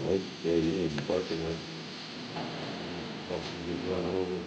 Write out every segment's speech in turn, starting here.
Wait, yeah, you ain't barking like you get run over.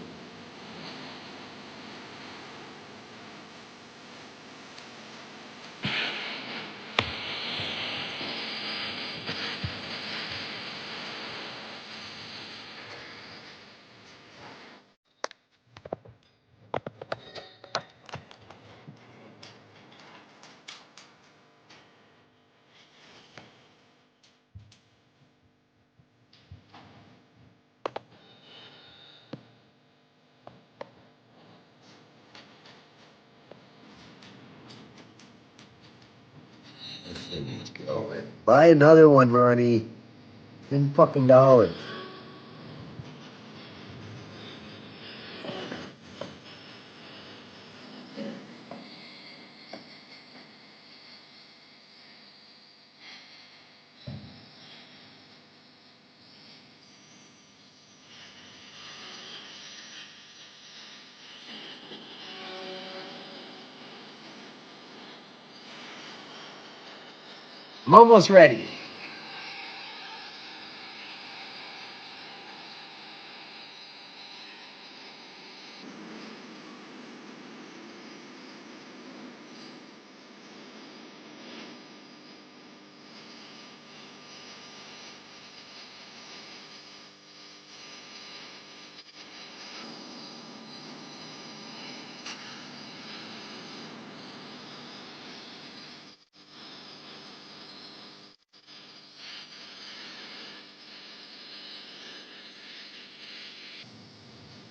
Buy another one, Ronnie. $10 fucking. I'm almost ready.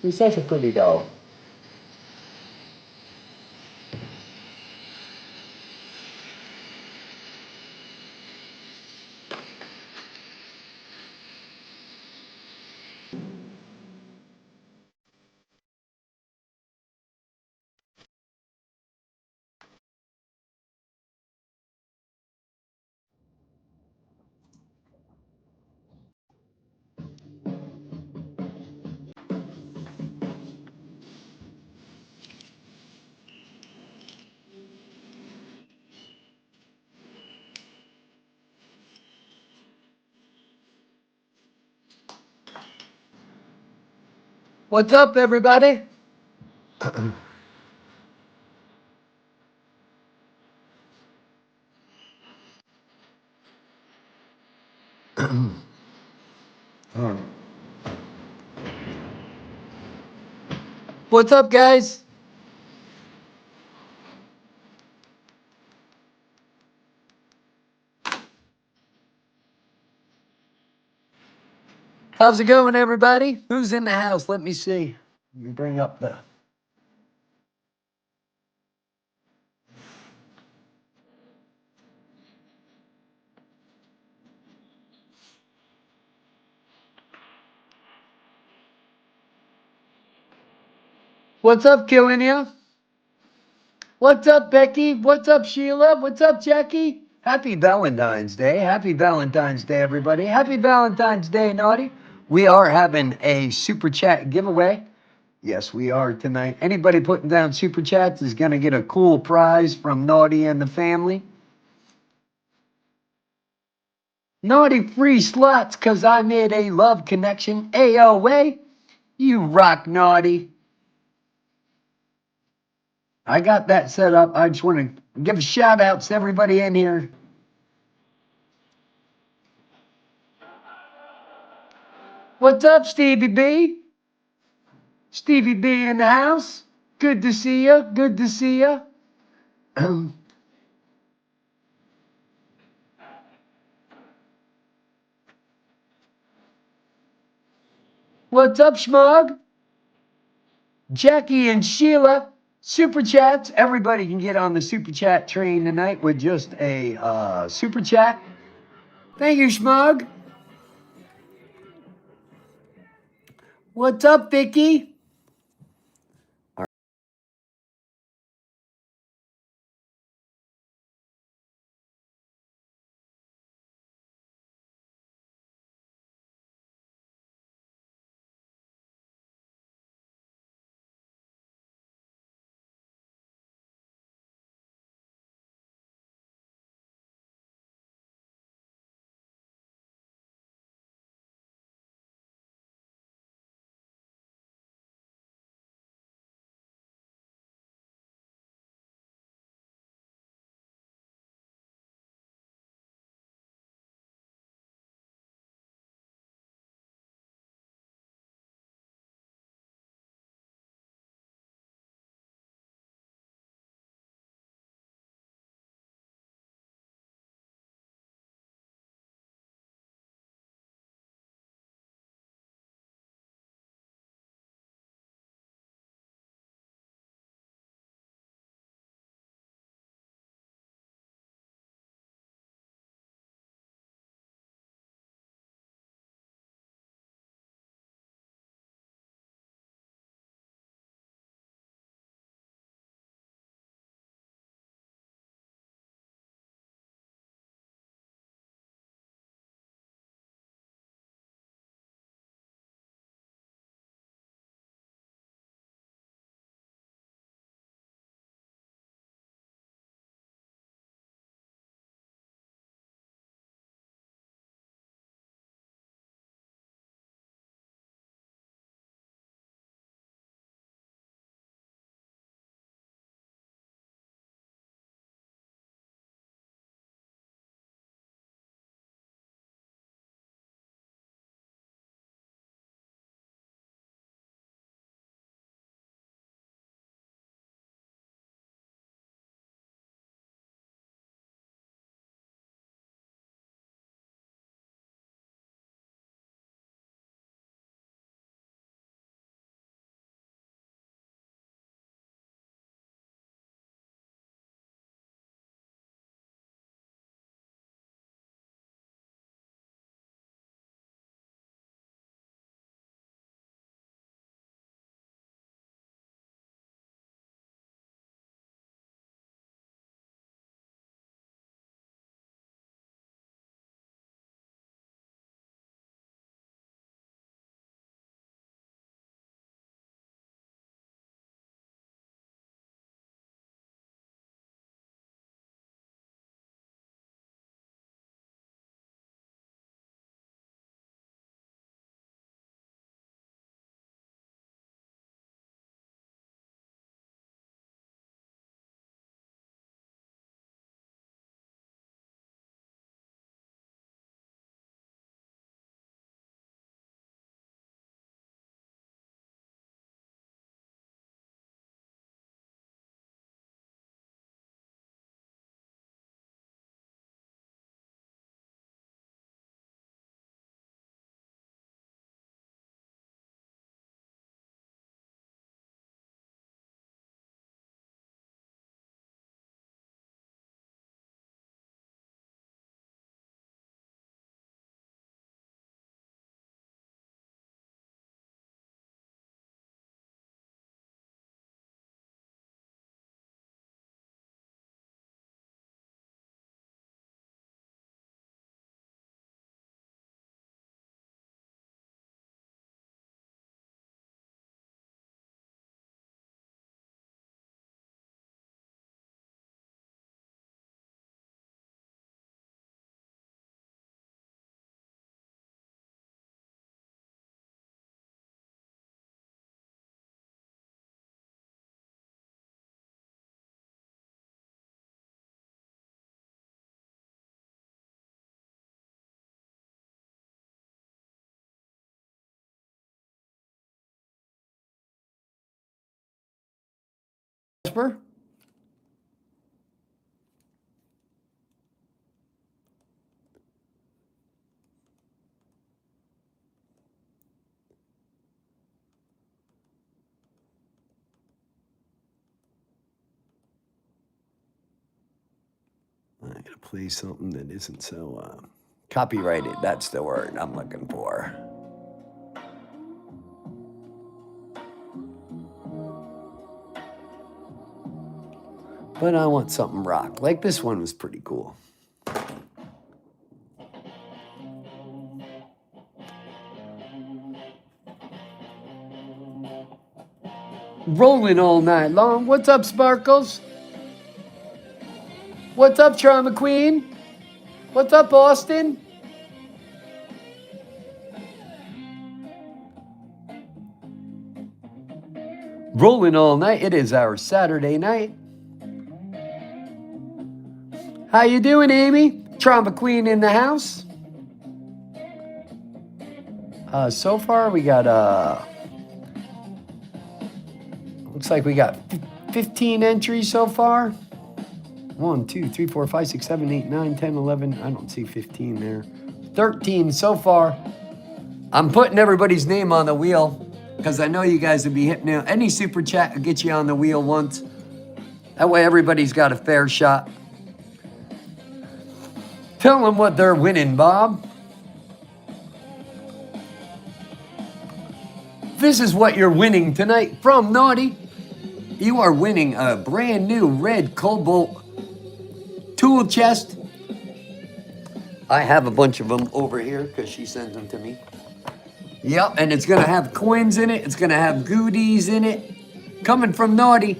He's such a pretty dog. What's up, everybody? What's up, guys? How's it going, everybody? Who's in the house? Let me see. Let me bring up the. What's up, killing you? What's up, Becky? What's up, Sheila? What's up, Jackie? Happy Valentine's Day. Happy Valentine's Day, everybody. Happy Valentine's Day, Naughty. We are having a super chat giveaway. Yes, we are tonight. Anybody putting down super chats is going to get a cool prize from Naughty and the family. Naughty free slots because I made a love connection. AOA. You rock, Naughty. I got that set up. I just want to give a shout out to everybody in here. What's up, Stevie B? Stevie B in the house. Good to see you. Good to see you. What's up, Schmug? Jackie and Sheila. Super chats. Everybody can get on the super chat train tonight with just a super chat. Thank you, Schmug. What's up, Vicky? Casper. I'm going to play something that isn't so copyrighted. That's the word I'm looking for. But I want something rock. Like this one was pretty cool. Rolling all night long. What's up, Sparkles? What's up, Trauma Queen? What's up, Austin? Rolling all night. It is our Saturday night. How you doing, Amy? Trauma Queen in the house. So far we got looks like we got 15 entries so far. 1, 2, 3, 4, 5, 6, 7, 8, 9, 10, 11. I don't see 15 there. 13 so far. I'm putting everybody's name on the wheel because I know you guys will be hitting now. Any super chat will get you on the wheel once. That way everybody's got a fair shot. Tell them what they're winning, Bob. This is what you're winning tonight from Naughty. You are winning a brand new red cobalt tool chest. I have a bunch of them over here because she sends them to me. Yep, and it's going to have coins in it. It's going to have goodies in it. Coming from Naughty.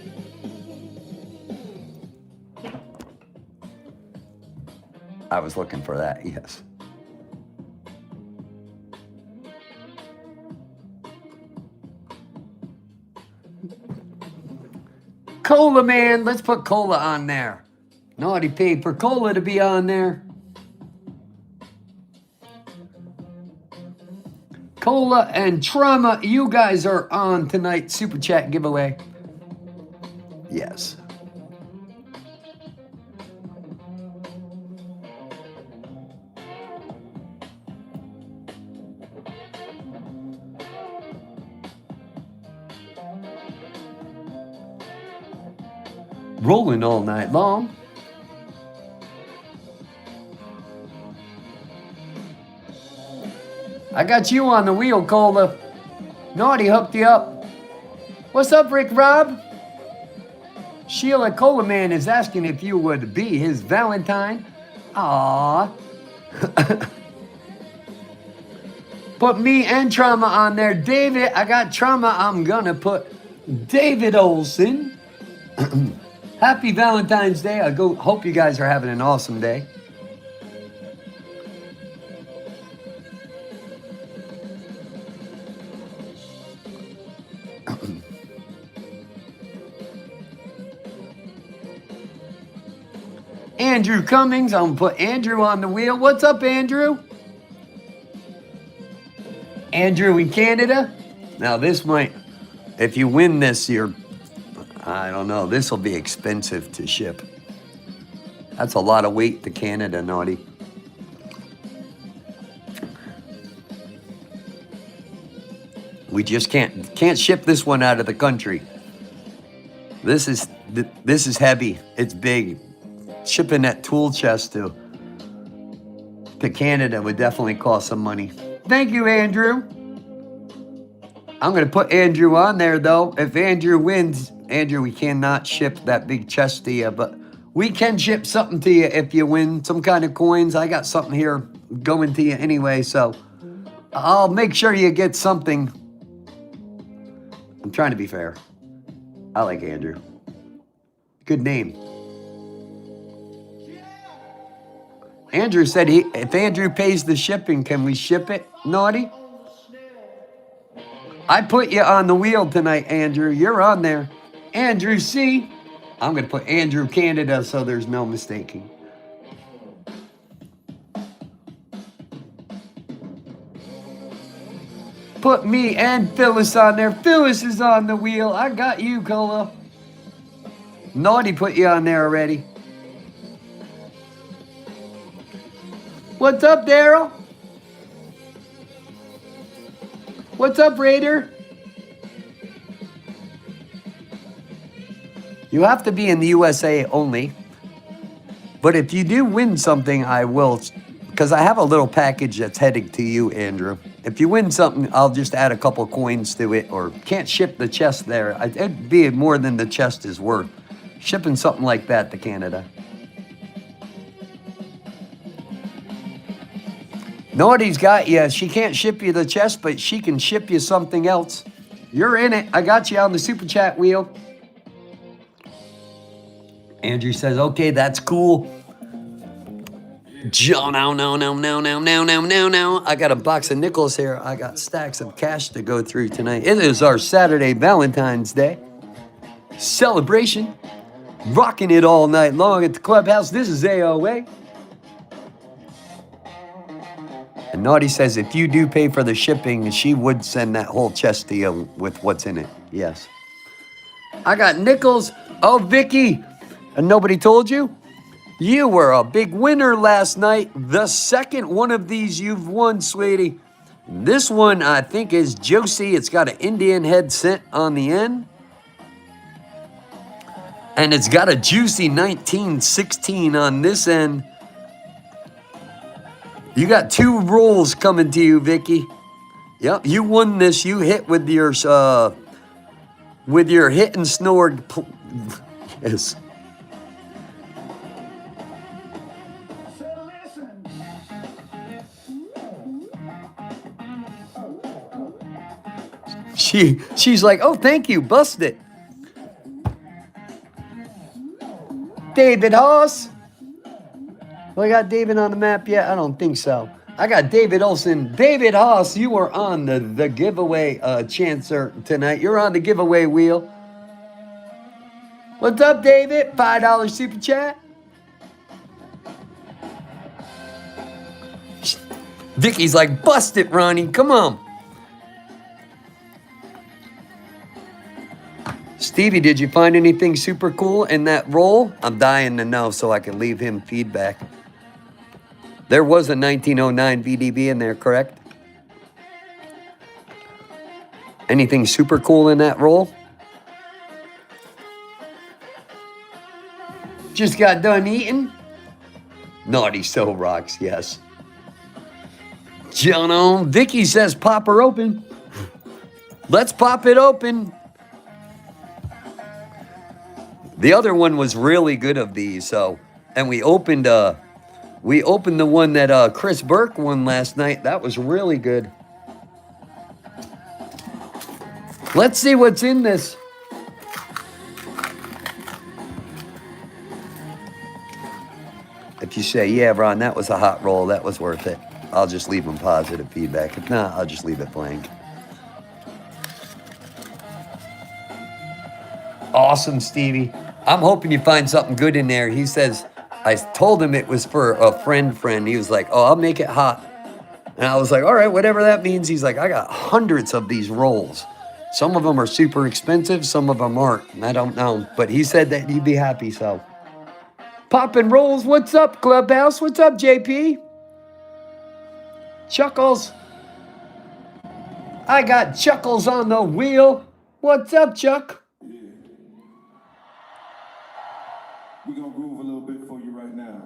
I was looking for that, yes. Cola Man, let's put Cola on there. Naughty paid for Cola to be on there. Cola and Trauma, you guys are on tonight's Super Chat giveaway. Yes. Rolling all night long. I got you on the wheel, Cola. Naughty hooked you up. What's up, Rick Rob? Sheila Cola Man is asking if you would be his Valentine. Aww. Put me and Trauma on there. David, I got Trauma. I'm gonna put David Olson. Happy Valentine's Day. Hope you guys are having an awesome day. Andrew Cummings, I'm going to put Andrew on the wheel. What's up, Andrew? Andrew in Canada. Now this might, if you win this, I don't know, this will be expensive to ship. That's a lot of weight to Canada, Naughty. We just can't ship this one out of the country. This is heavy. It's big. Shipping that tool chest to Canada would definitely cost some money. Thank you, Andrew. I'm going to put Andrew on there, though. If Andrew wins, Andrew, we cannot ship that big chest to you, but we can ship something to you if you win some kind of coins. I got something here going to you anyway, so I'll make sure you get something. I'm trying to be fair. I like Andrew. Good name. Andrew said if Andrew pays the shipping, can we ship it, Naughty? I put you on the wheel tonight, Andrew. You're on there. Andrew C. I'm going to put Andrew Canada so there's no mistaking. Put me and Phyllis on there. Phyllis is on the wheel. I got you, Cola. Naughty put you on there already. What's up, Daryl? What's up, Raider? You have to be in the USA only. But if you do win something, I will, because I have a little package that's heading to you, Andrew. If you win something, I'll just add a couple coins to it, or can't ship the chest there. It'd be more than the chest is worth. Shipping something like that to Canada. Naughty's got you. She can't ship you the chest, but she can ship you something else. You're in it. I got you on the super chat wheel. Andrew says, okay, that's cool. No. I got a box of nickels here. I got stacks of cash to go through tonight. It is our Saturday Valentine's Day celebration. Rocking it all night long at the clubhouse. This is AOA. And Naughty says, if you do pay for the shipping, she would send that whole chest to you with what's in it. Yes. I got nickels. Oh, Vicky. And nobody told you? You were a big winner last night. The second one of these you've won, sweetie. This one, I think, is Josie. It's got an Indian head cent on the end. And it's got a juicy 1916 on this end. You got 2 rolls coming to you, Vicky. Yep, you won this. You hit with your hit and snored. Yes. She's like, oh, thank you, bust it. David Haas. Well, I got David on the map yet? I don't think so. I got David Olson. David Haas, you are on the giveaway chancer tonight. You're on the giveaway wheel. What's up, David? $5 super chat. Vicky's like, bust it, Ronnie. Come on. Stevie, did you find anything super cool in that roll? I'm dying to know so I can leave him feedback. There was a 1909 VDB in there, correct? Anything super cool in that roll? Just got done eating? Naughty so rocks, yes. Jono, Vicky says pop her open. Let's pop it open. The other one was really good of these, so, and we opened the one that Chris Burke won last night. That was really good. Let's see what's in this. If you say, yeah, Ron, that was a hot roll, that was worth it, I'll just leave them positive feedback. If not, I'll just leave it blank. Awesome, Stevie. I'm hoping you find something good in there. He says, I told him it was for a friend. He was like, oh, I'll make it hot. And I was like, all right, whatever that means. He's like, I got hundreds of these rolls. Some of them are super expensive. Some of them aren't. I don't know. But he said that he'd be happy, so. Poppin' rolls. What's up, Clubhouse? What's up, JP? Chuckles. I got Chuckles on the wheel. What's up, Chuck? We're going to groove a little bit for you right now.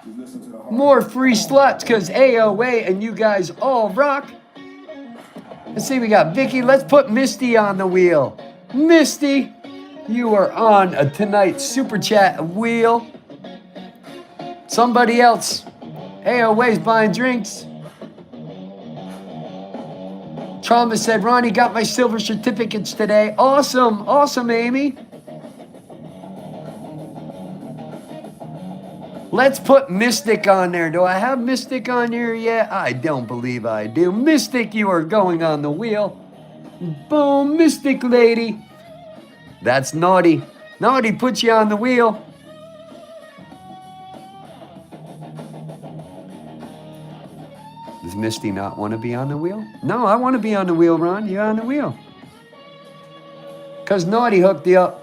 Just listen to the heart. More free slots because AOA and you guys all rock. Let's see, we got Vicky. Let's put Misty on the wheel. Misty, you are on tonight's super chat wheel. Somebody else. AOA's buying drinks. Trauma said, Ronnie, got my silver certificates today. Awesome. Awesome, Amy. Let's put Mystic on there. Do I have Mystic on here yet? I don't believe I do. Mystic, you are going on the wheel. Boom, Mystic lady. That's Naughty. Naughty put you on the wheel. Does Misty not want to be on the wheel? No, I want to be on the wheel, Ron. You're on the wheel. Because Naughty hooked you up.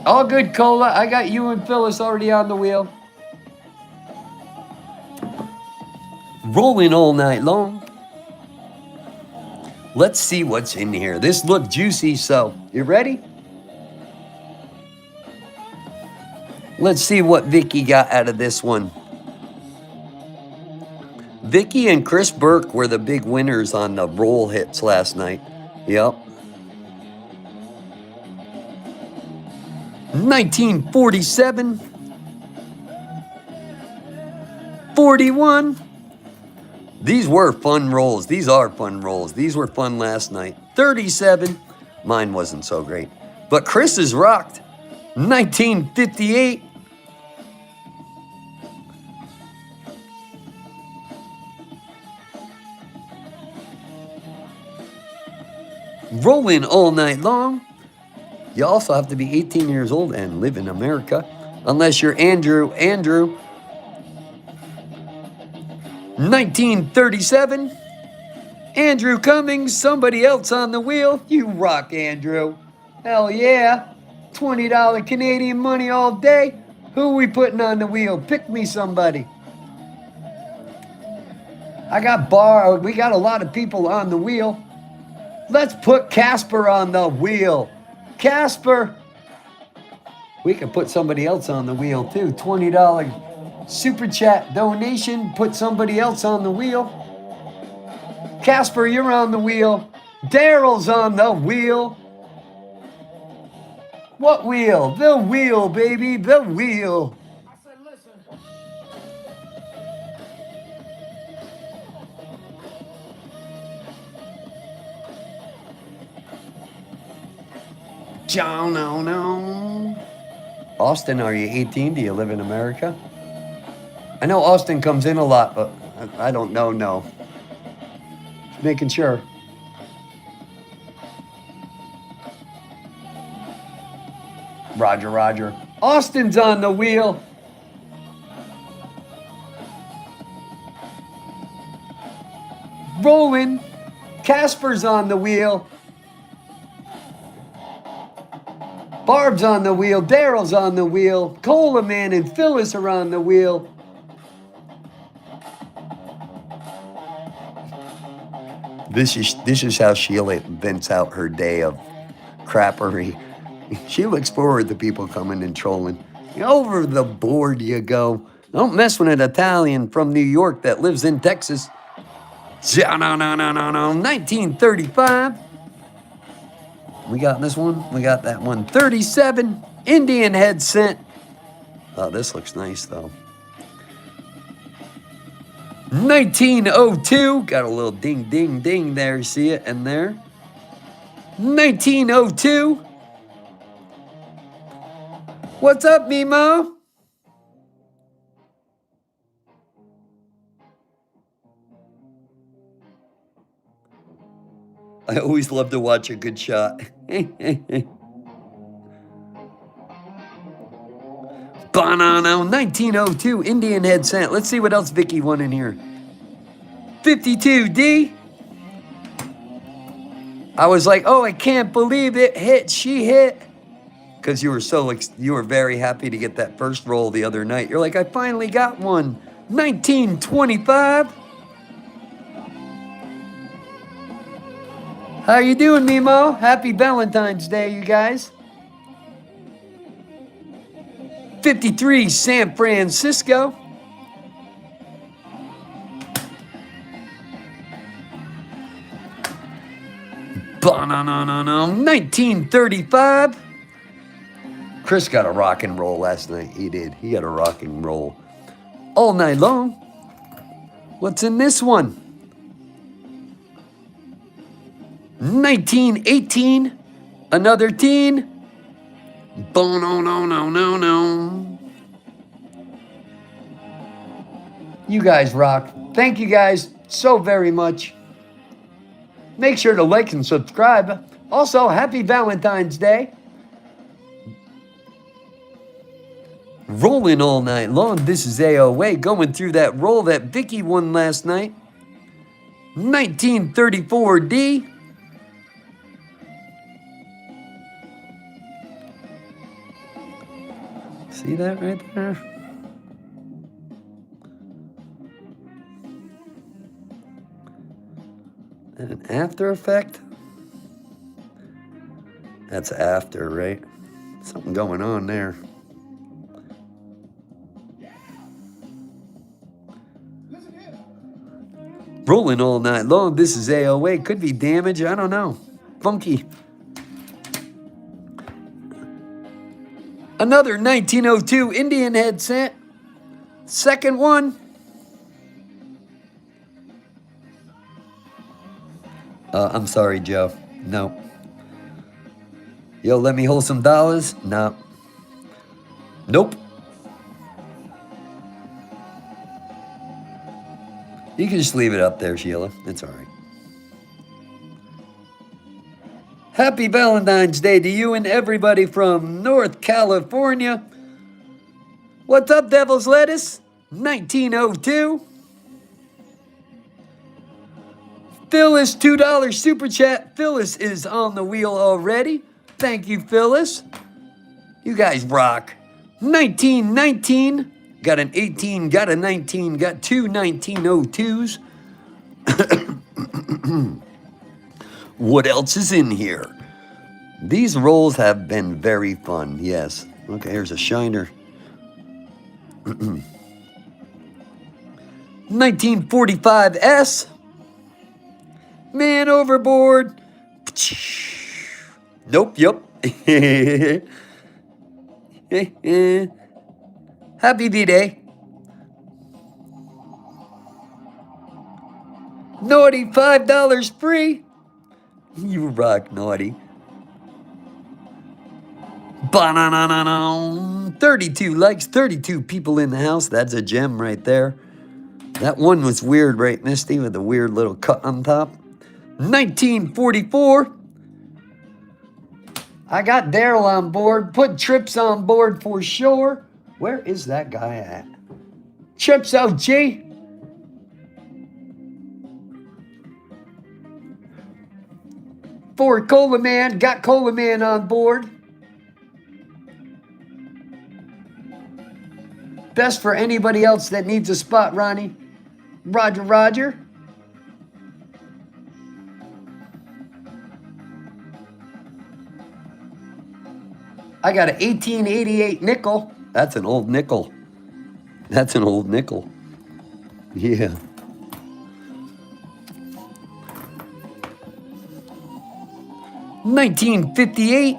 All good, Cola. I got you and Phyllis already on the wheel. Rolling all night long. Let's see what's in here. This looked juicy, so you ready? Let's see what Vicky got out of this one. Vicky and Chris Burke were the big winners on the roll hits last night. Yep. 1947. 41. These were fun rolls. These are fun rolls. These were fun last night. 37. Mine wasn't so great. But Chris's rocked. 1958. Rolling all night long. You also have to be 18 years old and live in America. Unless you're Andrew. Andrew. 1937. Andrew Cummings, somebody else on the wheel. You rock, Andrew. Hell yeah. $20 Canadian money all day. Who are we putting on the wheel? Pick me somebody. We got a lot of people on the wheel. Let's put Casper on the wheel. Casper. We can put somebody else on the wheel too. $20 super chat donation. Put somebody else on the wheel. Casper, you're on the wheel. Daryl's on the wheel. What wheel? The wheel, baby. The wheel. I said, listen. No. Austin, are you 18? Do you live in America? I know Austin comes in a lot, but I don't know. No. Just making sure. Roger. Austin's on the wheel. Rolling. Casper's on the wheel. Barb's on the wheel. Daryl's on the wheel. Cola Man and Phyllis are on the wheel. This is how Sheila vents out her day of crappery. She looks forward to people coming and trolling. Over the board you go. Don't mess with an Italian from New York that lives in Texas. No. 1935. We got this one. We got that one. 37. Indian head scent. Oh, this looks nice, though. 1902. Got a little ding, ding, ding there. See it in there? 1902. What's up, Mimo? I always love to watch a good shot. Banana, 1902, Indian head scent. Let's see what else Vicky won in here. 52D. I was like, oh, I can't believe it. Hit, she hit. Because you were very happy to get that first roll the other night. You're like, I finally got one. 1925. How you doing, Mimo? Happy Valentine's Day, you guys. 53, San Francisco. Banana, 1935. Chris got a rock and roll last night. He did. He got a rock and roll all night long. What's in this one? 1918. Another teen. No. You guys rock. Thank you guys so very much. Make sure to like and subscribe. Also, happy Valentine's Day. Rolling all night long. This is AOA going through that roll that Vicky won last night. 1934D. See that right there? And an after effect? That's after, right? Something going on there. Rolling all night long. This is AOA. Could be damage. I don't know. Funky. Another 1902 Indian headset. Second one. I'm sorry, Joe. No. Yo, let me hold some dollars? No. Nope. You can just leave it up there, Sheila. It's all right. Happy Valentine's Day to you and everybody from North California. What's up, Devil's Lettuce? 1902. Phyllis, $2 super chat. Phyllis is on the wheel already. Thank you, Phyllis. You guys rock. 1919. Got an 18, got a 19, got two 1902s. What else is in here? These rolls have been very fun, yes. Okay, here's a shiner. 1945S. Man overboard. Nope, yep. Happy V-Day. Naughty, $5 free. You rock, Naughty. Ba-na-na-na-na. 32 likes, 32 people in the house. That's a gem right there. That one was weird, right, Misty, with the weird little cut on top. 1944. I got Daryl on board. Put Trips on board for sure. Where is that guy at? Trips OG. For Cola Man. Got Cola Man on board. Best for anybody else that needs a spot, Ronnie. Roger, Roger. I got an 1888 nickel. That's an old nickel. That's an old nickel. Yeah. $19.58.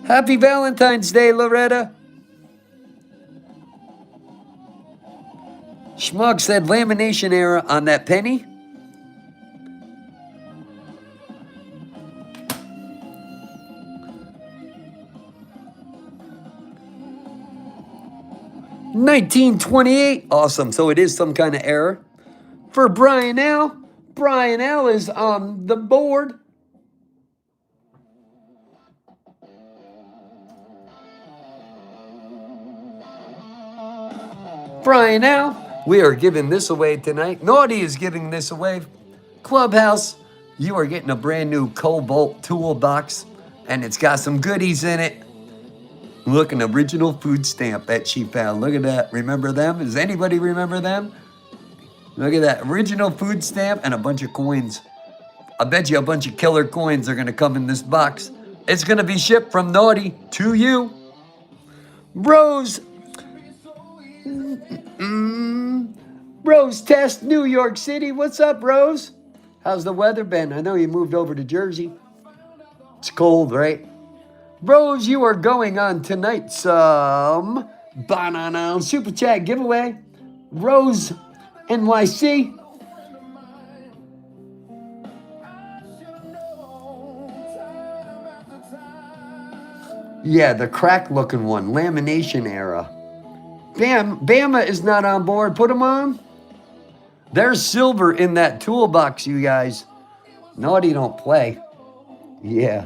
Happy Valentine's Day, Loretta. Schmug said lamination era on that penny. $19.28. Awesome. So it is some kind of error. For Brian L. Brian L is on the board. Brian L. We are giving this away tonight. Naughty is giving this away. Clubhouse, you are getting a brand new Cobalt toolbox, and it's got some goodies in it. Look, an original food stamp that she found. Look at that. Remember them? Does anybody remember them? Look at that. Original food stamp and a bunch of coins. I bet you a bunch of killer coins are going to come in this box. It's going to be shipped from Naughty to you. Rose. Rose Test, New York City. What's up, Rose? How's the weather been? I know you moved over to Jersey. It's cold, right? Rose, you are going on tonight's banana super chat giveaway. Rose NYC. Yeah, the crack looking one, lamination era. Bama is not on board. Put him on. There's silver in that toolbox, you guys. Naughty don't play. Yeah.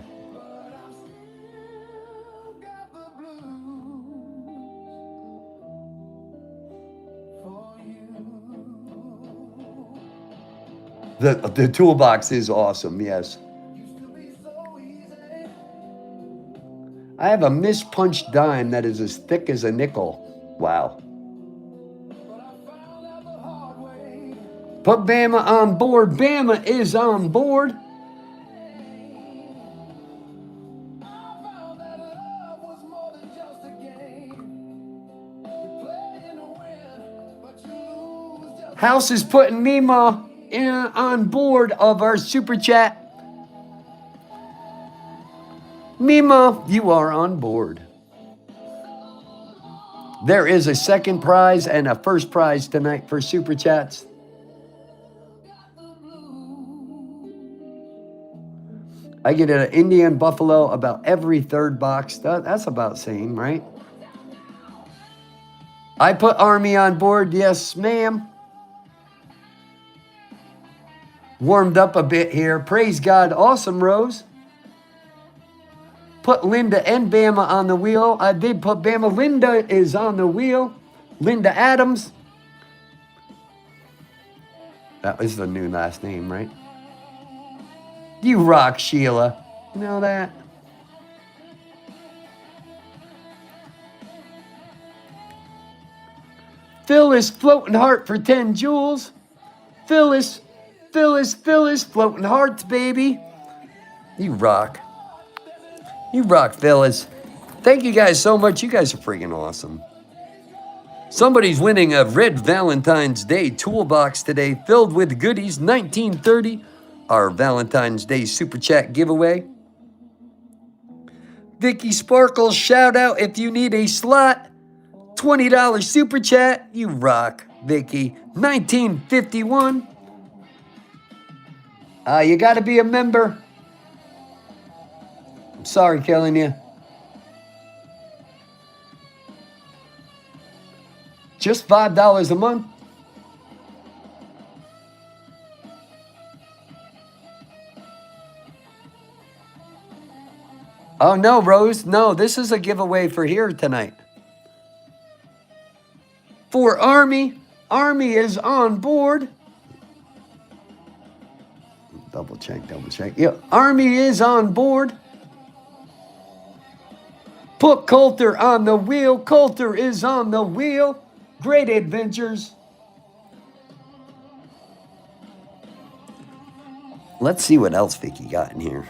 The toolbox is awesome, yes. I have a mispunched dime that is as thick as a nickel. Wow. Put Bama on board. Bama is on board. House is putting Mima on board of our super chat. Mima, you are on board. There is a second prize and a first prize tonight for super chats. I get an Indian buffalo about every third box. That's about same, right? I put Army on board. Yes, ma'am. Warmed up a bit here. Praise God. Awesome, Rose. Put Linda and Bama on the wheel. I did put Bama. Linda is on the wheel. Linda Adams. That was the new last name, right? You rock, Sheila. You know that? Phyllis, floating heart for 10 jewels. Phyllis, floating hearts, baby. You rock. You rock, Phyllis. Thank you guys so much. You guys are freaking awesome. Somebody's winning a red Valentine's Day toolbox today filled with goodies. 1930, our Valentine's Day Super Chat giveaway. Vicky Sparkles, shout out if you need a slot. $20 Super Chat. You rock, Vicky. 1951. You got to be a member. I'm sorry, killing you. Just $5 a month. Oh, no, Rose. No, this is a giveaway for here tonight. For Army. Army is on board. Double check. Yeah, Army is on board. Put Coulter on the wheel. Coulter is on the wheel. Great adventures. Let's see what else Vicky got in here.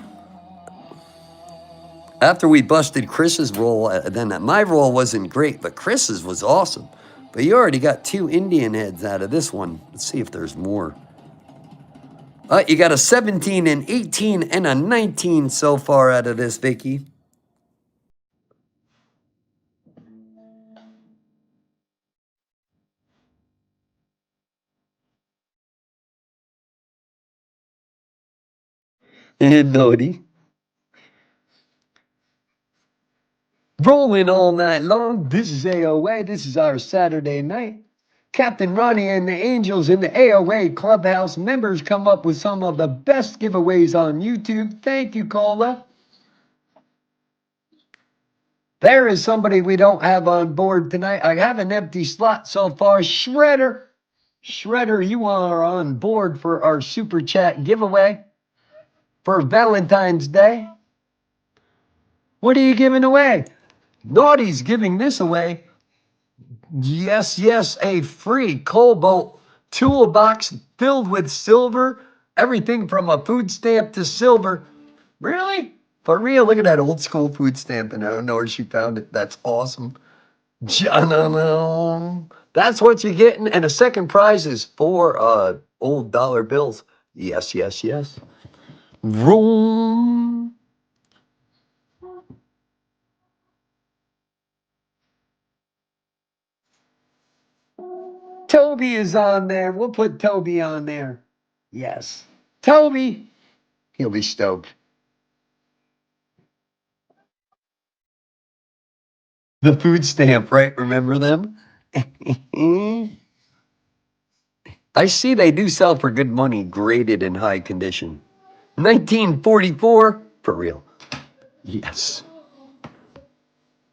After we busted Chris's roll, then my roll wasn't great, but Chris's was awesome. But you already got 2 Indian heads out of this one. Let's see if there's more. You got a 17, an 18, and a 19 so far out of this, Vicky. Naughty. Rolling all night long. This is AOA. This is our Saturday night. Captain Ronnie and the Angels in the AOA Clubhouse members come up with some of the best giveaways on YouTube. Thank you, Cola. There is somebody we don't have on board tonight. I have an empty slot so far. Shredder. Shredder, you are on board for our Super Chat giveaway for Valentine's Day. What are you giving away? Naughty's giving this away. Yes, a free Cobalt toolbox filled with silver. Everything from a food stamp to silver. Really? For real? Look at that old school food stamp, and I don't know where she found it. That's awesome. That's what you're getting. And the second prize is 4 old dollar bills. Yes. Room. Toby is on there. We'll put Toby on there. Yes. Toby. He'll be stoked. The food stamp, right? Remember them? I see they do sell for good money, graded in high condition. 1944, for real. Yes.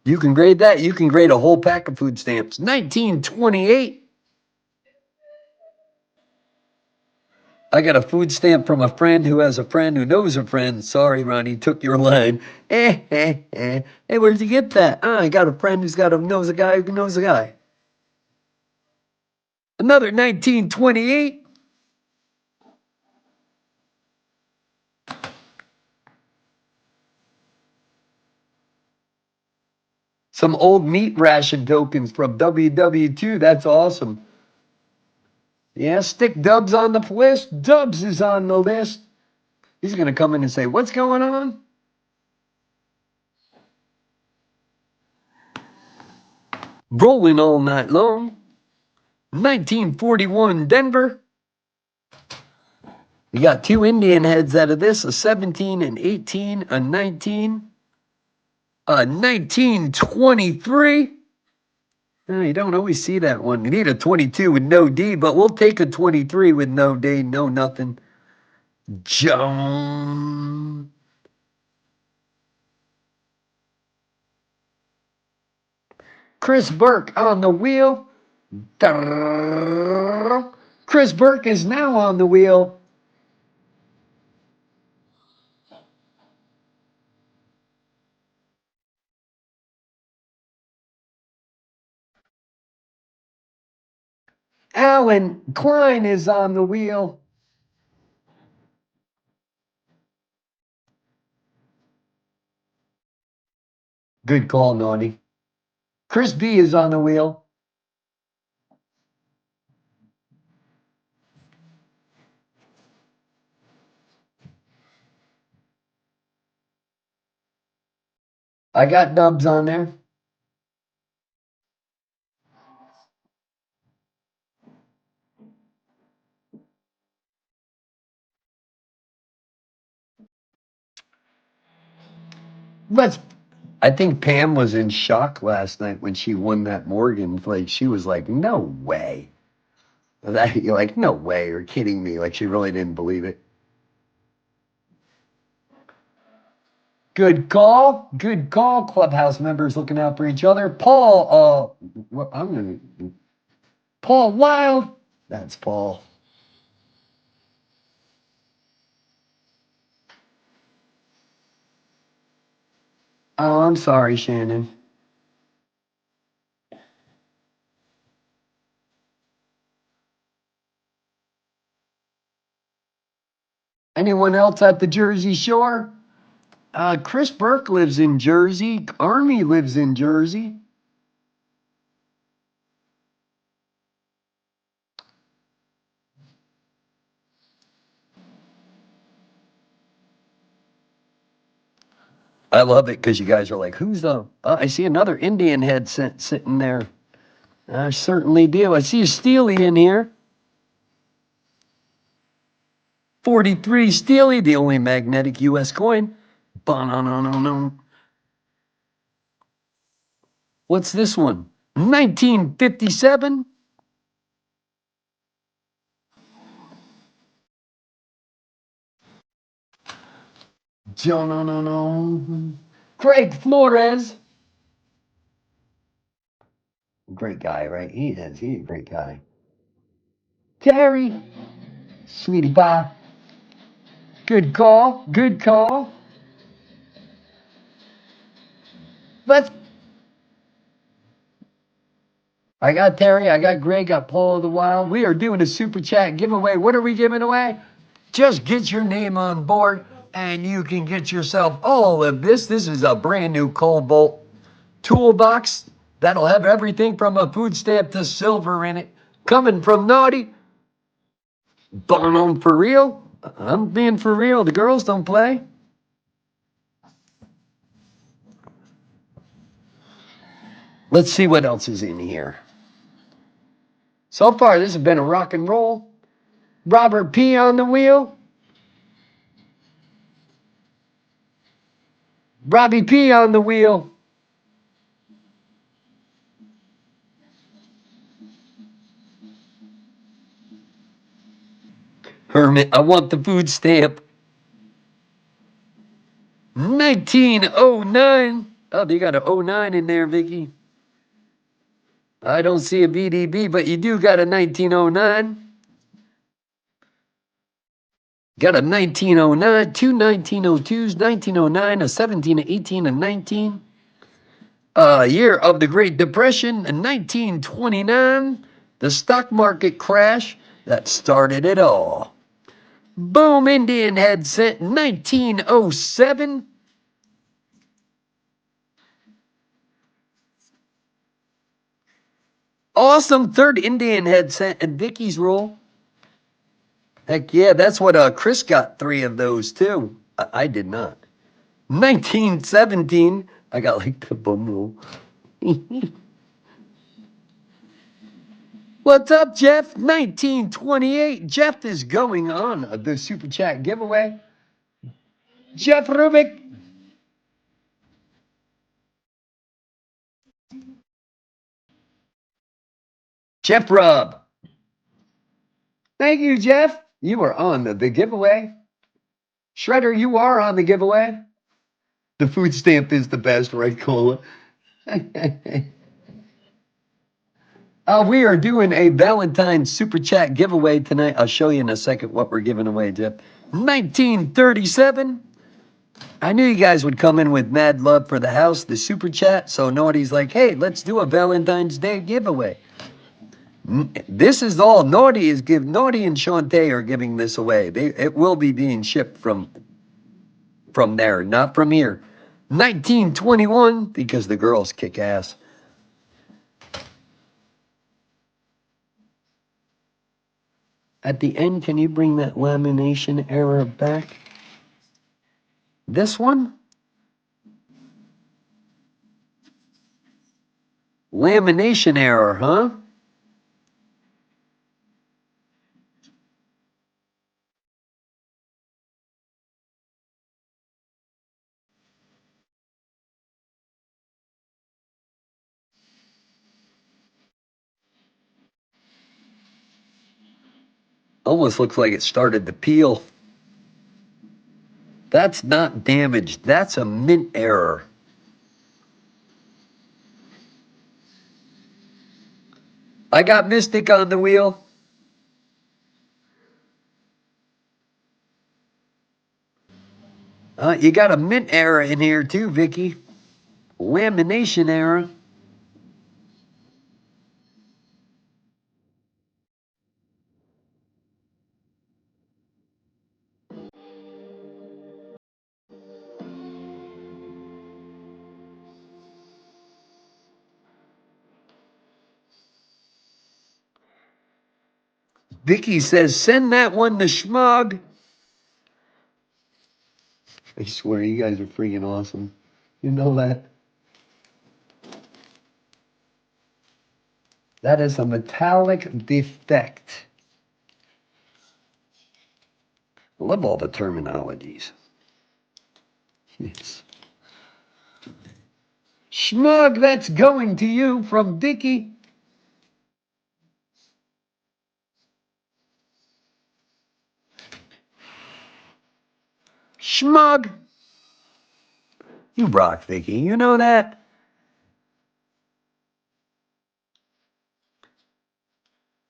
You can grade that. You can grade a whole pack of food stamps. 1928. I got a food stamp from a friend who has a friend who knows a friend. Sorry, Ronnie, took your line. Hey, where'd you get that? I got a friend who's knows a guy who knows a guy. Another 1928. Some old meat ration tokens from WW2. That's awesome. Yeah, stick Dubs on the list. Dubs is on the list. He's going to come in and say, what's going on? Rolling all night long. 1941 Denver. We got two Indian heads out of this, a 17 and 18, a 19, a 1923. You don't always see that one. You need a 22 with no D, but we'll take a 23 with no D, no nothing. Joan. Chris Burke on the wheel. Chris Burke is now on the wheel. Alan Klein is on the wheel. Good call, Naughty. Chris B is on the wheel. I got Dubs on there. Let's. I think Pam was in shock last night when she won that Morgan. Like she was like, "No way!" You're like, "No way! You're kidding me!" Like she really didn't believe it. Good call. Good call. Clubhouse members looking out for each other. Paul. Paul Wild. That's Paul. Oh, I'm sorry, Shannon. Anyone else at the Jersey Shore? Chris Burke lives in Jersey. Army lives in Jersey. I love it because you guys are like, who's the... I see another Indian head sitting there. I certainly do. I see a Steely in here. 43 Steely, the only magnetic U.S. coin. Ba-na-na-na-na. What's this one? 1957. No. Craig Flores. Great guy, right? He is. He's a great guy. Terry. Sweetie pie. Good call. Good call. Let's. I got Terry. I got Greg. Got Paul of the Wild. We are doing a super chat giveaway. What are we giving away? Just get your name on board and you can get yourself all of this. This is a brand new Cobalt toolbox that'll have everything from a food stamp to silver in it. Coming from Naughty. For real. I'm being for real. The girls don't play. Let's see what else is in here. So far, this has been a rock and roll. Robert P. on the wheel. Robbie P. on the wheel. Hermit, I want the food stamp. 1909. Oh, you got an 09 in there, Vicky. I don't see a BDB, but you do got a 1909. Got a 1909, two 1902s, 1909, a 17, 18, and 19. Year of the Great Depression in 1929. The stock market crash that started it all. Boom Indian headset 1907. Awesome third Indian headset and Vicky's roll. Heck yeah, that's what Chris got 3 of those too. I did not. 1917. I got like the bum roll. What's up, Jeff? 1928. Jeff is going on the Super Chat giveaway. Jeff Rubik. Jeff Robb. Thank you, Jeff. You are on the giveaway. Shredder, you are on the giveaway. The food stamp is the best, right, Cola? We are doing a Valentine's Super Chat giveaway tonight. I'll show you in a second what we're giving away, Jeff. 1937. I knew you guys would come in with mad love for the house, the Super Chat. So Naughty's like, hey, let's do a Valentine's Day giveaway. This is all Naughty and Shantae are giving this away. It will be being shipped from there, not from here. 1921, because the girls kick ass. At the end, can you bring that lamination error back? This one? Lamination error, huh? Almost looks like it started to peel. That's not damaged. That's a mint error. I got Mystic on the wheel. You got a mint error in here too, Vicky. Lamination error. Vicky says, send that one to Schmog. I swear, you guys are freaking awesome. You know that? That is a metallic defect. I love all the terminologies. Yes. Schmug, that's going to you from Vicky. Schmug. You rock, Vicky. You know that?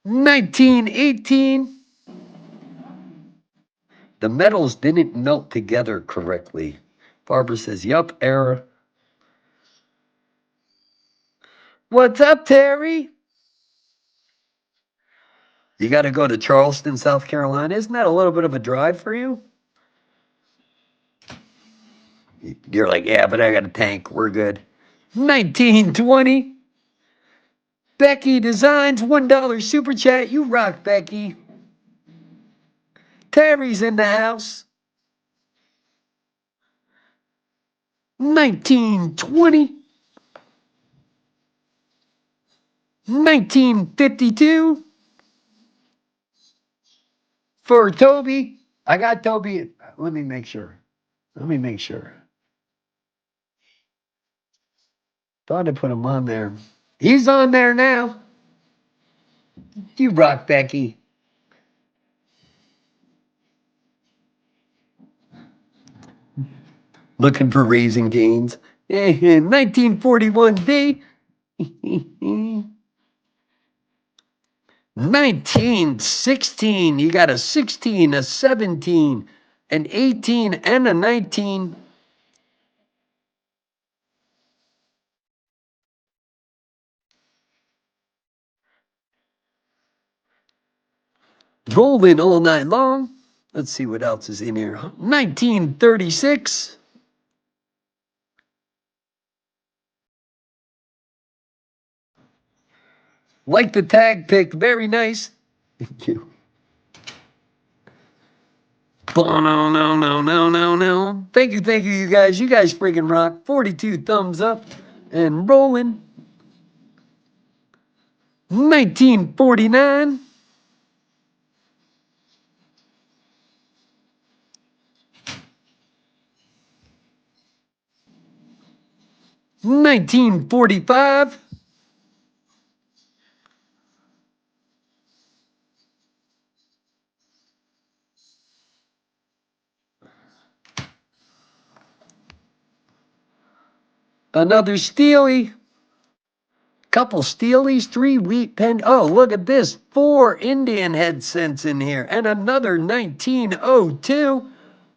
$19.18. The metals didn't melt together correctly. Barbara says, yup, error. What's up, Terry? You got to go to Charleston, South Carolina. Isn't that a little bit of a drive for you? You're like, yeah, but I got a tank. We're good. 1920. Becky Designs, $1 super chat. You rock, Becky. Terry's in the house. 1920. 1952. For Toby. I got Toby. Let me make sure. Thought I put him on there. He's on there now. You rock, Becky. Looking for Raising Cane's. 1941 D. 19, 16. You got a 16, a 17, an 18, and a 19. Rolling all night long. Let's see what else is in here. 1936. Like the tag pick. Very nice. Thank you. No, no, no, no, no, no. Thank you, you guys. You guys freaking rock. 42 thumbs up and rolling. 1949. 1945. Another Steely. Couple Steelies, 3 wheat pen. Oh, look at this. 4 Indian head cents in here. And another 1902.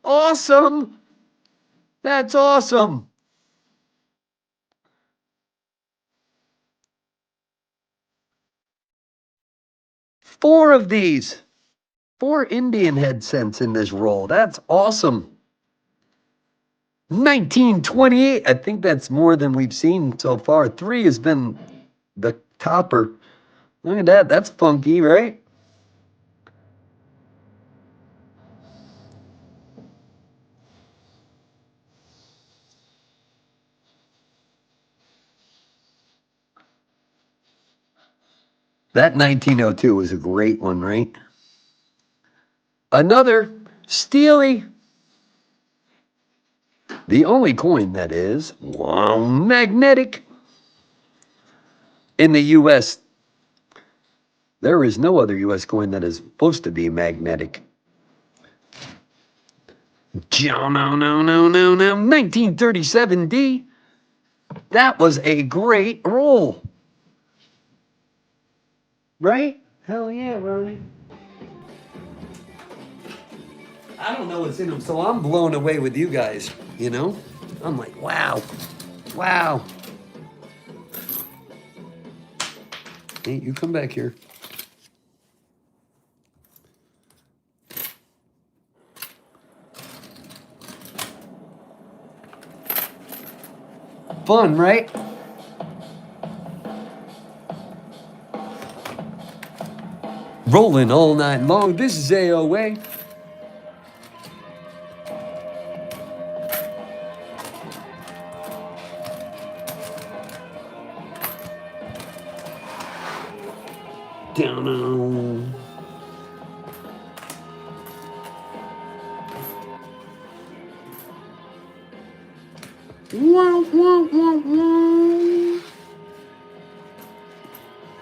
Awesome. That's awesome. 4 of these. 4 Indian head cents in this roll. That's awesome. 1928. I think that's more than we've seen so far. 3 has been the topper. Look at that. That's funky, right? That 1902 was a great one, right? Another Steely. The only coin that is magnetic in the U.S. There is no other U.S. coin that is supposed to be magnetic. No, no, no, no, no, no. 1937D. That was a great roll. Right? Hell yeah, Ronnie. I don't know what's in them, so I'm blown away with you guys, you know? I'm like, wow. Wow. Hey, you come back here. Fun, right? Rolling all night long. This is AOA. Down on.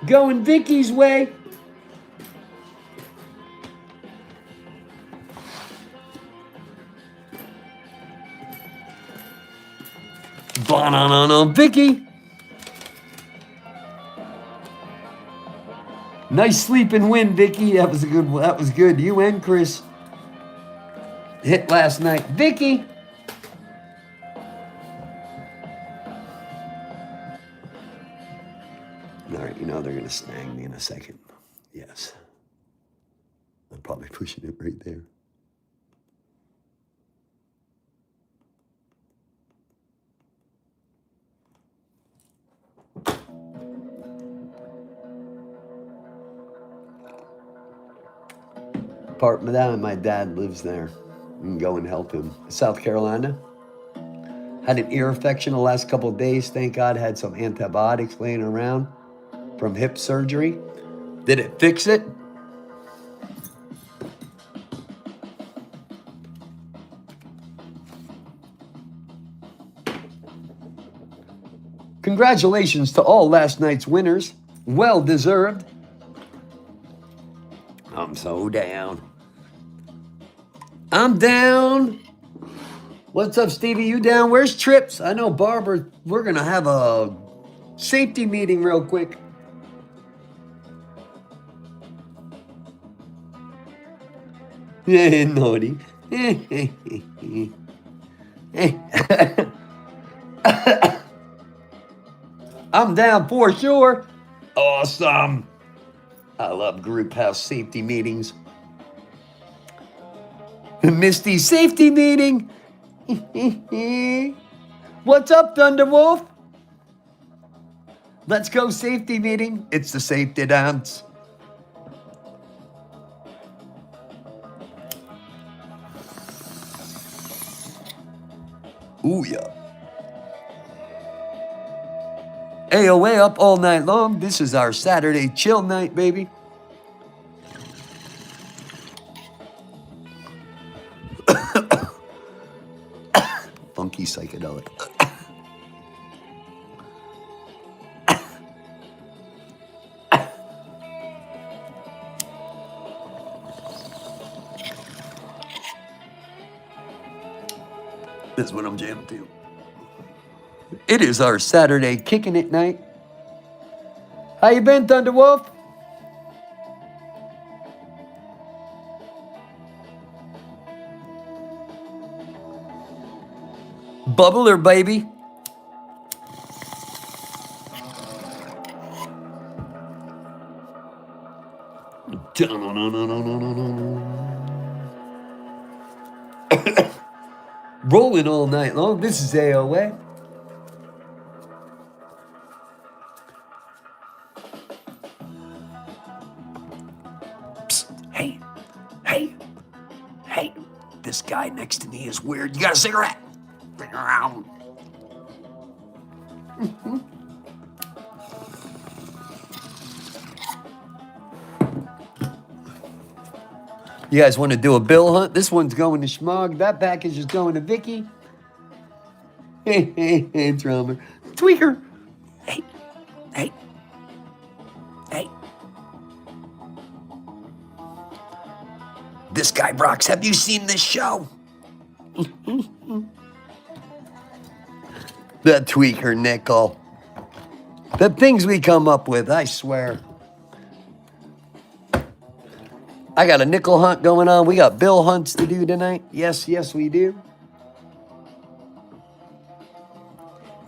Going Vicky's way. Banana Vicky. Nice sleep and win, Vicky. That was a good one. That was good. You and Chris hit last night. Vicky. All right, you know they're gonna snag me in a second. Yes. I'm probably pushing it right there. Apartment down, my dad lives there. You can go and help him. South Carolina. Had an ear infection the last couple of days. Thank God, had some antibiotics laying around from hip surgery. Did it fix it? Congratulations to all last night's winners. Well deserved. I'm so down. I'm down. What's up, Stevie? You down? Where's Trips? I know Barbara, we're going to have a safety meeting real quick. Naughty. I'm down for sure. Awesome. I love group house safety meetings. Misty safety meeting. What's up, Thunderwolf? Let's go safety meeting. It's the safety dance. Ooh, yeah. AOA up all night long. This is our Saturday chill night, baby. Funky psychedelic. That's what I'm jamming to. It is our Saturday kicking it night. How you been, Thunderwolf? Bubbler, baby. Rolling all night long. This is AOA. Psst. Hey. Hey. Hey. This guy next to me is weird. You got a cigarette? Bring around. You guys want to do a bill hunt? This one's going to Schmog. That package is going to Vicky. Hey, drummer. Tweaker. Hey. Hey. Hey. This guy, Brox, have you seen this show? That tweaker, Nickel. The things we come up with, I swear. I got a nickel hunt going on. We got bill hunts to do tonight. Yes, yes, we do.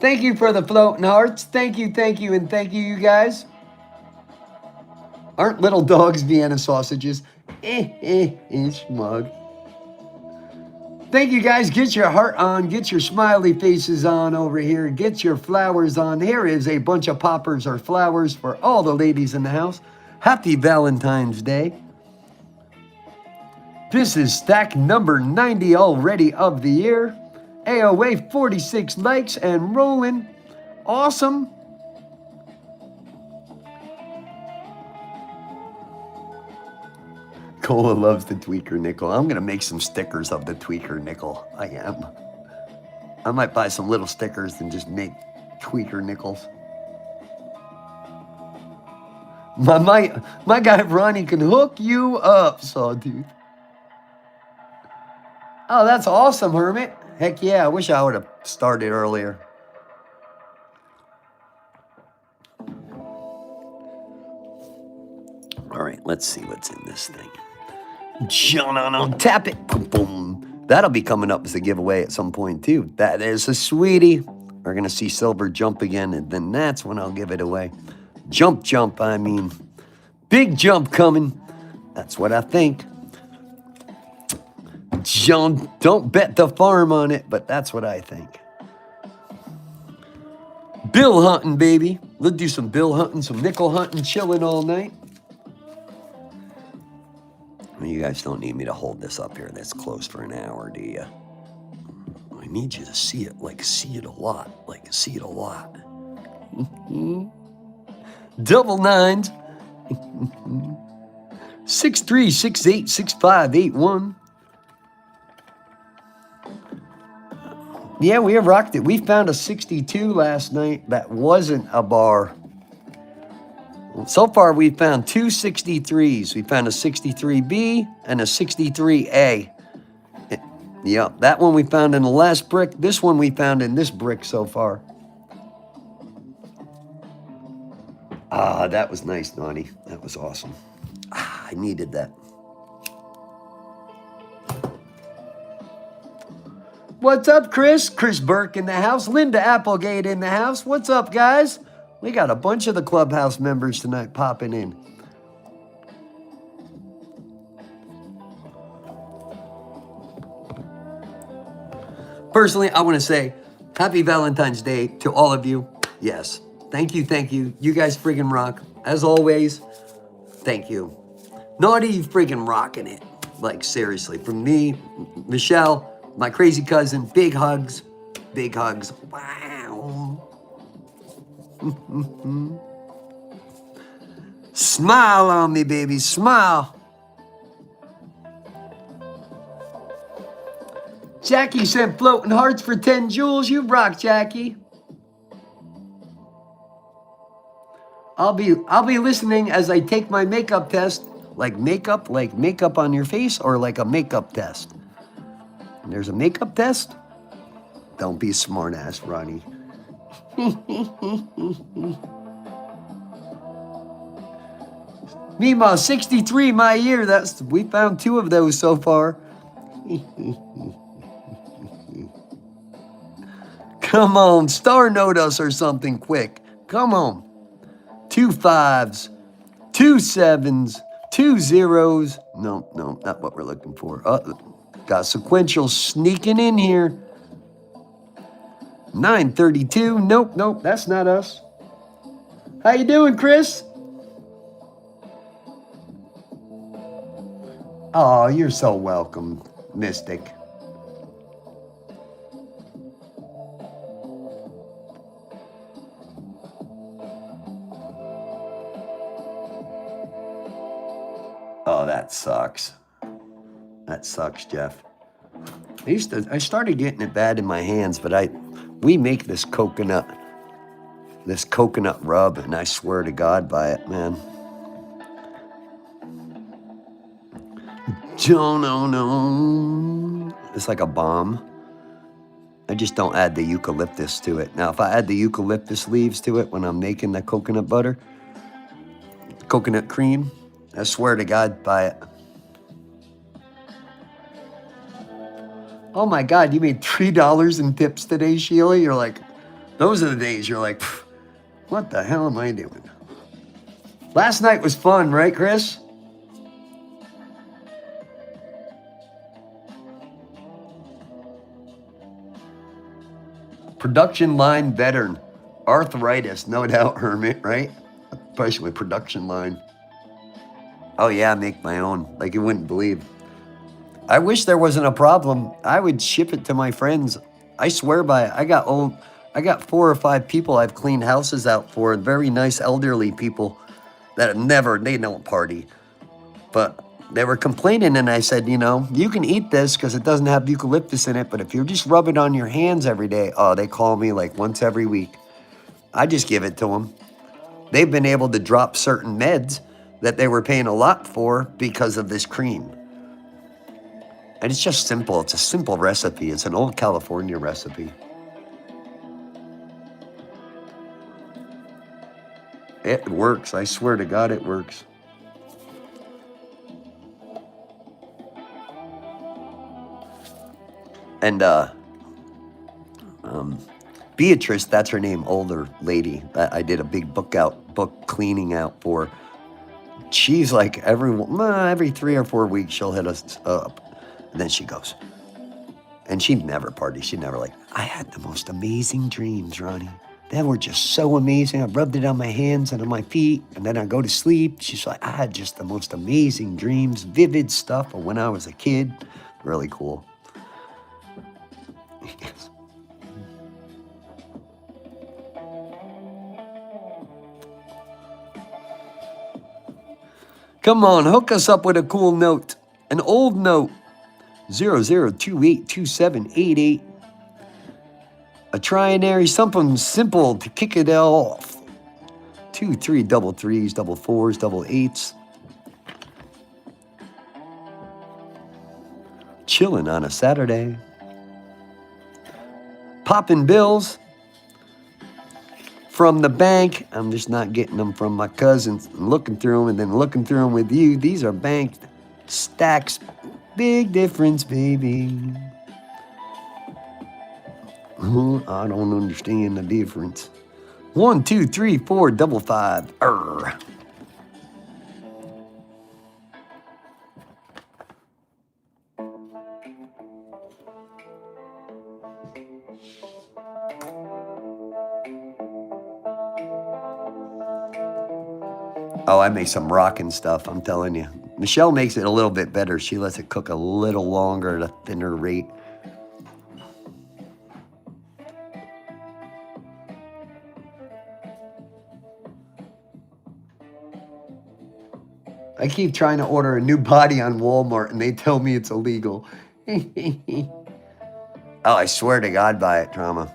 Thank you for the floating hearts. Thank you, and thank you, you guys. Aren't little dogs Vienna sausages? Smug. Thank you, guys. Get your heart on. Get your smiley faces on over here. Get your flowers on. Here is a bunch of poppers or flowers for all the ladies in the house. Happy Valentine's Day. This is stack number 90 already of the year. AOA 46 likes and rolling. Awesome. Cola loves the tweaker nickel. I'm going to make some stickers of the tweaker nickel. I am. I might buy some little stickers and just make tweaker nickels. My guy Ronnie can hook you up, Sawtooth. Oh, that's awesome, Hermit. Heck yeah, I wish I would have started earlier. All right, let's see what's in this thing. Tap it. Boom, boom. That'll be coming up as a giveaway at some point, too. That is a sweetie. We're going to see silver jump again, and then that's when I'll give it away. Jump, I mean. Big jump coming. That's what I think. John, don't bet the farm on it, but that's what I think. Bill hunting, baby. Let's do some bill hunting, some nickel hunting, chilling all night. You guys don't need me to hold this up here that's close for an hour, do you? I need you to see it, see it a lot. See it a lot. Double nines. 63686581. Yeah, we have rocked it. We found a 62 last night that wasn't a bar. So far, we found two 63s. We found a 63B and a 63A. Yeah, that one we found in the last brick. This one we found in this brick so far. Ah, that was nice, Nani. That was awesome. Ah, I needed that. What's up, Chris? Chris Burke in the house. Linda Applegate in the house. What's up, guys? We got a bunch of the Clubhouse members tonight popping in. Personally, I want to say happy Valentine's Day to all of you. Yes. Thank you, thank you. You guys friggin' rock. As always, thank you. Naughty, you friggin' rocking it. Like, seriously. From me, Michelle, my crazy cousin, big hugs. Big hugs. Wow. Smile on me, baby. Smile. Jackie sent floating hearts for 10 jewels. You rock, Jackie. I'll be listening as I take my makeup test. Like makeup on your face, or like a makeup test? There's a makeup test? Don't be a smart ass, Ronnie. Mima, 63 my year. We found 2 of those so far. Come on, star note us or something quick. Come on. 2 5s, 2 7s, 2 0s. No, not what we're looking for. Got sequential sneaking in here. 932. Nope, that's not us. How you doing, Chris? Oh, you're so welcome, Mystic. Oh, that sucks. That sucks, Jeff. I started getting it bad in my hands, but we make this coconut rub, and I swear to God by it, man. No. It's like a balm. I just don't add the eucalyptus to it. Now, if I add the eucalyptus leaves to it when I'm making the coconut butter, coconut cream, I swear to God by it. Oh my God, you made $3 in tips today, Sheila? You're like, those are the days you're like, what the hell am I doing? Last night was fun, right, Chris? Production line veteran. Arthritis, no doubt, Hermit, right? Especially production line. Oh yeah, I make my own, like you wouldn't believe. I wish there wasn't a problem. I would ship it to my friends. I swear by it. I got 4 or 5 people I've cleaned houses out for, very nice elderly people that they don't party. But they were complaining, and I said, you can eat this because it doesn't have eucalyptus in it, but if you just rub it on your hands every day, they call me like once every week. I just give it to them. They've been able to drop certain meds that they were paying a lot for because of this cream. And it's just simple. It's a simple recipe. It's an old California recipe. It works. I swear to God, it works. And Beatrice, that's her name, older lady, I did a big book cleaning out for. She's like every 3 or 4 weeks she'll hit us up, and then she goes. And she'd never party. She'd never I had the most amazing dreams, Ronnie. They were just so amazing. I rubbed it on my hands and on my feet, and then I go to sleep. She's like, I had just the most amazing dreams, vivid stuff of when I was a kid. Really cool. Yes. Come on, hook us up with a cool note. An old note. 00282788. A trinary, something simple to kick it off. 2 3 double 3s, double 4s, double 8s. Chilling on a Saturday. Popping bills from the bank. I'm just not getting them from my cousins. I'm looking through them and then looking through them with you. These are bank stacks. Big difference, baby. I don't understand the difference. 1, 2, 3, 4, double 5. Err. Oh, I make some rockin' stuff, I'm telling you. Michelle makes it a little bit better. She lets it cook a little longer at a thinner rate. I keep trying to order a new body on Walmart, and they tell me it's illegal. Oh, I swear to God by it, Trauma.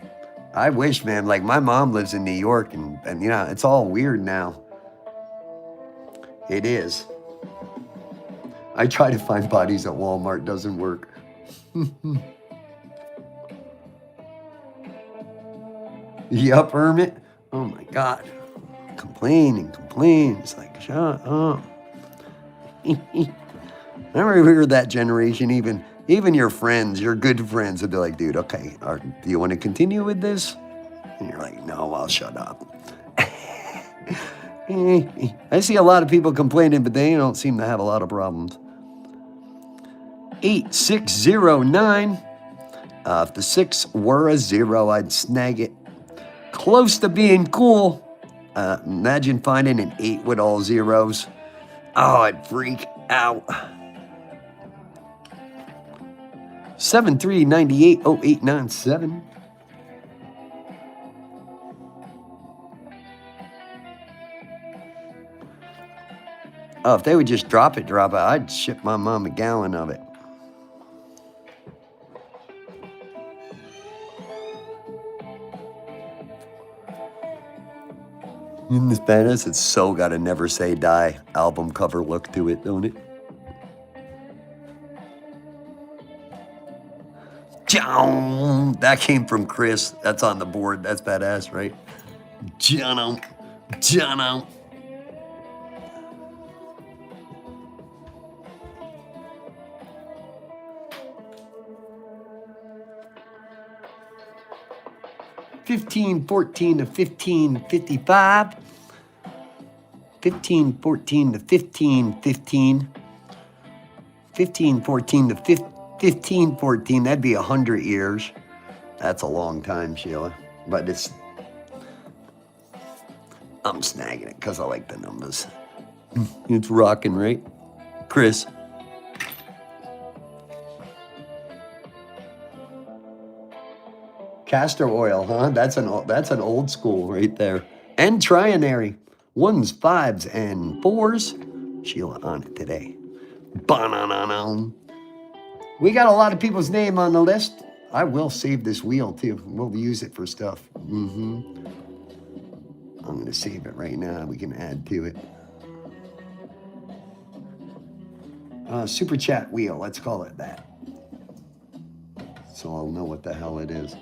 I wish, man. Like, my mom lives in New York, and you know, it's all weird now. It is. I try to find bodies at Walmart. Doesn't work. Yup, Hermit. Oh, my God. Complain. It's like, shut up. I remember that generation, even your friends, your good friends would be like, dude, okay, do you want to continue with this? And you're like, no, I'll shut up. I see a lot of people complaining, but they don't seem to have a lot of problems. 8609. If the 6 were a 0, I'd snag it. Close to being cool. Imagine finding an 8 with all zeros. Oh, I'd freak out. 73980897. Oh, if they would just drop it, I'd ship my mom a gallon of it. In this badass, it's so got a Never Say Die album cover look to it, don't it? That came from Chris. That's on the board. That's badass, right? Jono. 1514 to 1555. 1514 to 1515. 1514 to 1514. That'd be 100 years. That's a long time, Sheila. But I'm snagging it because I like the numbers. It's rocking, right? Chris. Castor oil, huh? That's an old school right there. And trinary. 1s, 5s, and 4s. Sheila on it today. Ba-na-na-na. We got a lot of people's name on the list. I will save this wheel too. We'll use it for stuff. I'm going to save it right now. We can add to it. Super chat wheel. Let's call it that. So I'll know what the hell it is.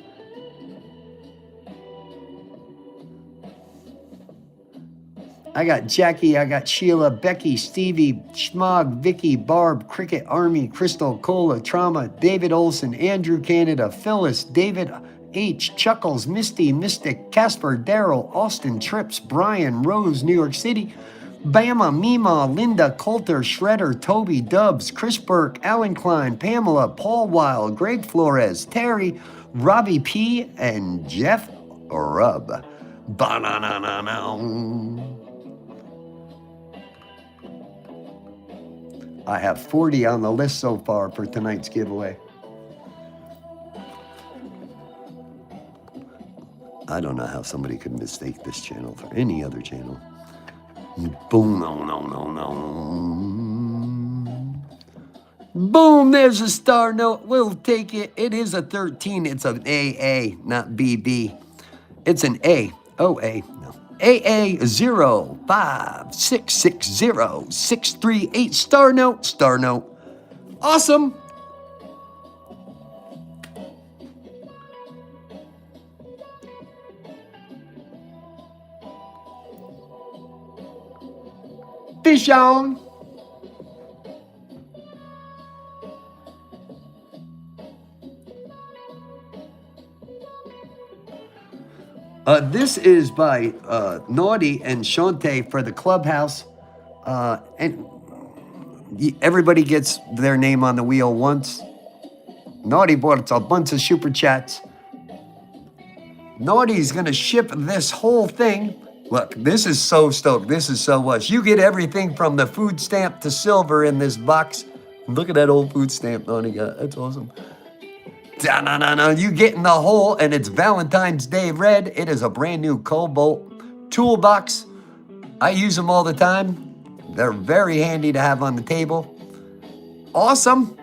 I got Jackie, I got Sheila, Becky, Stevie, Schmog, Vicky, Barb, Cricket, Army, Crystal, Cola, Trauma, David Olson, Andrew Canada, Phyllis, David H, Chuckles, Misty, Mystic, Casper, Daryl, Austin, Trips, Brian, Rose, New York City, Bama, Mima, Linda, Coulter, Shredder, Toby, Dubs, Chris Burke, Alan Klein, Pamela, Paul Wild, Greg Flores, Terry, Robbie P, and Jeff Rubb. Ba-na-na-na-na. I have 40 on the list so far for tonight's giveaway. I don't know how somebody could mistake this channel for any other channel. Boom, no. Boom, there's a star note. We'll take it. It is a 13. It's an AA, not BB. It's an A. OA. No. AA 05660 star note. Awesome. Fish on. This is by Naughty and Shantae for the Clubhouse. And everybody gets their name on the wheel once. Naughty bought a bunch of super chats. Naughty's going to ship this whole thing. Look, this is so stoked. This is so much. You get everything from the food stamp to silver in this box. Look at that old food stamp Naughty got. That's awesome. No. You get in the whole, and it's Valentine's Day red. It is a brand new Cobalt toolbox. I use them all the time. They're very handy to have on the table. Awesome.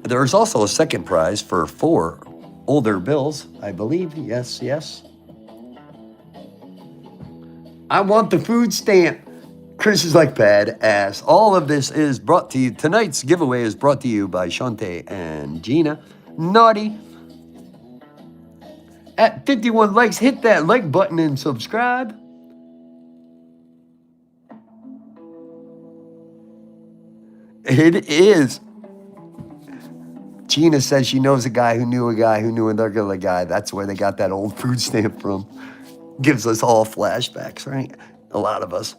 There's also a second prize for 4 older bills, I believe. Yes. I want the food stamp. Chris is like, badass. All of this is brought to you. Tonight's giveaway is brought to you by Shantae and Gina. Naughty. At 51 likes, hit that like button and subscribe. It is. Gina says she knows a guy who knew a guy who knew another guy. That's where they got that old food stamp from. Gives us all flashbacks, right? A lot of us.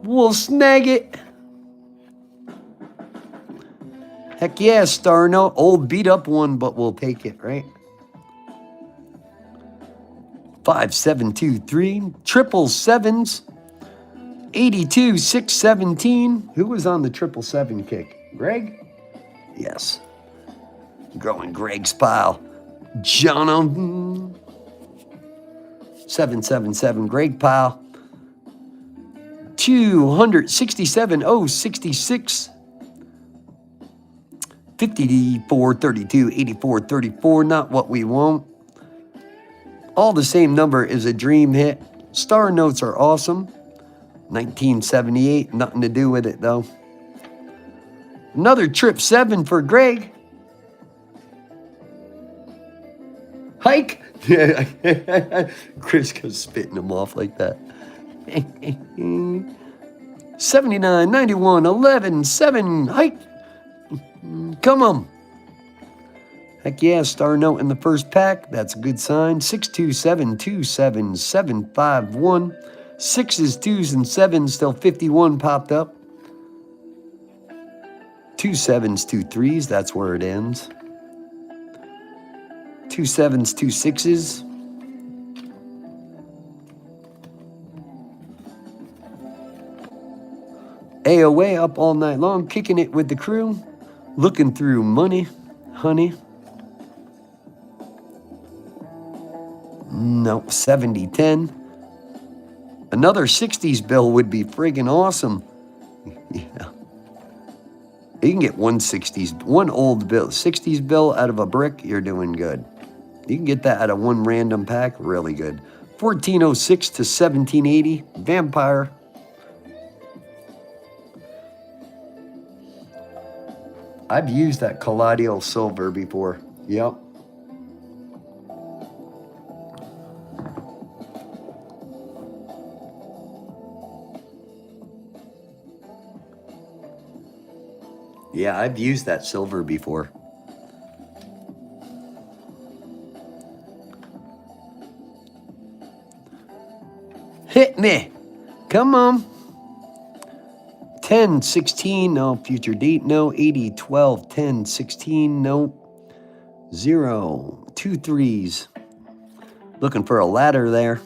We'll snag it. Heck yeah, Star Note. Old beat up one, but we'll take it, right? 5723. Triple sevens. 82 617. Who was on the 777 kick? Greg? Yes. Growing Greg's pile. John 777. Greg pile. 267 066. 5432 8434. Not what we want. All the same number is a dream hit. Star notes are awesome. 1978, nothing to do with it though. Another 777 for Greg. Hike. Chris goes spitting them off like that. 79, 91, 11, 7, hike. Come on. Heck yeah, star note in the first pack. That's a good sign. 627 27 751. 6s, 2s, and 7s, still 51 popped up. 2 7s, 2 3s, that's where it ends. 2 7s, 2 6s. AOA up all night long, kicking it with the crew. Looking through money, honey. Nope, 70 10. Another 60s bill would be friggin' awesome. Yeah. You can get one old bill, 60s bill out of a brick, you're doing good. You can get that out of one random pack, really good. 1406 to 1780, vampire. I've used that Caladial silver before. Yep. Yeah, I've used that silver before. Hit me. Come on. 10, 16, no. Future date, no. 80, 12, 10, 16, no. 0, 2 3s. Looking for a ladder there.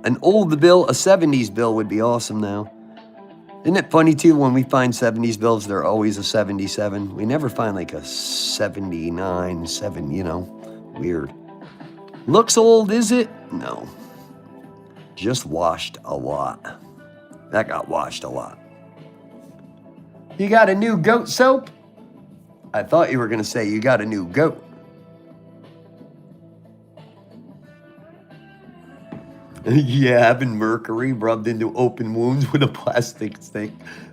An old bill, a 70s bill would be awesome now. Isn't it funny too, when we find 70s bills, they're always a 77. We never find like a 79, 7, you know, weird. Looks old, is it? No. Just washed a lot. That got washed a lot. You got a new goat soap? I thought you were going to say you got a new goat. Yeah, having mercury rubbed into open wounds with a plastic stick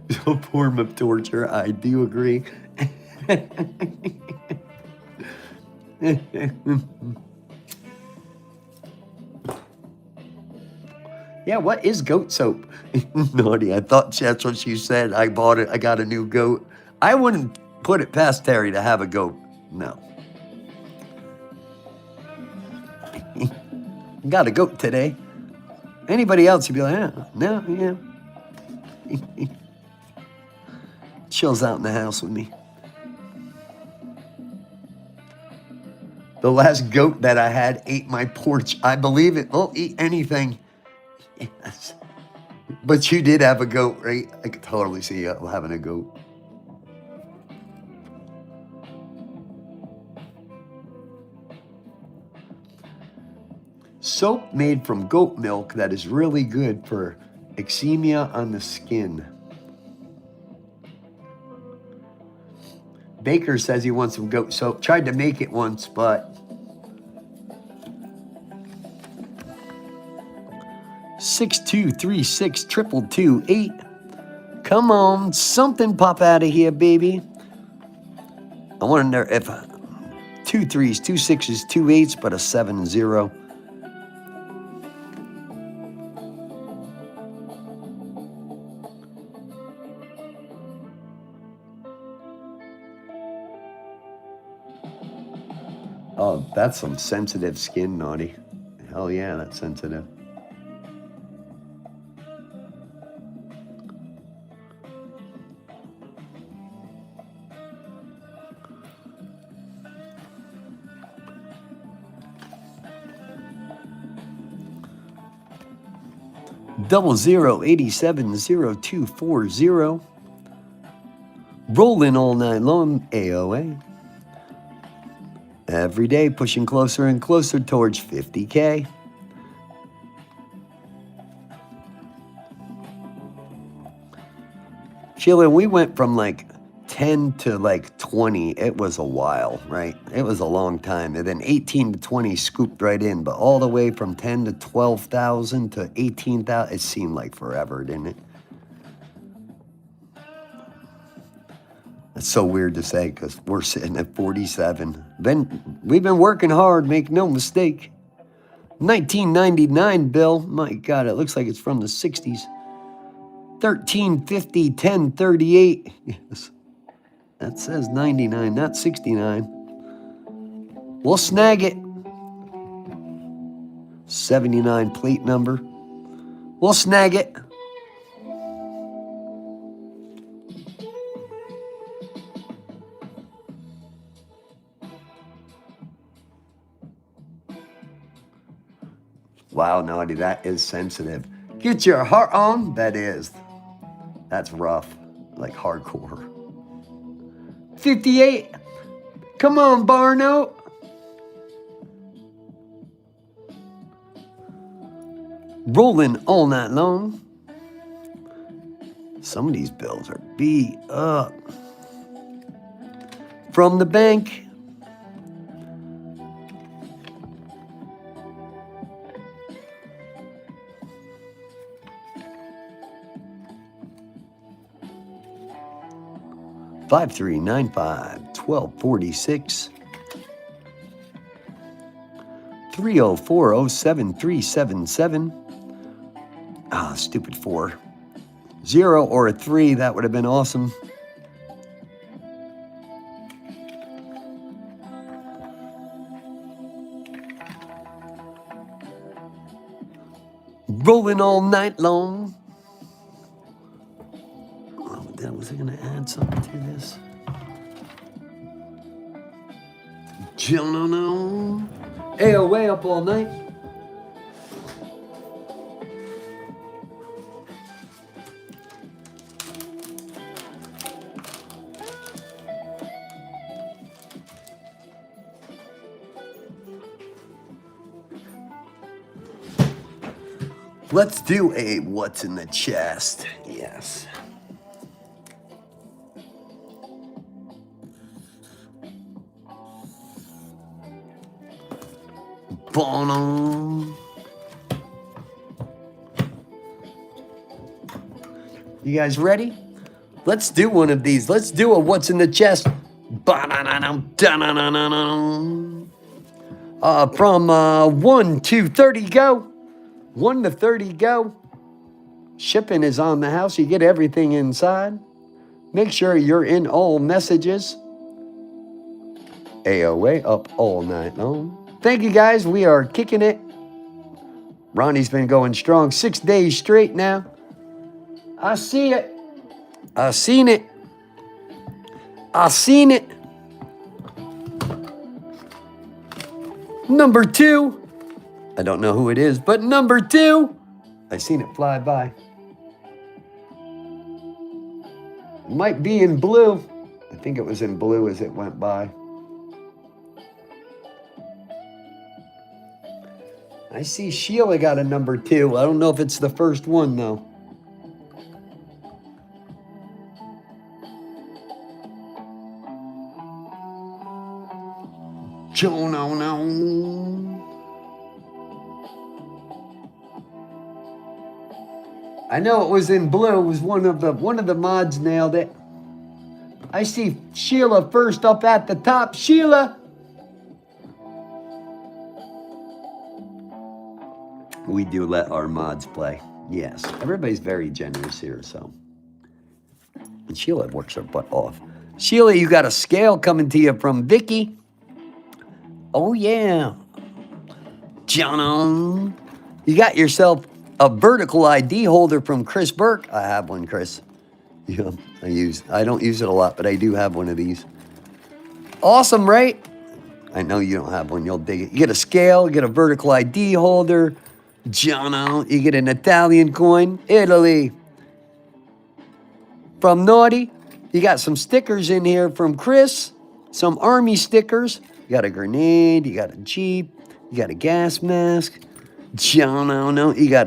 is a form of torture. I do agree. Yeah, what is goat soap? Naughty. I thought that's what she said. I bought it. I got a new goat. I wouldn't put it past Terry to have a goat. No. Got a goat today. Anybody else, you'd be like, no, yeah. Chills out in the house with me. The last goat that I had ate my porch. I believe it. They'll eat anything. Yes. But you did have a goat, right? I could totally see you having a goat. Soap made from goat milk that is really good for eczema on the skin. Baker says he wants some goat soap. Tried to make it once, but 6236 22228. Come on, something pop out of here, baby. I wonder if 2 3s, 2 6s, 2 8s, but a 7 and 0. Oh, that's some sensitive skin, Naughty. Hell yeah, that's sensitive. Double 0870240. Rolling all night long, AOA. Every day pushing closer and closer towards 50K. Sheila, we went from like 10 to like 20. It was a while, right? It was a long time. And then 18 to 20 scooped right in. But all the way from 10 to 12,000 to 18,000, it seemed like forever, didn't it? It's so weird to say because we're sitting at 47. We've been working hard, make no mistake. 1999 bill. My God, it looks like it's from the 60s. 1350, 1038. Yes. That says 99, not 69. We'll snag it. 79 plate number. We'll snag it. Wow, Naughty, that is sensitive. Get your heart on. That is. That's rough. Like hardcore. 58. Come on, Barno. Rolling all night long. Some of these bills are beat up. From the bank. Five 5395 1246 30407 Ah, stupid 4. 0 or a 3, that would have been awesome. Rolling all night long. Was I going to add something to this? No. AOA up all night. Let's do a what's in the chest. Yes. Bono. You guys ready? Let's do one of these. Let's do a what's in the chest. From 1 to 30, go. 1 to 30 go. Shipping is on the house. You get everything inside. Make sure you're in all messages. AOA up all night long. Thank you guys. We are kicking it. Ronnie's been going strong 6 days straight now. I see it. I seen it. I seen it. Number 2. I don't know who it is, but number 2. I seen it fly by. It might be in blue. I think it was in blue as it went by. I see Sheila got a number 2. I don't know if it's the first one, though. I know it was in blue. It was one of the mods nailed it. I see Sheila first up at the top. Sheila! We do let our mods play. Yes. Everybody's very generous here, so. And Sheila works her butt off. Sheila, you got a scale coming to you from Vicky. Oh, yeah. John. You got yourself a vertical ID holder from Chris Burke. I have one, Chris. Yeah, I don't use it a lot, but I do have one of these. Awesome, right? I know you don't have one. You'll dig it. You get a scale, you get a vertical ID holder. Jono, you get an Italian coin. Italy. From Naughty, you got some stickers in here from Chris. Some army stickers. You got a grenade, you got a Jeep, you got a gas mask. Jono, you got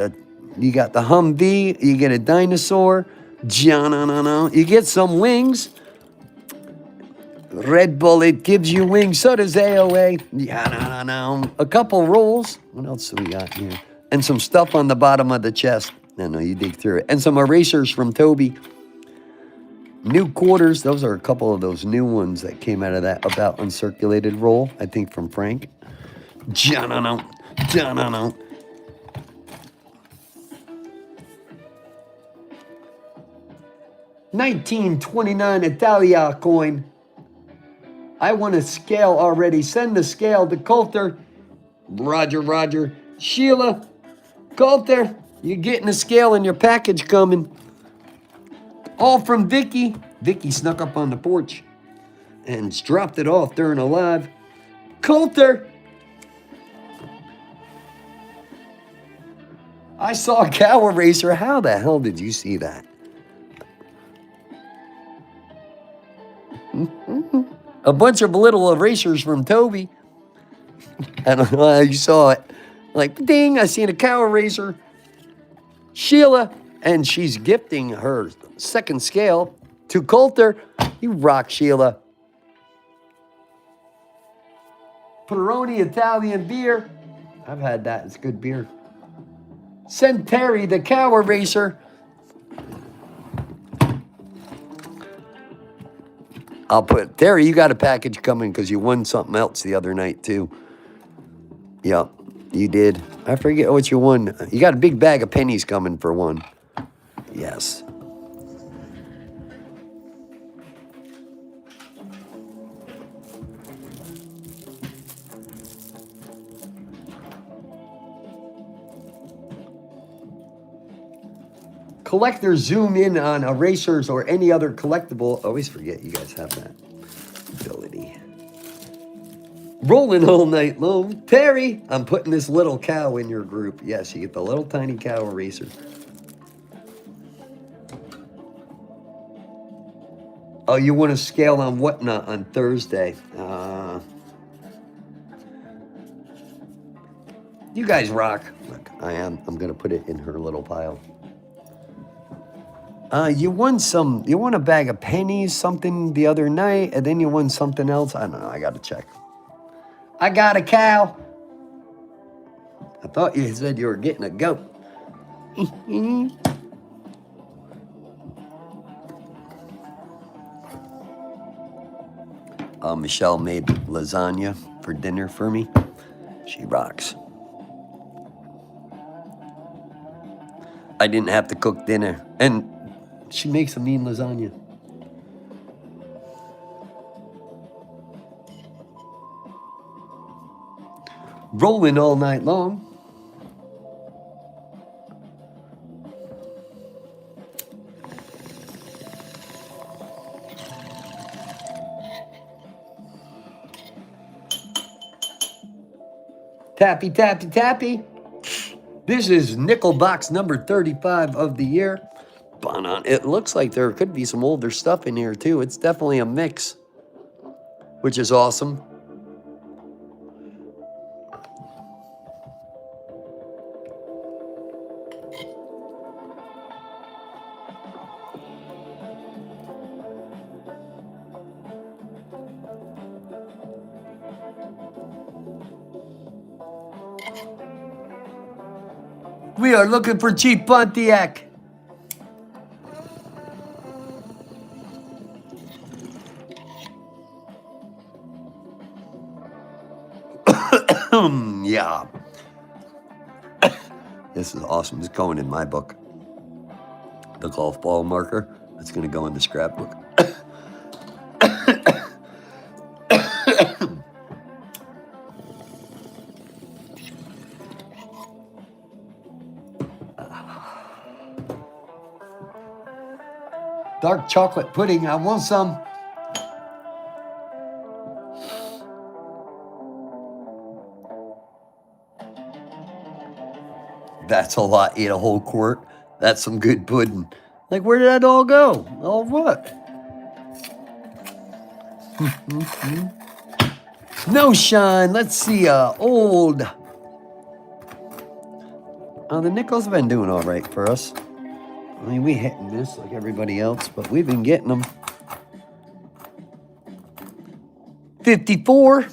the Humvee, you get a dinosaur. Jono, you get some wings. Red Bull, it gives you wings. So does AOA. Yeah, no. A couple rolls. What else do we got here? And some stuff on the bottom of the chest. No, you dig through it. And some erasers from Toby. New quarters. Those are a couple of those new ones that came out of that about uncirculated roll. I think from Frank. Ja-no-no. 1929 Italia coin. I want a scale already. Send the scale to Coulter. Roger. Sheila. Coulter, you're getting a scale in your package coming. All from Vicky. Vicky snuck up on the porch and dropped it off during a live. Coulter. I saw a cow eraser. How the hell did you see that? A bunch of little erasers from Toby. I don't know how you saw it. Like, ding, I seen a cow eraser. Sheila, and she's gifting her second scale to Coulter. You rock, Sheila. Peroni Italian beer. I've had that. It's good beer. Send Terry the cow eraser. I'll put, Terry, you got a package coming because you won something else the other night, too. Yep, you did. I forget what you won. You got a big bag of pennies coming for one. Yes. Collectors zoom in on erasers or any other collectible. Always forget you guys have that ability. Rolling all night long. Terry, I'm putting this little cow in your group. Yes, you get the little tiny cow eraser. Oh, you want to scale on Whatnot on Thursday? You guys rock. Look, I am. I'm going to put it in her little pile. You won a bag of pennies, something the other night, and then you won something else. I don't know. I got to check. I got a cow. I thought you said you were getting a goat. Michelle made lasagna for dinner for me. She rocks. I didn't have to cook dinner. And she makes a mean lasagna. Rolling all night long. Tappy, tappy, tappy. This is nickel box number 35 of the year. It looks like there could be some older stuff in here too. It's definitely a mix, which is awesome. We are looking for cheap Pontiac. Yeah. This is awesome. It's going in my book. The golf ball marker. That's going to go in the scrapbook. Dark chocolate pudding. I want some. That's a lot. Eat a whole quart. That's some good pudding. Like, where did that all go? All what? No shine. Let's see. Old. The nickels have been doing all right for us. I mean, we hitting this like everybody else, but we've been getting them. 54.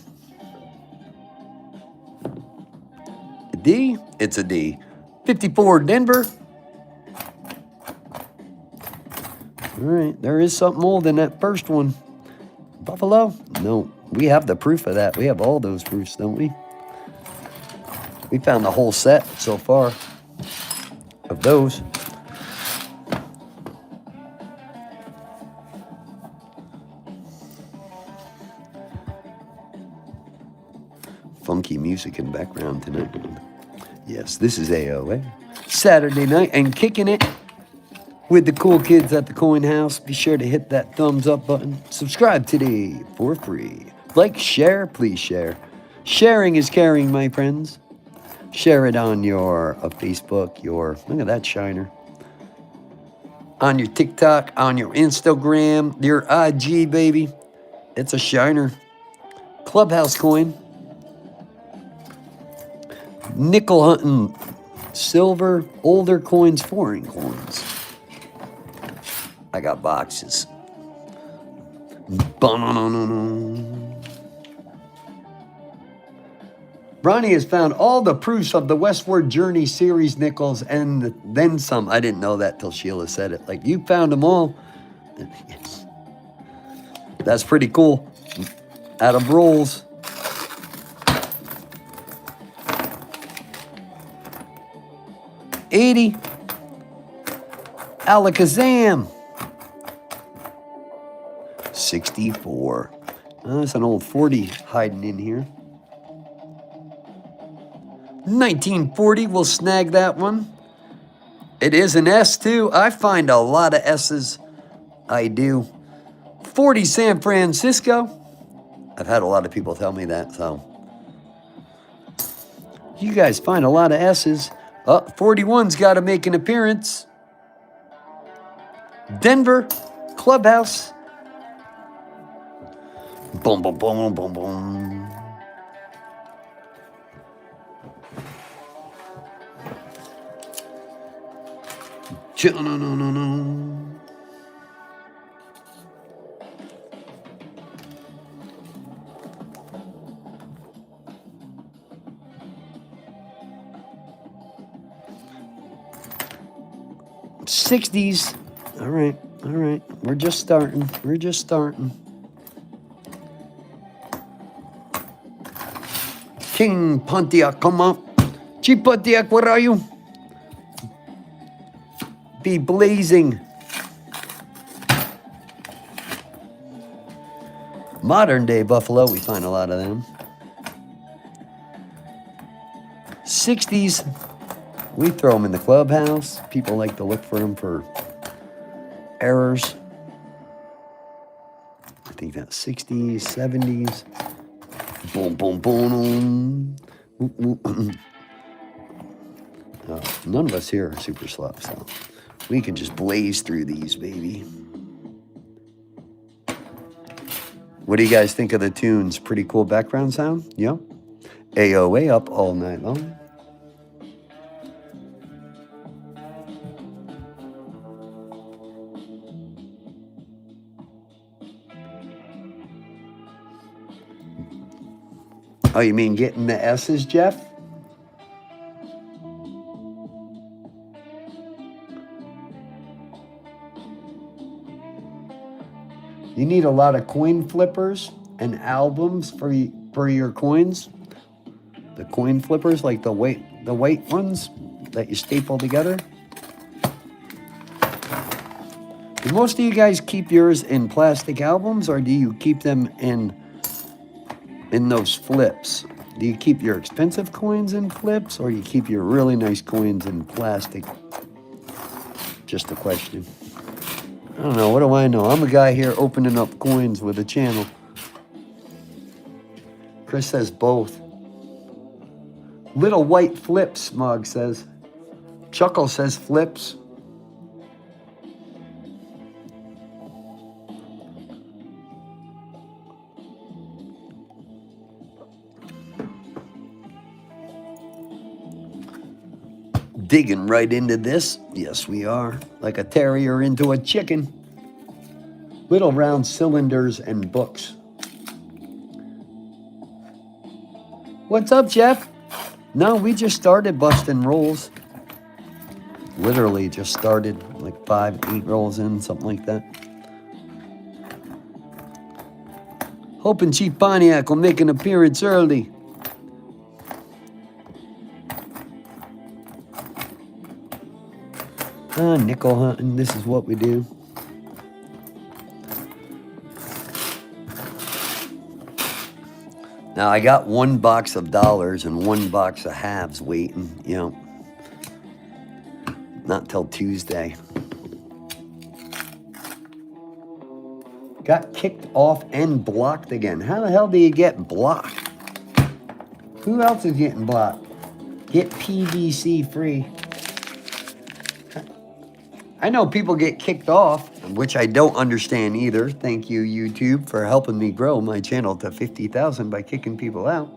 A D? It's a D. 54 Denver. All right, there is something old in that first one. Buffalo? No, we have the proof of that. We have all those proofs, don't we? We found the whole set so far of those. Funky music in the background tonight. Yes, this is AOA. Saturday night and kicking it with the cool kids at the Coin House. Be sure to hit that thumbs up button. Subscribe today for free. Like, share, please share. Sharing is caring, my friends. Share it on your Facebook, look at that shiner. On your TikTok, on your Instagram, your IG, baby. It's a shiner. Clubhouse coin. Nickel hunting. Silver, older coins, foreign coins. I got boxes. Ronnie has found all the proofs of the Westward Journey series nickels and then some. I didn't know that till Sheila said it. Like, you found them all. That's pretty cool. Out of rolls. $80. Alakazam. 64. That's an old 40 hiding in here. 1940, we'll snag that one. It is an S too. I find a lot of S's. I do. 40 San Francisco. I've had a lot of people tell me that, so. You guys find a lot of S's. 41's got to make an appearance. Denver, Clubhouse. Boom, boom, boom, boom, boom. No. 60s. All right. We're just starting. King Pontiac, come up. Chief Pontiac, where are you? be blazing. Modern day buffalo, we find a lot of them. 60s, we throw them in the clubhouse. People like to look for them for errors. I think that's 60s, 70s. Boom, boom, boom. None of us here are super slow, so we can just blaze through these, baby. What do you guys think of the tunes? Pretty cool background sound? Yeah. AOA up all night long. Oh, you mean getting the S's, Jeff? You need a lot of coin flippers and albums for your coins. The coin flippers, like the white ones that you staple together. Do most of you guys keep yours in plastic albums, or do you keep them in those flips? Do you keep your expensive coins in flips, or you keep your really nice coins in plastic? Just a question. I don't know. What do I know? I'm a guy here opening up coins with a channel. Chris says both. Little white flips, Smog says. Chuckle says flips. Digging right into this. Yes, we are. Like a terrier into a chicken. Little round cylinders and books. What's up, Jeff? No, we just started busting rolls. Literally just started like 5, 8 rolls in, something like that. Hoping Chief Pontiac will make an appearance early. Nickel hunting, this is what we do. Now, I got 1 box of dollars and 1 box of halves waiting, you know. Not till Tuesday. Got kicked off and blocked again. How the hell do you get blocked? Who else is getting blocked? Get PVC free. I know people get kicked off, which I don't understand either. Thank you, YouTube, for helping me grow my channel to 50,000 by kicking people out.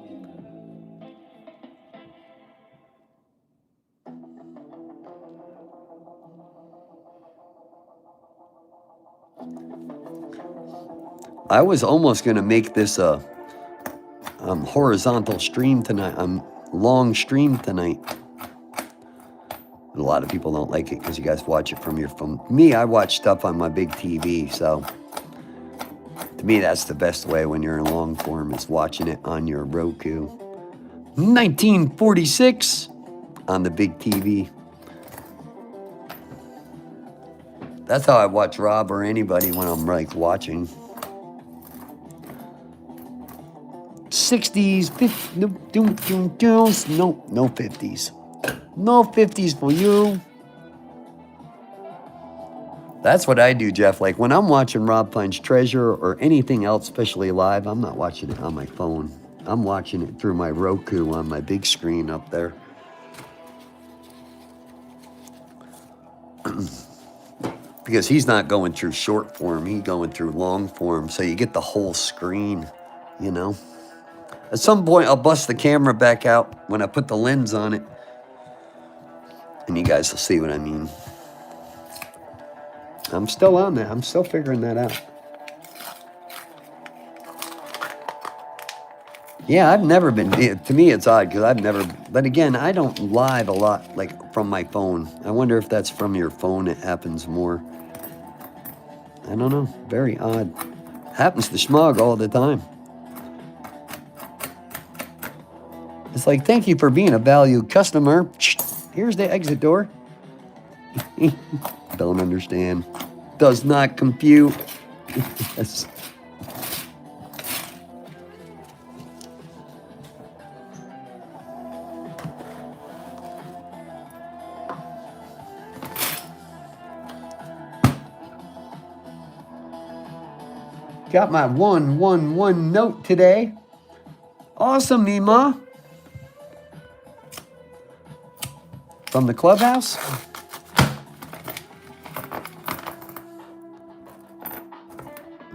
I was almost going to make this a horizontal stream tonight, long stream tonight. A lot of people don't like it because you guys watch it from your phone. Me, I watch stuff on my big TV, so to me, that's the best way when you're in long form is watching it on your Roku. 1946 on the big TV. That's how I watch Rob or anybody when I'm like watching. 60s, 50s, no 50s. No 50s for you. That's what I do, Jeff. Like when I'm watching Rob finds treasure or anything else, especially live, I'm not watching it on my phone. I'm watching it through my Roku on my big screen up there. Because he's not going through short form, he's going through long form. So you get the whole screen, you know. At some point, I'll bust the camera back out when I put the lens on it. And you guys will see what I mean. I'm still on that. I'm still figuring that out. Yeah, I've never been, to me it's odd because I've never, but again, I don't live a lot like from my phone. I wonder if that's from your phone it happens more. I don't know, very odd. Happens to Schmog all the time. It's like, thank you for being a valued customer. Here's the exit door. Don't understand. Does not compute. Yes. Got my 111 note today. Awesome, Nima. From the clubhouse.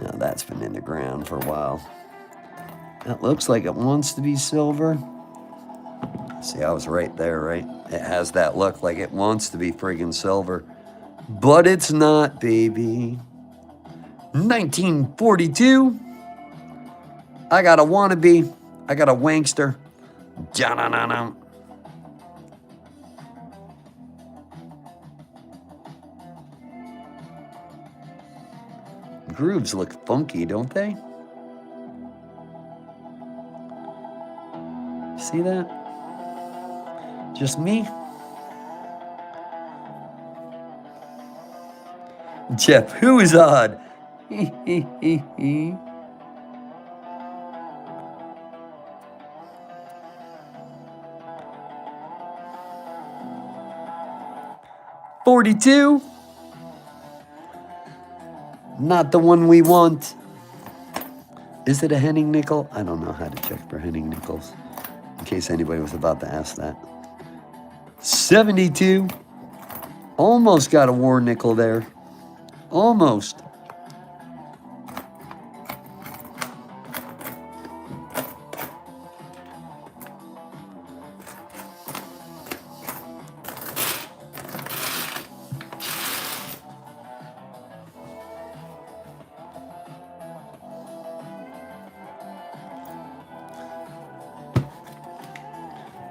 Now that's been in the ground for a while. That looks like it wants to be silver. See, I was right there, right? It has that look like it wants to be friggin' silver. But it's not, baby. 1942. I got a wannabe. I got a wankster. Ja-na-na-na. Grooves look funky, don't they? See that? Just me? Jeff, who is odd? 42. Not the one we want. Is it a Henning nickel? I don't know how to check for Henning nickels, in case anybody was about to ask that. 72. Almost got a war nickel there. Almost.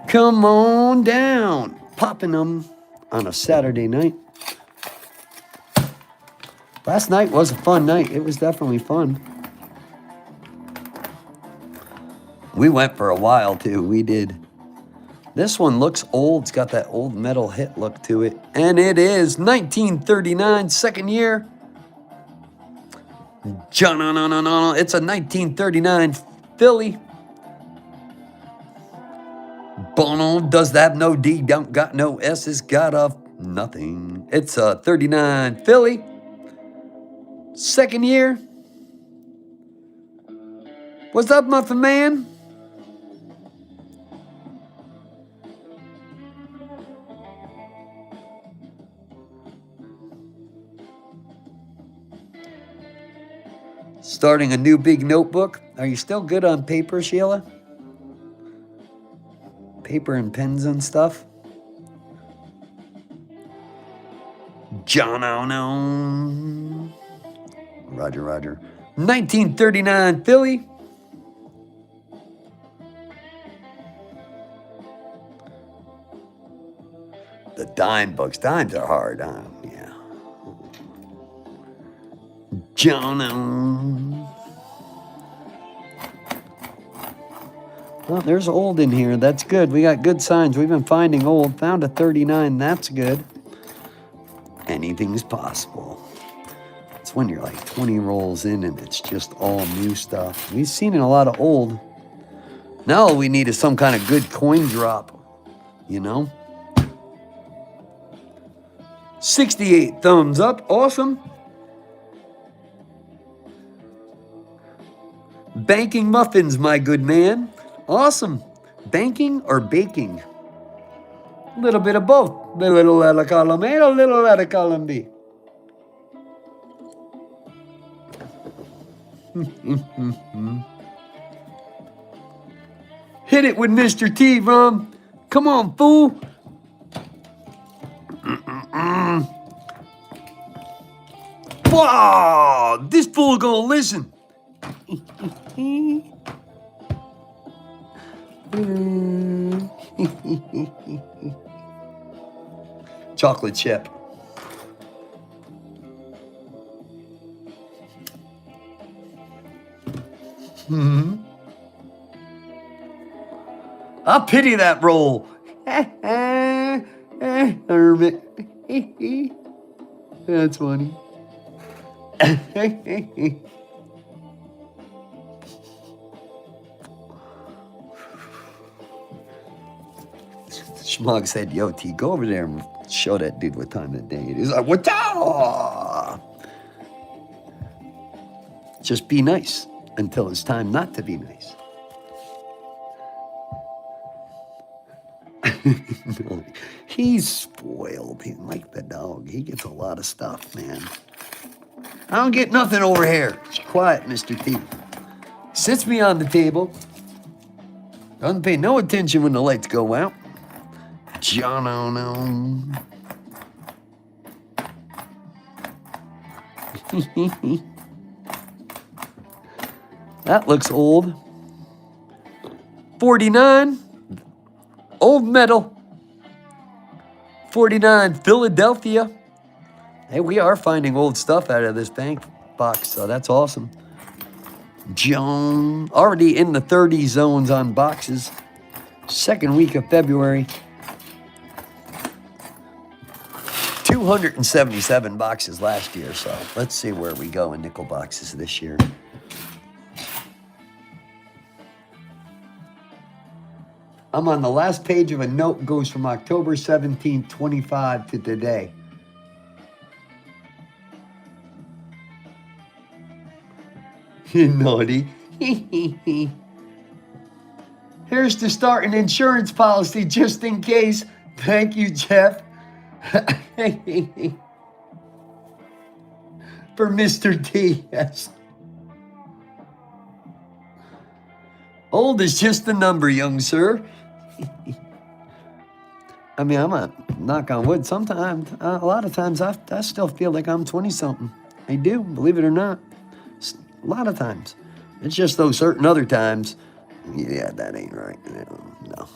Come on down. Popping them on a Saturday night. Last night was a fun night. It was definitely fun. We went for a while too. We did. This one looks old. It's got that old metal hit look to it. And it is 1939, second year. It's a 1939 Philly. Bono does that no D, don't got no S, it's got a nothing. It's a 39 Philly. Second year. What's up, Muffin Man? Starting a new big notebook. Are you still good on paper, Sheila? Paper and pens and stuff? John, oh no. Roger, Roger. 1939 Philly. The dime books. Dimes are hard, huh? Yeah. John. Well, there's old in here. That's good. We got good signs. We've been finding old. Found a 39. That's good. Anything's possible. It's when you're like 20 rolls in and it's just all new stuff. We've seen a lot of old. Now all we need is some kind of good coin drop, you know? 68 thumbs up. Awesome. Banking muffins, my good man. Awesome. Banking or baking? A little bit of both. A little out of column A, a little out of column B. Hit it with Mr. T, Rum. Come on, fool. Wow, this fool gonna listen. Chocolate chip. I pity that roll. Hermit. That's funny. Schmog said, yo, T, go over there and show that dude what time of day it is. Like, what the? Just be nice until it's time not to be nice. No, he's spoiled. He's like the dog. He gets a lot of stuff, man. I don't get nothing over here. It's quiet, Mr. T. Sits me on the table. Doesn't pay no attention when the lights go out. John, oh no. That looks old. 49. Old metal. 49, Philadelphia. Hey, we are finding old stuff out of this bank box, so that's awesome. Joan, already in the 30 zones on boxes. Second week of February. 277 boxes last year, so let's see where we go in nickel boxes this year. I'm on the last page of a note, goes from October 17, 25 to today. You naughty. Here's to start an insurance policy just in case. Thank you, Jeff. For Mr. T, yes. Old is just a number, young sir. I mean, I'm a knock on wood. Sometimes, a lot of times, I still feel like I'm 20-something. I do, believe it or not. A lot of times. It's just those certain other times, yeah, that ain't right. No.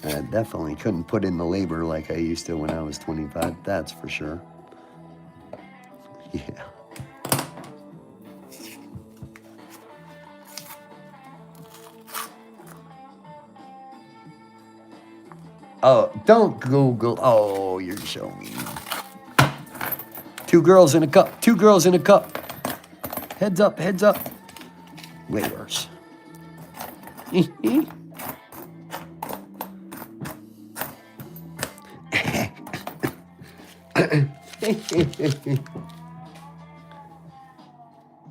I definitely couldn't put in the labor like I used to when I was 25. That's for sure. Yeah. Oh, don't Google. Oh, you're so mean. 2 girls in a cup. 2 girls in a cup. Heads up, heads up. Way worse.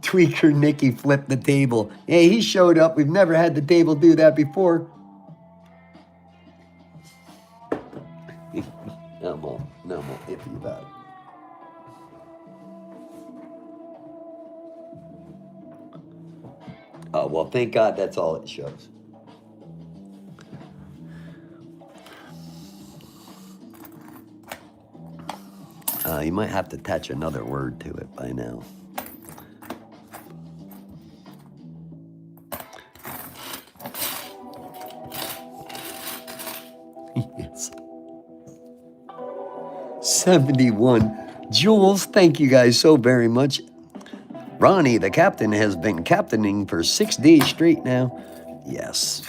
Tweaker Nicky flipped the table. Hey, he showed up. We've never had the table do that before. I'm all iffy about it. Oh, well, thank God that's all it shows. You might have to attach another word to it by now. Yes. 71. Jules, thank you guys so very much. Ronnie, the captain, has been captaining for 6 days straight now. Yes.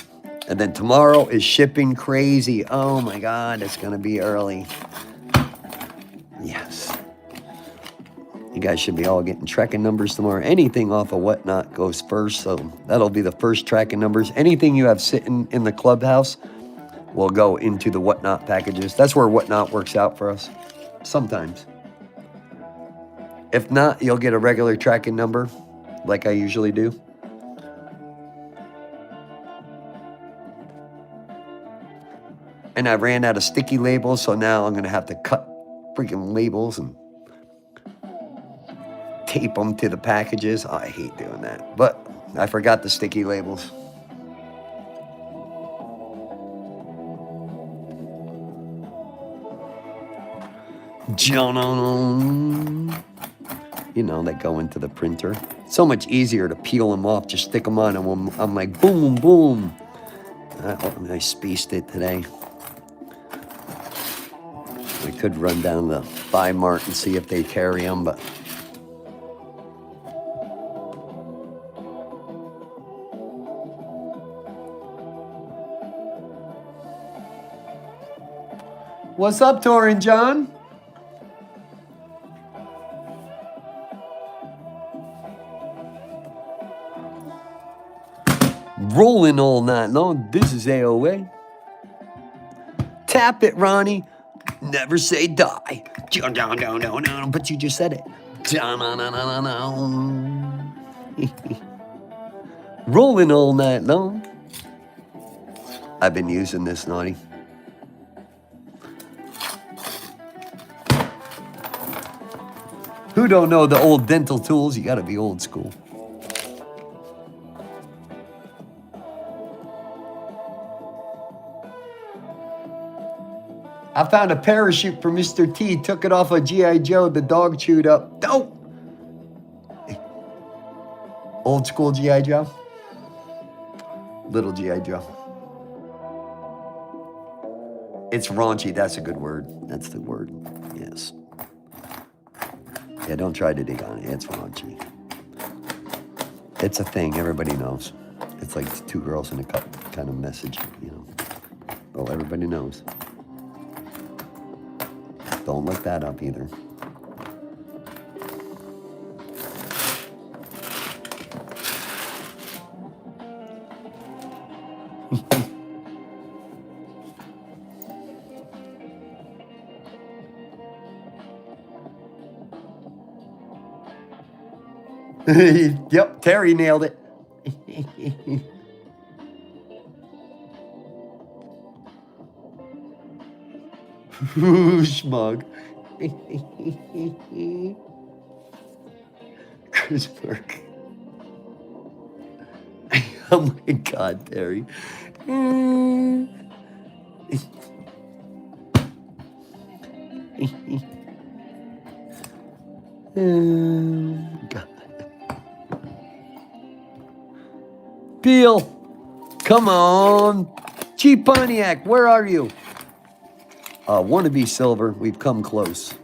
And then tomorrow is shipping crazy. Oh my God, it's going to be early. Yes. You guys should be all getting tracking numbers tomorrow. Anything off of Whatnot goes first, so that'll be the first tracking numbers. Anything you have sitting in the clubhouse will go into the Whatnot packages. That's where Whatnot works out for us. Sometimes. If not, you'll get a regular tracking number, like I usually do. And I ran out of sticky labels, so now I'm going to have to cut freaking labels and tape them to the packages. Oh, I hate doing that. But I forgot the sticky labels. You know, they go into the printer. It's so much easier to peel them off, just stick them on, and I'm like, boom, boom. I spaced it today. I could run down the Buy Mart and see if they carry them, but what's up, Torin John? Rolling all night long. This is AOA. Tap it, Ronnie. Never say die. But you just said it. Rolling all night long. I've been using this, Naughty. Who don't know the old dental tools? You gotta be old school. I found a parachute for Mr. T. Took it off of G.I. Joe. The dog chewed up. Oh! Old school G.I. Joe. Little G.I. Joe. It's raunchy. That's a good word. That's the word. Yes. Yeah, don't try to dig on it. It's raunchy. It's a thing. Everybody knows. It's like two girls in a cup kind of message, you know. Oh, everybody knows. Don't look that up either. Yep, Terry nailed it. Schmug. Chris Burke. Oh my God, Terry. God. Peel, come on. Cheap Pontiac, where are you? Wannabe silver, we've come close.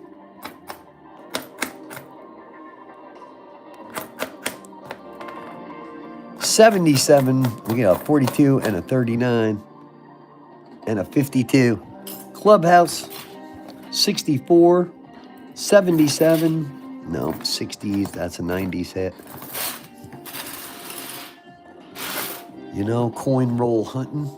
$77, we got a 42 and a 39 and a 52. Clubhouse, 64, 77, no, 60s, that's a 90s hit. You know, coin roll hunting.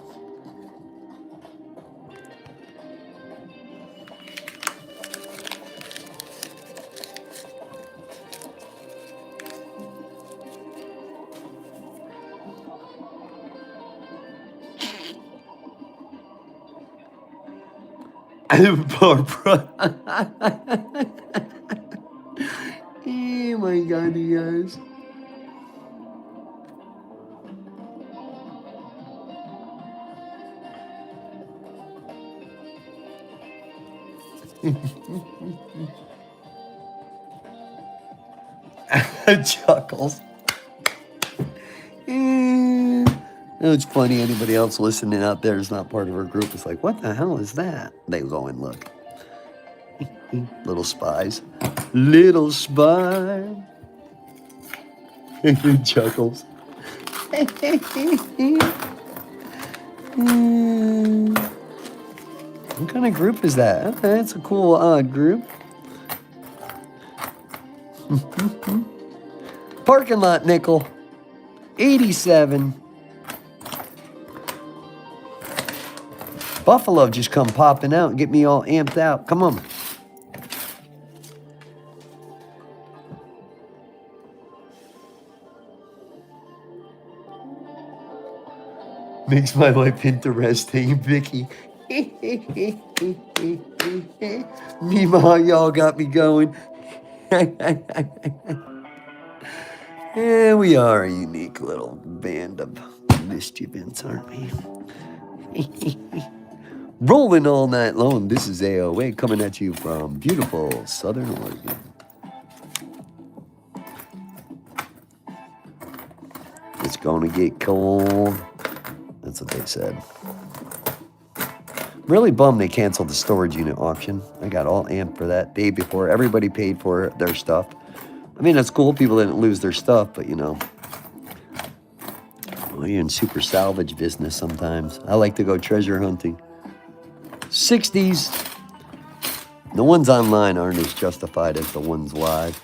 Barbara. Oh my God, you guys. Chuckles. It's funny. Anybody else listening out there is not part of our group. It's like, what the hell is that? They go and look. Little spies. Little spy. Chuckles. What kind of group is that? Okay, that's a cool odd group. Parking lot nickel. 87. Buffalo just come popping out and get me all amped out. Come on. Makes my life interesting, Vicky. Meemaw, y'all got me going. Yeah, we are a unique little band of mischievants, aren't we? Rolling all night long. This is AOA coming at you from beautiful Southern Oregon. It's gonna get cold. That's what they said. Really bummed they canceled the storage unit auction. I got all amped for that day before. Everybody paid for their stuff. I mean, that's cool. People didn't lose their stuff, but you know. Well, you're in super salvage business sometimes. I like to go treasure hunting. 60s. The ones online aren't as justified as the ones live.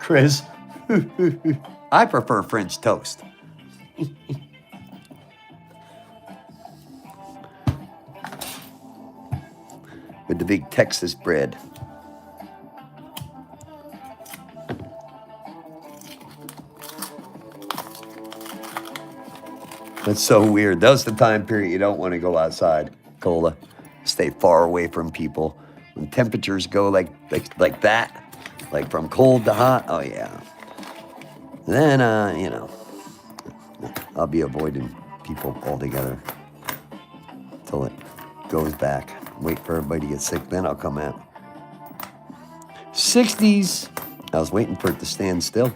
Chris. I prefer French toast. With the big Texas bread. That's so weird. That's the time period you don't want to go outside, Cola. Stay far away from people. When temperatures go like that, like from cold to hot, oh yeah. Then, you know, I'll be avoiding people altogether until it goes back. Wait for everybody to get sick, then I'll come out. 60s. I was waiting for it to stand still.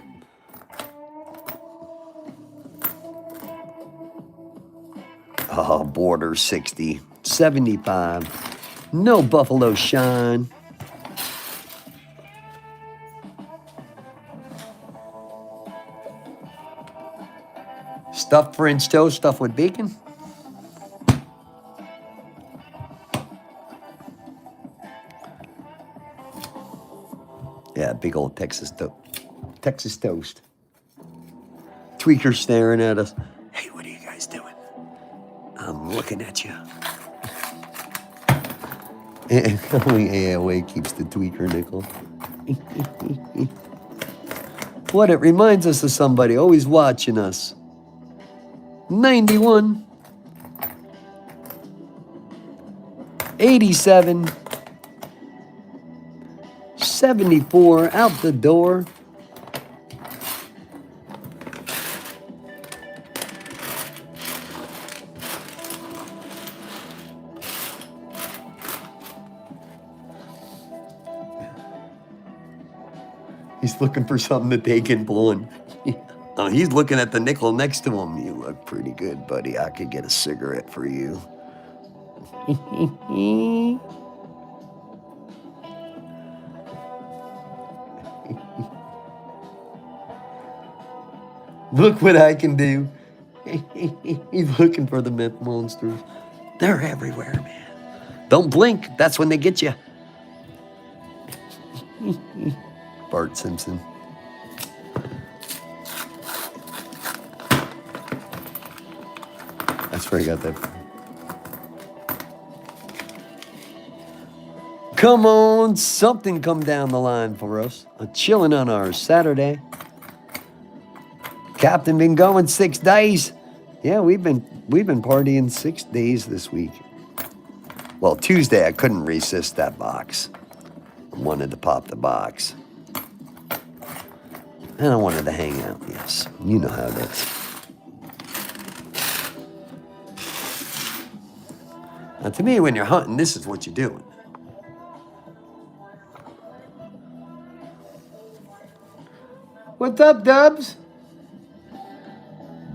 Oh, border 60, 75. No buffalo shine. Stuffed French toast, stuffed with bacon. Yeah, big old Texas toast. Tweaker staring at us. Hey, what are you guys doing? I'm looking at you. Only AOA keeps the tweaker nickel. What, it reminds us of somebody always watching us. 91. 87. 74 out the door. He's looking for something to take and pulling. Oh, he's looking at the nickel next to him. You look pretty good, buddy. I could get a cigarette for you. Look what I can do. He's looking for the myth monsters. They're everywhere, man. Don't blink. That's when they get you. Bart Simpson. That's where I got that from. Come on, something come down the line for us. Chilling on our Saturday. Captain been going 6 days. Yeah, we've been partying 6 days this week. Well, Tuesday I couldn't resist that box. I wanted to pop the box. And I wanted to hang out, yes. You know how it is. Now, to me, when you're hunting, this is what you're doing. What's up, Dubs?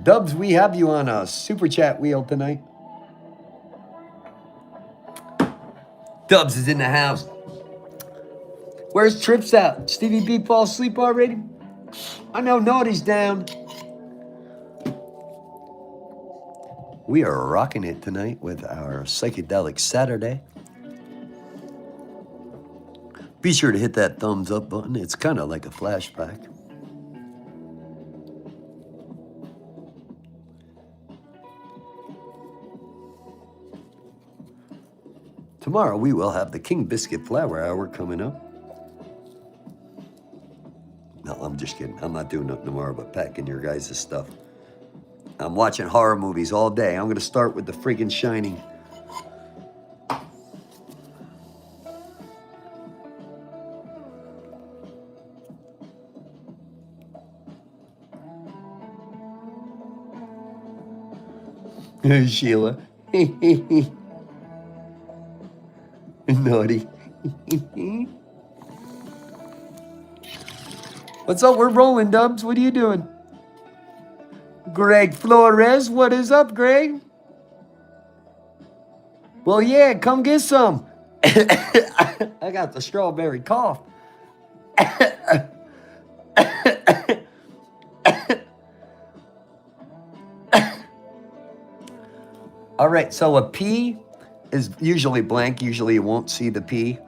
Dubs, we have you on a super chat wheel tonight. Dubs is in the house. Where's Trips out? Stevie B fall asleep already? I know Naughty's down. We are rocking it tonight with our Psychedelic Saturday. Be sure to hit that thumbs up button. It's kind of like a flashback. Tomorrow we will have the King Biscuit Flower Hour coming up. No, I'm just kidding. I'm not doing nothing tomorrow but packing your guys' stuff. I'm watching horror movies all day. I'm going to start with The friggin' Shining. Sheila. Naughty. What's up? We're rolling, Dubs. What are you doing? Greg Flores. What is up, Greg? Well, yeah, come get some. I got the strawberry cough. All right, so a P is usually blank. Usually you won't see the P.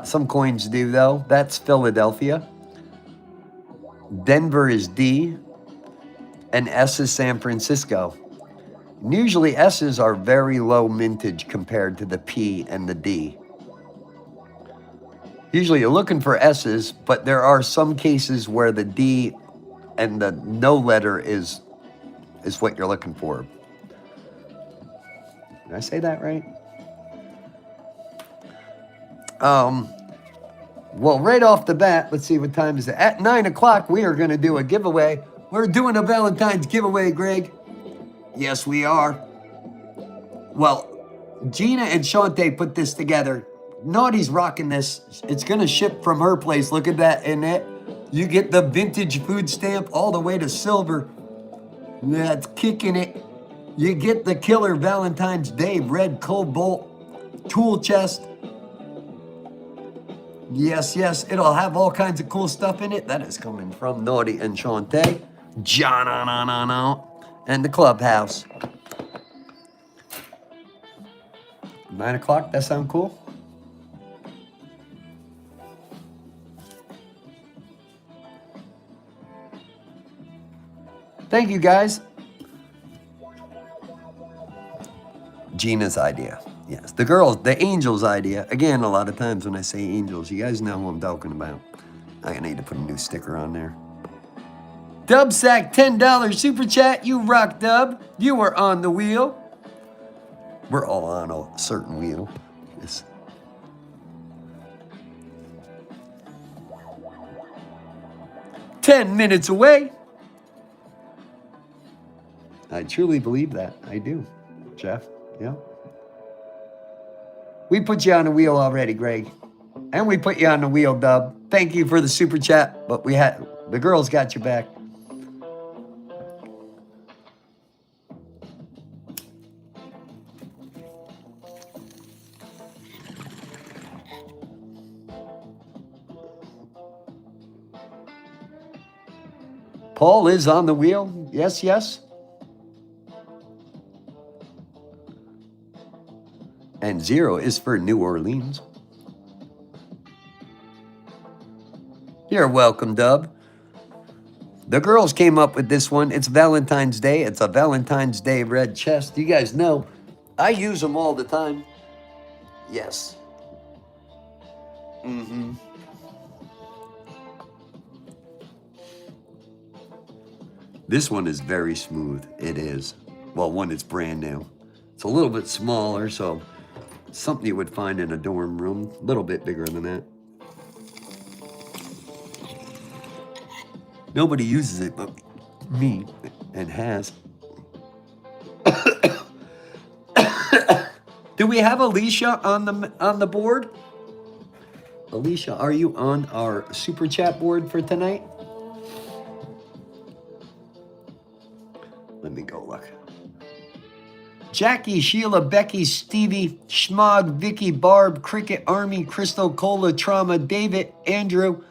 Some coins do, though. That's Philadelphia. Denver is D. And S is San Francisco. And usually S's are very low mintage compared to the P and the D. Usually you're looking for S's, but there are some cases where the D and the no letter is what you're looking for. Did I say that right? Well, right off the bat, let's see what time is it. At 9 o'clock, we are going to do a giveaway. We're doing a Valentine's giveaway, Greg. Yes, we are. Well, Gina and Shante put this together. Naughty's rocking this. It's going to ship from her place. Look at that in it. You get the vintage food stamp all the way to silver. That's kicking it. You get the killer Valentine's Day red cobalt tool chest. Yes, yes, it'll have all kinds of cool stuff in it. That is coming from Naughty and Shante. John, and the clubhouse. 9 o'clock, that sound cool? Thank you, guys. Gina's idea. Yes, the girls, the angels' idea. Again, a lot of times when I say angels, you guys know who I'm talking about. I need to put a new sticker on there. Dubsack, $10 super chat. You rock, Dub. You were on the wheel. We're all on a certain wheel. Yes. "10 minutes away." I truly believe that. I do, Jeff. Yeah. We put you on the wheel already, Greg. And we put you on the wheel, Dub. Thank you for the super chat, but the girls got your back. Paul is on the wheel. Yes, yes. And 0 is for New Orleans. You're welcome, Dub. The girls came up with this one. It's Valentine's Day. It's a Valentine's Day red chest. You guys know I use them all the time. Yes. Mm-hmm. This one is very smooth. It is. Well, one, it's brand new. It's a little bit smaller, so something you would find in a dorm room. A little bit bigger than that. Nobody uses it but me, and has. Do we have Alicia on the board? Alicia, are you on our super chat board for tonight? Let me go look. Jackie, Sheila, Becky, Stevie, Schmog, Vicky, Barb, Cricket, Army, Crystal, Cola, Trauma, David, Andrew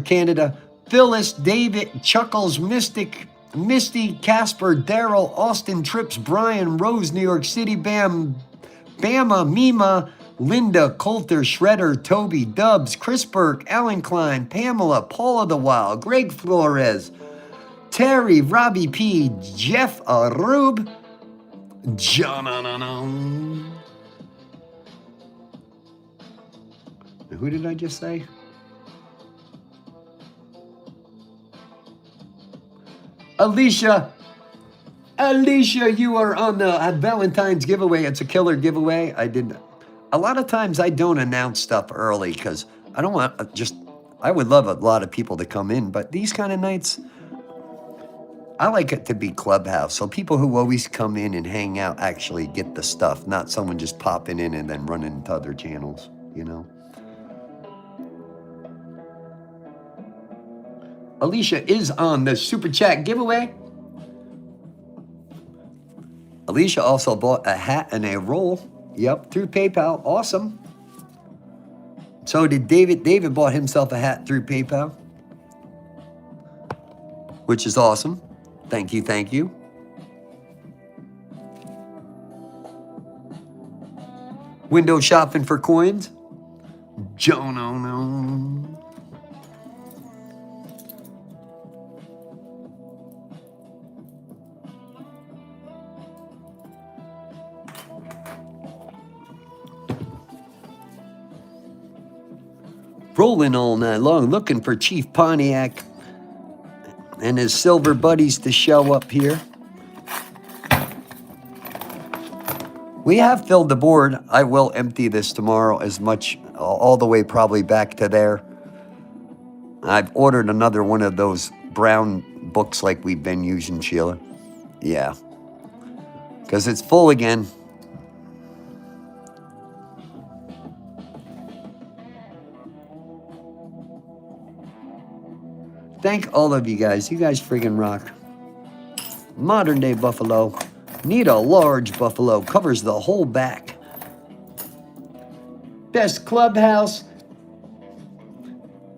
Canada, Phyllis, David, Chuckles, Mystic, Misty, Casper, Daryl, Austin, Trips, Brian, Rose, New York City, Bam, Bama, Mima, Linda, Coulter, Shredder, Toby, Dubs, Chris Burke, Alan Klein, Pamela, Paula the Wild, Greg Flores, Terry, Robbie P, Jeff Arub, John. Who did I just say? Alicia, you are on the Valentine's giveaway. It's a killer giveaway. A lot of times I don't announce stuff early because I don't want I would love a lot of people to come in, but these kind of nights, I like it to be clubhouse. So people who always come in and hang out actually get the stuff, not someone just popping in and then running into other channels, you know? Alicia is on the super chat giveaway. Alicia also bought a hat and a roll. Yep, through PayPal. Awesome. So did David. David bought himself a hat through PayPal, which is awesome. Thank you, thank you. Window shopping for coins. Jono. Rolling all night long, looking for Chief Pontiac and his silver buddies to show up here. We have filled the board. I will empty this tomorrow as much, all the way probably back to there. I've ordered another one of those brown books like we've been using, Sheila. Yeah. Because it's full again. Thank all of you guys. You guys friggin' rock. Modern day buffalo. Need a large buffalo. Covers the whole back. Best clubhouse.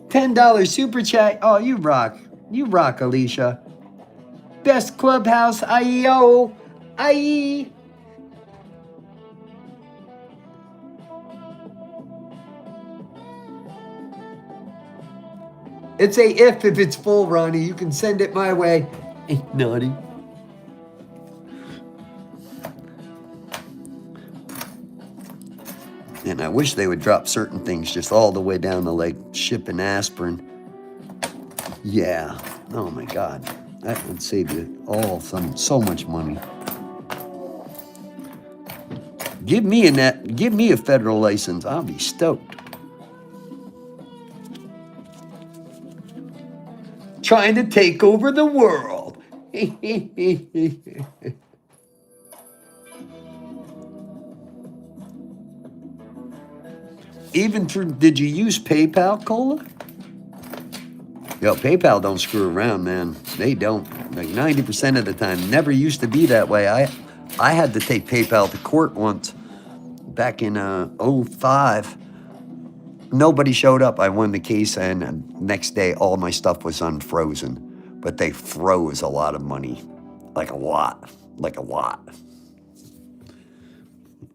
$10 super chat. Oh, you rock. You rock, Alicia. Best clubhouse. IEO. IE. It's a if it's full, Ronnie. You can send it my way. Ain't naughty. And I wish they would drop certain things just all the way down to like shipping aspirin. Yeah. Oh my God. That would save you all so much money. Give me a federal license. I'll be stoked. Trying to take over the world. Even through, did you use PayPal, Cola? Yo, PayPal don't screw around, man. They don't. Like 90% of the time. Never used to be that way. I had to take PayPal to court once back in 05. Nobody showed up. I won the case, and next day all my stuff was unfrozen. But they froze a lot of money. Like a lot. Like a lot.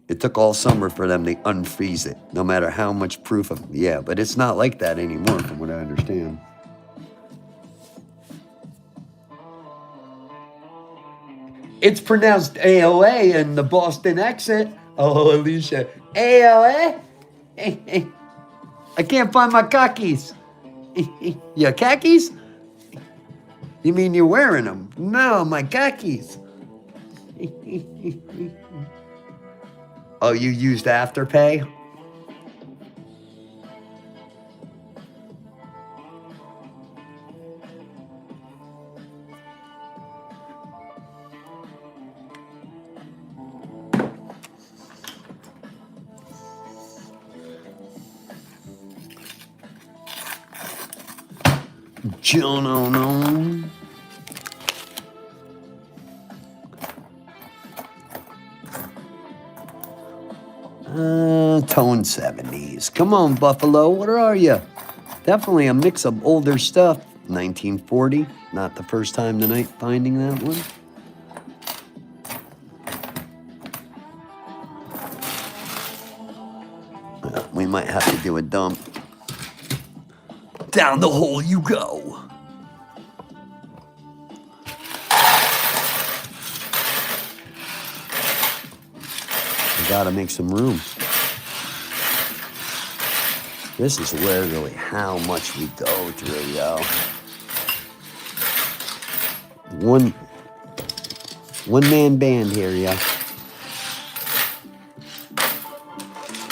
It took all summer for them to unfreeze it, no matter how much proof of, yeah, but it's not like that anymore from what I understand. It's pronounced AOA in the Boston accent. Oh, Alicia. AOA? I can't find my khakis. Your khakis? You mean you're wearing them? No, my khakis. Oh, you used Afterpay? No. Tone 70s. Come on, Buffalo. Where are you? Definitely a mix of older stuff. 1940. Not the first time tonight finding that one. We might have to do a dump. Down the hole you go. We gotta make some room. This is literally how much we go through, yo. One-man band here, yo.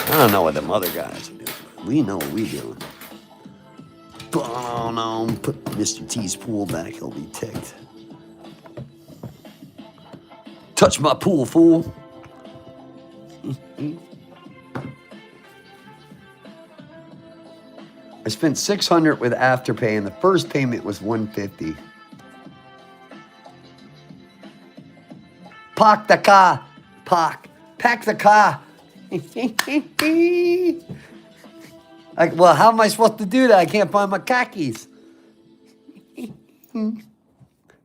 I don't know what them other guys are doing, but we know what we doing. Oh no, put Mr. T's pool back, he'll be ticked. Touch my pool, fool. I spent $600 with Afterpay, and the first payment was $150. Park the car. Pack the car. Well, how am I supposed to do that? I can't find my khakis.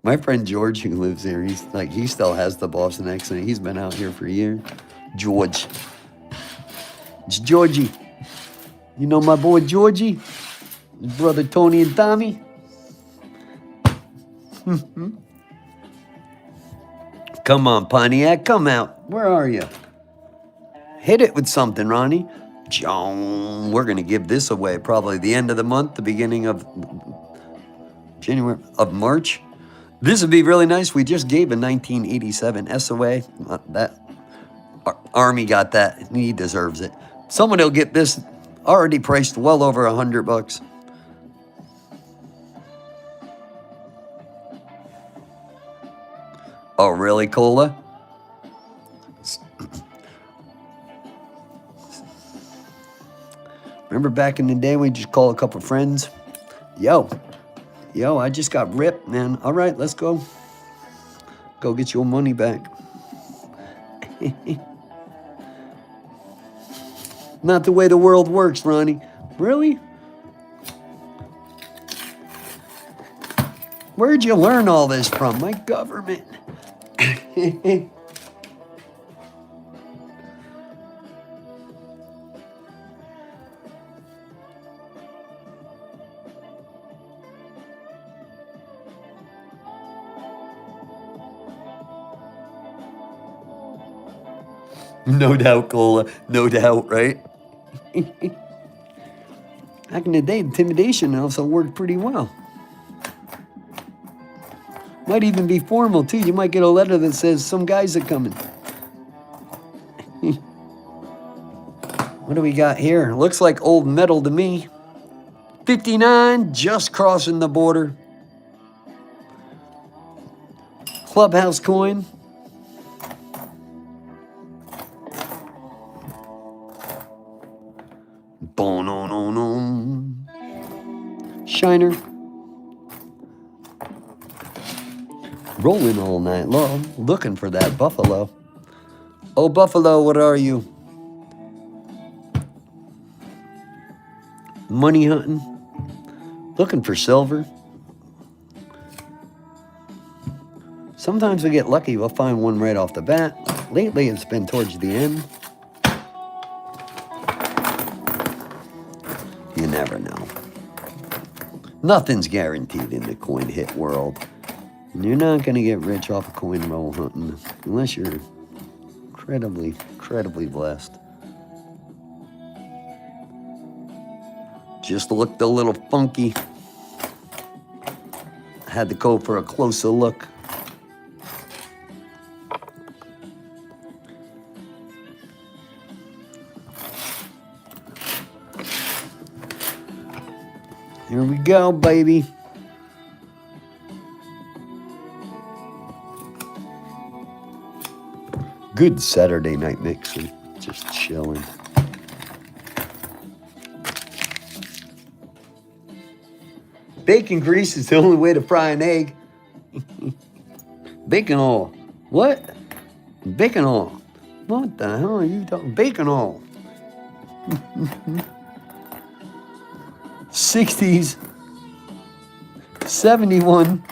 My friend George, who lives there, he still has the Boston accent. He's been out here for years. George. It's Georgie. You know my boy Georgie? His brother Tony and Tommy? Come on, Pontiac, come out. Where are you? Hit it with something, Ronnie. John, we're going to give this away probably the end of the month, the beginning of January, of March. This would be really nice. We just gave a 1987 SOA. That Army got that. He deserves it. Someone will get this already priced well over $100. Oh, really, Cola? Remember back in the day, we just call a couple friends. Yo, I just got ripped, man. All right, let's go. Go get your money back. Not the way the world works, Ronnie. Really? Where'd you learn all this from? My government. No doubt, Cola. No doubt, right? Back in the day, intimidation also worked pretty well. Might even be formal, too. You might get a letter that says, some guys are coming. What do we got here? Looks like old metal to me. 59, just crossing the border. Clubhouse coin. Boom, Shiner. Rolling all night long, looking for that buffalo. Oh, buffalo, what are you? Money hunting. Looking for silver. Sometimes we get lucky, we'll find one right off the bat. Lately, it's been towards the end. You never know. Nothing's guaranteed in the coin hit world. And you're not going to get rich off of coin roll hunting unless you're incredibly blessed. Just looked a little funky. Had to go for a closer look. Here we go, baby. Good Saturday night mixing. Just chilling. Bacon grease is the only way to fry an egg. Bacon oil. What? Bacon oil. What the hell are you talking? Bacon oil. 60s. 71.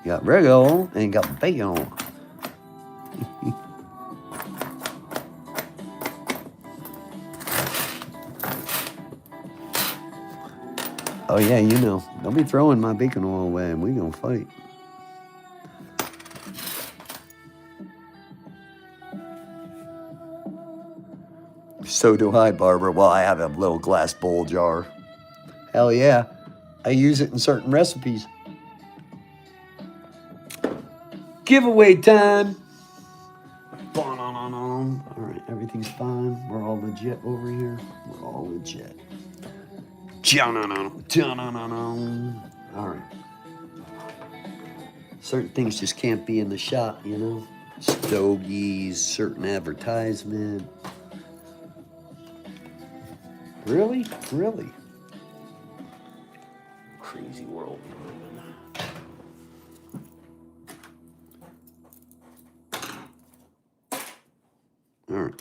You got regular oil and you got bacon oil. Oh yeah, you know. Don't be throwing my bacon oil away and we gonna fight. So do I, Barbara. Well, I have a little glass bowl jar. Hell yeah. I use it in certain recipes. Giveaway time. All right, everything's fine. We're all legit over here. We're all legit. All right. Certain things just can't be in the shot, you know? Stogies, certain advertisement. Really? Really? Crazy world. All right.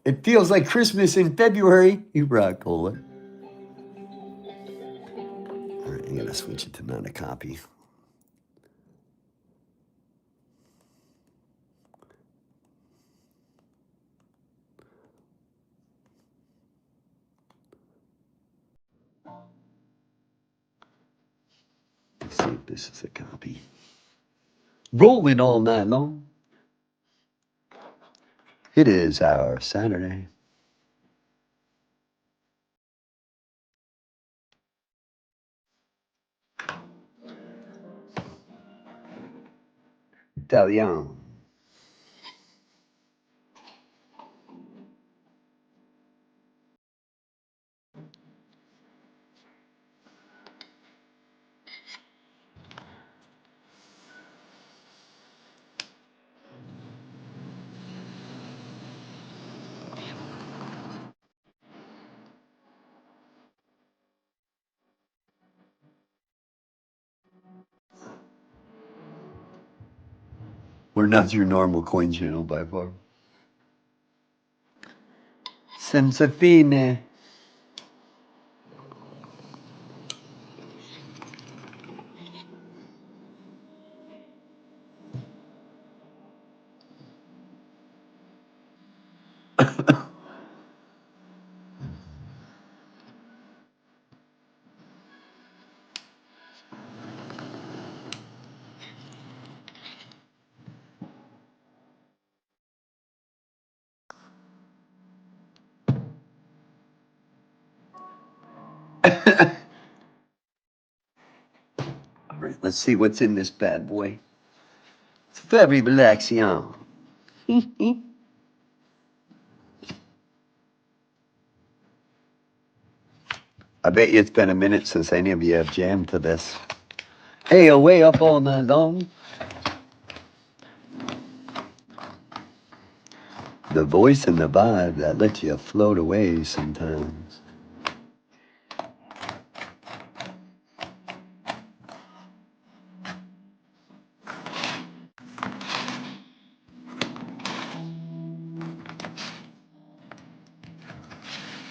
It feels like Christmas in February. You rock, Cola. All right, I'm gonna switch it to not a copy. Let's see if this is a copy. Rolling all night long. It is our Saturday. Italian. We're not your normal coin channel by far. Senza fine. All right, let's see what's in this bad boy. It's very relaxing. I bet you it's been a minute since any of you have jammed to this. Hey, away up all night long. The voice and the vibe that lets you float away sometimes.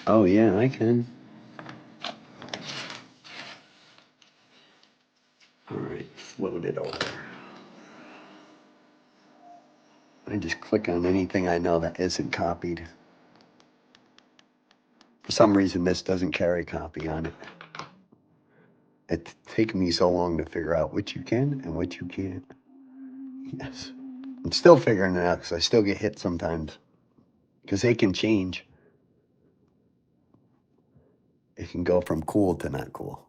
Oh yeah, I can. All right, float it over. I just click on anything I know that isn't copied. For some reason, this doesn't carry copy on it. It's taken me so long to figure out what you can and what you can't. Yes. I'm still figuring it out because I still get hit sometimes. Because they can change. It can go from cool to not cool.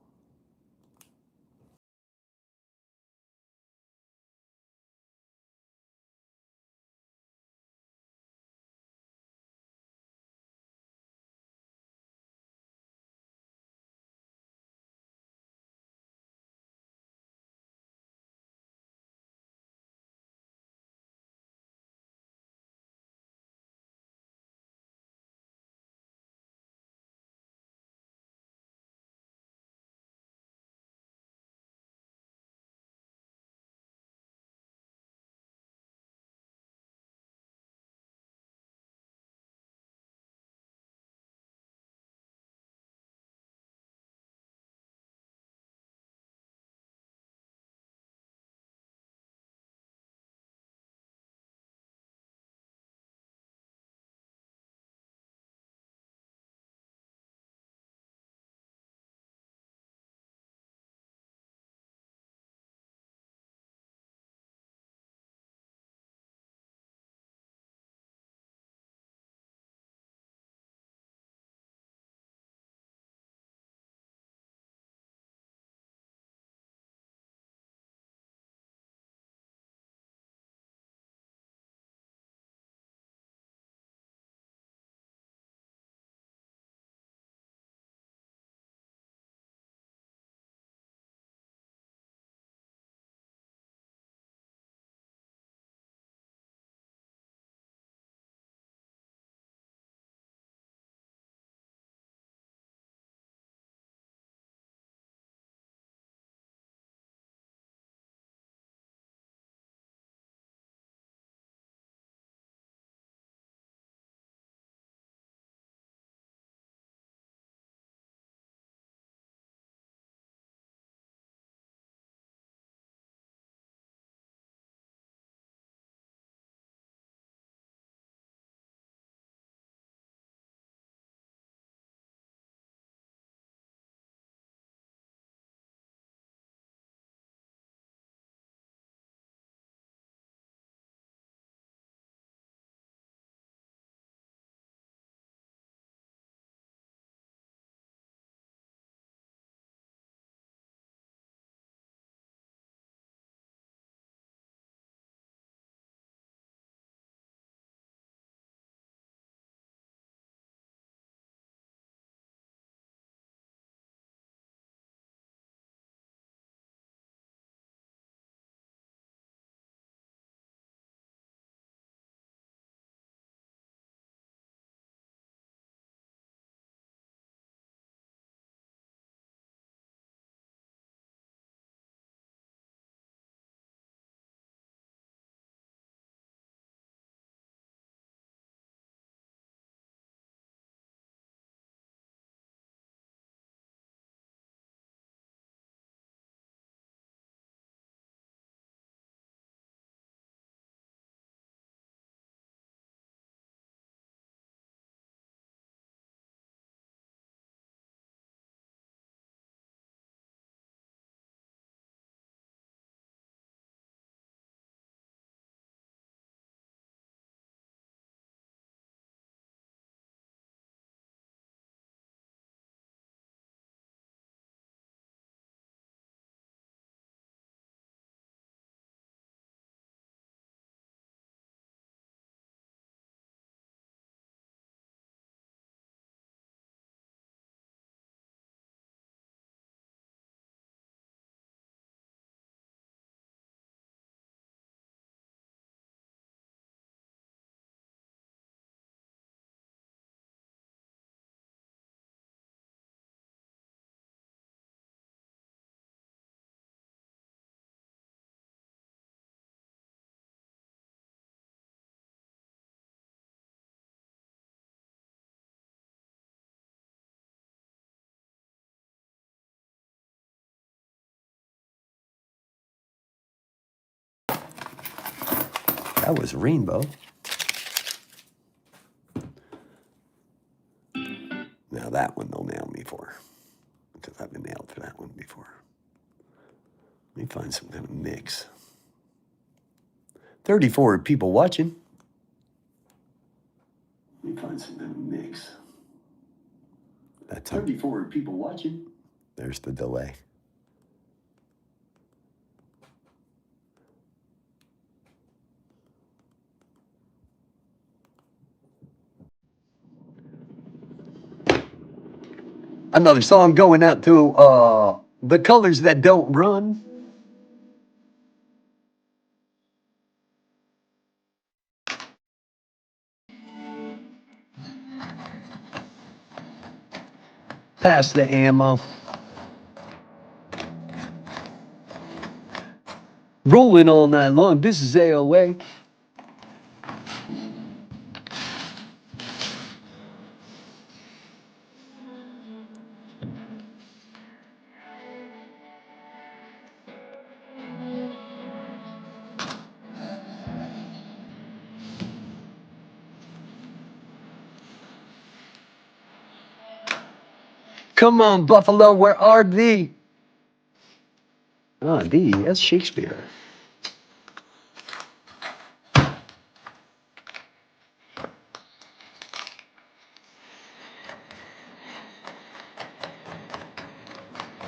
That was rainbow. Now that one they'll nail me for, because I've been nailed for that one before. Let me find some kind of mix. 34 people watching. Let me find some kind of mix. That's 34 people watching. There's the delay. Another song going out to the colors that don't run. Pass the ammo. Rolling all night long. This is AOA. Come on, Buffalo, where are thee? Ah, thee, that's Shakespeare.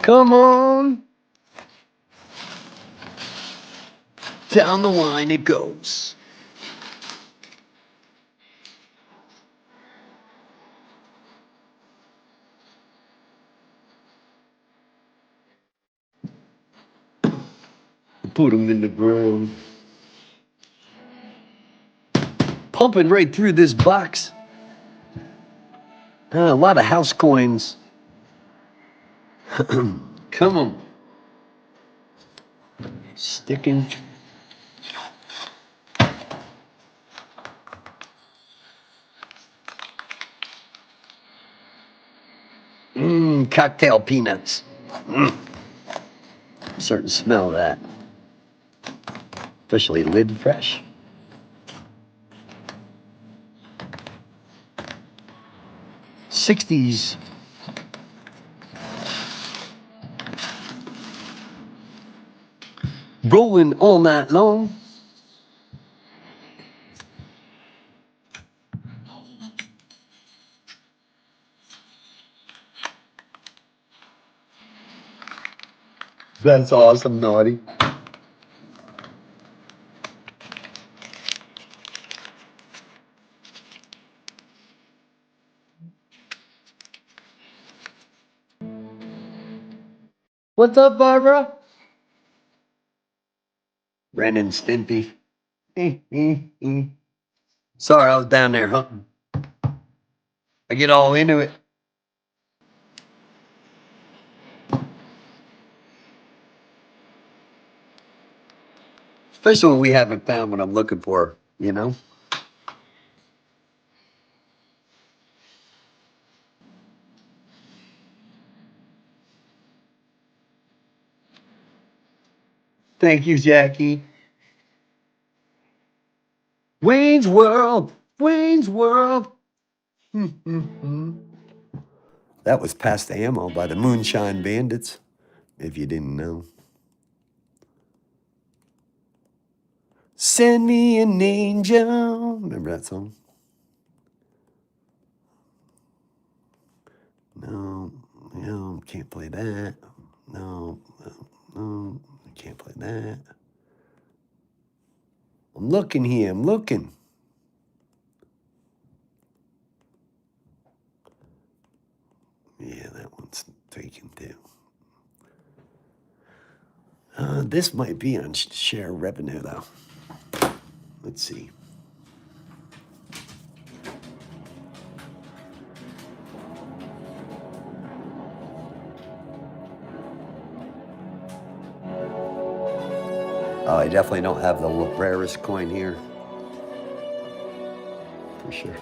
Come on. Down the line it goes. Put them in the ground. Pumping right through this box. A lot of house coins. Come on. Sticking. Cocktail peanuts. I'm starting to smell that. Especially lid fresh. '60s. Rolling all night long. That's awesome, Naughty. What's up, Barbara? Ren and Stimpy. Sorry, I was down there hunting. I get all into it. Especially when we haven't found what I'm looking for, you know? Thank you, Jackie. Wayne's World. Wayne's World. That was Past Ammo by the Moonshine Bandits, if you didn't know. Send me an angel. Remember that song? No, no, can't play that. No, can't play that. I'm looking here, I'm looking. Yeah, that one's taken too. This might be on share revenue though. Let's see. Oh, I definitely don't have the rarest coin here. For sure.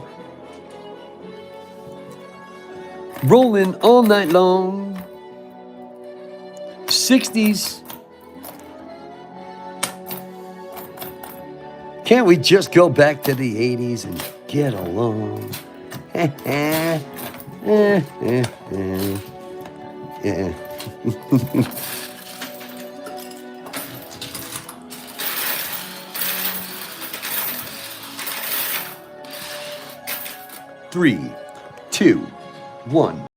Rolling all night long. 60s. Can't we just go back to the 80s and get along? Yeah. 3, 2, 1.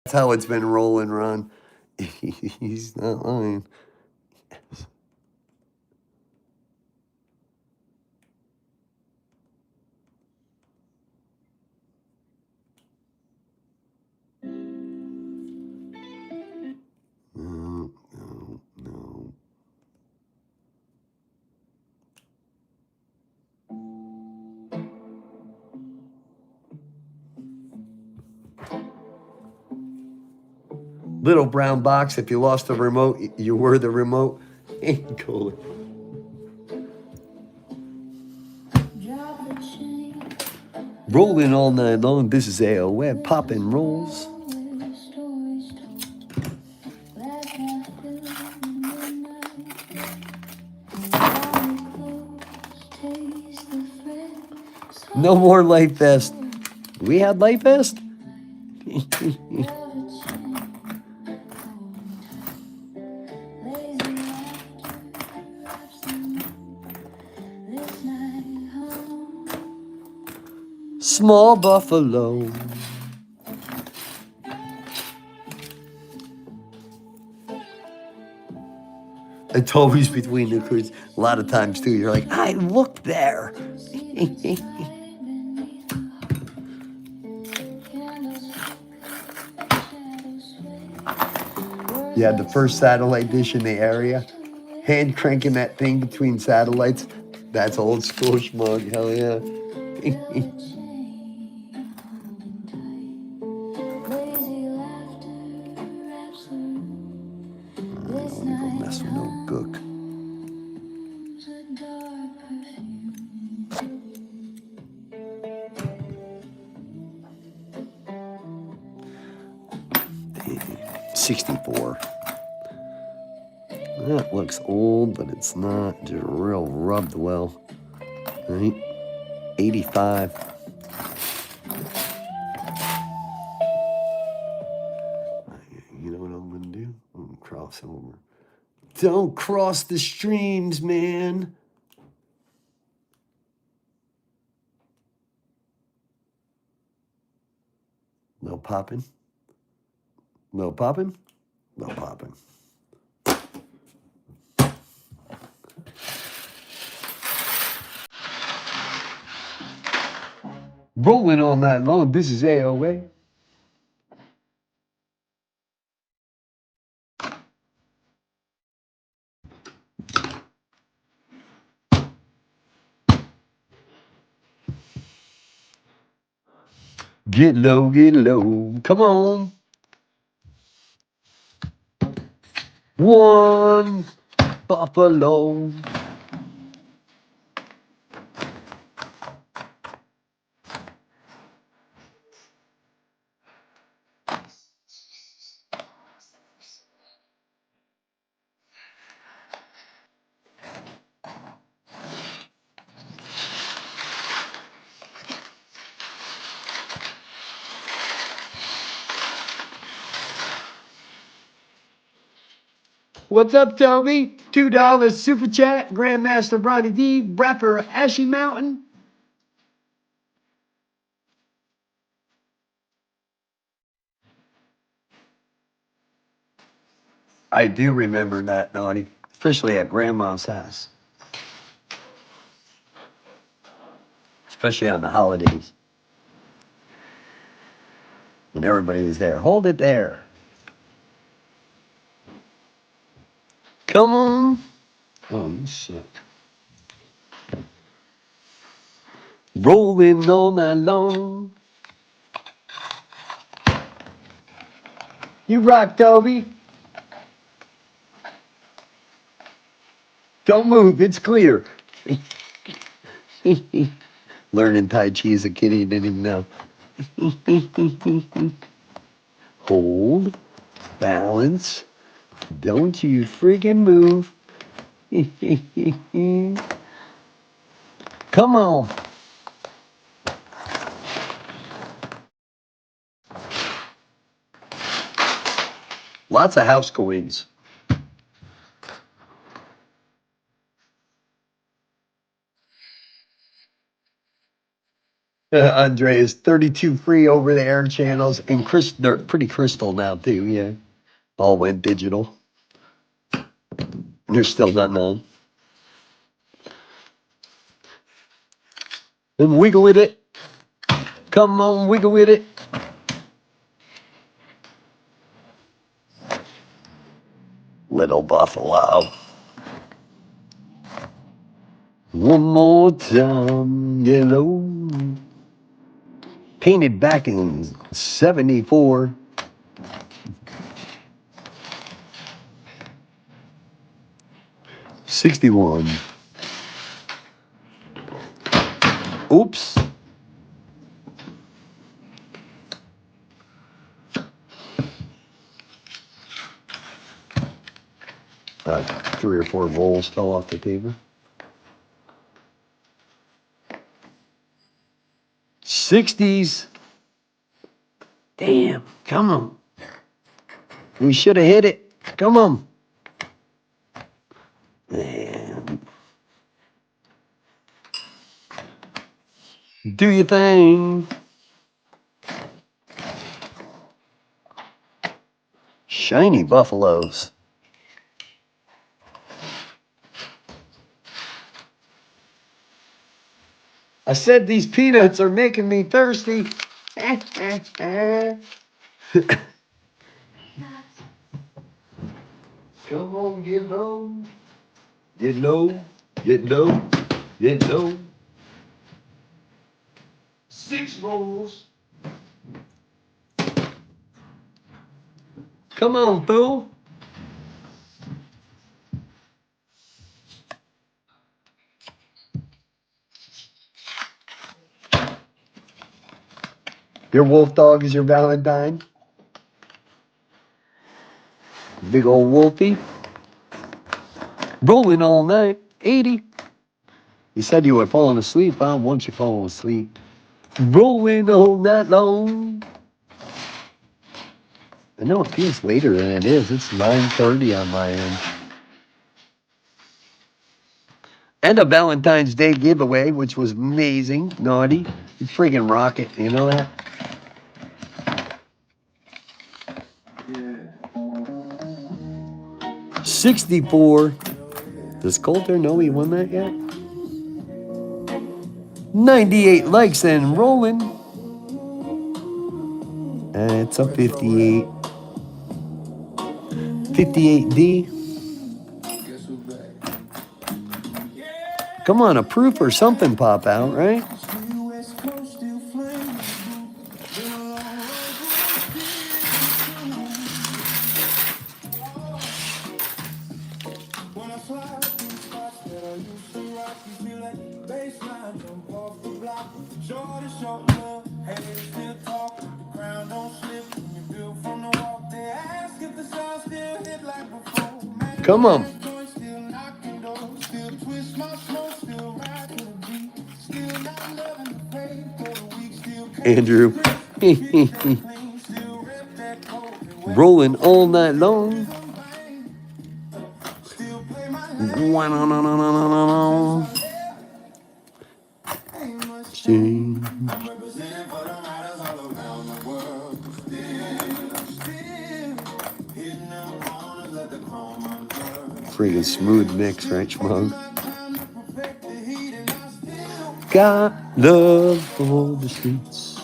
That's how it's been rolling, Ron. He's not lying. No, no, no. Little brown box. If you lost the remote, you were the remote. Cool. Rolling all night long. This is AOF. Popping rolls. No more Light Fest. We had Light Fest? Small buffalo. It's always between the crews. A lot of times too, you're like, I looked there. Yeah, the first satellite dish in the area. Hand cranking that thing between satellites. That's old school schmug. Hell yeah. Don't even mess with no gook. Damn. 64. That looks old, but it's not. Just real rubbed well. Right? 85. You know what I'm gonna do? I'm gonna cross over. Don't cross the streams, man. No popping. No popping. No popping. Rolling all night long. This is AOA. Get low, get low. Come on. One buffalo. What's up, Toby? $2 super chat. Grandmaster Ronnie D. Rapper Ashy Mountain. I do remember that, Naughty. Especially at Grandma's house. Especially on the holidays. When everybody was there. Hold it there. Come on. Oh, shit. Rolling all night long. You rock, Toby. Don't move. It's clear. Learning Tai Chi as a kid, he didn't even know. Hold. Balance. Don't you freaking move. Come on. Lots of house coins. Andre is 32 free over the air channels, and they're pretty crystal now too. Yeah, all went digital. They're still not known. And wiggle with it. Come on, wiggle with it. Little buffalo. One more time, yellow. Painted back in '74. 61. Oops. Three or four rolls fell off the table. 60s. Damn, come on. We should have hit it. Come on. Man. Do your thing. Shiny buffaloes. I said these peanuts are making me thirsty. Come on, get low. Get low. Get low. Get low. 6 rolls. Come on, fool. Your wolf dog is your Valentine. Big old wolfie. Rolling all night. 80. You said you were falling asleep, huh? Once you fall asleep. Rolling all night long. I know it feels later than it is. It's 9:30 on my end. And a Valentine's Day giveaway, which was amazing. Naughty. You friggin' rock it. You know that? Yeah. 64. Does Coulter know he won that yet? 98 likes and rolling. It's a 58. 58D. Come on, a proof or something pop out, right? Come on. Andrew. Rolling all night long. Friggin' smooth mix, right, Schmug? Got love for the streets.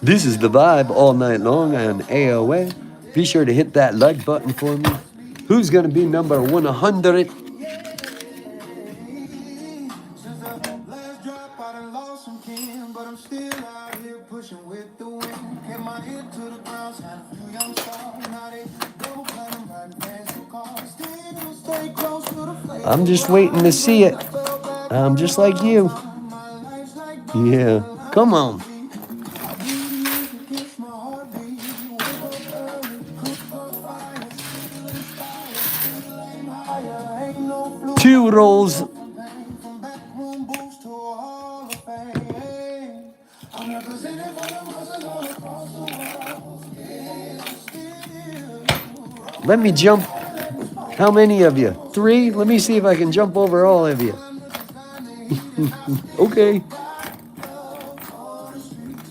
This is the vibe all night long on AOA. Be sure to hit that like button for me. Who's gonna be number 100? I'm just waiting to see it. I'm just like you. Yeah, come on. Two rolls. Let me jump. How many of you? 3? Let me see if I can jump over all of you. Okay.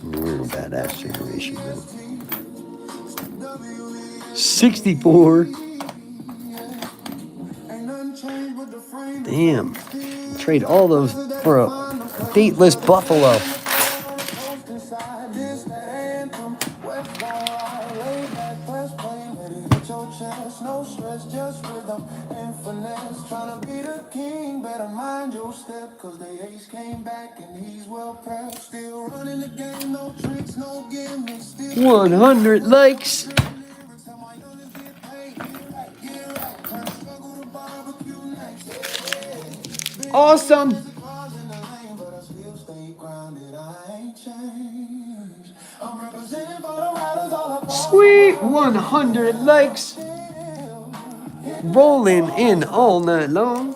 We're a badass generation, man. 64. Damn. Trade all those for a dateless buffalo. less. Trying to be the king, better mind your step. Cause the ace came back and he's well prepped. Still running the game, no tricks, no gimmicks. Still 100 likes. Awesome. Sweet 100 likes. Rolling in all night long.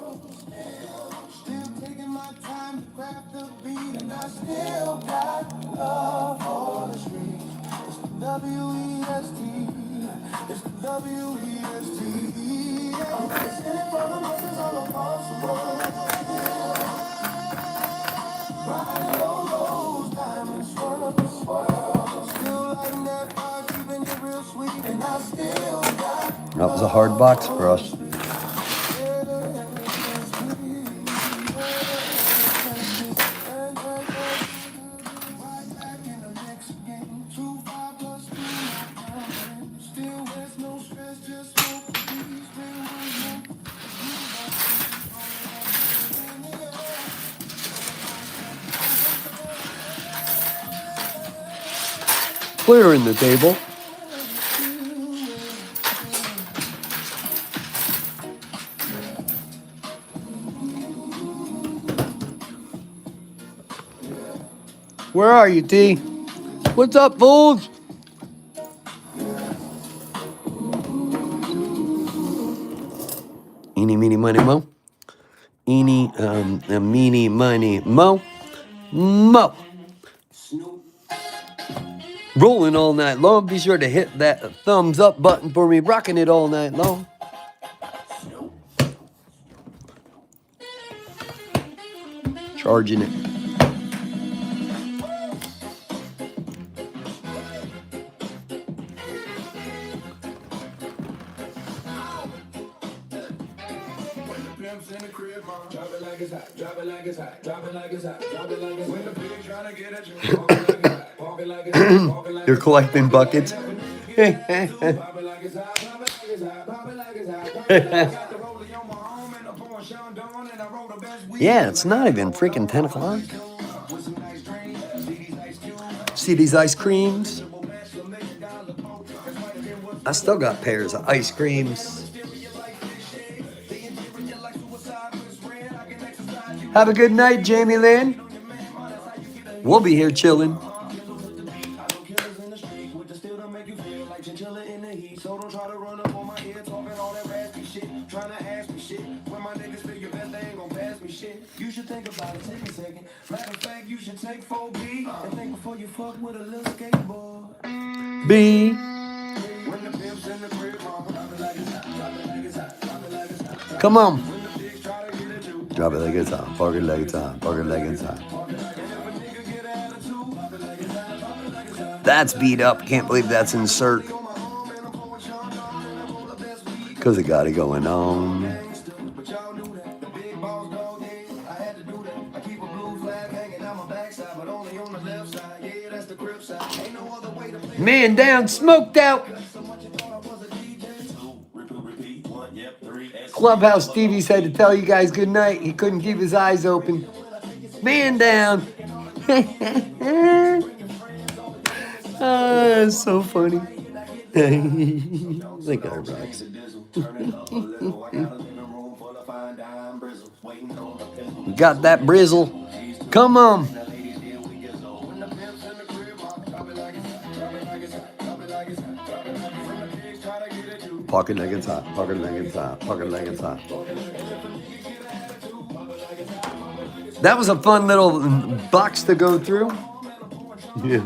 That was a hard box for us. Clearing the table. Where are you, T? What's up, fools? Eeny, meeny, money, mo. Eeny, meeny, money, mo. Mo. Rolling all night long. Be sure to hit that thumbs up button for me. Rocking it all night long. Charging it. You're collecting buckets. Yeah, it's not even freaking 10 o'clock. See these ice creams? I still got pairs of ice creams. Have a good night, Jamie Lynn. We'll be here chilling. You should think about it, take a second. Matter of fact, you should take 4B and think before you fuck with a little skateboard. B. When the pimp's in the crib, mama, drop it like it's hot, drop it like it's hot, drop it like it's hot. Come on. When the pigs try to get at you, Drop it like it's hot. Park it like it's hot. Park it like it's hot. That's beat up. Can't believe that's insert. Because it got it going on. but y'all knew that. The big boss dog, yeah, I had to do that. I keep a blue flag hanging down my backside, but only on the left side. Yeah, that's the crib side. Ain't no other way to play. Man down, smoked out. So much you thought I was a DJ. 2, repeat, 1, yep, 3, Clubhouse Stevie said to tell you guys good night. He couldn't keep his eyes open. Man down. That's so funny. That guy rocks. We got that brizzle. Come on. Pocket like it's hot. Pocket like it's hot. Pocket like it's hot. That was a fun little box to go through. Yeah.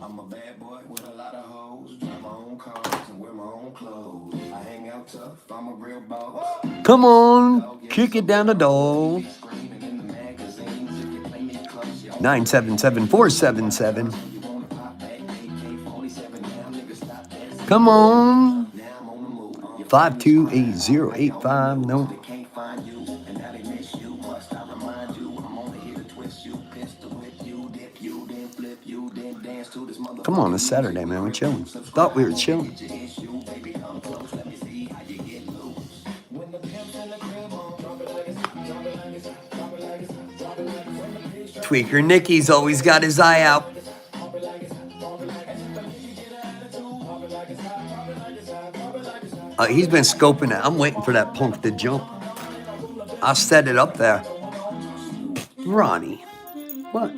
I'm a bad boy with a lot of hoes. Drive my own cars and wear my own clothes. I hang out tough. I'm a real boss. Come on. Kick it down the door. 977-477. Come on. 528-085. No. Come on, it's Saturday, man. We're chilling. Thought we were chilling. Tweaker Nicky's always got his eye out. He's been scoping it. I'm waiting for that punk to jump. I'll set it up there. Ronnie, what?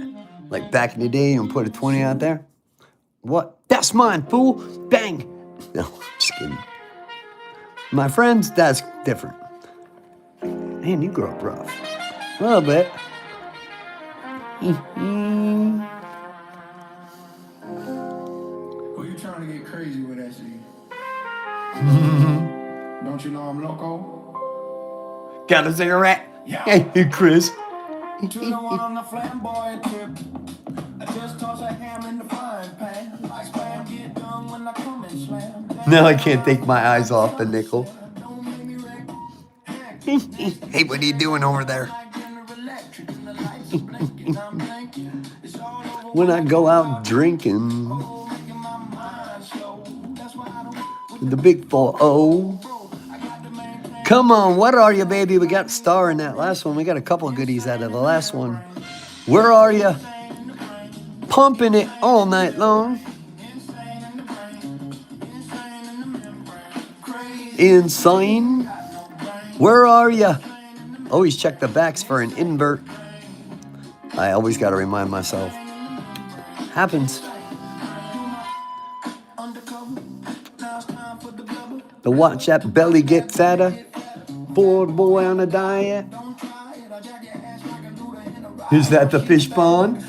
Like back in the day, you put a 20 out there? What? That's mine, fool. Bang. No, just kidding. My friends, that's different. Man, you grew up rough. A little bit. Who you trying to get crazy with, actually? Don't you know I'm loco? Got a cigarette? Yeah. Hey, Chris. 2 to 1 on the flamboyant tip. I just toss a ham in the frying pan. Like spam get done when I come and slam. Now I can't take my eyes off the nickel. Don't make me wreck. Hey, what are you doing over there? Like General Electric and the lights are blinking. I'm blinking. It's all over. When I go out drinking, Making my mind slow. That's why I don't. the big 4-0. Come on, what are you, baby? We got star in that last one. We got a couple of goodies out of the last one. Where are you? Pumping it all night long. Insane. Where are you? Always check the backs for an invert. I always got to remind myself. Happens. To watch that belly get fatter. Bored boy on a diet. Is that the fish pond?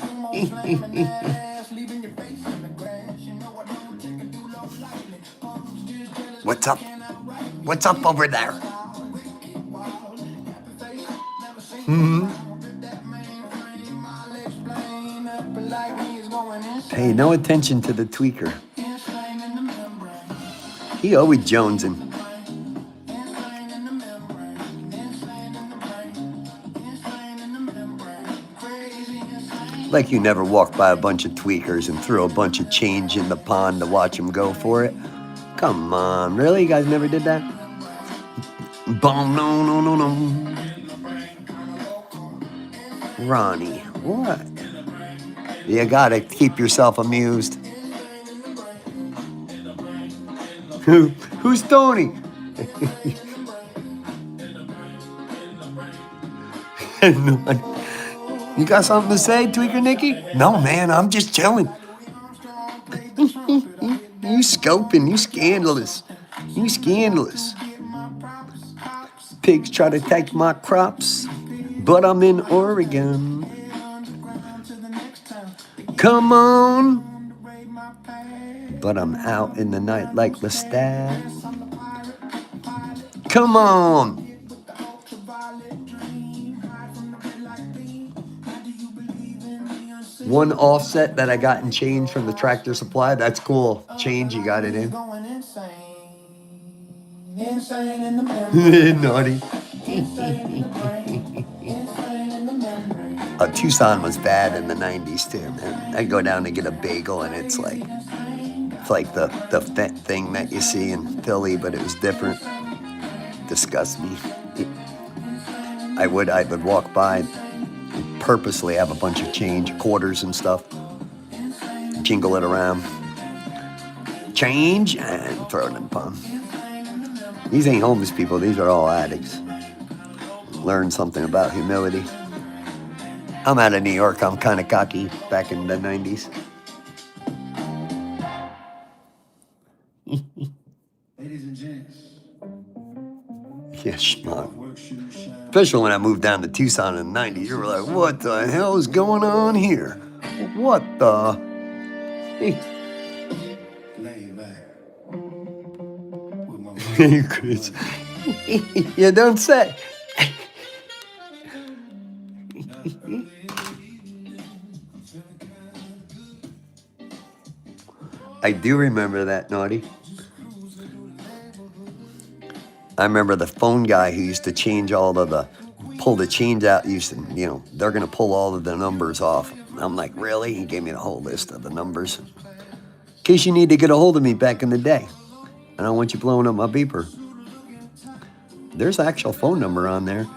What's up? What's up over there? Pay no attention to the tweaker. He always jonesing. Like you never walked by a bunch of tweakers and threw a bunch of change in the pond to watch them go for it. Come on, really? You guys never did that? Boom, no. Ronnie, what? You gotta keep yourself amused. Who's Tony? You got something to say, Tweaker Nicky? No, man, I'm just chilling. You scoping, you scandalous. You scandalous. Pigs try to take my crops, but I'm in Oregon. Come on. But I'm out in the night like Lestat. Come on. One offset that I got in change from the Tractor Supply. That's cool. Change, you got it in. Naughty. Tucson was bad in the 90s too, man. I'd go down to get a bagel and it's like the thing that you see in Philly, but it was different. Disgusts me. I would walk by and purposely have a bunch of change, quarters and stuff, jingle it around, change, and throw it in the palm. These ain't homeless people, these are all addicts. Learn something about humility. I'm out of New York, I'm kind of cocky back in the 90s. Ladies and gents. Yeah, schmuck. Especially when I moved down to Tucson in the 90s, you were like, what the hell is going on here? What the? Lay back. Hey, Chris. You don't say. I do remember that, Naughty. I remember the phone guy who used to change pull the change out. Used to, they're going to pull all of the numbers off. I'm like, really? He gave me the whole list of the numbers. In case you need to get a hold of me back in the day. I don't want you blowing up my beeper. There's an actual phone number on there.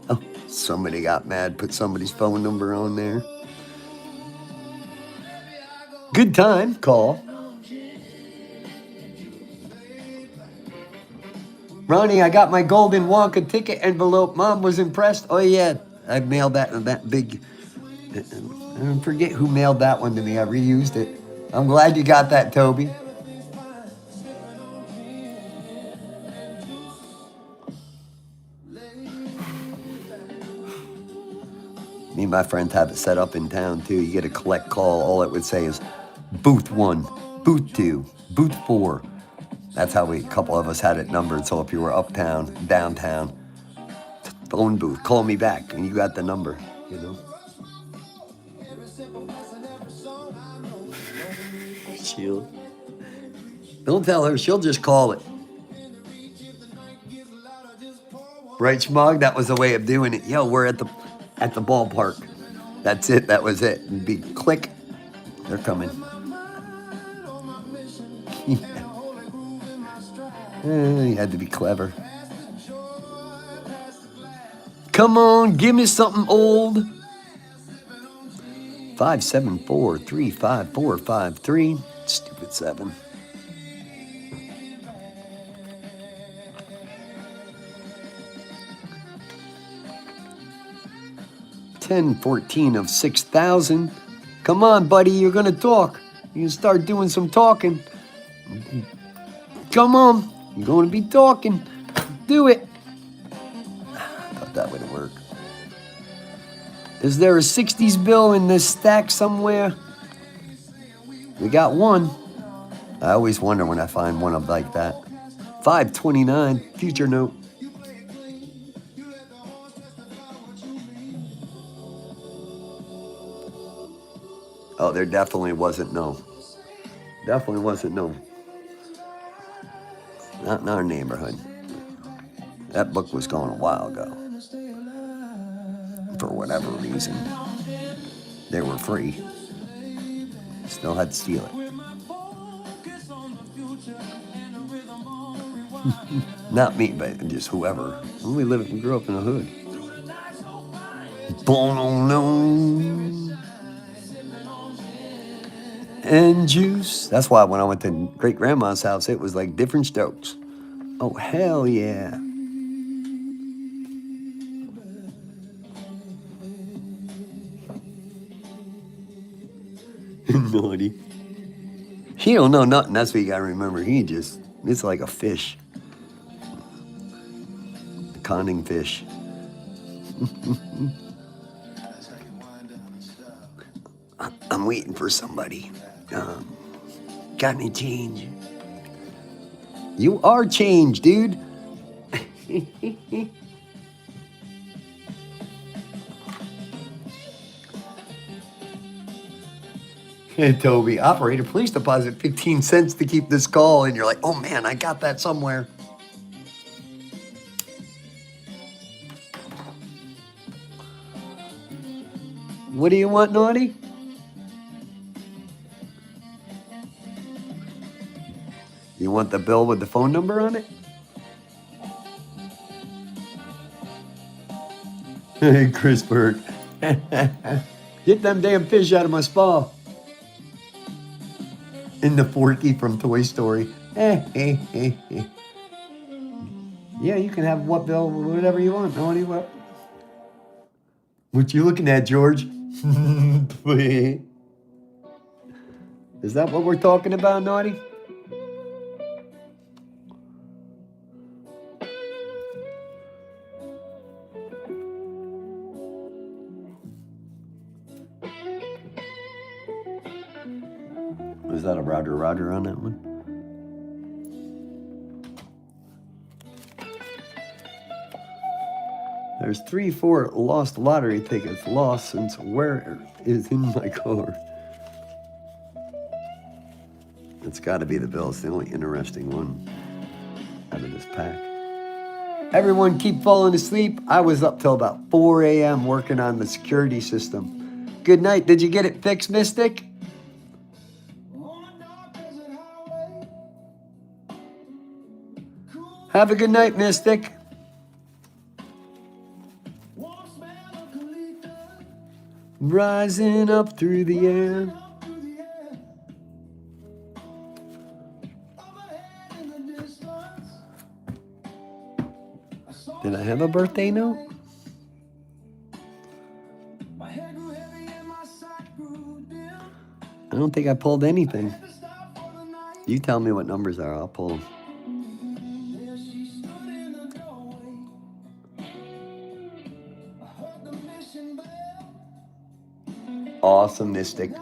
Oh, Somebody got mad, put somebody's phone number on there. Good time, call. Ronnie, I got my golden Wonka ticket envelope. Mom was impressed. Oh, yeah. I mailed that big. I forget who mailed that one to me. I reused it. I'm glad you got that, Toby. Me and my friends have it set up in town, too. You get a collect call. All it would say is booth 1, booth 2, booth 4. That's how a couple of us had it numbered. So if you were uptown, downtown, phone booth, call me back, and you got the number, you know. She'll. Don't tell her. She'll just call it. Right, Schmog? That was the way of doing it. Yo, we're at the ballpark. That's it. That was it. It'd be click. They're coming. You had to be clever. Come on, give me something old. 574-35453. Stupid 7. $10.14 of 6,000. Come on, buddy, you're gonna talk. You can start doing some talking. Come on, you're gonna be talking. Do it. I thought that would work. Is there a 60s bill in this stack somewhere? We got one. I always wonder when I find one of like that. 529, future note. Oh, there definitely wasn't no. Definitely wasn't no. Not in our neighborhood. That book was gone a while ago. For whatever reason. They were free. Still had to steal it. Not me, but just whoever. We grew up in the hood. Born on and juice. That's why when I went to great grandma's house, it was like different strokes. Oh, hell yeah. Naughty. He don't know nothing. That's what you gotta remember. It's like a fish. A conning fish. I'm waiting for somebody. Got any change? You are change, dude. Hey, Toby, operator, please deposit 15 cents to keep this call. And you're like, oh man, I got that somewhere. What do you want, Naughty? You want the bill with the phone number on it? Hey, Chris Burke. Get them damn fish out of my spa. In the Forky from Toy Story. Yeah, you can have what bill, whatever you want. Naughty, what? What you looking at, George? Is that what we're talking about, Naughty? Was that a Roger on that one? There's 3-4 lost lottery tickets lost since where is in my car. It's got to be the bill. It's the only interesting one out of this pack. Everyone keep falling asleep. I was up till about 4 a.m. working on the security system. Good night. Did you get it fixed, Mystic? Have a good night, Mystic. rising up through the air. Did I have a birthday note? I don't think I pulled anything. You tell me what numbers are, I'll pull them. Awesome, Mystic.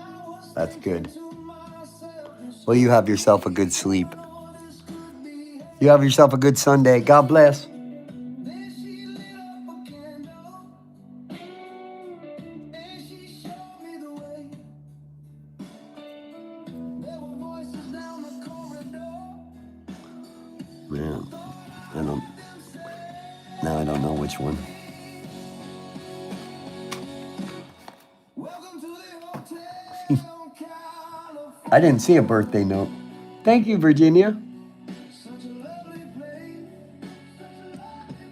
That's good. Well, you have yourself a good sleep. You have yourself a good Sunday. God bless. Man, I don't know which one. I didn't see a birthday note. Thank you, Virginia.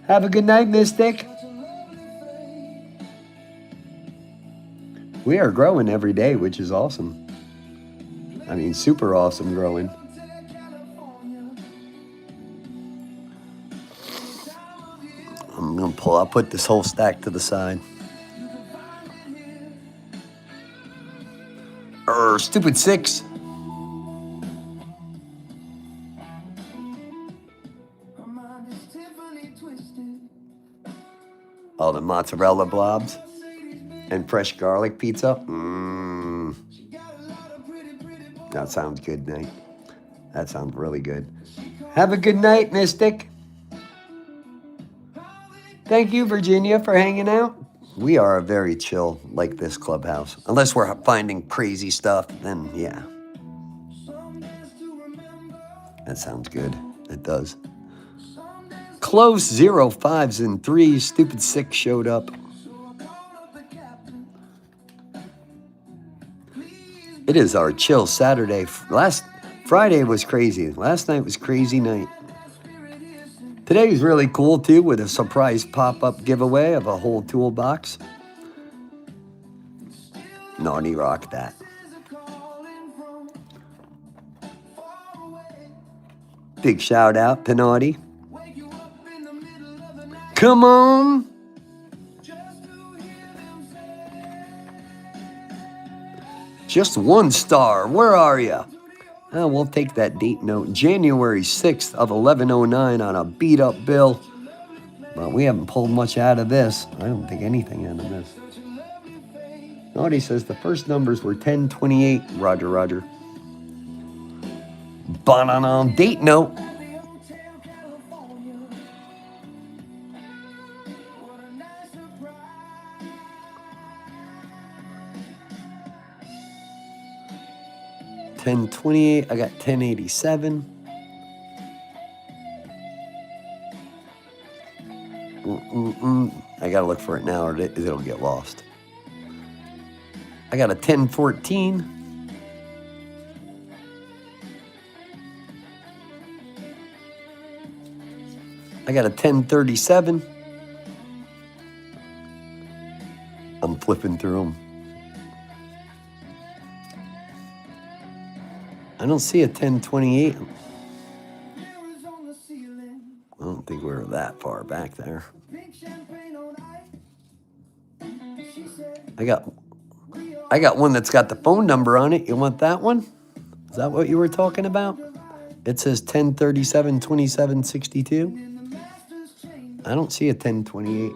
Have a good night, Mystic. We are growing every day, which is awesome. I mean, super awesome growing. I'll put this whole stack to the side. Stupid 6. Oh, the mozzarella blobs and fresh garlic pizza. That sounds good, Nate. That sounds really good. Have a good night, Mystic. Thank you, Virginia, for hanging out. We are very chill like this clubhouse. Unless we're finding crazy stuff, then yeah. That sounds good. It does. Close 0, 5s, and 3s. Stupid 6 showed up. It is our chill Saturday. Last Friday was crazy. Last night was crazy night. Today's really cool too, with a surprise pop-up giveaway of a whole toolbox. Naughty rock that. Big shout out to Naughty. Come on. Just 1 star. Where are you? Oh, we'll take that date note. January 6th of 1109 on a beat-up bill. But we haven't pulled much out of this. I don't think anything out of this. Naughty says the first numbers were 1028. Roger, roger. Banana date note. $10.28. I got $10.87. I gotta look for it now, or it'll get lost. I got a 10.14. I got a 10.37. I'm flipping through them. I don't see a 10.28. I don't think we're that far back there. I got one that's got the phone number on it. You want that one? Is that what you were talking about? It says 10.37.27.62. I don't see a 10.28.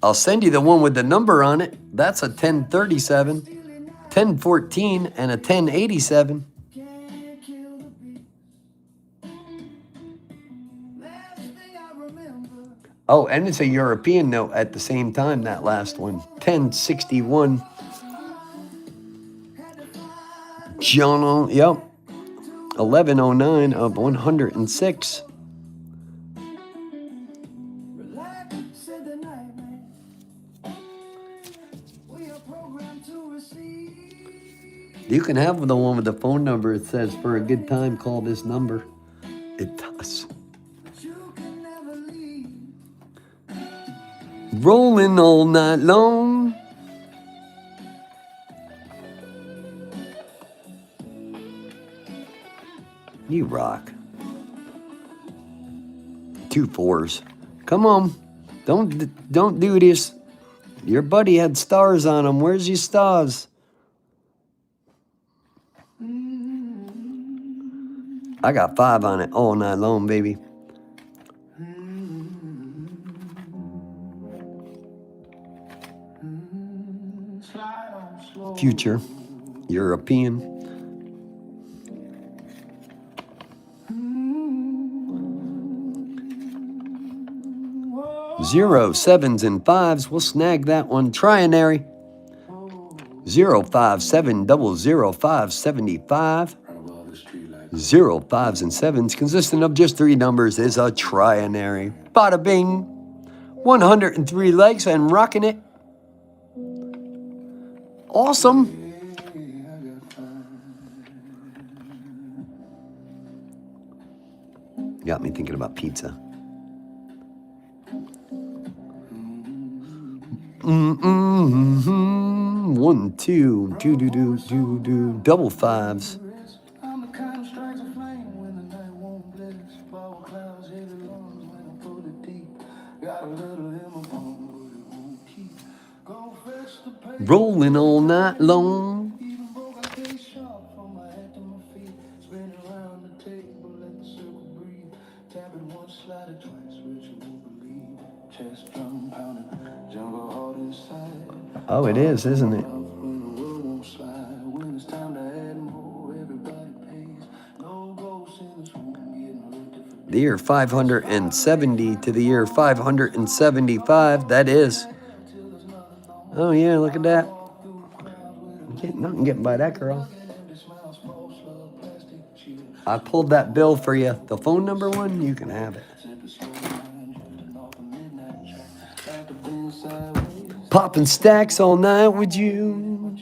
I'll send you the one with the number on it. That's a 10.37, 10.14, and a 10.87. Oh, and it's a European note at the same time, that last one. 10.61. John, yep. 1109 of 106. You can have the one with the phone number. It says, for a good time, call this number. It does. Rolling all night long. You rock. 2 4s. Come on. Don't do this. Your buddy had stars on him. Where's your stars? I got 5 on it all night long, baby. Future. European. 0 7s and 5s. We'll snag that one. Trinary. 0 5 7 0 5 75. 0 5s and 7s, consisting of just 3 numbers, is a trinary. Bada bing. 103 likes and rocking it. Awesome. Got me thinking about pizza. Mm-mm-hmm. 1 2 2 2 2 2 2 double 5s. Rolling all night long. Oh, it is, isn't it? The year 570 to the year 575, that is. Oh, yeah, look at that. Nothing getting by that girl. I pulled that bill for you. The phone number one, you can have it. Popping stacks all night with you.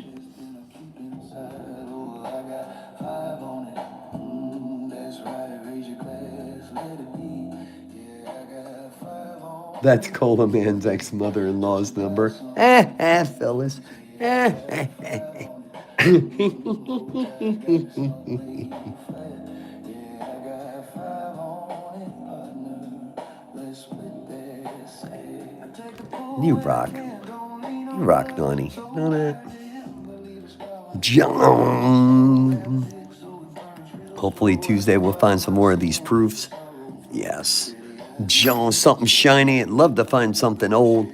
That's Cola Man's ex-mother-in-law's number. Fellas. You rock. You rock, Donnie. Know that? John. Hopefully Tuesday we'll find some more of these proofs. Yes. John, something shiny. I'd love to find something old.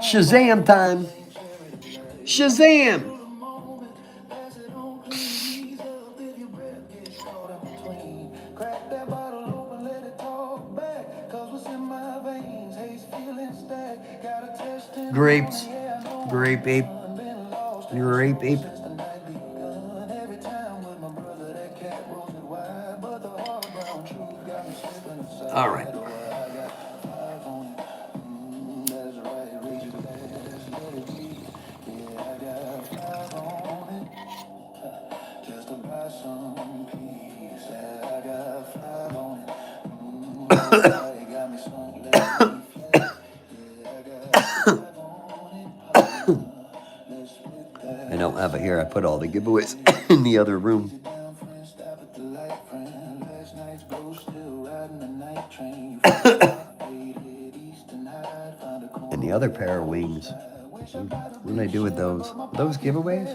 Shazam time. Shazam. Grapes. Grape ape. Grape ape. All right. I don't have it here. I put all the giveaways in the other room. And the other pair of wings. What did I do with those? Those giveaways?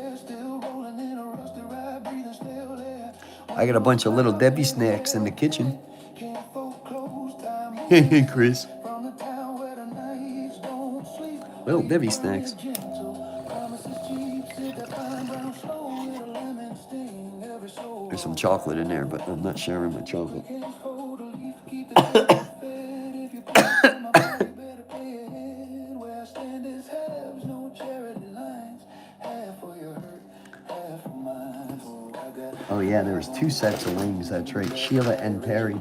I got a bunch of little Debbie snacks in the kitchen. Hey, Chris. Little Debbie snacks. There's some chocolate in there, but I'm not sharing my chocolate. Oh yeah, there was 2 sets of wings, that's right. Sheila and Perry.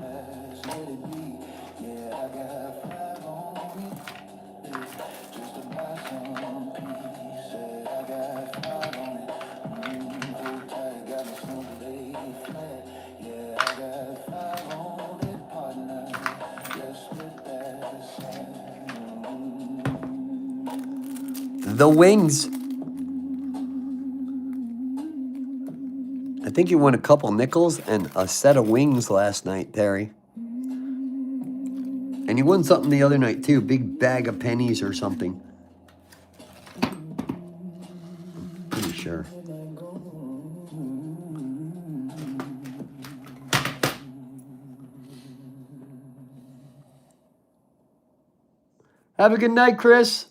The wings. I think you won a couple nickels and a set of wings last night, Terry. And you won something the other night too, big bag of pennies or something. Pretty sure. Have a good night, Chris.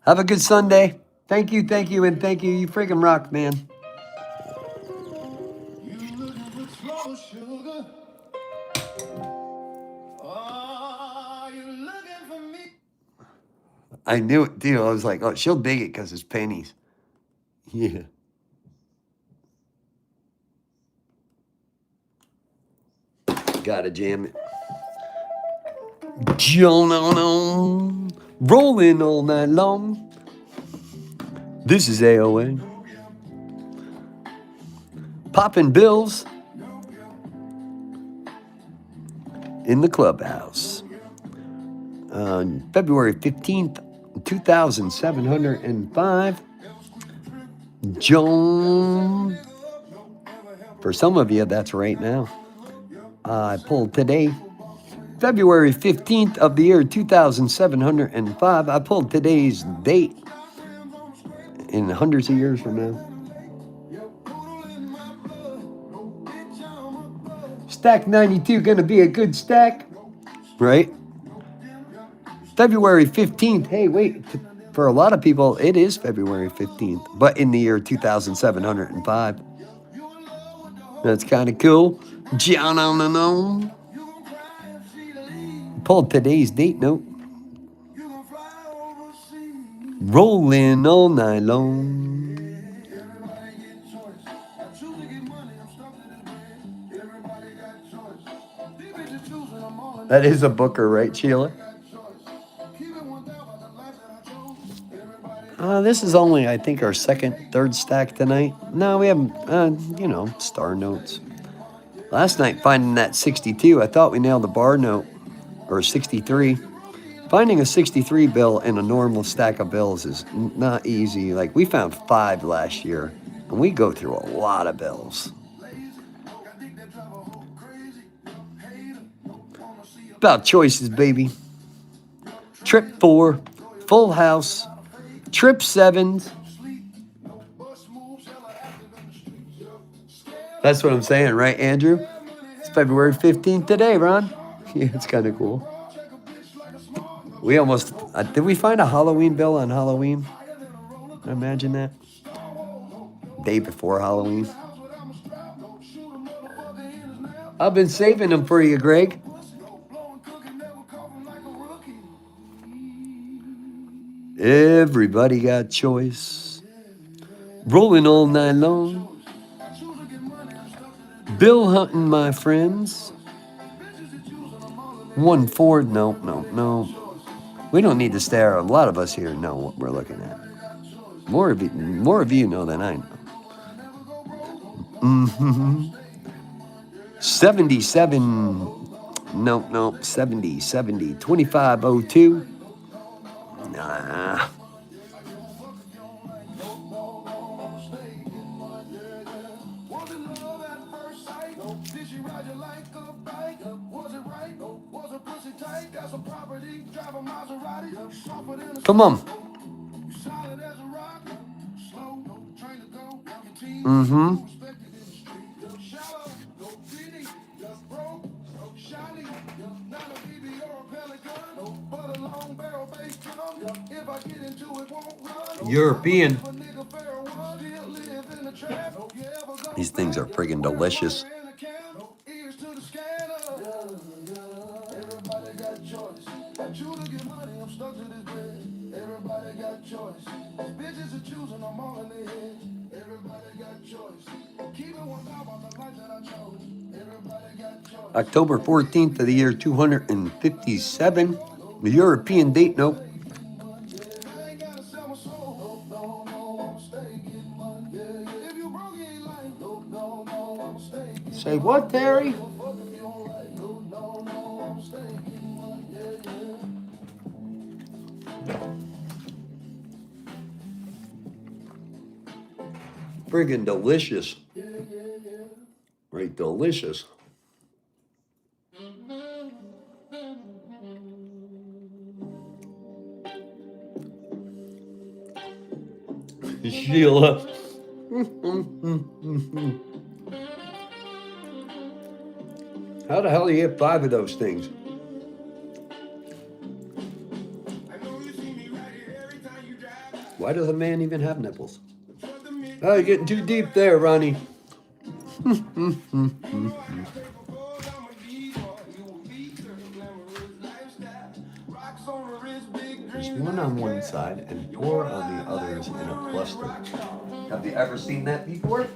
Have a good Sunday. Thank you, and thank you. You freaking rock, man. You looking for trouble, sugar? Oh, you looking for me? I knew it, too. I was like, oh, she'll dig it because it's pennies. Yeah. Gotta jam it. John, rolling all night long. This is AON. Popping bills in the clubhouse. On February 15th, 2705. Joan. For some of you, that's right now. I pulled today, February 15th of the year 2705. I pulled today's date in hundreds of years from now. Stack 92 gonna be a good stack, right? February 15th. Hey, wait. For a lot of people, it is February 15th, but in the year 2705. That's kind of cool. John, pulled today's date note. Rolling all night long. That is a booker, right, Sheila? This is only, I think, our third stack tonight. No, we haven't, star notes. Last night, finding that 62, I thought we nailed the bar note, or 63. Finding a 63 bill in a normal stack of bills is not easy. Like, we found 5 last year, and we go through a lot of bills. About choices, baby. Trip 4, full house, trip 7s. That's what I'm saying, right, Andrew? It's February 15th today, Ron. Yeah, it's kind of cool. We almost, did we find a Halloween bill on Halloween? Imagine that. Day before Halloween. I've been saving them for you, Greg. Everybody got choice. Rolling all night long. Bill hunting, my friends. 1-4. No. We don't need to stare. A lot of us here know what we're looking at. More of you know than I know. 77. No. 70. 2502. Nah. Come on. European. These things are friggin' delicious. October 14th of the year 257. The European date note. Say what, Terry? Friggin' delicious. Right, delicious. Sheila. How the hell do you get 5 of those things? Why does a man even have nipples? Oh, you're getting too deep there, Ronnie. There's one on one side and 4 on the others in a cluster. Have you ever seen that before?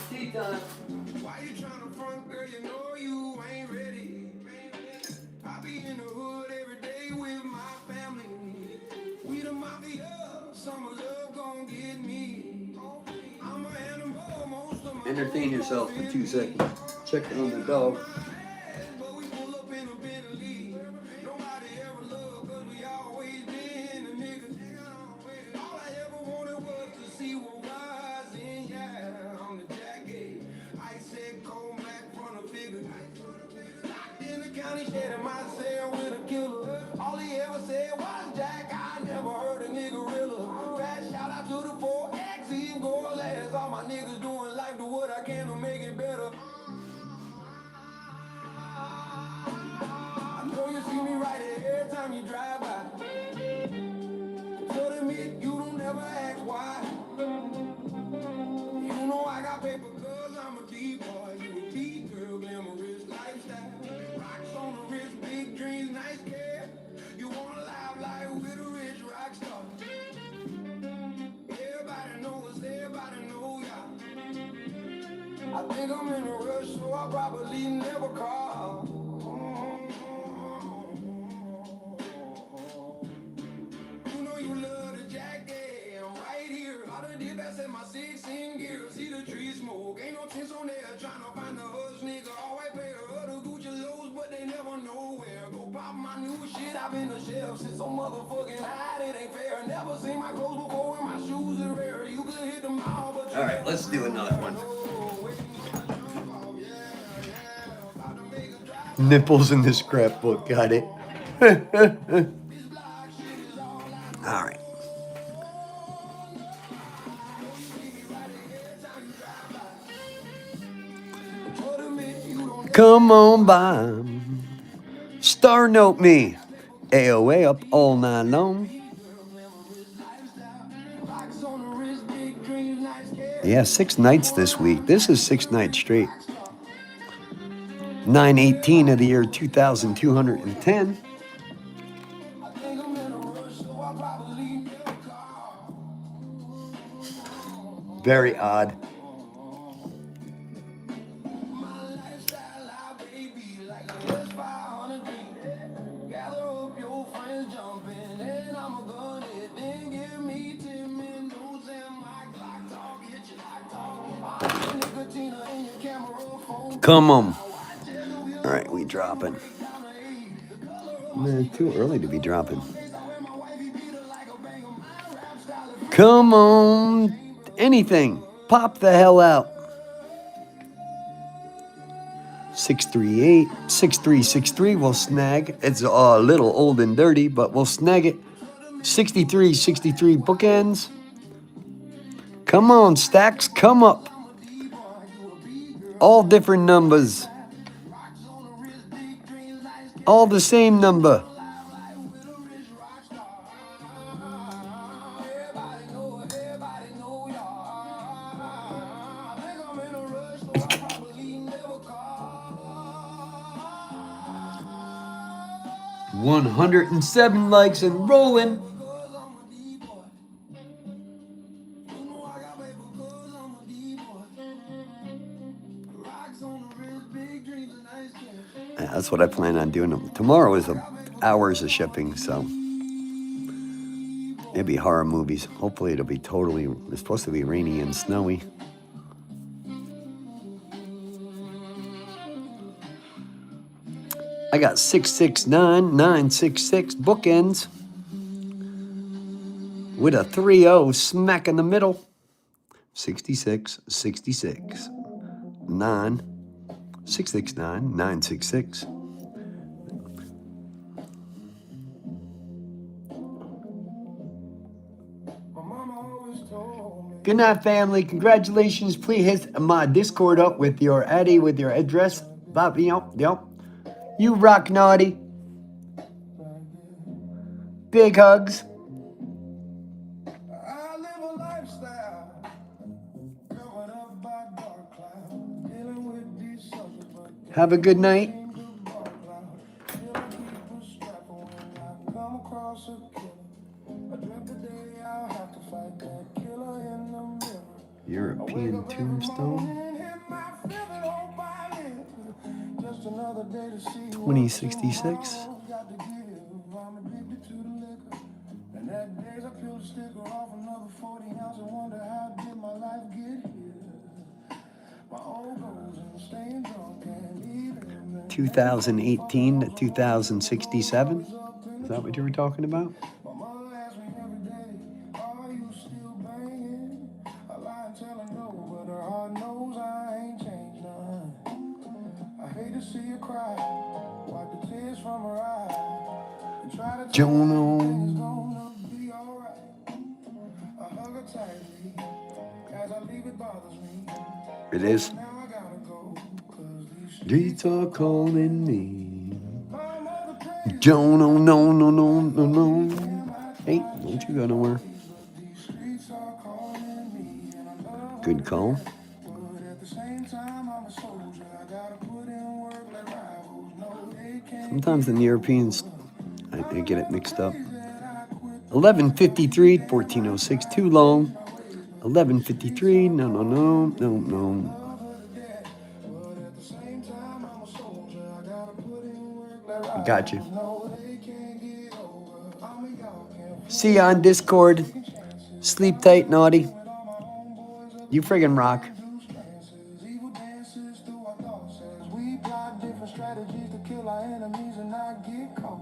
Tea time. Why you trying to front, girl? You know you ain't ready. I be in the hood every day with my family. We the mafia, summer love gon' get me. I'm an animal, most of my entertain yourself for 2 seconds. Check on the dog. But we pull up in a Bentley. Nobody ever loved, cause we always been a nigga. All I ever wanted was to see what was in, yeah. I'm the jacket. I said cold black front of figure. Locked in the county, shedding my cell with a killer. All he ever said was Jack. I never heard a nigga realer. Fat shout out to the 4X, even go last. All my niggas doing life, do what I can to make it better. I know you see me right here every time you drive by. So admit you don't never ask why. You know I got paper cause I'm a D-boy. You a D-girl, glamorous lifestyle. Rocks on the wrist, big dreams, nice care. You wanna live life with a rich rock star. Everybody knows, everybody know ya. I think I'm in a rush, so I probably never call. You know you love the jacket, I'm right here. I done did that, set my 16 gear. See the tree smoke, ain't no tints on there. Trying to find the hush nigga, always pay the other Gucci lows, but they never know where. Go pop my new shit, I've been the shelf since so motherfucking high, it ain't fair. Never seen my clothes before and my shoes are rare. You could hit the mall, but alright, let's do another one. Nipples in the scrapbook, got it. Alright. Come on by. Star note me. AOA up all night long. Yeah, 6 nights this week. This is 6 nights straight. 9/18 of the year 2210. Very odd. Come on. All right, we dropping. Man, too early to be dropping. Come on. Anything. Pop the hell out. 638, 6363, we'll snag. It's a little old and dirty, but we'll snag it. 6363 bookends. Come on, stacks, come up. All different numbers. All the same number. $107 likes and rolling. Yeah, that's what I plan on doing. Tomorrow is hours of shipping, so it'll be horror movies. Hopefully it'll be it's supposed to be rainy and snowy. I got 669, 966 bookends with a 3-0 smack in the middle. 66, 66, 9, 669, 966. Good night, family. Congratulations. Please hit my Discord up with your Eddie, with your address. Yep. You rock, Naughty. Big hugs. I live a lifestyle covered up by dark clouds, dealing with these suckers, but Have a good night. dark cloud. Still I keep a strap when I come across a killer. I dreamt the day I'll have to fight that killer in the mirror. European tombstone. Hit my feather, hope I live. Just another day to see 2066. got to give. I'm addicted to the liquor. And that days I peel the sticker off another 40 ounce and wonder how did my life get here. My old goals and staying drunk and even 2018 to 2067. Is that what you were talking about? my mother asks me every day, are you still banging? I lie and tell her no, but her heart knows I ain't changed none. I hate to see her cry, wipe the tears from her eyes. And try to tell her everything's gonna be alright. I hug her tightly, as I leave it bothers me. It is. Now I gotta go, 'cause these Streets are calling me. my mother prays Don't no. Hey, don't you go nowhere. these streets are calling me, and I love Good call. but at the same time I'm a soldier. I gotta put in work like rivals. No, they can't Sometimes in the Europeans, I get it mixed up. 11:53, 14:06, too long. 11:53, no. but at the same time I'm a soldier. I gotta put in work like rivals. Got you. No, they can't get over. I'm a y'all can't See ya on Discord. Sleep tight, Naughty. You friggin' rock. evil dances through our thoughts as we plot different strategies to kill our enemies and not get caught.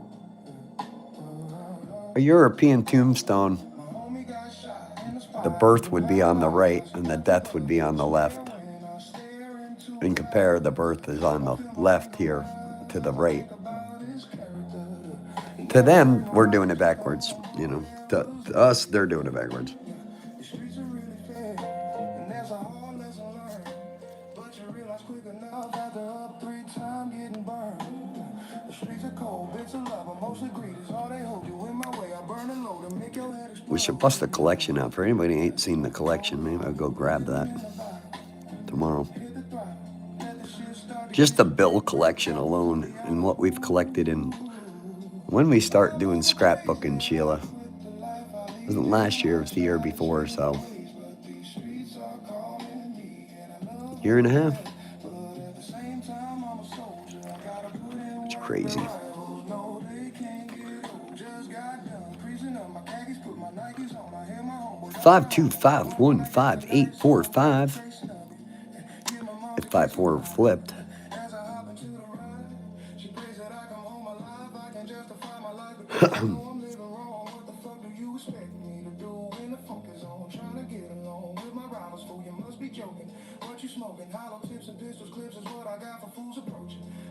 A European tombstone, Homie got shot in the spot. the birth would be on the right and the death would be on the left. And I stare into And compare, the birth is on the left here to the right. his character. To them, we're doing it backwards. You know, to us, they're doing it backwards. The streets are really fair, and that's a hard lesson learned. But you realize quick enough after up 3 times getting burned. The streets are cold, bits of love, I'm mostly greed. It's all they hold you in my way. I burn a load and make your head explode. We should bust the collection out. For anybody who ain't seen the collection, maybe I'll go grab that tomorrow. Hit the throttle, let the shit start to Just the bill collection alone and what we've collected in. When we start doing scrapbooking, Sheila, it wasn't last year, it was the year before, so year and a half. It's crazy. 525158845. If 54 flipped.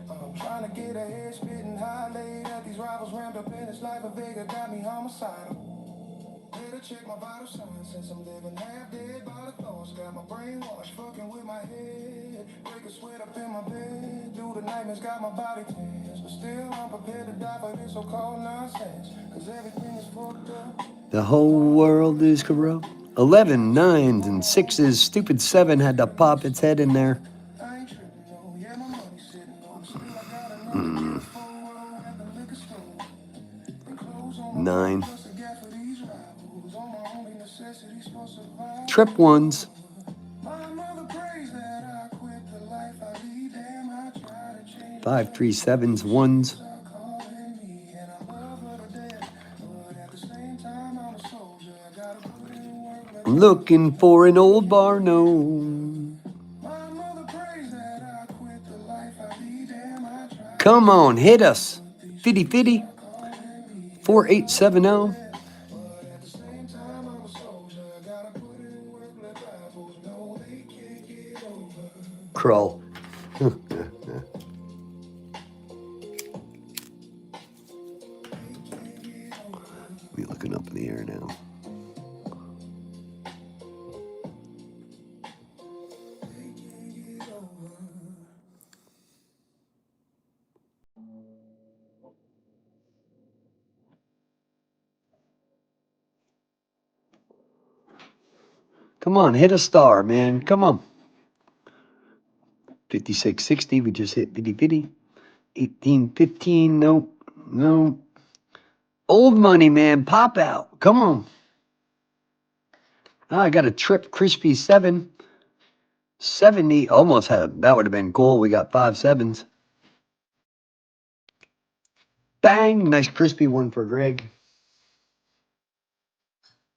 I'm trying to get ahead, spitting high, laid at these rivals, ramped up in this life of Vega, got me homicidal. Better check my vital signs since I'm living half dead by the thoughts. Got my brain washed, fucking with my head. Break a sweat up in my bed. Do the nightmares, got my body tense. But still, I'm prepared to die for this so-called nonsense. Cause everything is fucked up. The whole world is corrupt. 11, 9s, and 6s. Stupid 7 had to pop its head in there. I ain't tripping, no. Yeah, my money's sitting on. Still, I got another gift for at the liquor store. And clothes on my 9. bus, a gap for these rivals. On my only necessities for survival. Trip 1s. My mother prays that I quit the life I lead. Damn, I try to change. 5, 3, 7s, 1s. Calling me, and I love her to death. But at the same time, I'm a soldier. I gotta put in work. Like I'm looking for an old Barno. my mother prays that I quit the life I lead. Damn, I try. Come on, hit us. Fitty fitty. 4870. But at the same time, I'm a soldier. Gotta put in work, let bad boys know they can't get over. Crow. We looking up in the air now. Come on, hit a star, man. Come on. 5660. We just hit bitty bitty. 1815. Nope. No. Old money, man. Pop out. Come on. Oh, I got a trip crispy 770. Almost had that would have been cool. We got 5 sevens. Bang. Nice crispy one for Greg.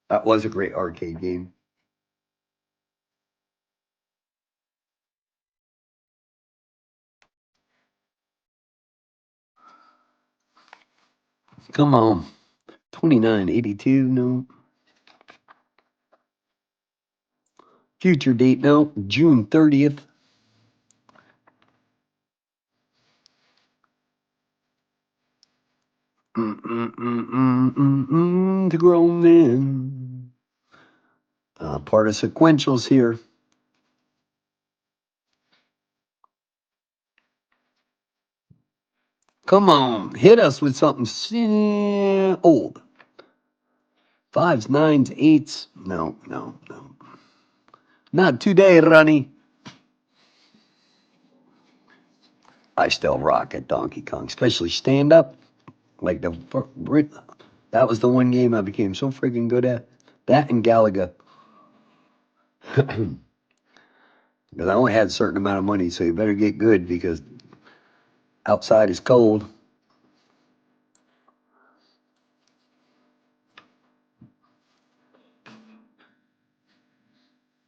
That was a great arcade game. Come on. 2982. No. Future date. No. June 30th. To grown men. Part of sequentials here. Come on, hit us with something old. 5s, 9s, 8s. No. Not today, Ronnie. I still rock at Donkey Kong, especially stand up. Like that was the one game I became so freaking good at. That and Galaga. Because I only had a certain amount of money, so you better get good because outside is cold.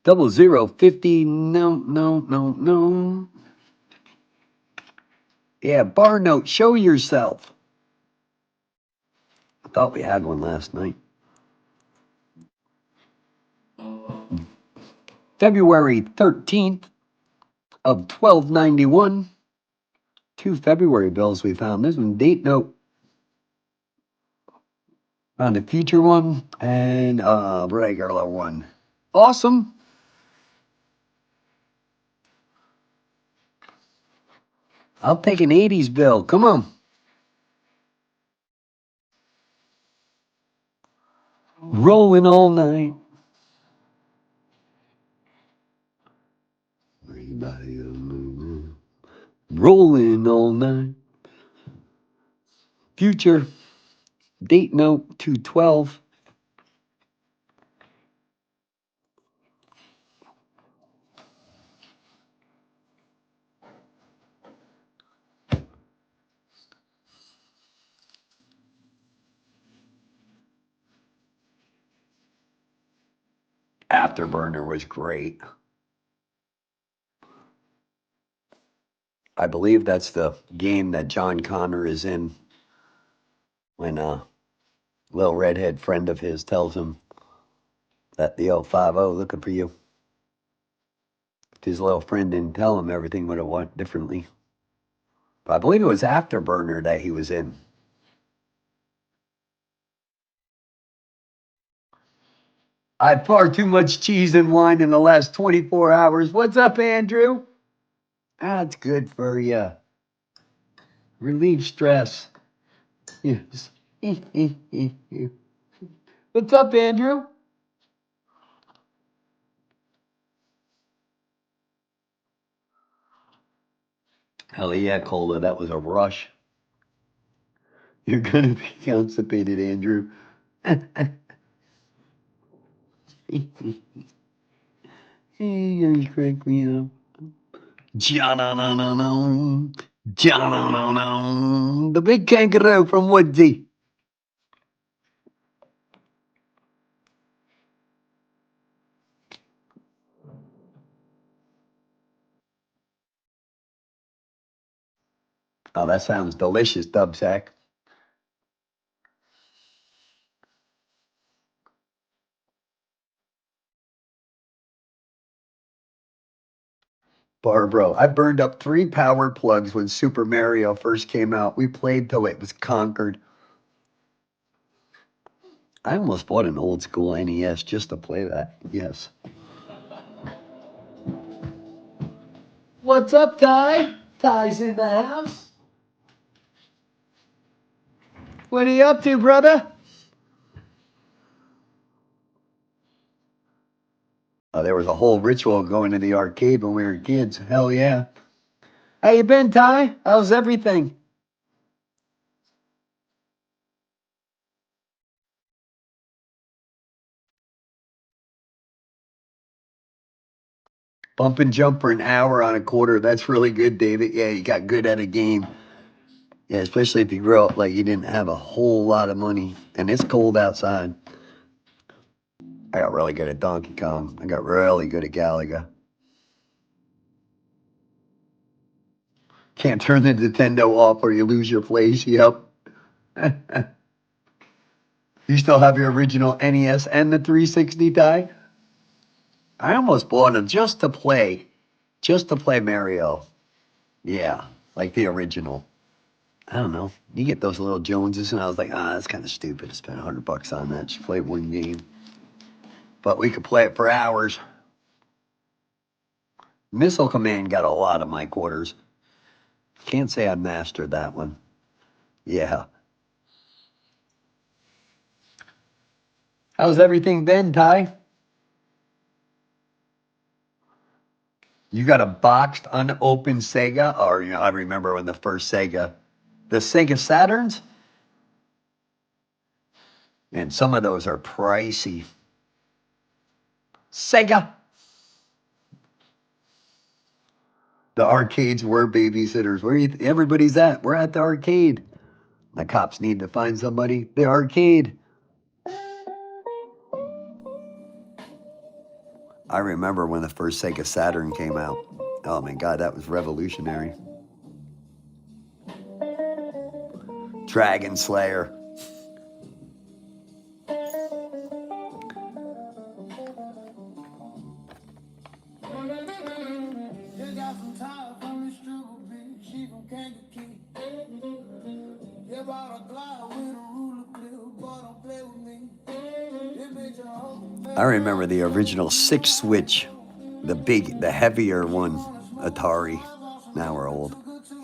0050. No. Yeah, bar note. Show yourself. I thought we had one last night. February 13th of 1291. 2 February bills we found. This one, date note. Found a future one and a regular one. Awesome. I'll take an 80s bill. Come on. Rolling all night. Rolling all night. Future. Date note 212. Afterburner was great. I believe that's the game that John Connor is in when a little redhead friend of his tells him that the 050 looking for you. If his little friend didn't tell him, everything would have went differently. But I believe it was Afterburner that he was in. I had far too much cheese and wine in the last 24 hours. What's up, Andrew? That's good for you. Relieve stress. Yes. What's up, Andrew? Hell yeah, Cola. That was a rush. You're gonna be constipated, Andrew. You crack me up. Ja-na-na-na-na. Ja-na-na-na. The big kangaroo from Woodsy. Oh, that sounds delicious, Dubsack. Barbara, I burned up 3 power plugs when Super Mario first came out. We played till it was conquered. I almost bought an old school NES just to play that. Yes. What's up, Ty? Ty's in the house. What are you up to, brother? There was a whole ritual going to the arcade when we were kids. Hell yeah. How you been, Ty? How's everything? Bump and jump for an hour on a quarter. That's really good, David. Yeah, you got good at a game. Yeah, especially if you grew up like you didn't have a whole lot of money and it's cold outside. I got really good at Donkey Kong. I got really good at Galaga. Can't turn the Nintendo off or you lose your place. Yep. You still have your original NES and the 360, Ty? I almost bought them just to play Mario. Yeah, like the original. I don't know. You get those little Joneses, and I was like, that's kind of stupid to spend $100 on that. Just play one game. But we could play it for hours. Missile Command got a lot of my quarters. Can't say I mastered that one. Yeah. How's everything been, Ty? You got a boxed, unopened Sega? Or, I remember when the first Sega, the Sega Saturns? And some of those are pricey. Sega. The arcades were babysitters. Everybody's at? We're at the arcade. The cops need to find somebody. The arcade. I remember when the first Sega Saturn came out. Oh my God, that was revolutionary. Dragon Slayer. I remember the original 6-switch, the heavier one, Atari. Now we're old,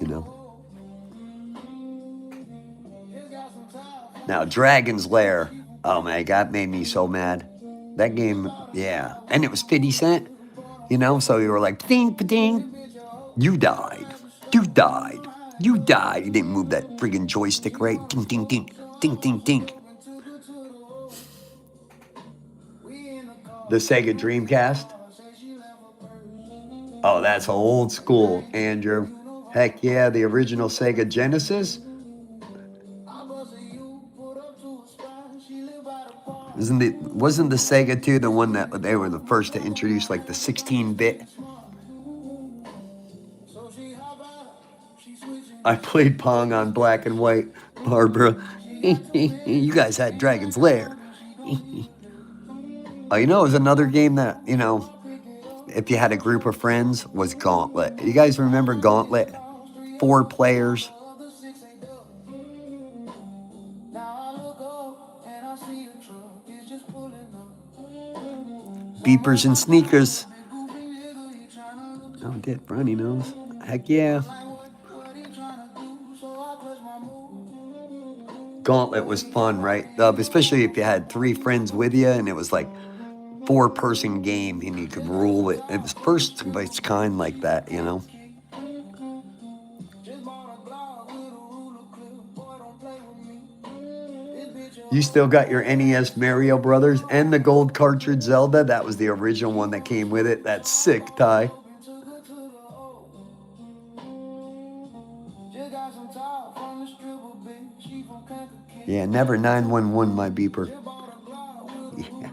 you know. Now, Dragon's Lair. Oh my God, made me so mad. That game, yeah. And it was 50 cent, so you were like, ding, ding. You died. You died. You died. You didn't move that friggin' joystick right. Ding, ding, ding. Ding, ding, ding. The Sega Dreamcast. Oh, that's old school, Andrew. Heck yeah, the original Sega Genesis. Wasn't the Sega 2 the one that they were the first to introduce like the 16-bit? I played Pong on black and white, Barbara. You guys had Dragon's Lair. Oh, it was another game that, if you had a group of friends, was Gauntlet. You guys remember Gauntlet? 4 players. Beepers and sneakers. Oh, Dick Brownie knows. Heck yeah. Gauntlet was fun, right? Especially if you had 3 friends with you and it was like 4-person game and you could rule it. It was first of its kind like that, You still got your NES Mario Brothers and the gold cartridge Zelda. That was the original one that came with it. That's sick, Ty. Yeah, never 911, my beeper. Yeah.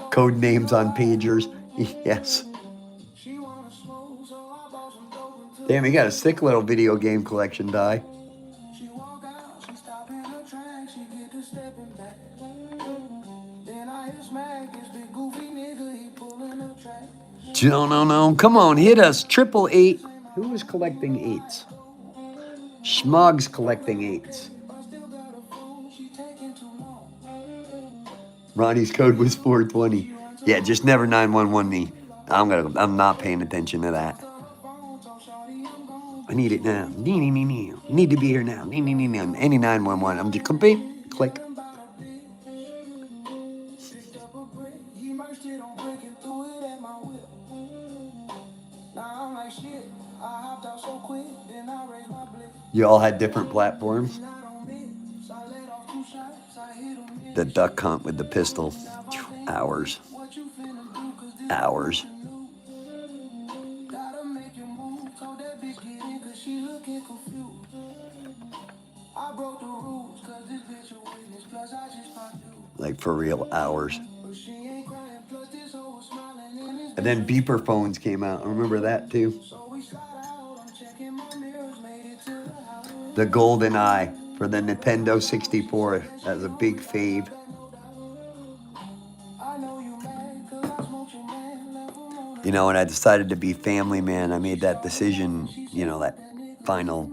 Code names on pagers. Yes. Damn, he got a sick little video game collection, die. She walk out, she stop in her track, she get to stepping back. Then I hear smack, this big goofy nigga, he pulling a track. No. Come on, hit us. 888. Who is collecting eights? Schmog's collecting eights. Ronnie's code was 420. Yeah, just never 911 me. I'm not paying attention to that. I need it now. Need to be here now. Any 911. I'm just click. You all had different platforms. The duck hunt with the pistol. Hours. Like for real, hours. And then beeper phones came out. I remember that too. The Golden Eye for the Nintendo 64. That was a big fave. You know, when I decided to be family man, I made that decision, you know, that final.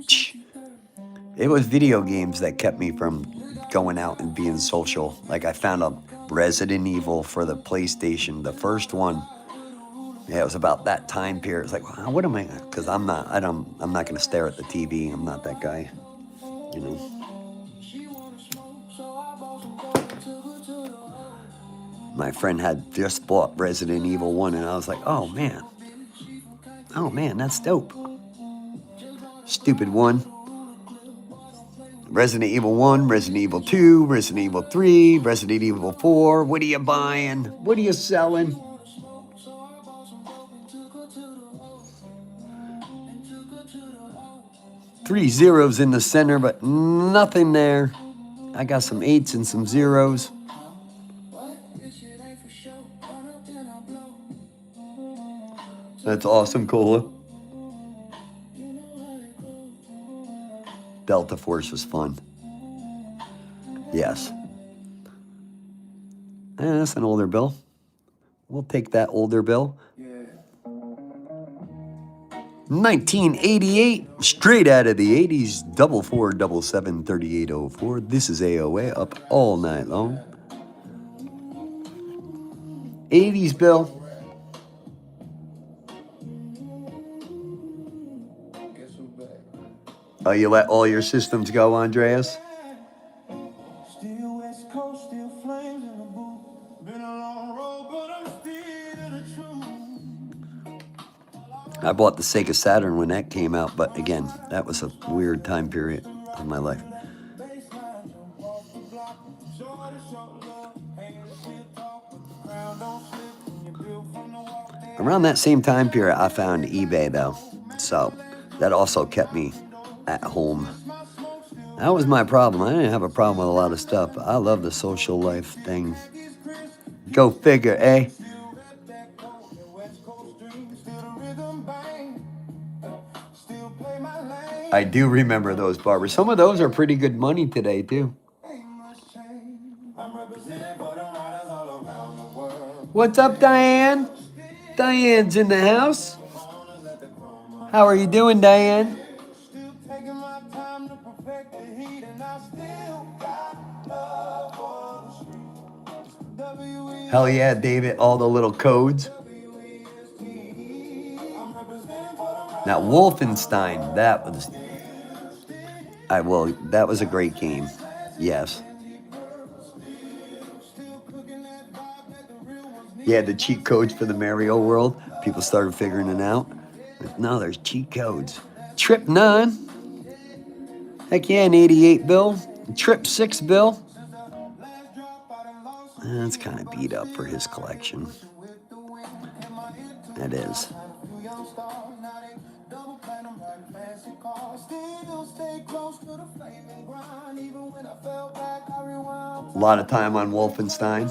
It was video games that kept me from going out and being social. Like I found a Resident Evil for the PlayStation, the first one. Yeah, it was about that time period. It's like, well, what am I? Because I'm not going to stare at the TV. I'm not that guy, you know. My friend had just bought Resident Evil 1, and I was like, oh man, that's dope. Stupid one. Resident Evil 1, Resident Evil 2, Resident Evil 3, Resident Evil 4. What are you buying? What are you selling? Three zeros in the center, but nothing there. I got some 8s and some 0s. That's awesome, Cola. Delta Force was fun. Yes. That's an older bill. We'll take that older bill. 1988, straight out of the 80s, 44773804. This is AOA, up all night long. 80s bill. Oh, you let all your systems go, Andreas? I bought the Sega Saturn when that came out, but again, that was a weird time period of my life. Around that same time period, I found eBay, though, so that also kept me at home. That was my problem. I didn't have a problem with a lot of stuff, but I love the social life thing. Go figure, eh? I do remember those barbers. Some of those are pretty good money today, too. What's up, Diane? Diane's in the house. How are you doing, Diane? Hell yeah, David, all the little codes. Now, Wolfenstein, that was a great game. Yes. Yeah, the cheat codes for the Mario world. People started figuring it out. Like, no, there's cheat codes. Trip 9. Heck yeah, an 88 bill. Trip 6 bill. That's kind of beat up for his collection. That is. A lot of time on Wolfenstein.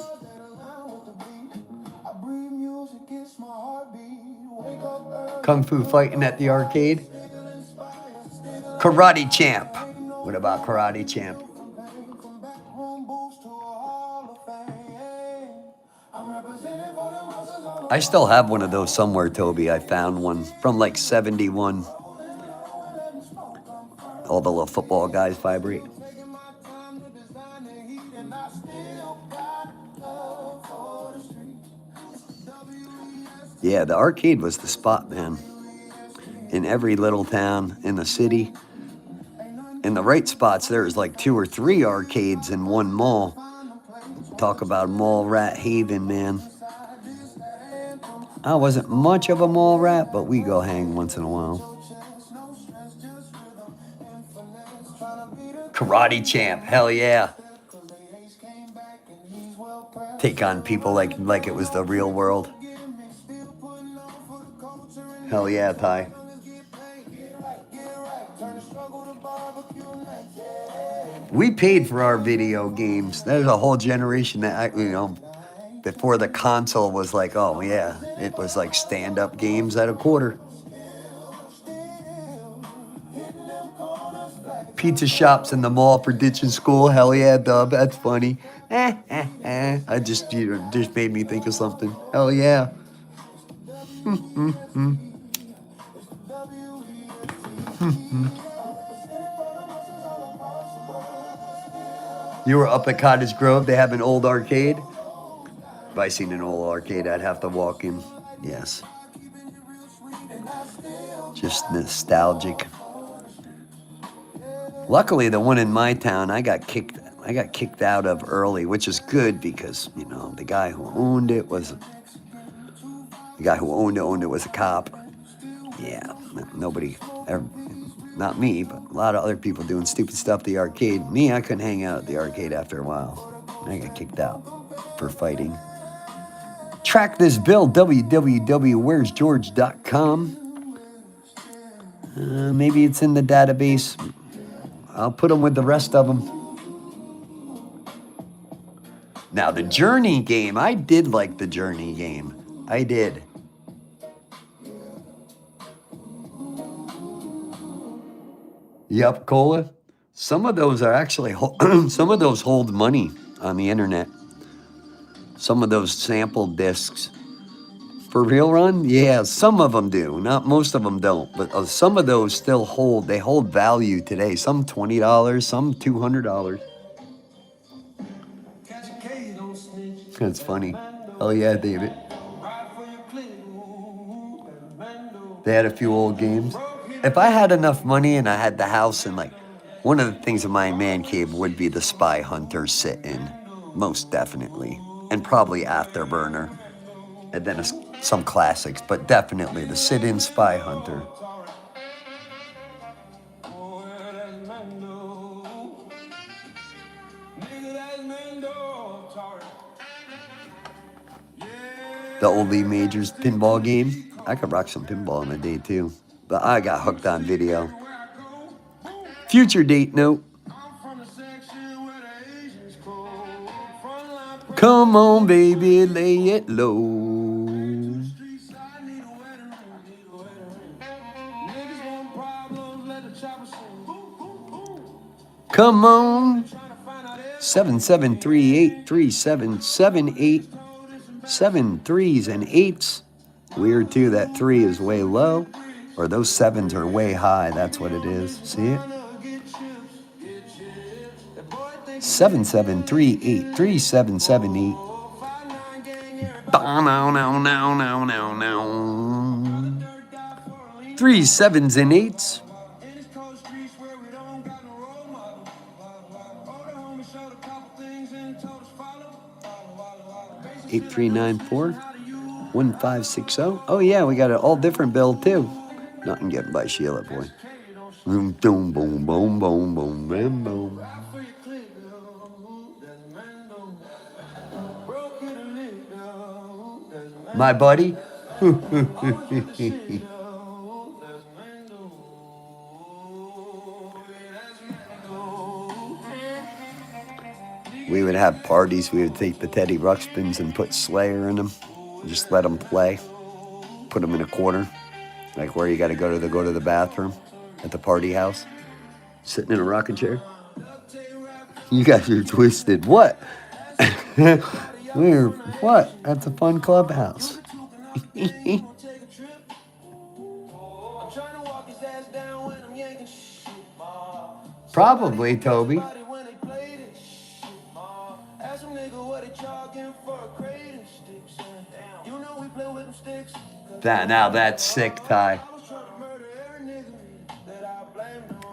Kung Fu fighting at the arcade. Karate Champ. What about Karate Champ? I still have one of those somewhere, Toby. I found one from like 71. All the little football guys vibrate. Yeah, the arcade was the spot, man. In every little town in the city. In the right spots, there's like 2 or 3 arcades in one mall. Talk about mall rat haven, man. I wasn't much of a mall rat, but we go hang once in a while. Karate Champ, hell yeah. Take on people like it was the real world. Hell yeah, Ty. We paid for our video games. There's a whole generation that, before the console was like, oh yeah, it was like stand-up games at a quarter. Pizza shops in the mall for ditching school. Hell yeah, Dub. That's funny. I just made me think of something. Hell yeah. You were up at Cottage Grove. They have an old arcade. If I seen an old arcade, I'd have to walk in. Yes. Just nostalgic. Luckily, the one in my town, I got kicked out of early, which is good because, the guy who owned it was a cop. Yeah, nobody ever, not me, but a lot of other people doing stupid stuff at the arcade. Me, I couldn't hang out at the arcade after a while. I got kicked out for fighting. Track this bill, www.where'sgeorge.com. Maybe it's in the database. I'll put them with the rest of them. Now, the Journey game, I did like the Journey game. I did. Yup, Cola. Some of those are actually, some of those hold money on the internet. Some of those sample discs. For real, Ron? Yeah, some of them do. Not most of them don't. But some of those still hold. They hold value today. Some $20, some $200. That's funny. Oh yeah, David. They had a few old games. If I had enough money and I had the house and one of the things in my man cave would be the Spy Hunter sit-in. Most definitely. And probably Afterburner. And then some classics, but definitely the sit-in Spy Hunter. The old Lee Majors pinball game. I could rock some pinball in a day too, but I got hooked on video. Future date note. Come on, baby, lay it low. Come on. 77383778. 7 3s and 8s. Weird too, that 3 is way low. Or those 7s are way high. That's what it is. See it? 77383778. 3 7s and 8s. 8394-1560. Oh yeah, we got an all different build too. Nothing getting by Sheila, boy. Boom, boom, boom, boom, boom, boom, boom, boom. My buddy. We would have parties. We would take the Teddy Ruxpins and put Slayer in them. Just let them play. Put them in a corner, like where you got to go to the bathroom at the party house. Sitting in a rocking chair. You guys are twisted. What? We're what? That's a fun clubhouse. Probably, Toby. Now that's sick, Ty.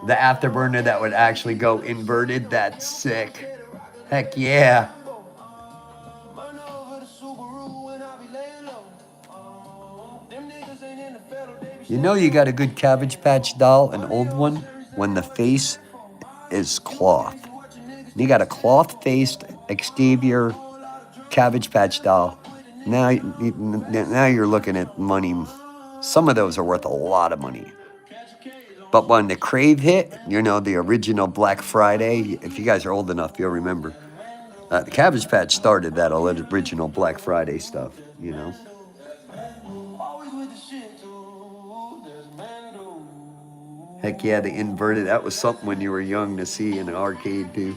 The afterburner that would actually go inverted, that's sick. Heck yeah. You know you got a good Cabbage Patch doll, an old one, when the face is cloth. You got a cloth-faced exterior Cabbage Patch doll. Now you're looking at money. Some of those are worth a lot of money. But when the Crave hit, you know, the original Black Friday, if you guys are old enough, you'll remember. The Cabbage Patch started that original Black Friday stuff, you know. Heck yeah, the inverted. That was something when you were young to see in an arcade, too.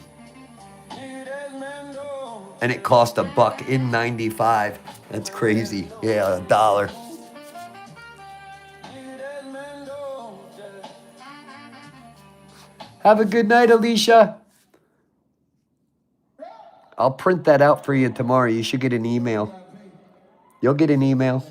And it cost $1 in '95. That's crazy. Yeah, $1. Have a good night, Alicia. I'll print that out for you tomorrow. You should get an email. You'll get an email.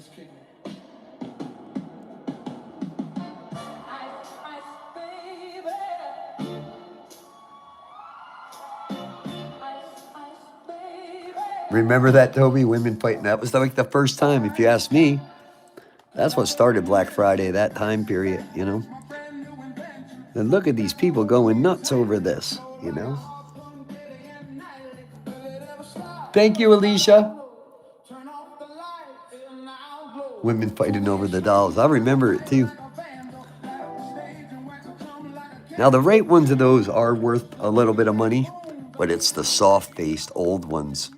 Remember that, Toby? Women fighting. That was like the first time, if you ask me. That's what started Black Friday, that time period, you know? And look at these people going nuts over this, you know? Thank you, Alicia. Women fighting over the dolls. I remember it, too. Now, the right ones of those are worth a little bit of money, but it's the soft-faced old ones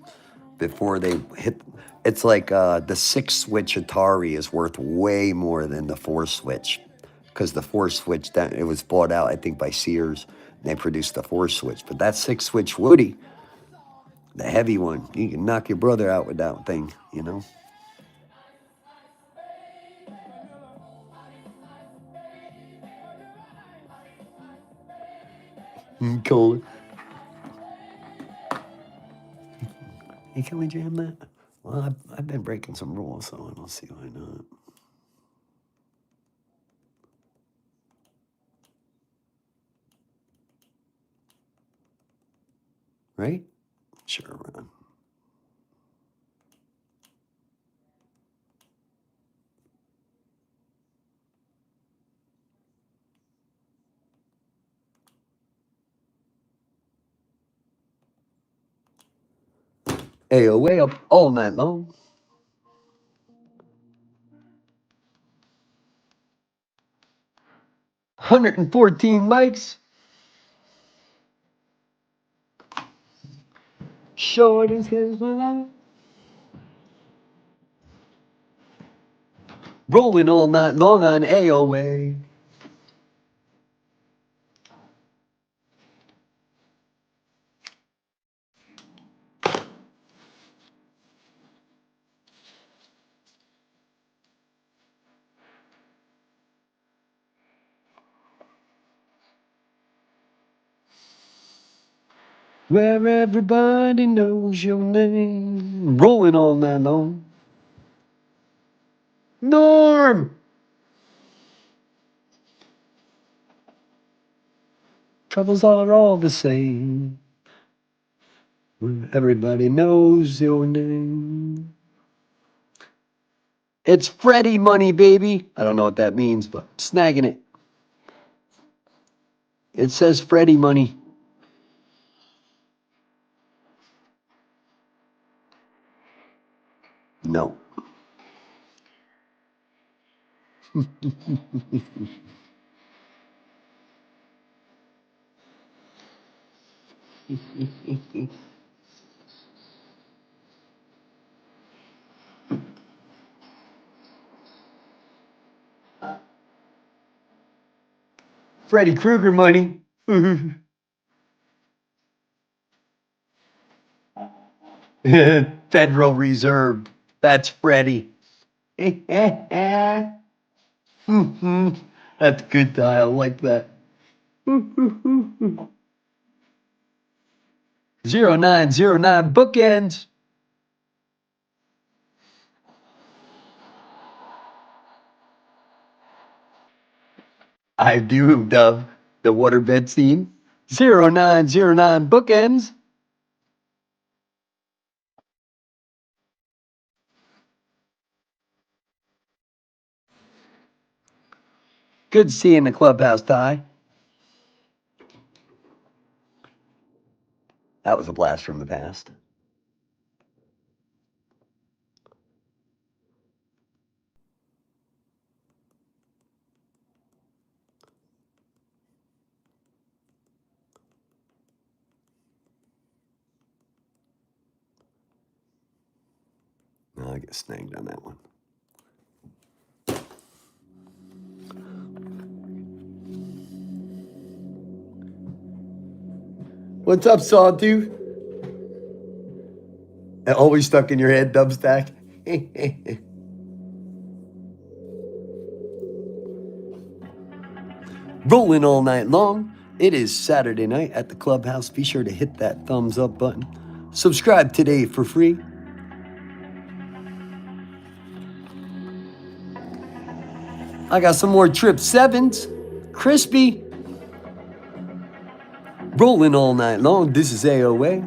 before they hit. It's like the 6-switch Atari is worth way more than the 4-switch, because the 4-switch, that it was bought out, I think, by Sears. And they produced the 4-switch, but that 6-switch Woody, the heavy one, you can knock your brother out with that thing, you know. Cool. Hey, can we jam that? Well, I've been breaking some rules, so I don't see why not. Right? Sure, Ron. AOA up all night long. $114 likes. Short as his life. Rolling all night long on AOA. Where everybody knows your name. Rolling all night long. Norm! Troubles are all the same. Where everybody knows your name. It's Freddie money, baby. I don't know what that means, but snagging it. It says Freddie money. No. Freddy Krueger money. Federal Reserve. That's Freddie. That's good dial. I like that. 0909 bookends. I do, Dove. The waterbed scene. 0909 bookends. Good seeing the clubhouse, Ty. That was a blast from the past. No, I get snagged on that one. What's up, Sawtooth? Always stuck in your head, Dubstack. Rolling all night long. It is Saturday night at the clubhouse. Be sure to hit that thumbs up button. Subscribe today for free. I got some more Trip 7s. Crispy. Rolling all night long. This is AOA.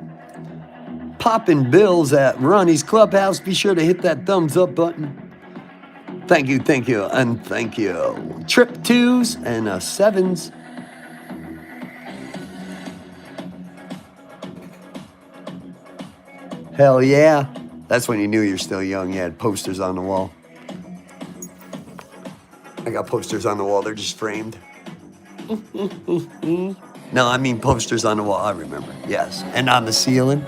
Popping bills at Ronnie's Clubhouse. Be sure to hit that thumbs up button. Thank you, and thank you. Trip 2s and 7s. Hell yeah. That's when you knew you're still young. You had posters on the wall. I got posters on the wall. They're just framed. No, I mean posters on the wall. I remember. Yes. And on the ceiling.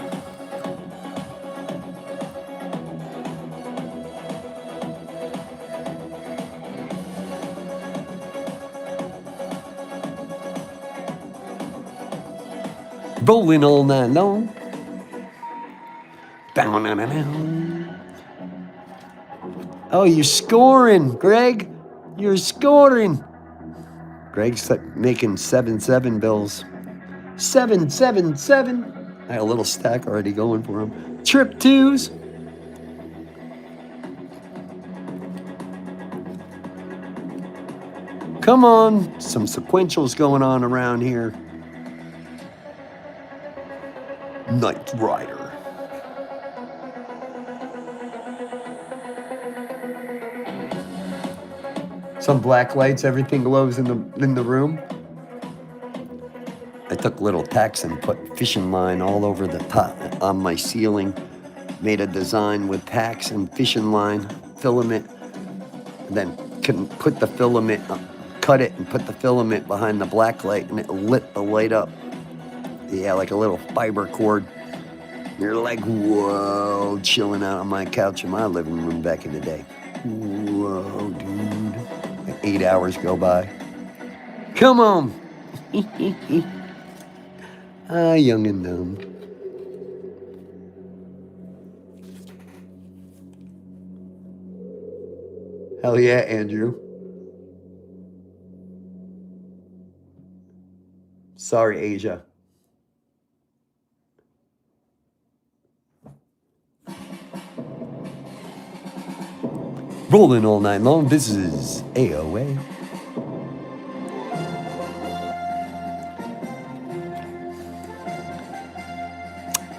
Rolling all night long. Oh, you're scoring, Greg. You're scoring. Greg's making 7-7 bills. 777. I got a little stack already going for him. Trip 2s. Come on. Some sequentials going on around here. Knight Rider. Some black lights, everything glows in the room. I took little tacks and put fishing line all over the top on my ceiling. Made a design with tacks and fishing line, filament, and then put the filament, cut it and put the filament behind the black light, and it lit the light up. Yeah, like a little fiber cord. You're like, whoa, chilling out on my couch in my living room back in the day. Whoa, dude. 8 hours go by. Come on. Young and dumb. Hell yeah, Andrew. Sorry, Asia. Rolling all night long. This is AOA.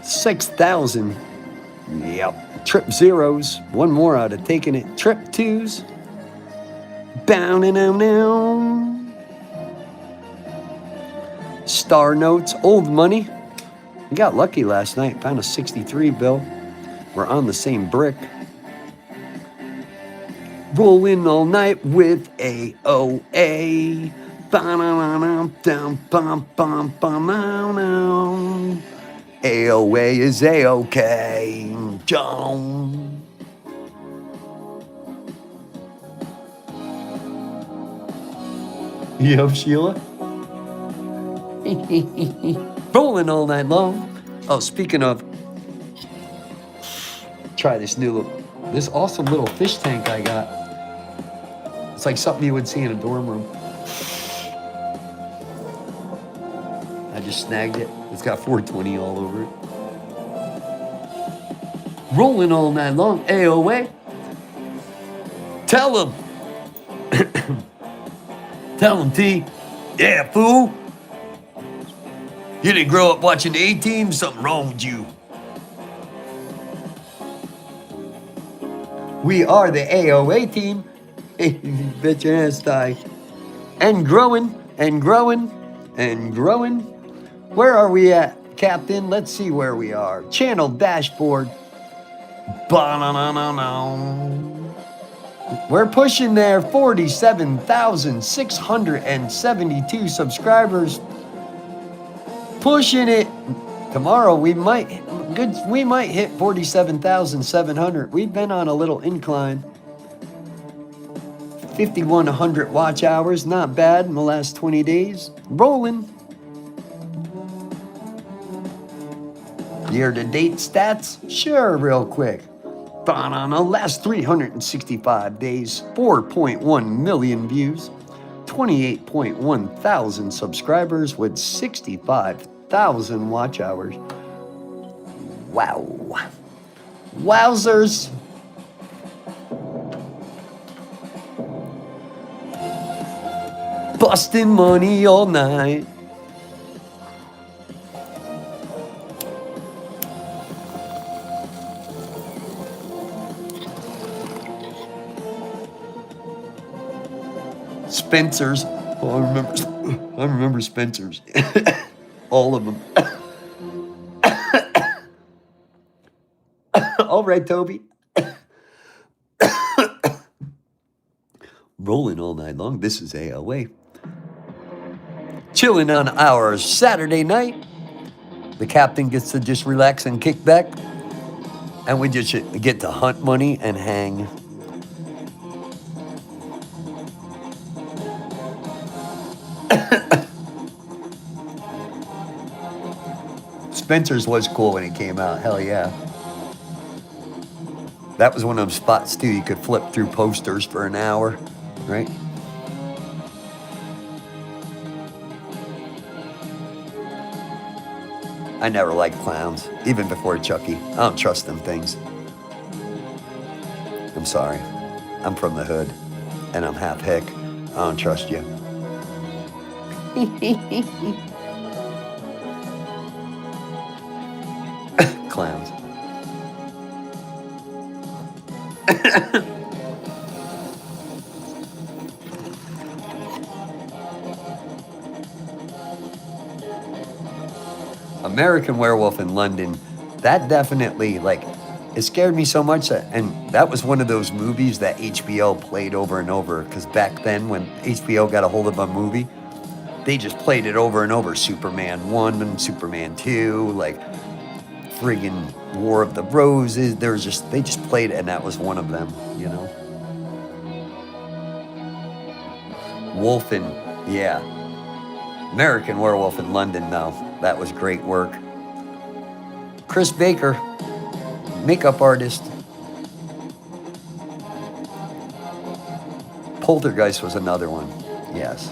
$6,000. Yep. Trip 0s. One more out of taking it. Trip 2s. Bow now. Star notes. Old money. I got lucky last night. Found a 63 bill. We're on the same brick. Rolling all night with AOA. AOA is A-OK. John. Yep, Sheila. Rolling all night long. Oh, speaking of, try this this awesome little fish tank I got. It's like something you would see in a dorm room. I just snagged it. It's got 420 all over it. Rolling all night long, AOA. Tell him. Tell him, T. Yeah, fool. You didn't grow up watching the A-Team? Something wrong with you. We are the AOA team. Bet your ass die. And growing, and growing, and growing. Where are we at, Captain? Let's see where we are. Channel dashboard. Ba-na-na-na-na. We're pushing there 47,672 subscribers. Pushing it. Tomorrow we might hit 47,700. We've been on a little incline. 5,100 watch hours, not bad in the last 20 days. Rolling. Year-to-date stats? Sure, real quick. On the last 365 days, 4.1 million views, 28.1 thousand subscribers with 65,000 watch hours. Wow. Wowzers. Busting money all night. Spencer's. Oh, I remember Spencer's. All of them. All right, Toby. Rolling all night long. This is AOA. Chilling on our Saturday night. The captain gets to just relax and kick back. And we just get to hunt money and hang. Spencer's was cool when it came out. Hell yeah. That was one of them spots too. You could flip through posters for an hour, right? I never liked clowns, even before Chucky. I don't trust them things. I'm sorry. I'm from the hood, and I'm half hick. I don't trust you. Clowns. American Werewolf in London, that definitely, like, it scared me so much that, and that was one of those movies that HBO played over and over, because back then when HBO got a hold of a movie, they just played it over and over. Superman 1 and Superman 2, like friggin' War of the Roses. They just played it, and that was one of them, you know. Wolfen, yeah. American Werewolf in London, though. That was great work. Chris Baker, makeup artist. Poltergeist was another one, yes.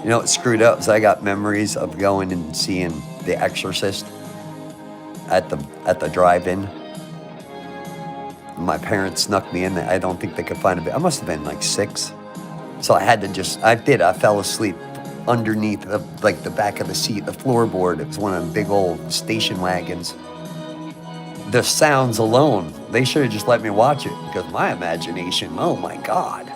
You know what screwed up is I got memories of going and seeing The Exorcist at the drive-in. My parents snuck me in there. I don't think they could find a bed. I must have been like 6. So I had to I fell asleep underneath the back of the seat, the floorboard. It was one of the big old station wagons. The sounds alone, they should have just let me watch it, because my imagination, oh my God.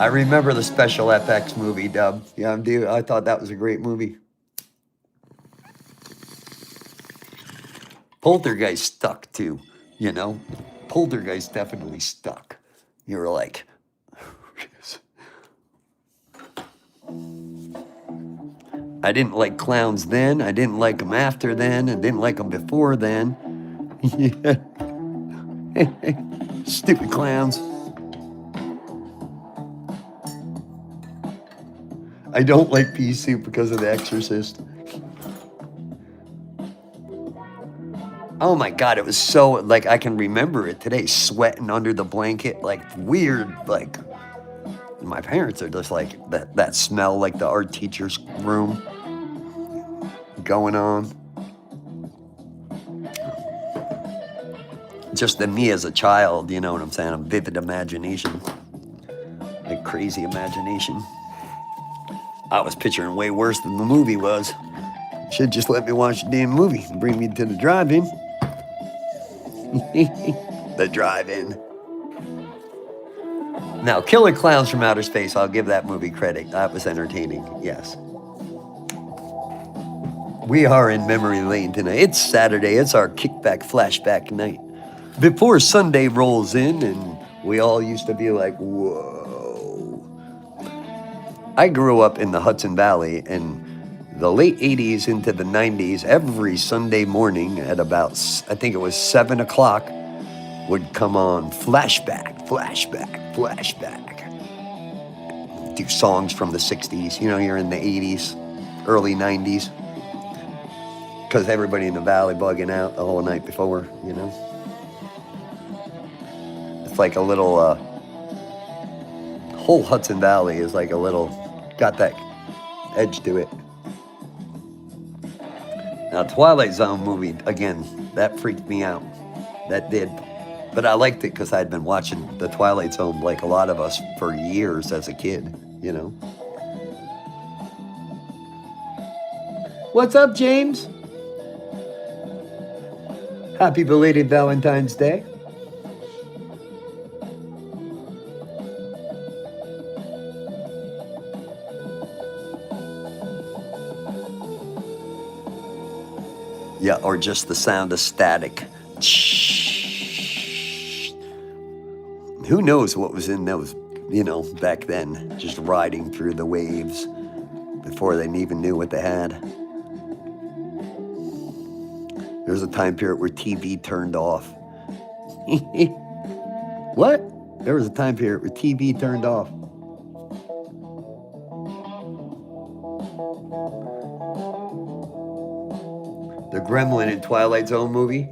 I remember the special FX movie, Dub. Yeah, dude, I thought that was a great movie. Poltergeist stuck too, you know? Poltergeist definitely stuck. You were like, I didn't like clowns then. I didn't like them after then. I didn't like them before then. Stupid clowns. I don't like pea soup because of The Exorcist. Oh my God, it was so, like, I can remember it today, sweating under the blanket, like, weird, like, my parents are just like, that smell, like the art teacher's room going on. Just than me as a child, you know what I'm saying? A vivid imagination, like crazy imagination. I was picturing way worse than the movie was. Should just let me watch the damn movie and bring me to the drive-in. The drive-in. Now, Killer Clowns from Outer Space, I'll give that movie credit. That was entertaining, yes. We are in memory lane tonight. It's Saturday. It's our kickback flashback night. Before Sunday rolls in and we all used to be like, whoa. I grew up in the Hudson Valley in the late 80s into the 90s. Every Sunday morning at about, I think it was 7 o'clock, would come on flashback, flashback, flashback. Do songs from the 60s. You know, you're in the 80s, early 90s. Because everybody in the valley bugging out the whole night before, you know. It's like a little, whole Hudson Valley is like a little, got that edge to it. Now, Twilight Zone movie, again, that freaked me out. That did. But I liked it because I'd been watching the Twilight Zone like a lot of us for years as a kid, you know. What's up, James? Happy belated Valentine's Day. Yeah, or just the sound of static. Who knows what was in those, you know, back then, just riding through the waves before they even knew what they had. There was a time period where TV turned off. What? There was a time period where TV turned off. The Gremlin in Twilight Zone movie,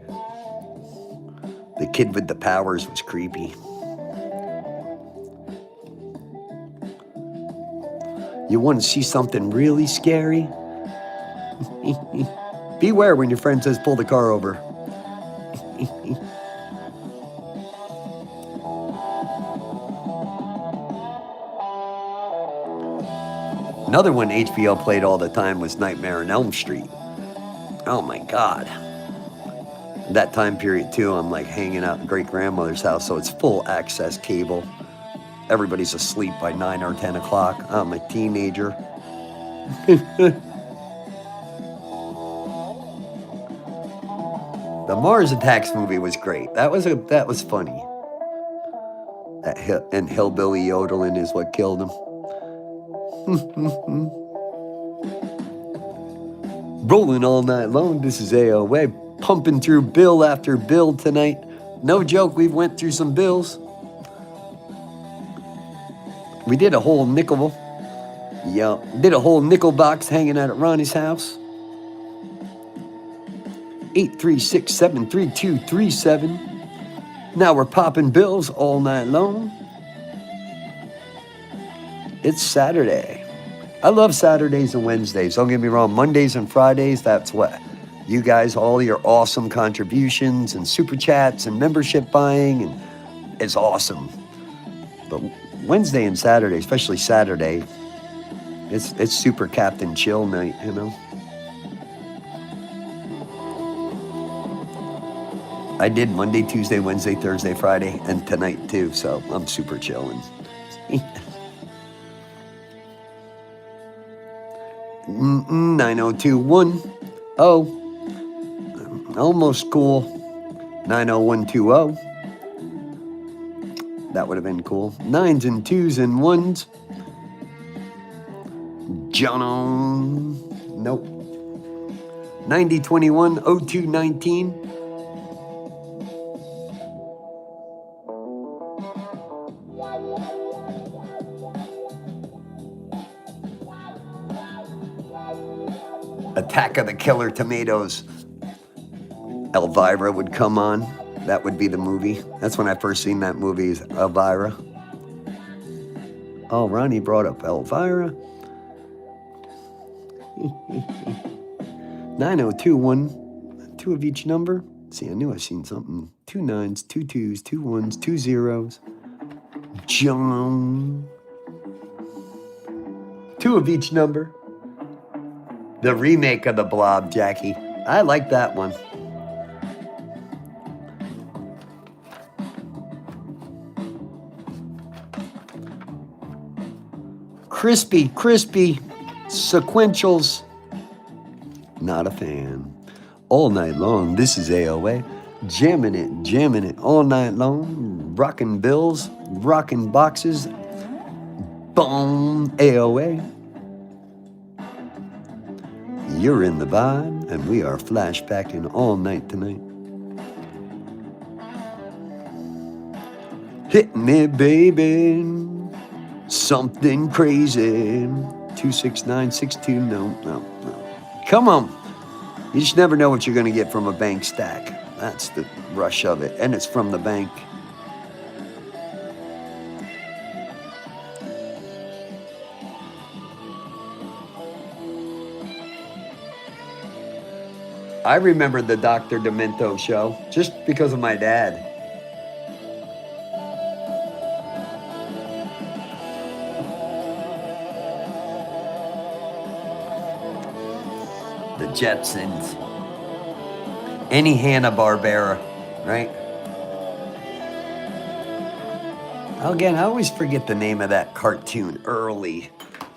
the kid with the powers was creepy. You want to see something really scary? Beware when your friend says pull the car over. Another one HBO played all the time was Nightmare on Elm Street. Oh my God. That time period too, I'm like hanging out at great-grandmother's house, so it's full access cable. Everybody's asleep by 9 or 10 o'clock. I'm a teenager. The Mars Attacks movie was great. That was funny. And hillbilly yodeling is what killed him. Rolling all night long. This is AOA. Pumping through bill after bill tonight. No joke, we went through some bills. We did a whole nickel. Yeah, did a whole nickel box hanging out at Ronnie's house. 836-732-37. Now we're popping bills all night long. It's Saturday. I love Saturdays and Wednesdays. Don't get me wrong. Mondays and Fridays, that's what you guys, all your awesome contributions and super chats and membership buying, and it's awesome. But Wednesday and Saturday, especially Saturday, it's super Captain Chill night, you know. I did Monday, Tuesday, Wednesday, Thursday, Friday, and tonight too, so I'm super chilling. 9021. Oh, almost cool. 90120. That would have been cool. 9s and 2s and 1s. John. Nope. 9021 0219. Attack of the Killer Tomatoes. Elvira would come on. That would be the movie. That's when I first seen that movie, is Elvira. Oh, Ronnie brought up Elvira. 9021, 2 of each number. See, I knew I seen something. 2 9s, 2 2s, 2 1s, 2 zeros. John. 2 of each number. The remake of The Blob, Jackie. I like that one. Crispy sequentials. Not a fan. All night long, this is AOA. Jamming it all night long. Rocking bills, rocking boxes. Boom, AOA. You're in the vibe, and we are flashbacking all night tonight. Hit me, baby. Something crazy. 26962. No. Come on. You just never know what you're going to get from a bank stack. That's the rush of it. And it's from the bank. I remember the Dr. Demento show just because of my dad. The Jetsons. Any Hanna-Barbera, right? Again, I always forget the name of that cartoon, Early,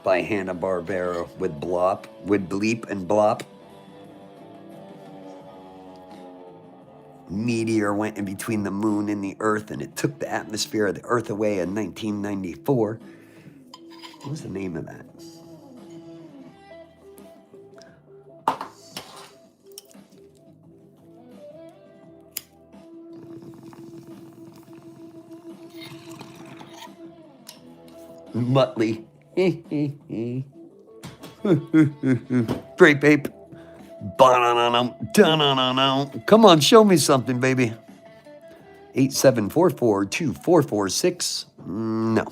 by Hanna-Barbera with Bleep and Blop. Meteor went in between the moon and the earth, and it took the atmosphere of the earth away in 1994. What was the name of that? Muttley. Grape ape. Come on, show me something, baby. 87442446. No.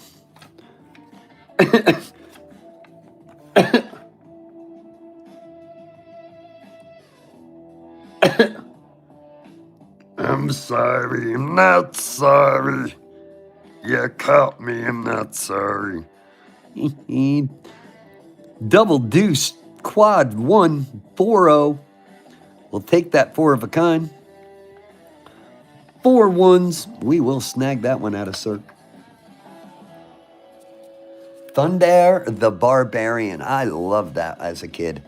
I'm sorry. I'm not sorry. You caught me. I'm not sorry. Double deuce. Quad 140. We'll take that 4 of a kind. 4 ones. We will snag that one out of Cirque. Thunder the Barbarian. I loved that as a kid.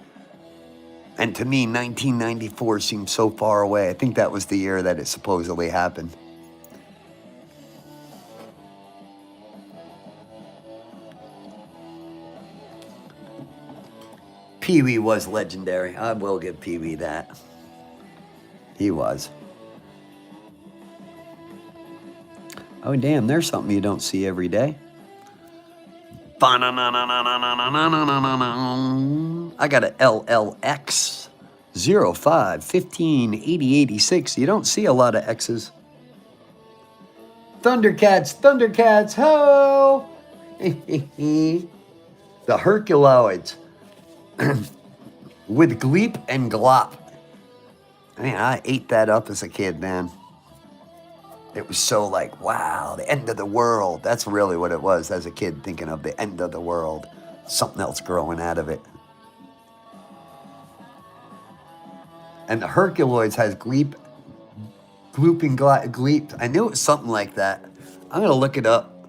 And to me, 1994 seemed so far away. I think that was the year that it supposedly happened. Pee-wee was legendary. I will give Pee-wee that. He was. Oh, damn, there's something you don't see every day. I got a LLX 05 15 80 86. You don't see a lot of X's. Thundercats, ho! The Herculoids with Gleep and Glop. Man, I ate that up as a kid, man. It was so like, wow, the end of the world. That's really what it was as a kid, thinking of the end of the world. Something else growing out of it. And the Herculoids has Gleep, Gleep. I knew it was something like that. I'm going to look it up.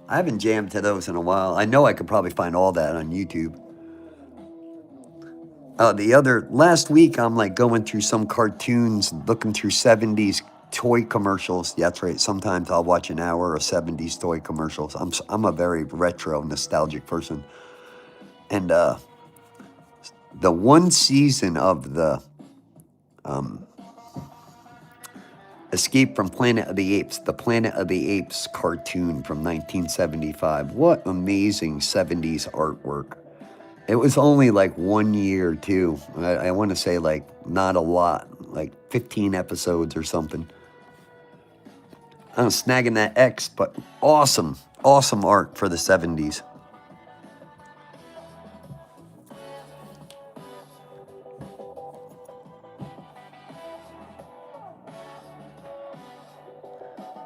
I haven't jammed to those in a while. I know I could probably find all that on YouTube. Last week, I'm like going through some cartoons, looking through 70s toy commercials. Yeah, that's right. Sometimes I'll watch an hour of 70s toy commercials. I'm a very retro, nostalgic person. And the one season of the Escape from Planet of the Apes, the Planet of the Apes cartoon from 1975. What amazing 70s artwork. It was only like 1 year, too. I want to say, like, not a lot. Like 15 episodes or something. I'm snagging that X, but awesome. Awesome art for the 70s.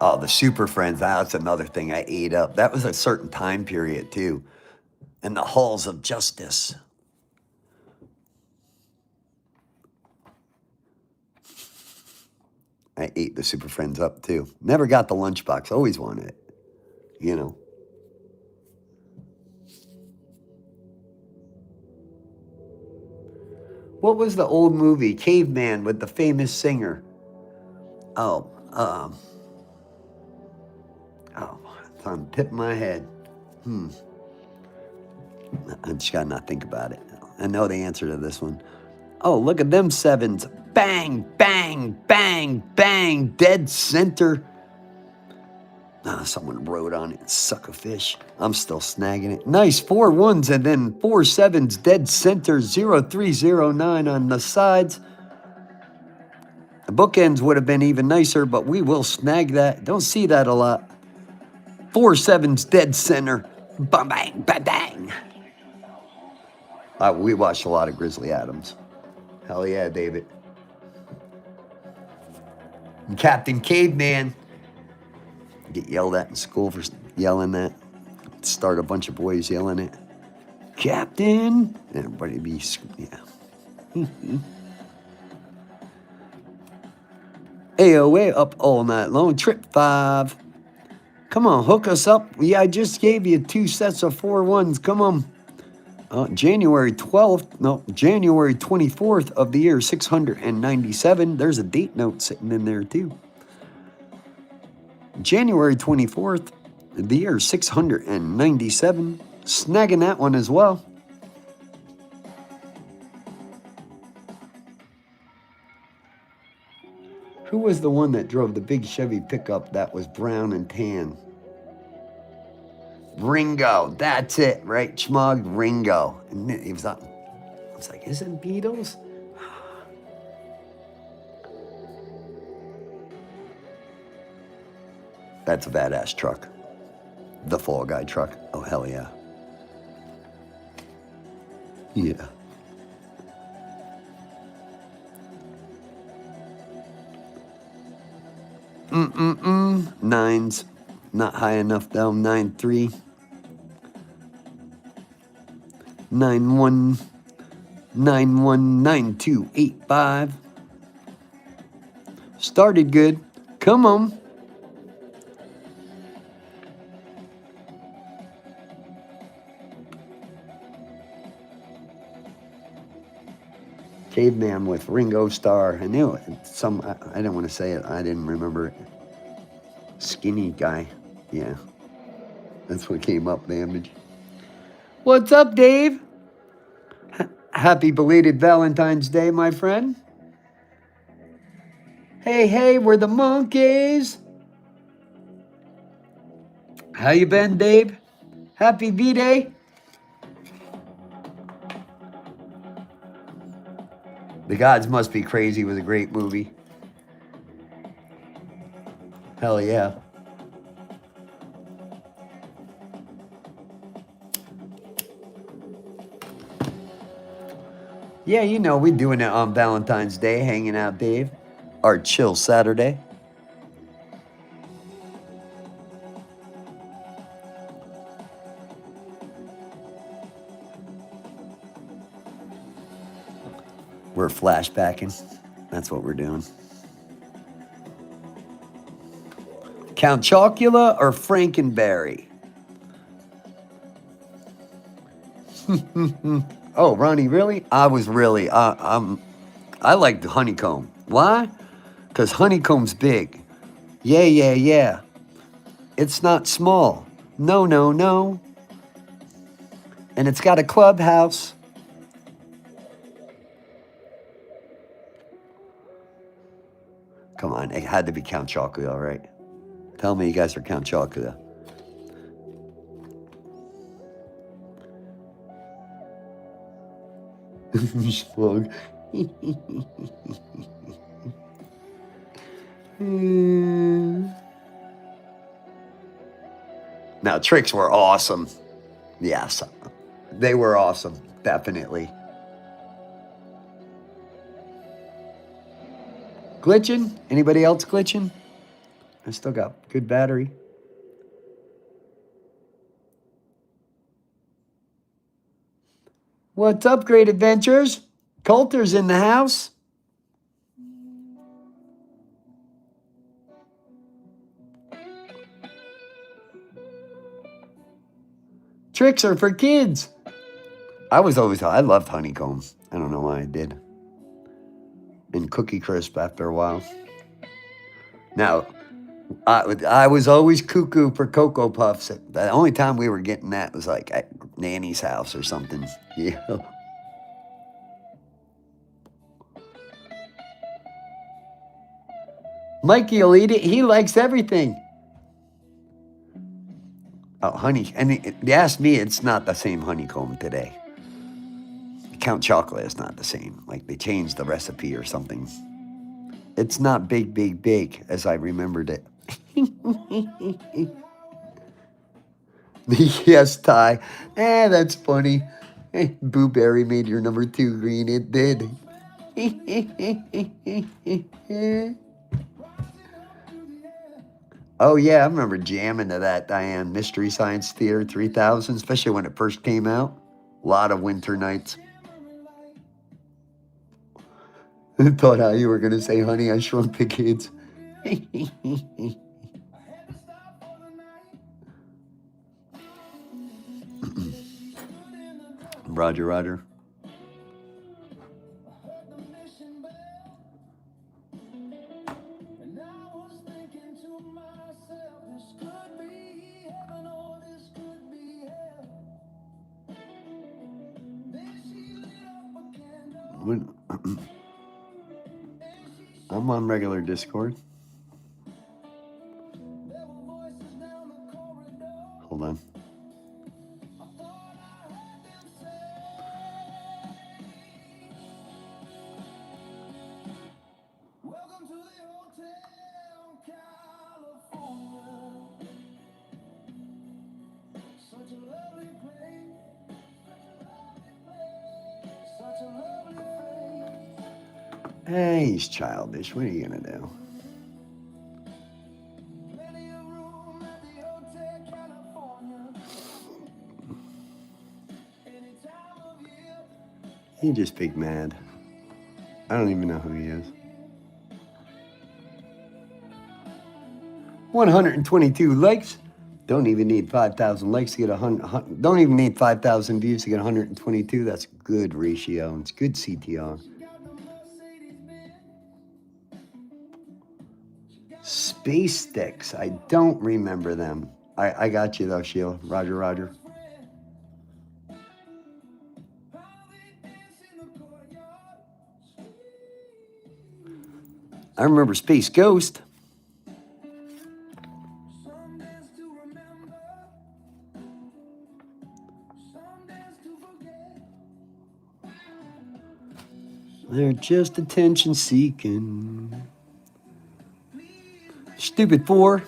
Oh, the Super Friends, that's another thing I ate up. That was a certain time period, too. And the Halls of Justice. I ate the Super Friends up, too. Never got the lunchbox. Always wanted it, you know. What was the old movie, Caveman, with the famous singer? Oh, it's on the tip of my head. I just gotta not think about it. I know the answer to this one. Oh, look at them sevens. Bang, bang, bang, bang. Dead center. Someone wrote on it. Suck a fish. I'm still snagging it. Nice. 4 1s and then 4 7s. Dead center. 0309 on the sides. The bookends would have been even nicer, but we will snag that. Don't see that a lot. 4 7s. Dead center. Bang, bang, bang, bang. We watched a lot of Grizzly Adams. Hell yeah, David. And Captain Caveman. Get yelled at in school for yelling that. Start a bunch of boys yelling it. Captain! And everybody be, yeah. AOA up all night long. Trip 5. Come on, hook us up. Yeah, I just gave you 2 sets of 4 1s. Come on. January 12th, no, January 24th of the year 697. There's a date note sitting in there too. January 24th, the year 697. Snagging that one as well. Who was the one that drove the big Chevy pickup that was brown and tan? Ringo, that's it, right? Schmug, Ringo. And he was up. I was like, is it Beatles? That's a badass truck. The Fall Guy truck. Oh, hell yeah. Yeah. Nines. Not high enough though. 9-3. 9-1. 9-1. 9-2. 8-5. Started good. Come on. Caveman with Ringo Starr. I knew it. I didn't want to say it. I didn't remember it. Skinny guy. Yeah. That's what came up, the image. What's up, Dave? Happy belated Valentine's Day, my friend. Hey, we're the monkeys. How you been, Dave? Happy V-Day. The Gods Must Be Crazy was a great movie. Hell yeah. Yeah, you know, we're doing it on Valentine's Day, hanging out, Dave. Our chill Saturday. We're flashbacking. That's what we're doing. Count Chocula or Frankenberry? Oh, Ronnie, really? I was really, I like the honeycomb. Why? Because honeycomb's big. Yeah. It's not small. No. And it's got a clubhouse. Come on, it had to be Count Chocula, right? Tell me you guys are Count Chocula. Slug. Now, tricks were awesome. Yes, they were awesome. Definitely. Glitching? Anybody else glitching? I still got good battery. What's up, Great Adventures? Coulter's in the house. Tricks are for kids. I loved honeycombs. I don't know why I did. And Cookie Crisp after a while. Now, I was always cuckoo for Cocoa Puffs. The only time we were getting that was like at Nanny's house or something. Yeah. Mikey will eat it. He likes everything. Oh, honey. And you asked me, it's not the same honeycomb today. Count Chocolate is not the same. Like they changed the recipe or something. It's not big as I remembered it. Yes, Ty. That's funny. Boo Berry made your number 2 green. It did. Oh, yeah, I remember jamming to that, Diane. Mystery Science Theater 3000, especially when it first came out. A lot of winter nights. I thought how you were going to say, Honey, I Shrunk the Kids. Roger, Roger. I'm on regular Discord. Hold on. Hey, he's childish. What are you going to do? He just big mad. I don't even know who he is. 122 likes. Don't even need 5,000 likes to get 100. Don't even need 5,000 views to get 122. That's a good ratio. It's good CTR. Space sticks. I don't remember them. I got you though, Sheila. Roger, Roger. I remember Space Ghost. They're just attention seeking. Stupid 4.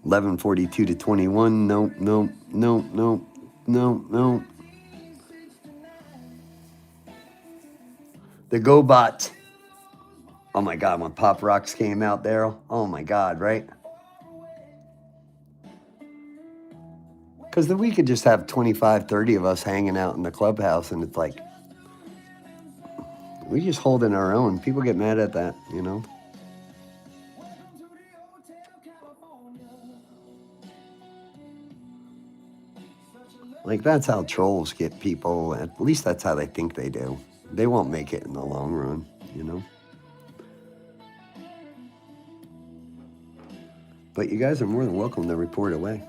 11:42 to 21. Nope, nope, nope, nope, nope, nope. The GoBots. Oh my God, when Pop Rocks came out there. Oh my God, right? Because then we could just have 25, 30 of us hanging out in the clubhouse, and it's like, we just holding our own. People get mad at that, you know? Like, that's how trolls get people. At least that's how they think they do. They won't make it in the long run, you know? But you guys are more than welcome to report away.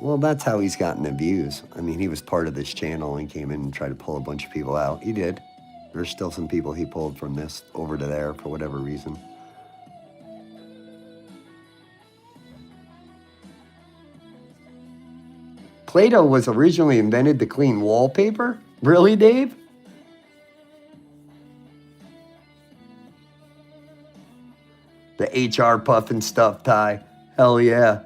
Well, that's how he's gotten the views. I mean, he was part of this channel and came in and tried to pull a bunch of people out. He did. There's still some people he pulled from this over to there for whatever reason. Play-Doh was originally invented to clean wallpaper? Really, Dave? The HR puff and stuff, Ty. Hell yeah.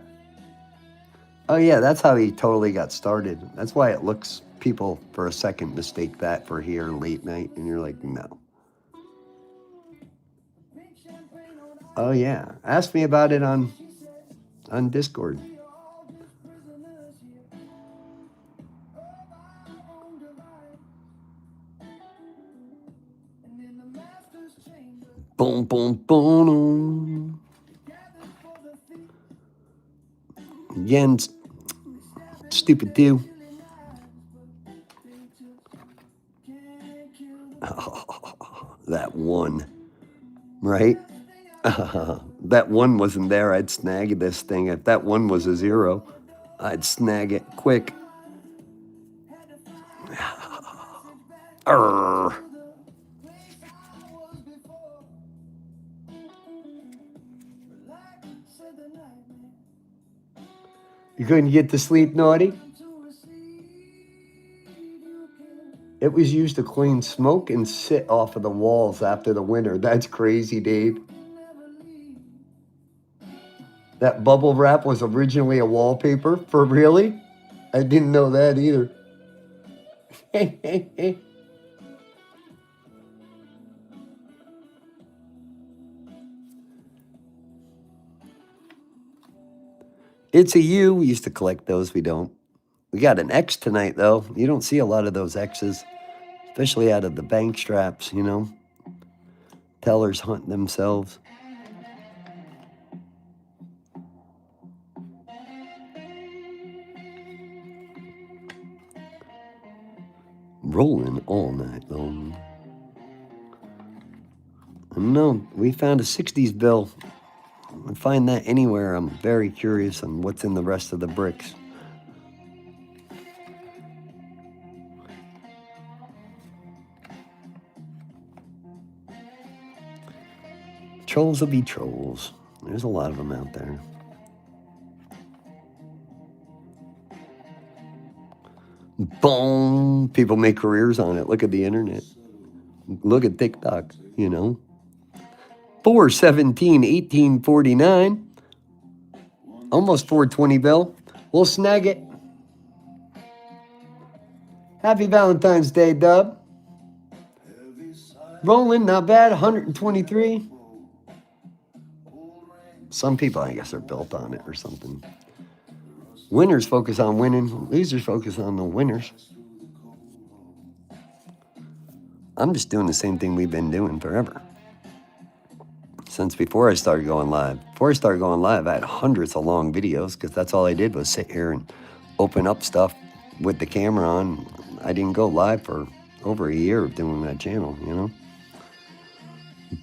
Oh yeah, that's how he totally got started. That's why it looks, people for a second mistake that for here late night, and you're like, no. Oh yeah, ask me about it on Discord. Boom, boom, boom. Again, stupid too. Oh, that one, right? That one wasn't there. I'd snag this thing. If that one was a 0, I'd snag it quick. Arr. You couldn't get to sleep, Naughty? It was used to clean smoke and sit off of the walls after the winter. That's crazy, Dave. That bubble wrap was originally a wallpaper? For really? I didn't know that either. It's a U. We used to collect those. We don't. We got an X tonight, though. You don't see a lot of those X's, especially out of the bank straps, you know. Tellers hunt themselves. Rolling all night long. No, we found a 60s bill. I find that anywhere. I'm very curious on what's in the rest of the bricks. Trolls will be trolls. There's a lot of them out there. Boom! People make careers on it. Look at the internet. Look at TikTok, you know. 4/17/1849. Almost 420 bill. We'll snag it. Happy Valentine's Day, Dub. Rolling, not bad. 123. Some people, I guess, are built on it or something. Winners focus on winning. Losers focus on the winners. I'm just doing the same thing we've been doing forever. Since before I started going live. Before I started going live, I had hundreds of long videos because that's all I did was sit here and open up stuff with the camera on. I didn't go live for over a year of doing that channel, you know?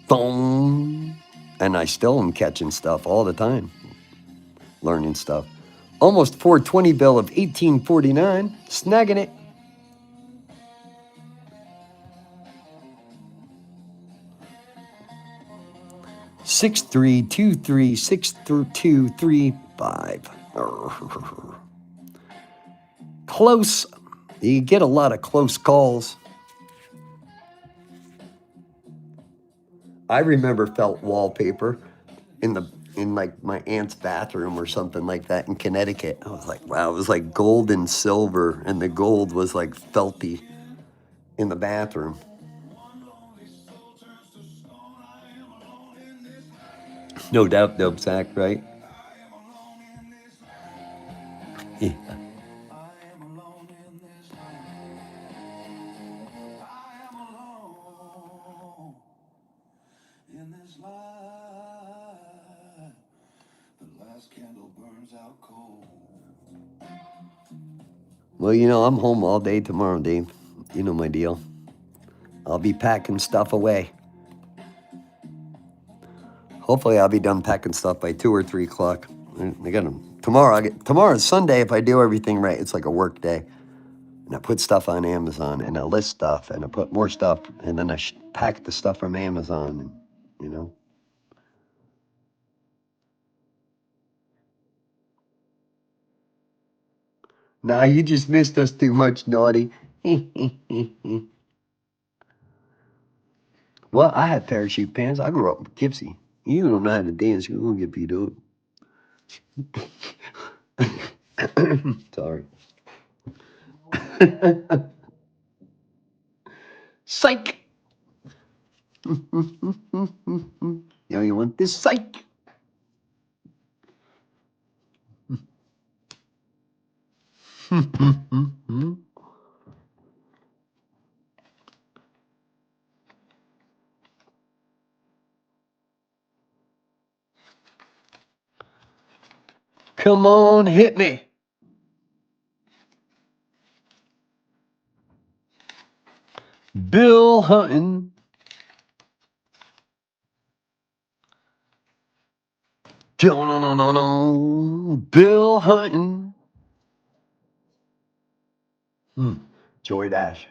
Boom! And I still am catching stuff all the time. Learning stuff. Almost 420 bill of 1849. Snagging it. Six 323 6235. Close. You get a lot of close calls. I remember felt wallpaper in like my aunt's bathroom or something like that in Connecticut. I was like, wow, it was like gold and silver, and the gold was like felty in the bathroom. No doubt, Dope Sack, right? Yeah. Well, you know, I'm home all day tomorrow, Dave. You know my deal. I'll be packing stuff away. Hopefully, I'll be done packing stuff by 2 or 3 o'clock. Tomorrow's Sunday. If I do everything right, it's like a work day. And I put stuff on Amazon, and I list stuff, and I put more stuff, and then I pack the stuff from Amazon, and, you know. Nah, you just missed us too much, naughty. Well, I had parachute pants. I grew up in Poughkeepsie. You don't know how to dance, you're gonna get beat up. Sorry. Psych! Yo, you want this? Psych! Come on, hit me. Bill Hunting. Bill Hunting. Joy Dash.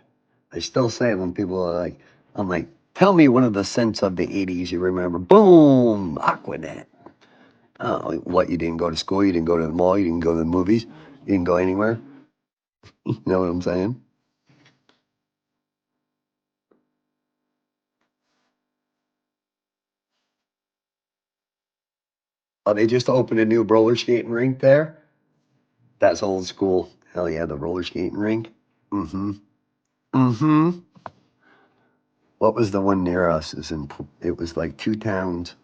I still say it when people are like, I'm like, tell me one of the scents of the 80s you remember. Boom, Aquanet. Oh, what, you didn't go to school, you didn't go to the mall, you didn't go to the movies, you didn't go anywhere? You know what I'm saying? Oh, they just opened a new roller skating rink there? That's old school. Hell yeah, the roller skating rink. Mm-hmm. Mm-hmm. What was the one near us? It was like two towns.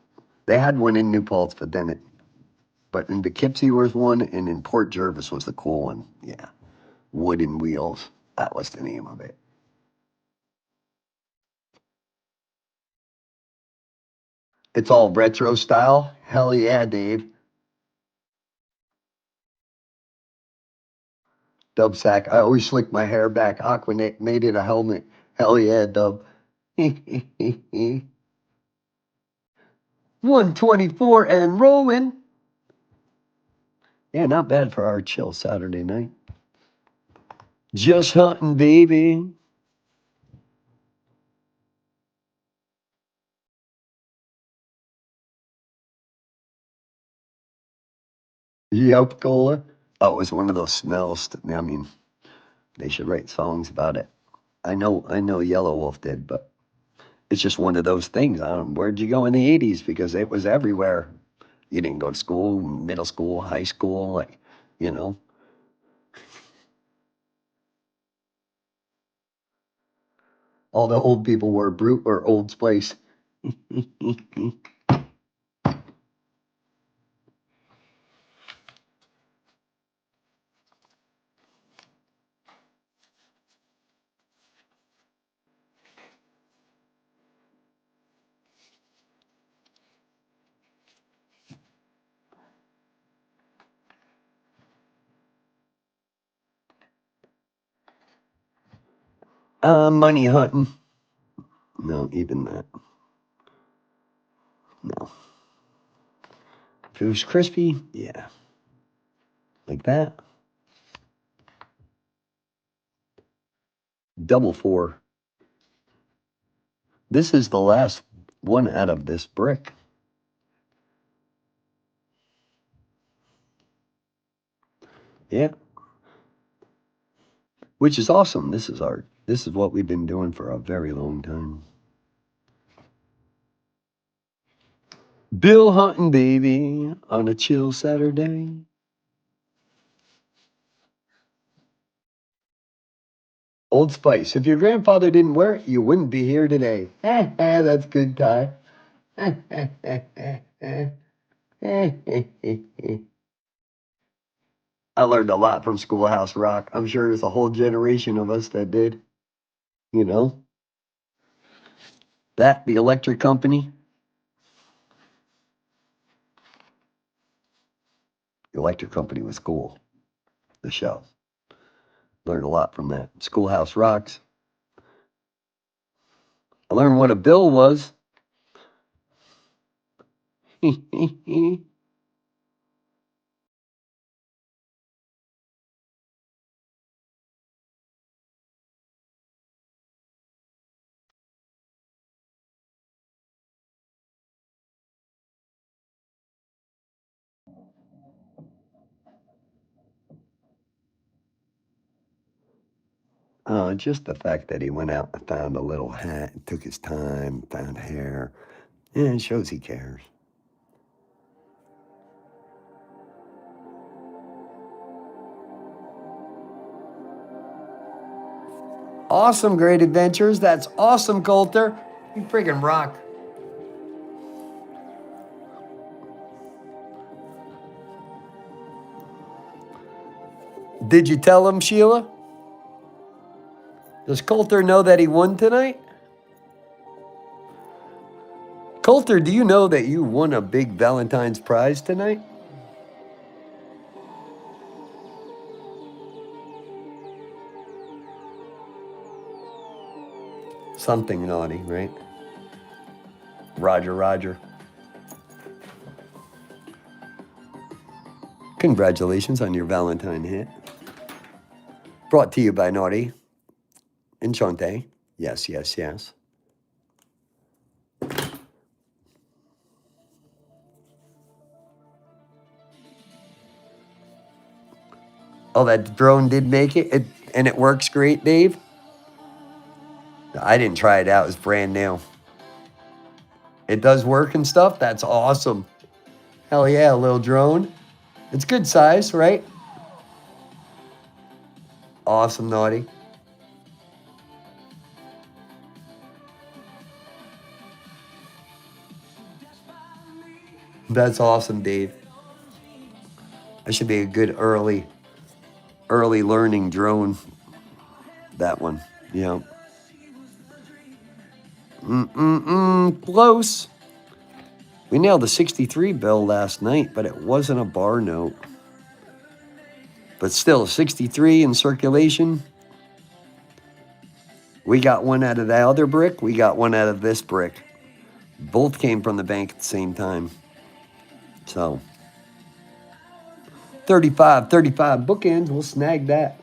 They had one in New Paltz, but in Poughkeepsie was one, and in Port Jervis was the cool one. Yeah. Wooden Wheels. That was the name of it. It's all retro style. Hell yeah, Dave. Dub sack. I always slick my hair back. Aquanet made it a helmet. Hell yeah, Dub. 124 and rolling. Yeah, not bad for our chill Saturday night. Just hunting, baby. Yep, cola. Oh, it was one of those smells. I mean, they should write songs about it. I know Yellow Wolf did, but it's just one of those things. I don't know, where'd you go in the 80s? Because it was everywhere. You didn't go to school, middle school, high school, like, you know. All the old people were Brute or Old Spice. Money hunting. No, even that. No. If it was crispy, yeah. Like that. Double four. This is the last one out of this brick. Yeah. Which is awesome. This is what we've been doing for a very long time. Bill hunting, baby, on a chill Saturday. Old Spice. If your grandfather didn't wear it, you wouldn't be here today. That's good, Ty. I learned a lot from Schoolhouse Rock. I'm sure there's a whole generation of us that did. You know, that, the electric company. The electric company was cool. The show. Learned a lot from that. Schoolhouse Rocks. I learned what a bill was. Just the fact that he went out and found a little hat, took his time, found hair. Yeah, it shows he cares. Awesome, Great Adventures. That's awesome, Coulter. You friggin' rock. Did you tell him, Sheila? Does Coulter know that he won tonight? Coulter, do you know that you won a big Valentine's prize tonight? Something naughty, right? Roger, Roger. Congratulations on your Valentine hit. Brought to you by Naughty. Enchante. Yes, yes, yes. Oh, that drone did make it, and it works great, Dave? I didn't try it out. It's brand new. It does work and stuff? That's awesome. Hell yeah, a little drone. It's good size, right? Awesome, Naughty. That's awesome, Dave. That should be a good early learning drone. That one, yeah. Close. We nailed the 63 bill last night, but it wasn't a bar note. But still, 63 in circulation. We got one out of the other brick. We got one out of this brick. Both came from the bank at the same time. So, 35 bookends. We'll snag that.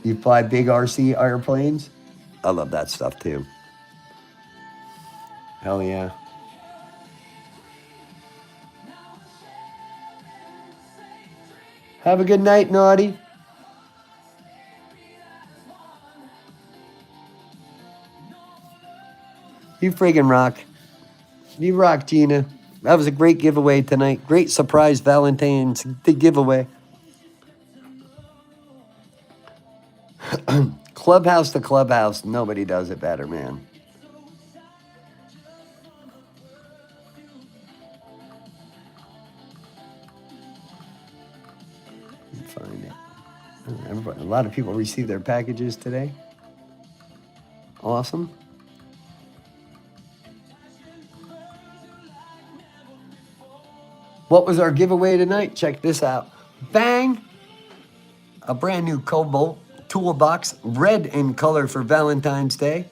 You fly big RC airplanes? I love that stuff too. Hell yeah. Have a good night, Naughty. You friggin' rock. You rock, Gina. That was a great giveaway tonight. Great surprise Valentine's giveaway. Clubhouse to clubhouse. Nobody does it better, man. Find it. A lot of people received their packages today. Awesome. What was our giveaway tonight? Check this out. Bang! A brand new Cobalt toolbox, red in color for Valentine's Day.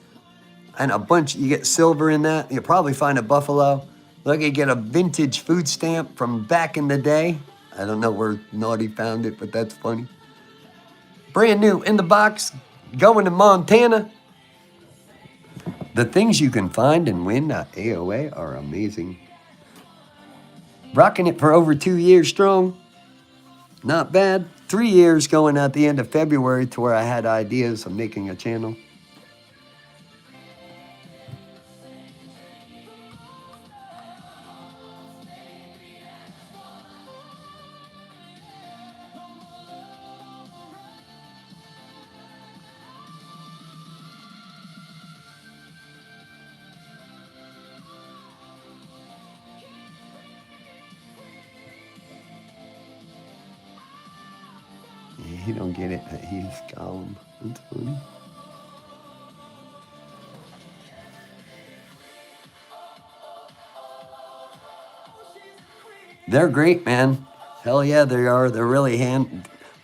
And a bunch, you get silver in that. You'll probably find a buffalo. Look, you get a vintage food stamp from back in the day. I don't know where Naughty found it, but that's funny. Brand new in the box, going to Montana. The things you can find and win at AOA are amazing. Rocking it for over 2 years strong. Not bad. 3 years going at the end of February to where I had ideas of making a channel. Yeah, he don't get it that he's calm. That's funny. They're great, man. Hell yeah, they are. They're really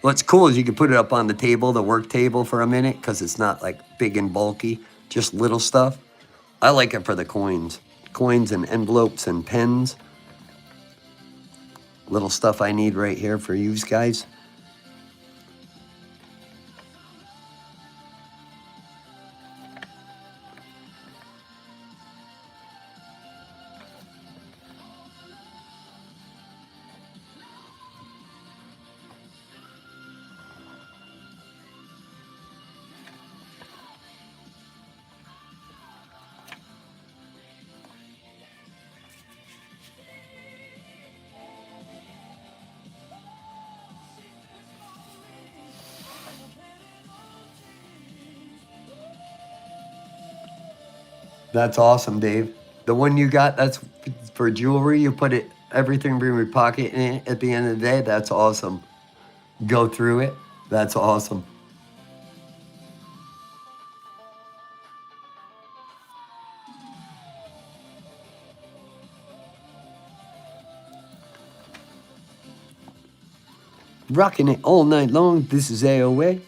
What's cool is you can put it up on the table, the work table for a minute, because it's not like big and bulky, just little stuff. I like it for the coins. Coins and envelopes and pens. Little stuff I need right here for you guys. That's awesome, Dave. The one you got, that's for jewelry. You put it, everything in your pocket in it at the end of the day. That's awesome. Go through it. That's awesome. Rocking it all night long. This is AOA.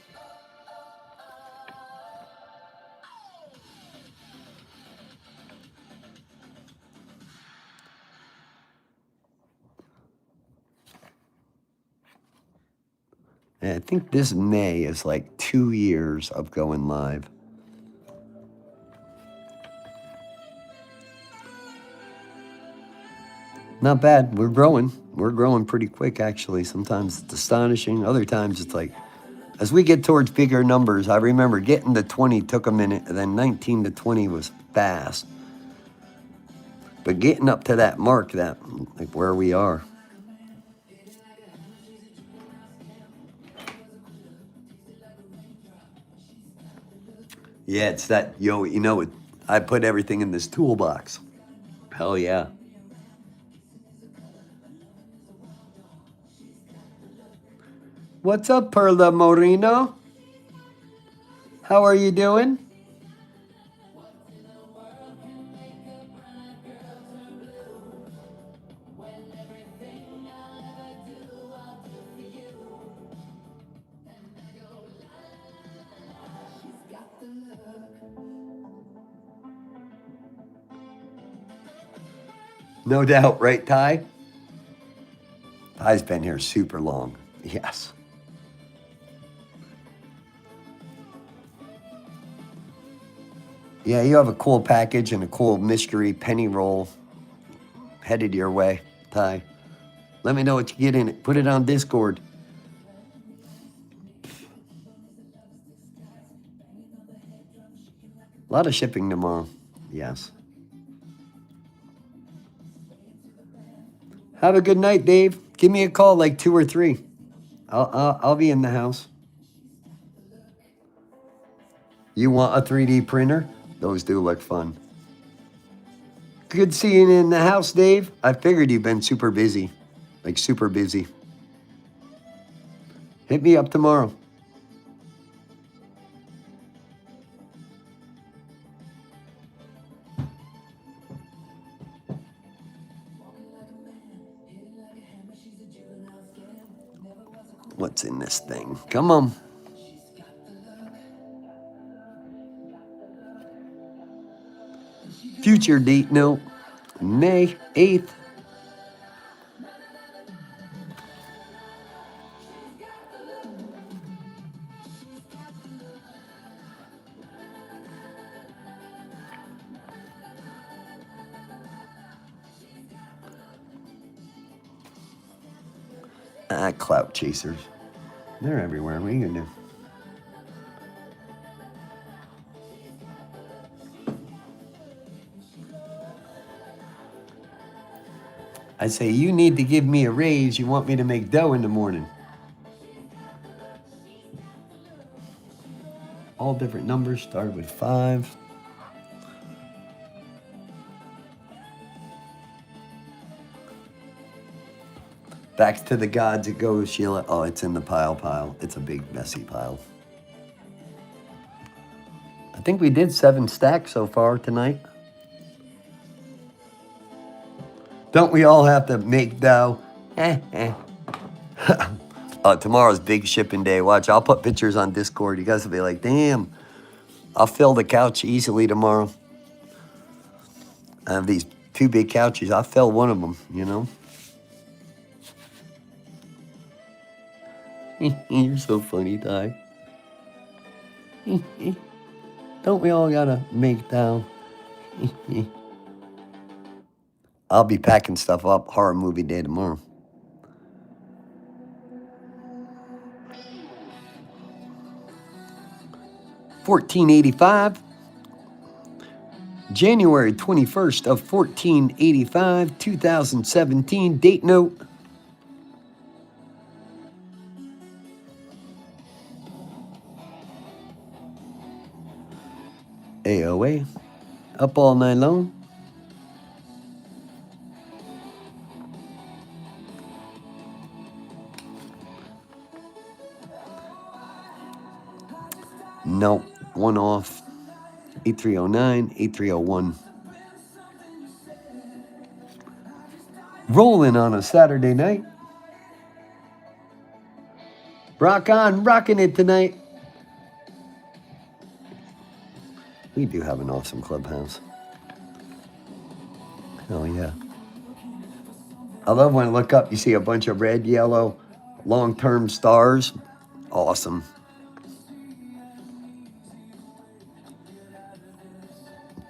And I think this May is like 2 years of going live. Not bad. We're growing. We're growing pretty quick, actually. Sometimes it's astonishing. Other times it's like, as we get towards bigger numbers, I remember getting to 20 took a minute, and then 19 to 20 was fast. But getting up to that mark, that like where we are. Yeah, it's that, yo, you know, I put everything in this toolbox. Hell yeah. What's up, Perla Moreno? How are you doing? No doubt, right, Ty? Ty's been here super long. Yes. Yeah, you have a cool package and a cool mystery penny roll headed your way, Ty. Let me know what you get in it. Put it on Discord. A lot of shipping tomorrow. Yes. Have a good night, Dave. Give me a call like 2 or 3. I'll be in the house. You want a 3D printer? Those do look fun. Good seeing you in the house, Dave. I figured you've been super busy. Like super busy. Hit me up tomorrow. What's in this thing? Come on. Future date note, May 8th. Clout chasers. They're everywhere. What are you gonna do? I say, you need to give me a raise. You want me to make dough in the morning. All different numbers start with 5. Back to the gods it goes, Sheila. Oh, it's in the pile. It's a big, messy pile. I think we did 7 stacks so far tonight. Don't we all have to make dough? Tomorrow's big shipping day. Watch, I'll put pictures on Discord. You guys will be like, damn, I'll fill the couch easily tomorrow. I have these 2 big couches. I'll fill one of them, you know? You're so funny, Ty. Don't we all gotta make dough? I'll be packing stuff up. Horror movie day tomorrow. $14.85. January 21st of 1485, 2017. Date note. AOA. Up all night long. Nope. One off. 8309, 8301. Rolling on a Saturday night. Rock on, rocking it tonight. We do have an awesome clubhouse. Oh, yeah. I love when I look up, you see a bunch of red, yellow, long-term stars. Awesome.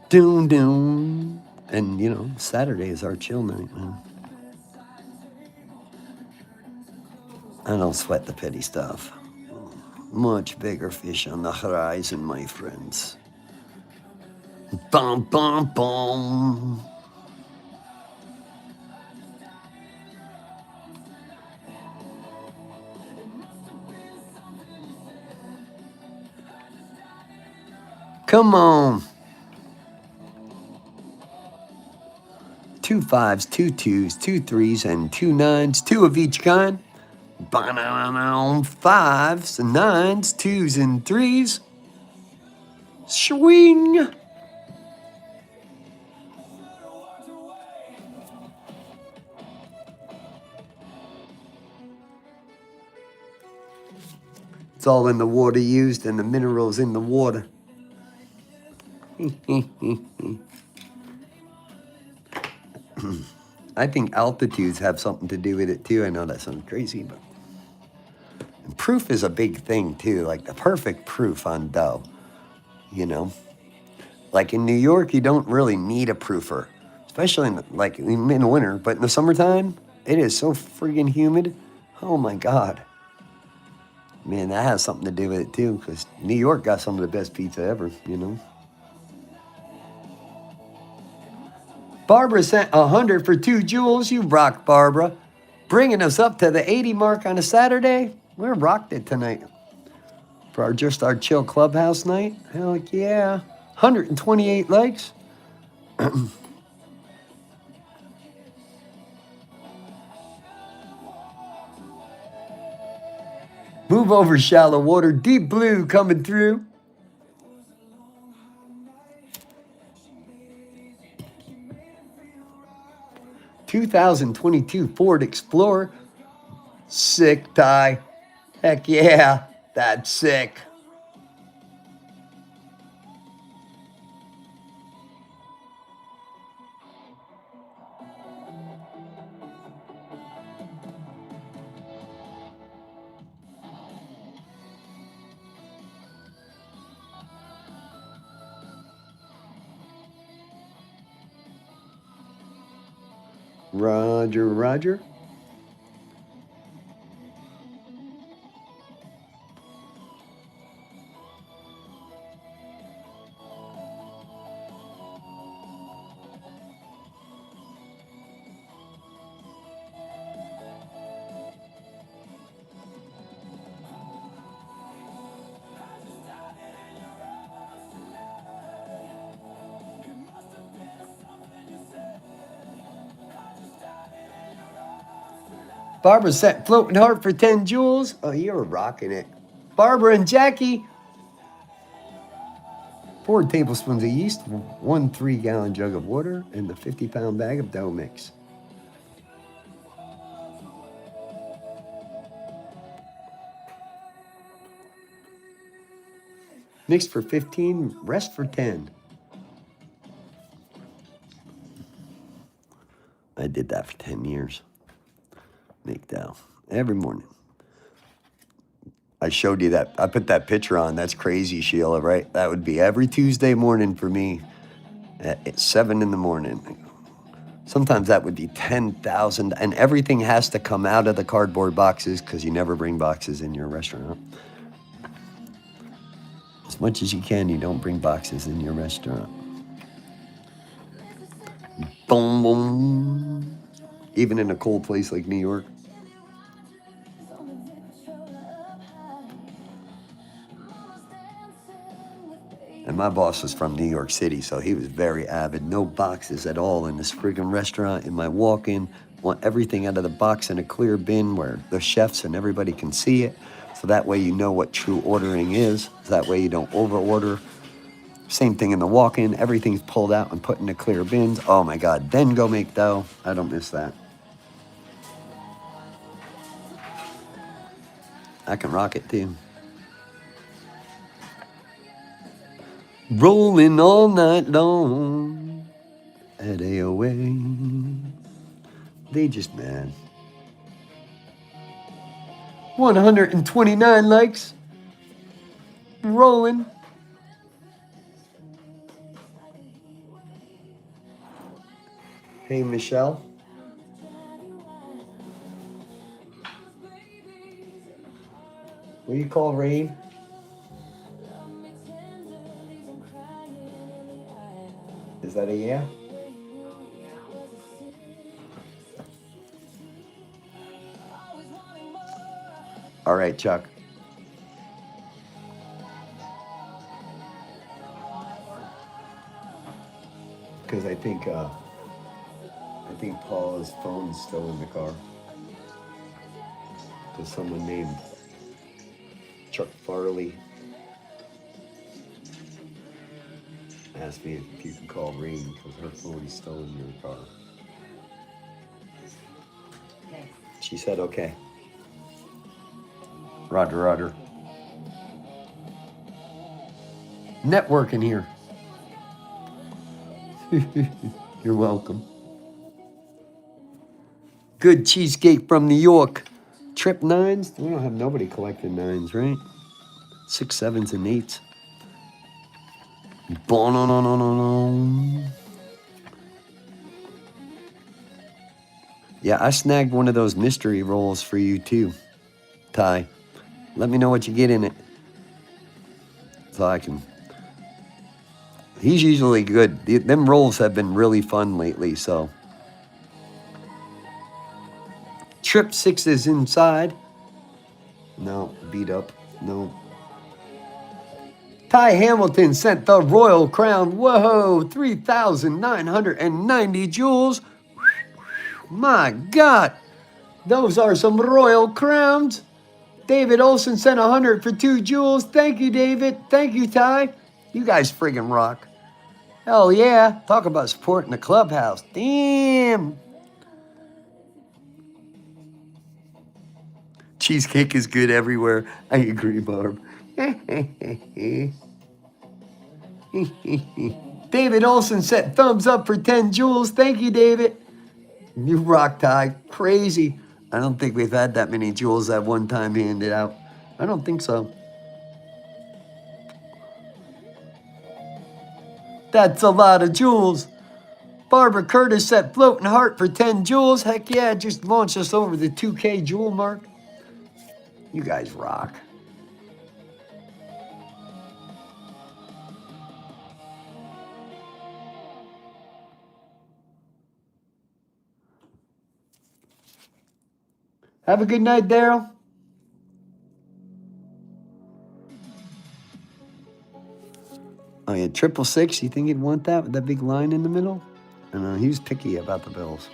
Doom, doom. And, you know, Saturday is our chill night, man. I don't sweat the petty stuff. Much bigger fish on the horizon, my friends. Bum, bum, bum. Come on. 2 5s, 2 2s, 2 3s, and 2 9s, 2 of each kind. 5s and 9s, 2s and 3s. Swing. It's all in the water used and the minerals in the water. I think altitudes have something to do with it too. I know that sounds crazy, but and proof is a big thing too. Like the perfect proof on dough, you know. Like in New York, you don't really need a proofer, especially in the winter. But in the summertime, it is so friggin' humid. Oh my God. Man, that has something to do with it too, because New York got some of the best pizza ever, you know. Barbara sent 100 for 2 jewels. You rock, Barbara. Bringing us up to the 80 mark on a Saturday. We're rocked it tonight. For our chill clubhouse night. Hell yeah. 128 likes. Move over, shallow water. Deep blue coming through. ...2022 Ford Explorer. Sick, Ty. Heck yeah. That's sick. Roger, roger. Barbara sent floating heart for 10 jewels. Oh, you're rocking it. Barbara and Jackie. 4 tablespoons of yeast, 1 3-gallon jug of water, and the 50-pound bag of dough mix. Mixed for 15, rest for 10. I did that for 10 years. Make dough every morning. I showed you that. I put that picture on. That's crazy, Sheila, right? That would be every Tuesday morning for me at 7 in the morning. Sometimes that would be 10,000, and everything has to come out of the cardboard boxes because you never bring boxes in your restaurant. As much as you can, you don't bring boxes in your restaurant. Boom, boom. Even in a cold place like New York. And my boss was from New York City, so he was very avid. No boxes at all in this friggin' restaurant. In my walk-in, want everything out of the box in a clear bin where the chefs and everybody can see it. So that way you know what true ordering is. That way you don't over-order. Same thing in the walk-in. Everything's pulled out and put in the clear bins. Oh my God, then go make dough. I don't miss that. I can rock it too. Rolling all night long at AOA. They just mad. 129 likes. Rolling. Hey, Michelle. Will you call Rain? Is that a yeah? All right, Chuck. Because I think Paul's phone's still in the car. There's someone named Chuck Farley asked me if you can call Rain because her phone's still in your car. Okay. She said okay. Roger, Roger. Networking here. You're welcome. Good cheesecake from New York. Trip nines? We don't have nobody collecting nines, right? 6, 7s, and 8s. Yeah, I snagged one of those mystery rolls for you too, Ty. Let me know what you get in it. So I can... He's usually good. Them rolls have been really fun lately, so... Trip 6 is inside. No, beat up. No. Ty Hamilton sent the Royal Crown. Whoa, 3,990 jewels. My God. Those are some Royal Crowns. David Olson sent 100 for 2 jewels. Thank you, David. Thank you, Ty. You guys friggin' rock. Hell yeah. Talk about supporting the clubhouse. Damn. Cheesecake is good everywhere. I agree, Barb. David Olson sent thumbs up for 10 jewels. Thank you, David. You rock, Ty. Crazy. I don't think we've had that many jewels at one time handed out. I don't think so. That's a lot of jewels. Barbara Curtis set Floating Heart for 10 jewels. Heck yeah, just launched us over the 2K jewel mark. You guys rock. Have a good night, Daryl. Oh yeah, 666. You think he'd want that with that big line in the middle? I know, he was picky about the bills.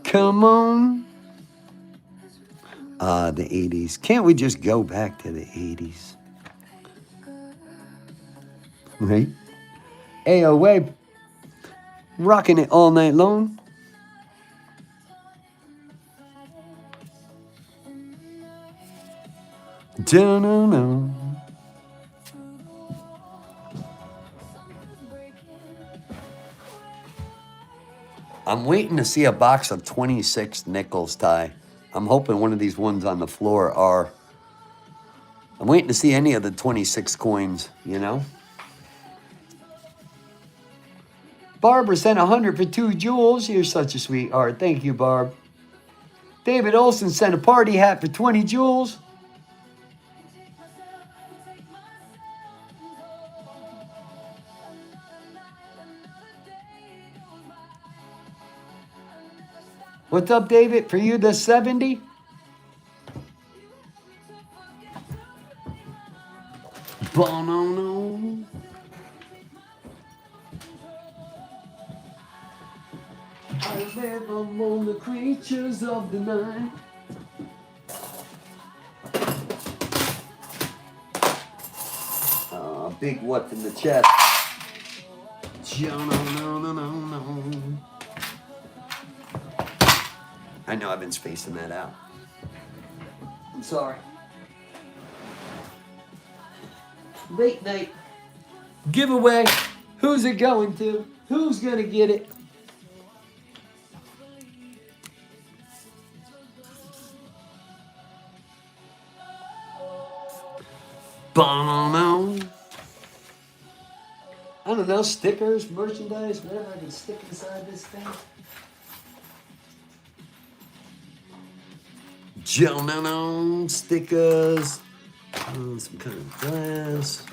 Come on. The 80s. Can't we just go back to the 80s? Right? AOA. Rocking it all night long. Dun-dun-dun. I'm waiting to see a box of 26 nickels, Ty. I'm hoping one of these ones on the floor are... I'm waiting to see any of the 26 coins, you know? Barbara sent 100 for 2 jewels. You're such a sweetheart. Thank you, Barb. David Olson sent a party hat for 20 jewels. What's up, David? For you, the 70? Bono. I live among the creatures of the night. Big what in the chest? No. I know I've been spacing that out. I'm sorry. Late night giveaway. Who's it going to? Who's gonna get it? Bono. I don't know, stickers, merchandise, whatever I can stick inside this thing. No, stickers, some kind of glass,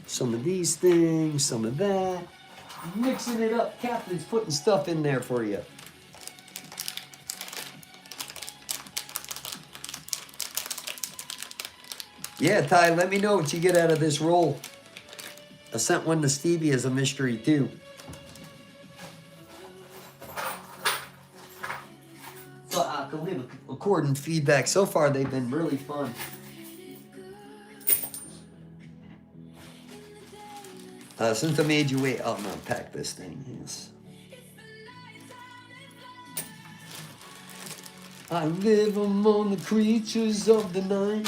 some of these things, some of that. Mixing it up, Captain's putting stuff in there for you. Yeah, Ty, let me know what you get out of this roll. I sent one to Stevie as a mystery, too. So I can leave a recording feedback. So far, they've been really fun. Since I made you wait, oh, no, pack this thing, yes. I live among the creatures of the night.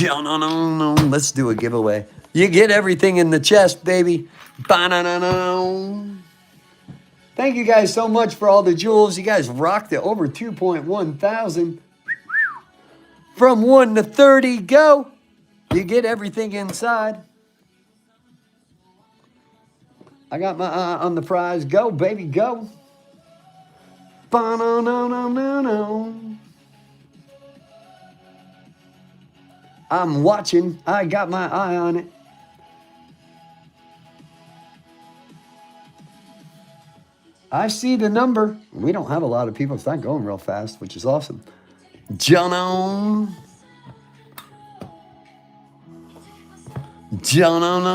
No. Let's do a giveaway. You get everything in the chest, baby. Ba-na-na-na. Thank you guys so much for all the jewels. You guys rocked it. Over 2.1 thousand. From 1 to 30, go. You get everything inside. I got my eye on the prize. Go, baby, go. Ba-na-na-na-na-na. I'm watching. I got my eye on it. I see the number. We don't have a lot of people. It's not going real fast, which is awesome. Jono. Jono.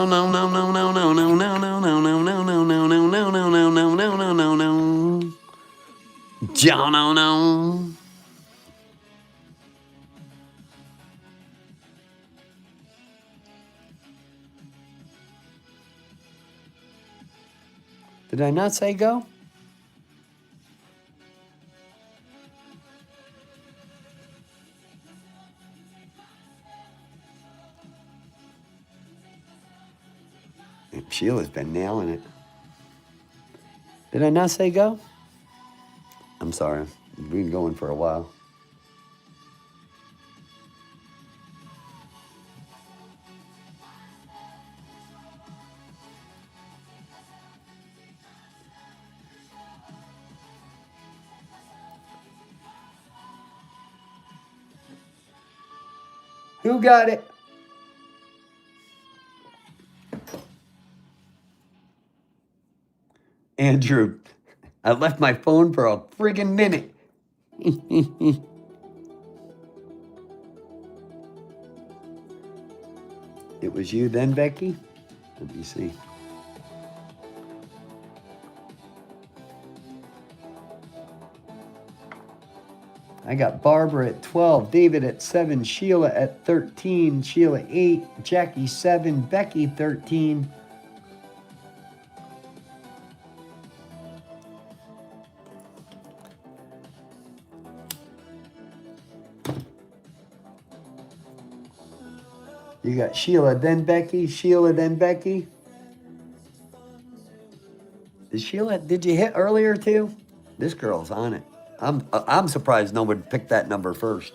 Did I not say go? Sheila's been nailing it. Did I not say go? I'm sorry. We've been going for a while. Who got it? Andrew, I left my phone for a friggin' minute. It was you then, Becky? Let me see. I got Barbara at 12, David at 7, Sheila at 13, Sheila 8, Jackie 7, Becky 13. You got Sheila, then Becky, Sheila, then Becky. Sheila, did you hit earlier too? This girl's on it. I'm surprised no one picked that number first.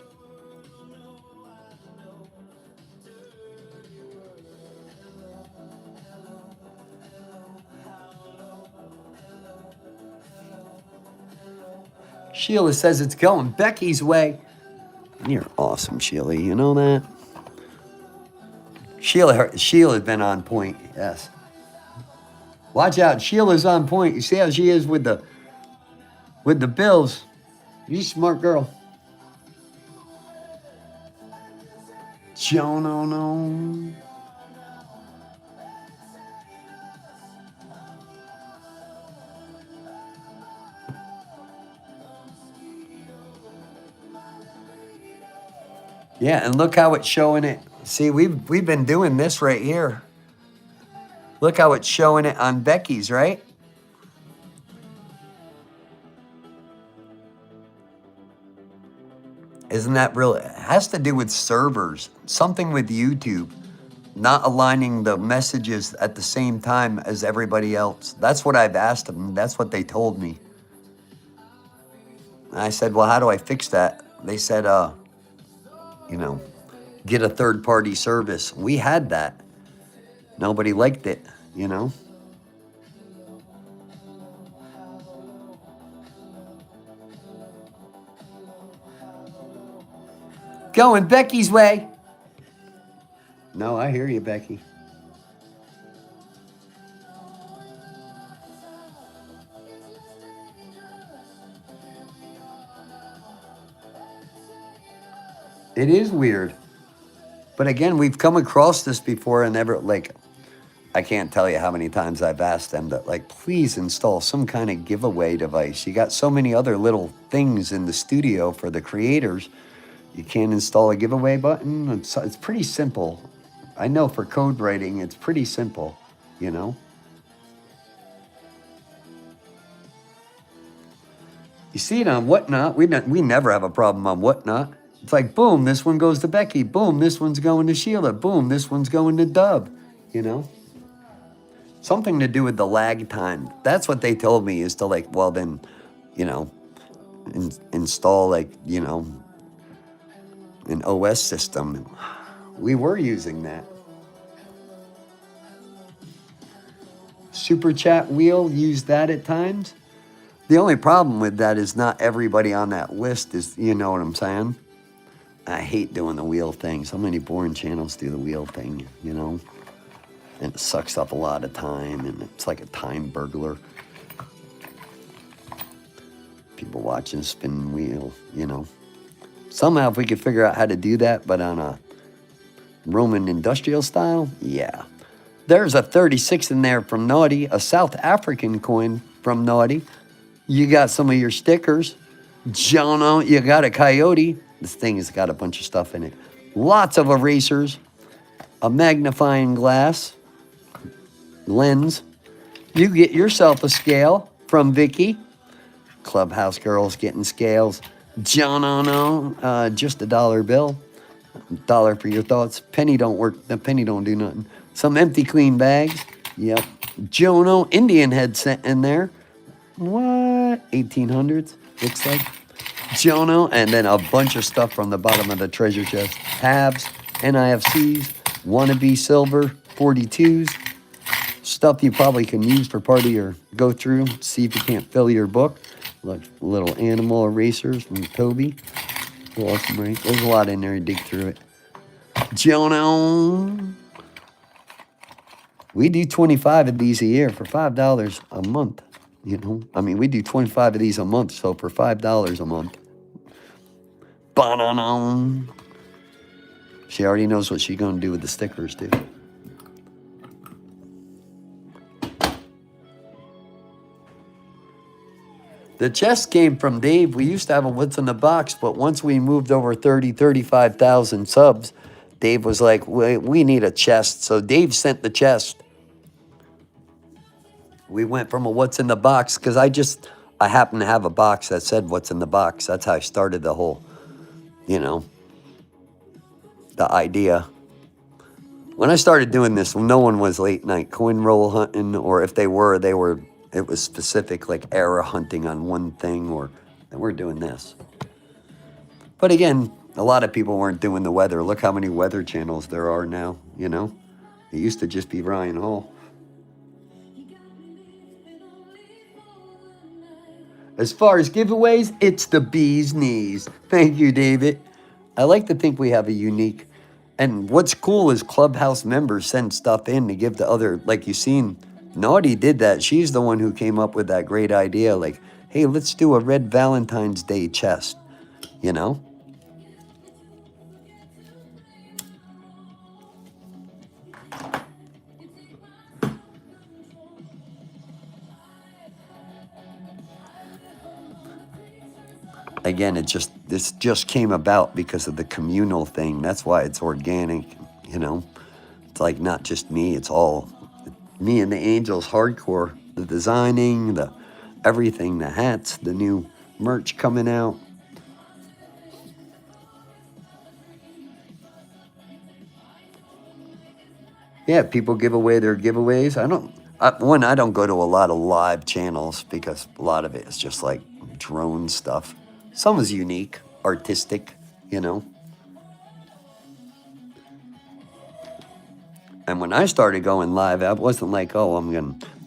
Sheila says it's going Becky's way. You're awesome, Sheila. You know that? Sheila's been on point. Yes. Watch out. Sheila's on point. You see how she is with the bills. You smart girl. No. Yeah, and look how it's showing it. See, we've been doing this right here. Look how it's showing it on Becky's, right? Isn't that real? It has to do with servers, something with YouTube, not aligning the messages at the same time as everybody else. That's what I've asked them. That's what they told me. And I said, well, how do I fix that? They said, get a third-party service. We had that. Nobody liked it, Going Becky's way. No, I hear you, Becky. It is weird. But again, we've come across this before and never, I can't tell you how many times I've asked them that, please install some kind of giveaway device. You got so many other little things in the studio for the creators. You can't install a giveaway button. It's pretty simple. I know for code writing, it's pretty simple, You see it on Whatnot. We never have a problem on Whatnot. It's like, boom, this one goes to Becky. Boom, this one's going to Sheila. Boom, this one's going to Dub, Something to do with the lag time. That's what they told me is to install an OS system. We were using that. Super chat wheel, use that at times. The only problem with that is not everybody on that list is, you know what I'm saying? I hate doing the wheel thing. So many boring channels do the wheel thing, And it sucks up a lot of time, and it's like a time burglar. People watching spin wheel, Somehow if we could figure out how to do that, but on a Roman industrial style, yeah. There's a 36 in there from Naughty, a South African coin from Naughty. You got some of your stickers. Jono, you got a coyote. This thing has got a bunch of stuff in it. Lots of erasers. A magnifying glass. Lens. You get yourself a scale from Vicky. Clubhouse girls getting scales. Jono, just a $1 bill. $1 for your thoughts. Penny don't work. The penny don't do nothing. Some empty clean bags. Yep. Jono, Indian head set in there. What? 1800s, looks like. Jono, and then a bunch of stuff from the bottom of the treasure chest. Tabs, NIFCs, wannabe silver, 42s. Stuff you probably can use for part of your go through. See if you can't fill your book. Like little animal erasers from Toby. Awesome, right? There's a lot in there to dig through it. Jono. We do 25 of these a year for $5 a month. We do 25 of these a month, so for $5 a month. Ba-na-na. She already knows what she's going to do with the stickers, too. The chest came from Dave. We used to have a What's in the Box, but once we moved over 35,000 subs, Dave was like, we need a chest. So Dave sent the chest. We went from a What's in the Box because I happened to have a box that said What's in the Box. That's how I started the whole, the idea. When I started doing this, no one was late night coin roll hunting, or if they were, it was specific, like era hunting on one thing, or we're doing this. But again, a lot of people weren't doing the weather. Look how many weather channels there are now, It used to just be Ryan Hall. As far as giveaways, it's the bee's knees. Thank you, David. I like to think we have a unique And what's cool is Clubhouse members send stuff in to give to other, like you seen, Naughty did that. She's the one who came up with that great idea, like, hey, let's do a red Valentine's Day chest, you know? Again, this just came about because of the communal thing. That's why it's organic, you know? It's like not just me, it's all me and the Angels hardcore. The designing, the everything, the hats, the new merch coming out. Yeah, people give away their giveaways. I don't go to a lot of live channels because a lot of it is just like drone stuff. Some is unique, artistic, you know? And when I started going live, I wasn't like, oh,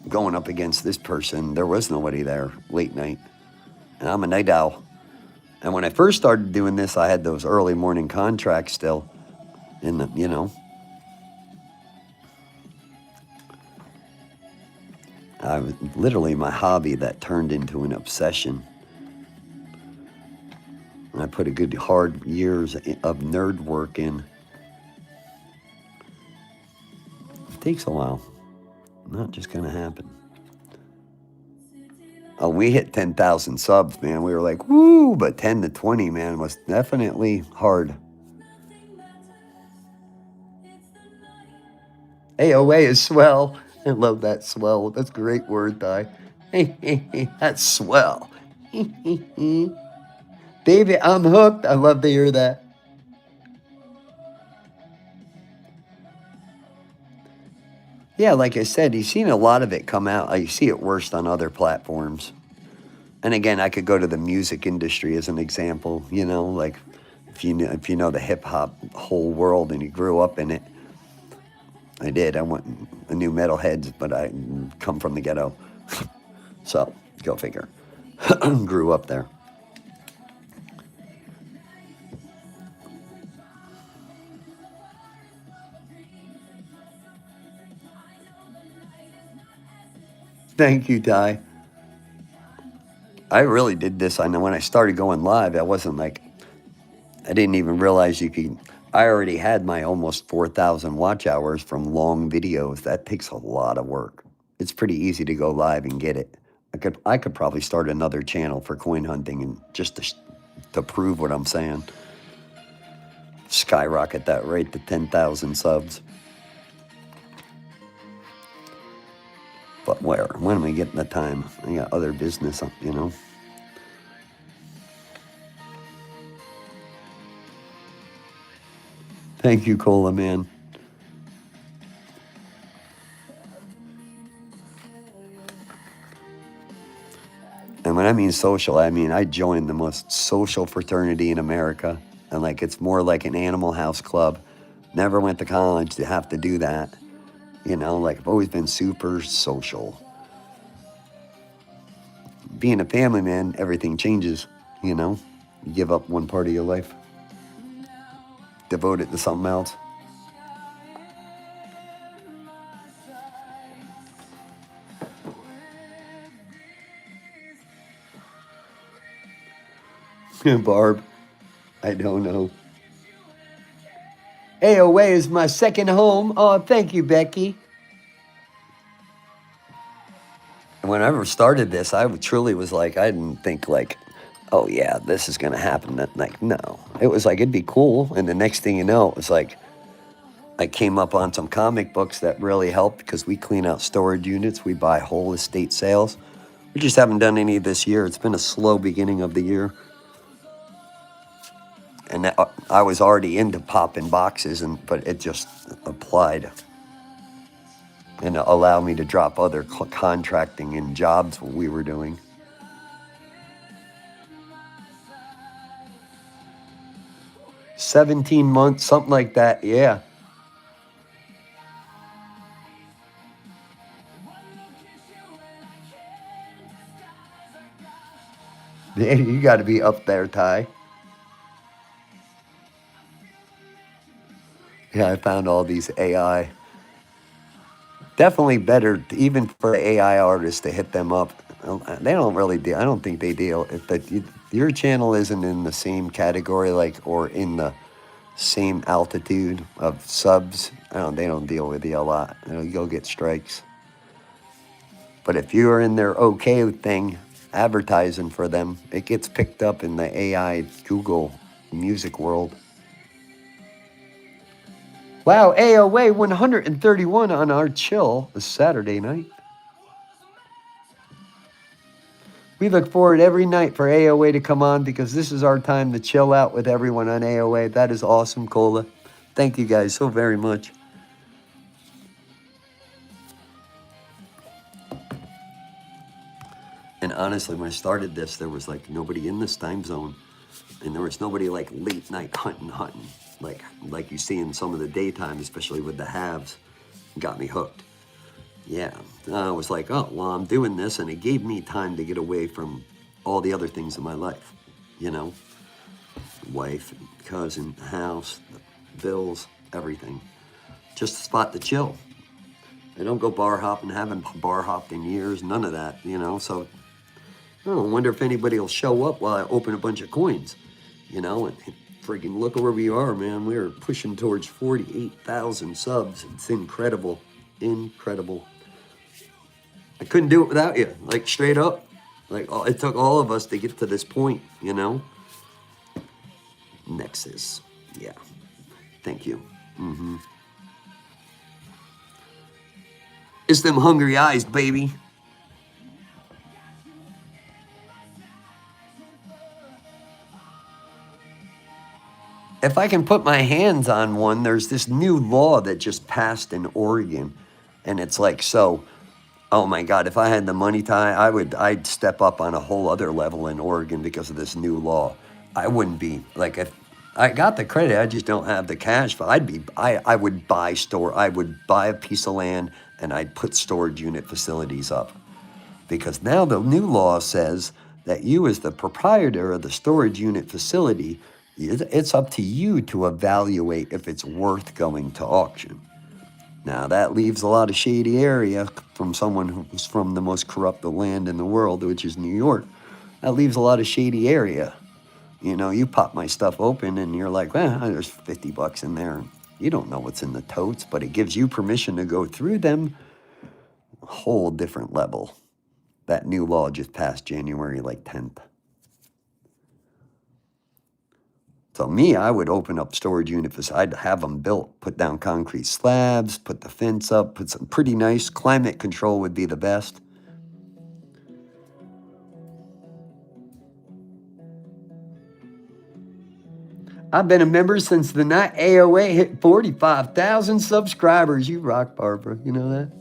going up against this person. There was nobody there late night. And I'm a night owl. And when I first started doing this, I had those early morning contracts still in the, you know. I was literally my hobby that turned into an obsession. And I put a good hard years of nerd work in. It takes a while. Not just gonna happen. Oh, we hit 10,000 subs, man. We were like, woo, but 10 to 20, man, was definitely hard. AOA is swell. I love that swell. That's a great word, Ty. That's swell. David, I'm hooked. I love to hear that. Yeah, like I said, you've seen a lot of it come out. You see it worst on other platforms. And again, I could go to the music industry as an example, you know, like if you know the hip hop whole world and you grew up in it. I did. I knew metalheads, but I come from the ghetto. So, go figure. Grew up there. Thank you, Ty. I really did this. I know when I started going live, I wasn't like, I didn't even realize you could. I already had my almost 4,000 watch hours from long videos. That takes a lot of work. It's pretty easy to go live and get it. I could probably start another channel for coin hunting and just to prove what I'm saying. Skyrocket that right to 10,000 subs. But where? When am I getting the time? I got other business, you know. Thank you, Cola Man. And when I mean social, I mean I joined the most social fraternity in America. And like it's more like an Animal House club. Never went to college to have to do that. You know, like I've always been super social. Being a family man, everything changes, you know. You give up one part of your life, devote it to something else. Barb, I don't know. AOA is my second home. Oh, thank you, Becky. Whenever I started this, I truly was like, I didn't think like, oh yeah, this is gonna happen. Like, no. It was like, it'd be cool. And the next thing you know, it was like, I came up on some comic books that really helped because we clean out storage units. We buy whole estate sales. We just haven't done any this year. It's been a slow beginning of the year. And I was already into popping boxes, but it just applied and allowed me to drop other contracting and jobs we were doing. $17 months, something like that, yeah. Yeah, you got to be up there, Ty. Yeah, I found all these AI. Definitely better, even for the AI artists, to hit them up. They don't really deal. I don't think they deal. If your channel isn't in the same category, like, or in the same altitude of subs, they don't deal with you a lot. You'll get strikes. But if you are in their okay thing, advertising for them, it gets picked up in the AI Google music world. Wow, AOA 131 on our chill this Saturday night. We look forward every night for AOA to come on because this is our time to chill out with everyone on AOA. That is awesome, Cola. Thank you guys so very much. And honestly, when I started this, there was like nobody in this time zone. And there was nobody like late night hunting, like you see in some of the daytime, especially with the halves. Got me hooked. Yeah, I was like, oh, well, I'm doing this, and it gave me time to get away from all the other things in my life, wife, cousin, house, bills, everything. Just a spot to chill. I don't go bar hopping, haven't bar hopped in years, none of that, so I wonder if anybody will show up while I open a bunch of coins, and freaking look where we are, man. We're pushing towards 48,000 subs. It's incredible. Incredible. I couldn't do it without you, like straight up. Like it took all of us to get to this point, Nexus. Yeah. Thank you. It's them hungry eyes, baby. If I can put my hands on one, there's this new law that just passed in Oregon. And it's like, so, oh my God, if I had the money time, I'd step up on a whole other level in Oregon because of this new law. I wouldn't be, like, if I got the credit, I just don't have the cash. But I would buy a piece of land and I'd put storage unit facilities up. Because now the new law says that you as the proprietor of the storage unit facility, it's up to you to evaluate if it's worth going to auction. Now, that leaves a lot of shady area from someone who's from the most corrupt land in the world, which is New York. That leaves a lot of shady area. You pop my stuff open and you're like, well, there's $50 in there. You don't know what's in the totes, but it gives you permission to go through them. A whole different level. That new law just passed January 10th. So me, I would open up storage units. I'd have them built, put down concrete slabs, put the fence up, put some pretty nice climate control would be the best. I've been a member since the night AOA hit 45,000 subscribers. You rock, Barbara. You know that?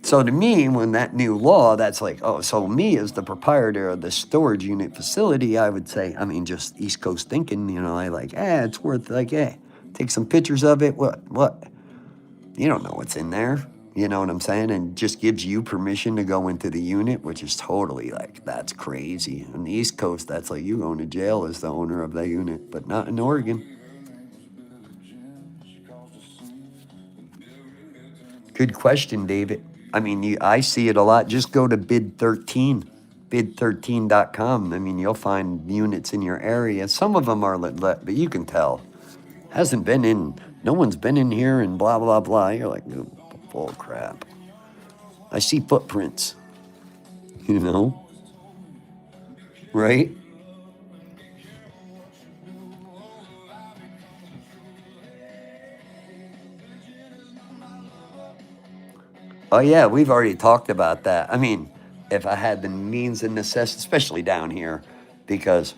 So to me, when that new law, that's like, oh, so me as the proprietor of the storage unit facility, I would say, just East Coast thinking, I like, it's worth, take some pictures of it. What? You don't know what's in there. You know what I'm saying? And just gives you permission to go into the unit, which is totally that's crazy. On the East Coast, that's like you going to jail as the owner of that unit, but not in Oregon. Good question, David. I see it a lot. Just go to bid13.com. You'll find units in your area. Some of them are lit, but you can tell. No one's been in here and blah, blah, blah. You're like, bull crap. I see footprints, right? Oh, yeah, we've already talked about that. If I had the means and necessity, especially down here, because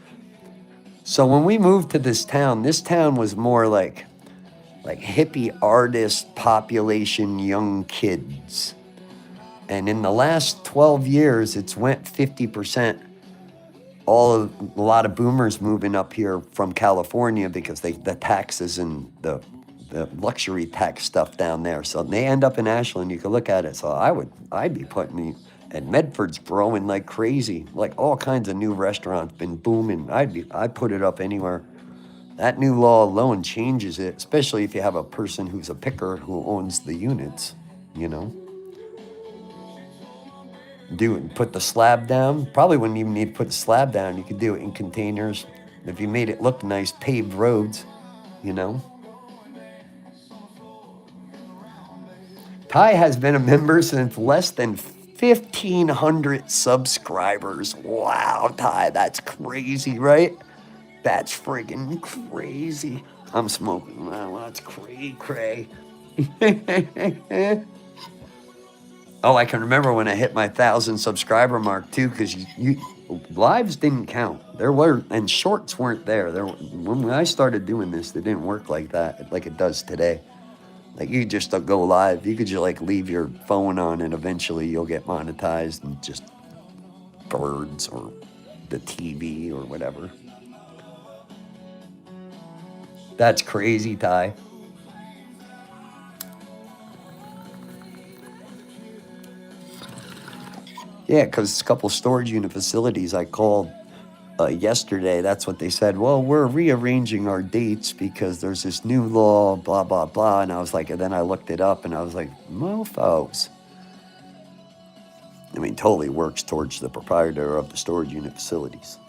so when we moved to this town was more like hippie artist population, young kids. And in the last 12 years, it's went 50%. A lot of boomers moving up here from California because the taxes and the luxury tax stuff down there. So they end up in Ashland. You can look at it. So I'd be putting and Medford's growing like crazy. Like all kinds of new restaurants been booming. I'd put it up anywhere. That new law alone changes it, especially if you have a person who's a picker who owns the units, you know. Do it and put the slab down. Probably wouldn't even need to put the slab down. You could do it in containers. If you made it look nice, paved roads, you know. Ty has been a member since less than 1,500 subscribers. Wow, Ty, that's crazy, right? That's friggin' crazy. I'm smoking. Wow, that's cray. Oh, I can remember when I hit my 1,000 subscriber mark too, because you lives didn't count. There were, and shorts weren't there. When I started doing this, they didn't work like that, like it does today. Like you just go live. You could just like leave your phone on, and eventually you'll get monetized, and just birds or the TV or whatever. That's crazy, Ty. Yeah, because a couple storage unit facilities I called yesterday, that's what they said. Well, we're rearranging our dates because there's this new law, blah, blah, blah. And I was like, and then I looked it up and I was like, mofos. I mean, totally works towards the proprietor of the storage unit facilities.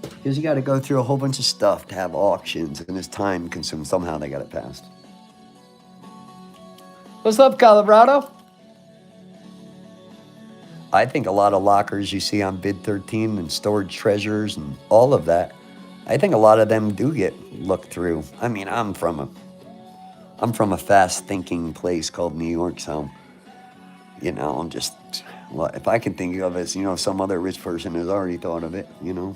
Because you got to go through a whole bunch of stuff to have auctions, and it's time consumed. Somehow they got it passed. What's up, Colorado? I think a lot of lockers you see on Bid 13 and storage treasures and all of that, I think a lot of them do get looked through. I mean, I'm from a fast thinking place called New York, so you know, I'm just, well, if I can think of it as, you know, some other rich person has already thought of it, you know.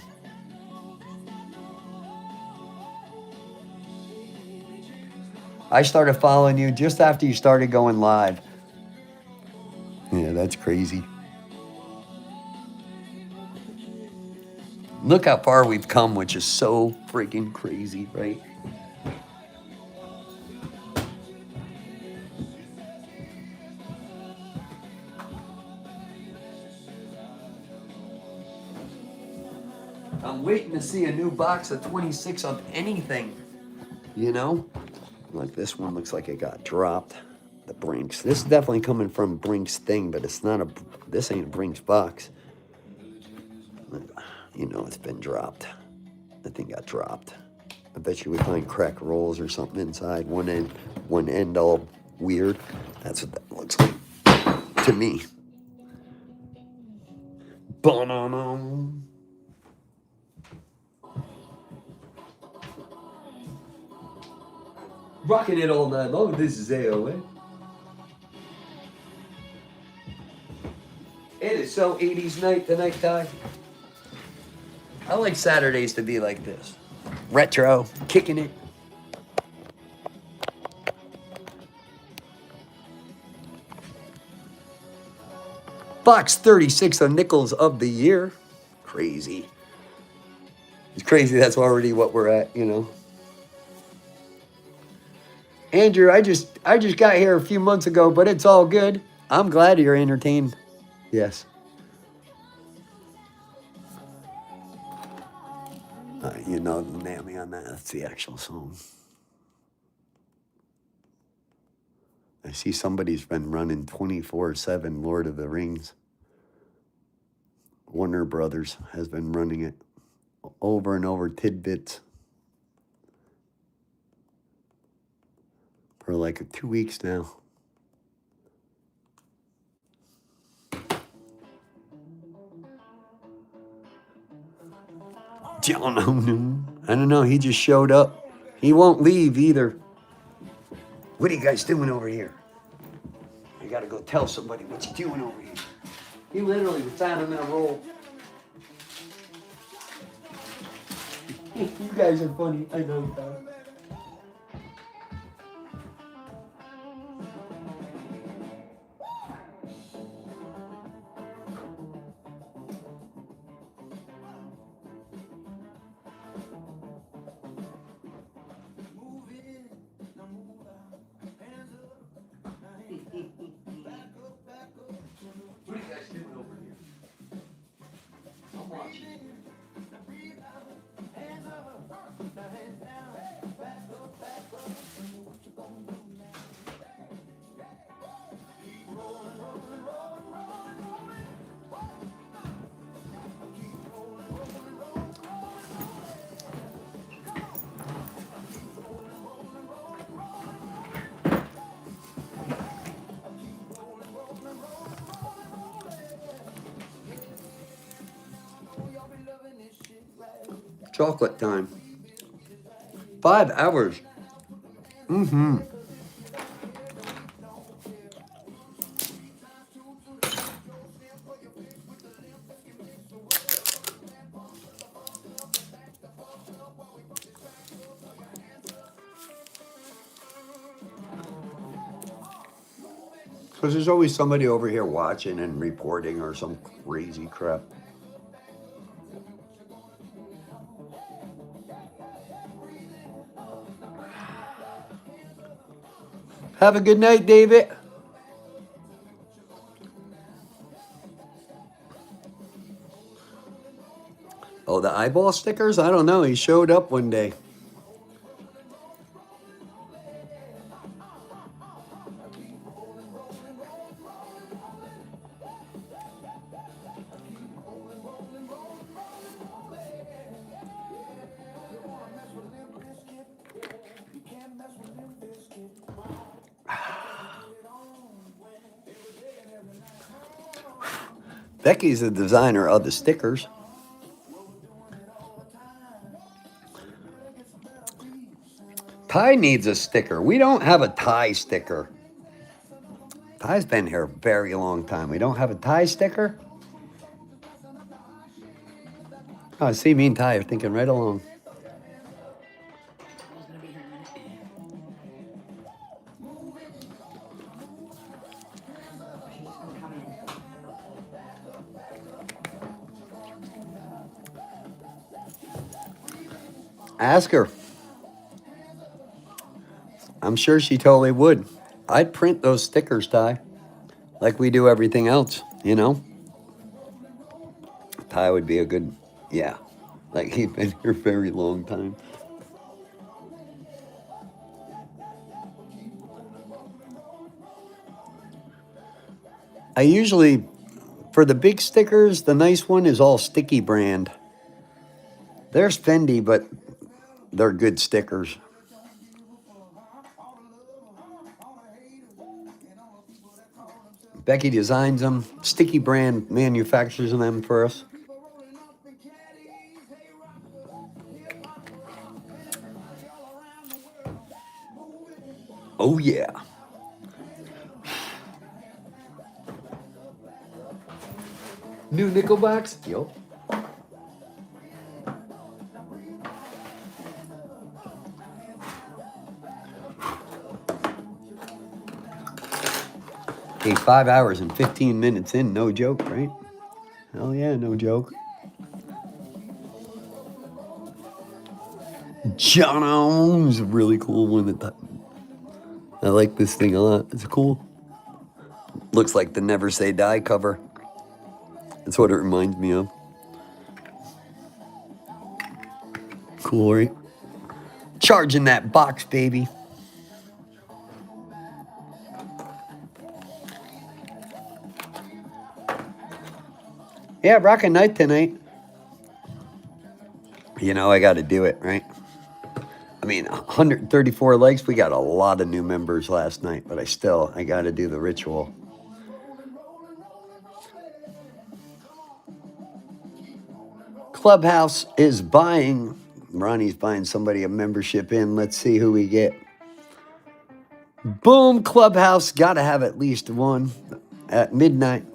I started following you just after you started going live. Yeah, that's crazy. Look how far we've come, which is so freaking crazy, right? I'm waiting to see a new box of 26 of anything, you know? Like this one looks like it got dropped. The Brinks. This is definitely coming from Brinks thing, but it's not this ain't a Brinks box. You know, it's been dropped. That thing got dropped. I bet you we find crack rolls or something inside. One end all weird. That's what that looks like to me. Ba-na-na. Rocking it all night long. This is AOA. It is so 80s night tonight, Ty. I like Saturdays to be like this. Retro, kicking it. Box 36 of nickels of the year. Crazy. It's crazy that's already what we're at, you know. Andrew, I just got here a few months ago, but it's all good. I'm glad you're entertained. Yes. You know the mammy on that. That's the actual song. I see somebody's been running 24/7 Lord of the Rings. Warner Brothers has been running it over and over, tidbits, for like 2 weeks now. I don't know. He just showed up. He won't leave either. What are you guys doing over here? I gotta go tell somebody what you doing over here. He literally was down in that roll. You guys are funny. I know you are. What are you guys doing over here? I'm watching. Chocolate time. 5 hours. Mm-hmm. Because there's always somebody over here watching and reporting or some crazy crap. Have a good night, David. Oh, the eyeball stickers? I don't know. He showed up one day. Becky's the designer of the stickers. Ty needs a sticker. We don't have a Ty sticker. Ty's been here a very long time. We don't have a Ty sticker? Oh, see, me and Ty are thinking right along. Ask her. I'm sure she totally would. I'd print those stickers, Ty, like we do everything else, you know? Ty would be a good, yeah. Like he's been here a very long time. I usually, for the big stickers, the nice one is all sticky brand. They're spendy, but they're good stickers. Becky designs them. Sticky brand manufactures them for us. Oh, yeah. New nickel box? Yup. Hey, 5 hours and 15 minutes in, no joke, right? Hell yeah, no joke. John's a really cool one. I like this thing a lot. It's cool. Looks like the Never Say Die cover. That's what it reminds me of. Cool, right? Charging that box, baby. Yeah, rockin' night tonight. You know, I got to do it, right? I mean, 134 likes. We got a lot of new members last night, but I got to do the ritual. Clubhouse is buying, Ronnie's buying somebody a membership in. Let's see who we get. Boom, Clubhouse. Got to have at least one at midnight.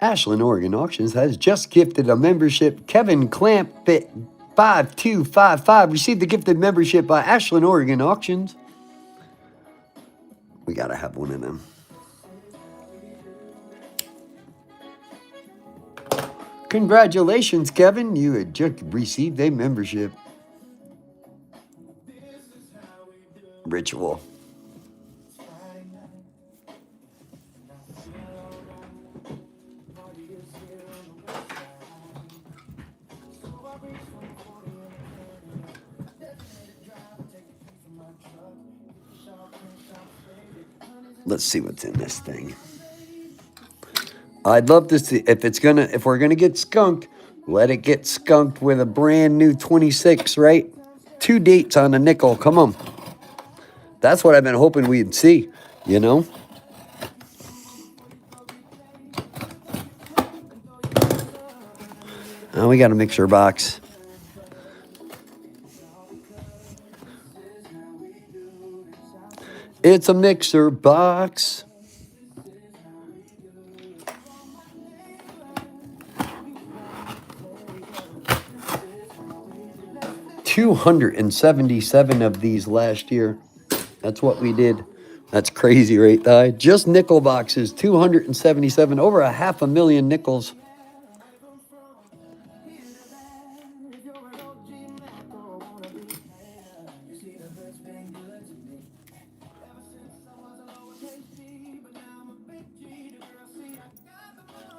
ASHLAND Oregon Auctions has just gifted a membership. Kevin Clampett 5255 received the gifted membership by ASHLAND Oregon Auctions. We got to have one of them. Congratulations, Kevin. You had just received a membership. Ritual. Let's see what's in this thing. I'd love to see if we're gonna get skunked, let it get skunked with a brand new 26, right? 2 dates on a nickel. Come on. That's what I've been hoping we'd see, you know? Oh, we got a mixer box. It's a mixer box. $277 of these last year. That's what we did. That's crazy, right, Ty? Just nickel boxes, 277, over 500,000 nickels.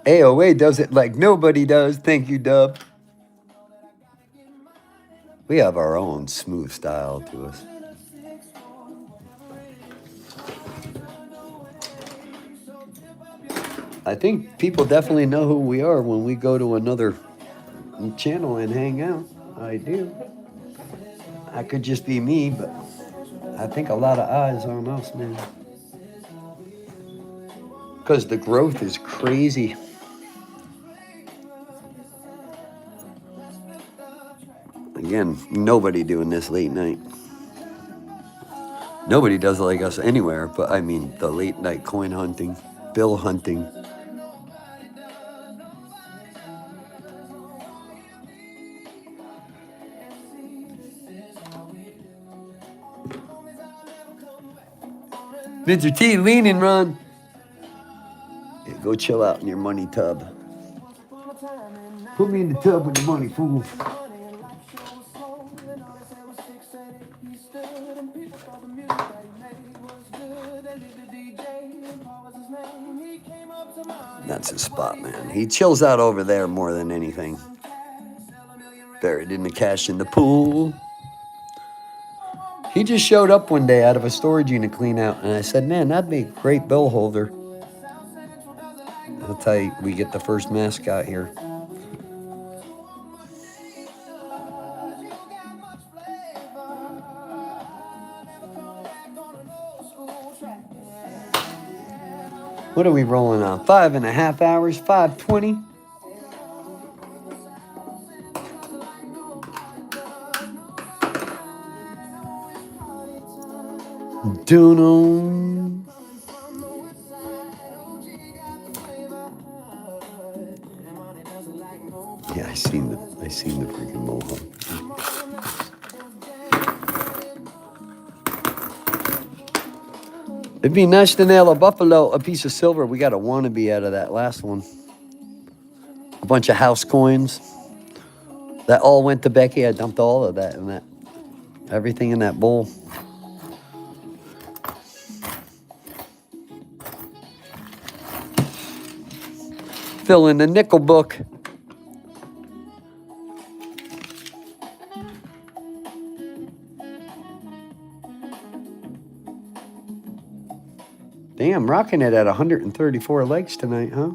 AOA does it like nobody does. Thank you, Dub. We have our own smooth style to us. I think people definitely know who we are when we go to another channel and hang out. I do. I could just be me, but I think a lot of eyes on us, man. Because the growth is crazy. Again, nobody doing this late night. Nobody does it like us anywhere, but I mean the late night coin hunting, bill hunting. Mr. T, lean and run. Yeah, go chill out in your money tub. Put me in the tub with the money, fool. That's his spot, man. He chills out over there more than anything. Buried in the cash in the pool. He just showed up one day out of a storage unit clean out, and I said, man, that'd be a great bill holder. That's how we get the first mascot here. What are we rolling on? 5.5 hours, 5:20. Doo-doo. Yeah, I seen the freaking mohawk. It'd be nice to nail a buffalo, a piece of silver. We got a wannabe out of that last one. A bunch of house coins. That all went to Becky. I dumped all of that in that. Everything in that bowl. Fill in the nickel book. Damn, rocking it at 134 legs tonight, huh?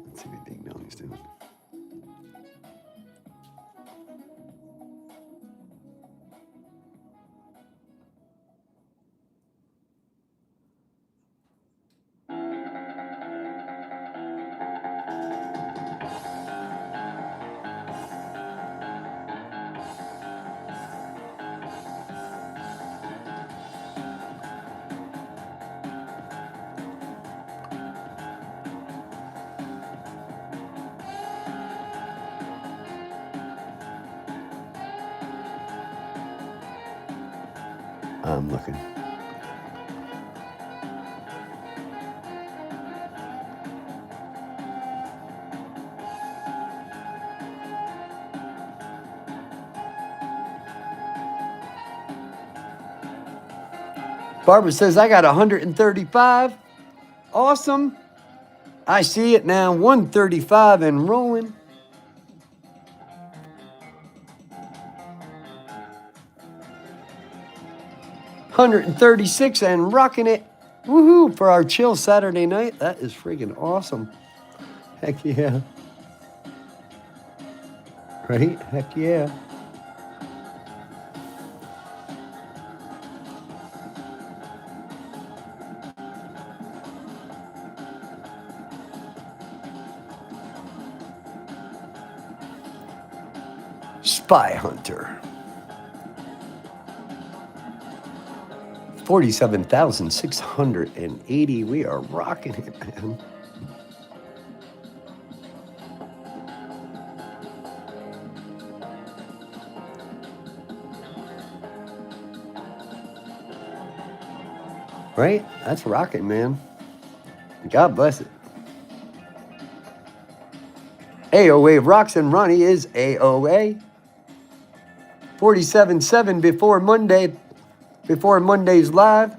Let's see what Big Melly's doing. I'm looking. Barbara says, I got 135. Awesome. I see it now, 135 and rolling. 136 and rocking it. Woohoo! For our chill Saturday night. That is freaking awesome. Heck yeah. Right? Heck yeah. Spy Hunter. 47,680. We are rocking it, man. Right? That's rocking, man. God bless it. AOA Rocks and Ronnie is AOA. 47.7 before Monday's live.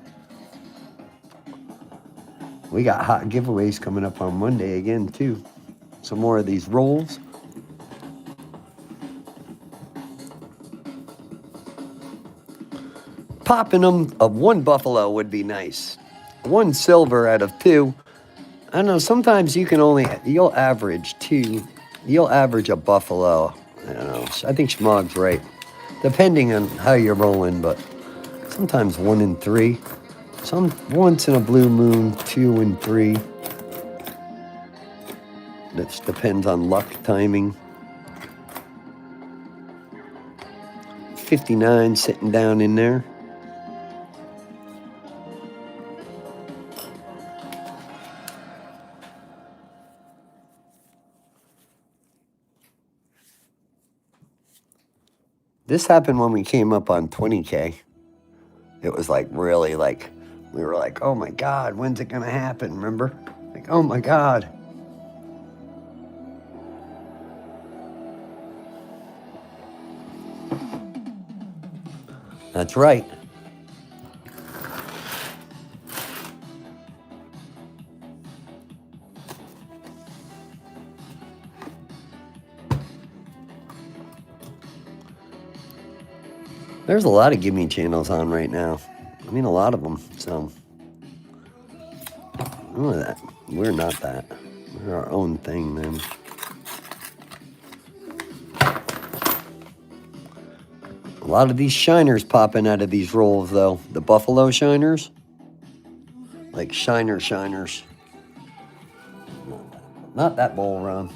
We got hot giveaways coming up on Monday again, too. Some more of these rolls. Popping them of one buffalo would be nice. One silver out of two. I don't know, sometimes you'll average two. You'll average a buffalo. I don't know. I think Schmog's right. Depending on how you're rolling, but sometimes 1 in 3. Once in a blue moon, 2 and 3. That depends on luck timing. 59 sitting down in there. This happened when we came up on 20K. It was like really like, we were like, oh my God, when's it going to happen? Remember? Like, oh my God. That's right. There's a lot of gimme channels on right now. I mean, a lot of them. So, none of that. We're not that. We're our own thing, man. A lot of these shiners popping out of these rolls, though. The buffalo shiners. Like shiners. Not that bowl run.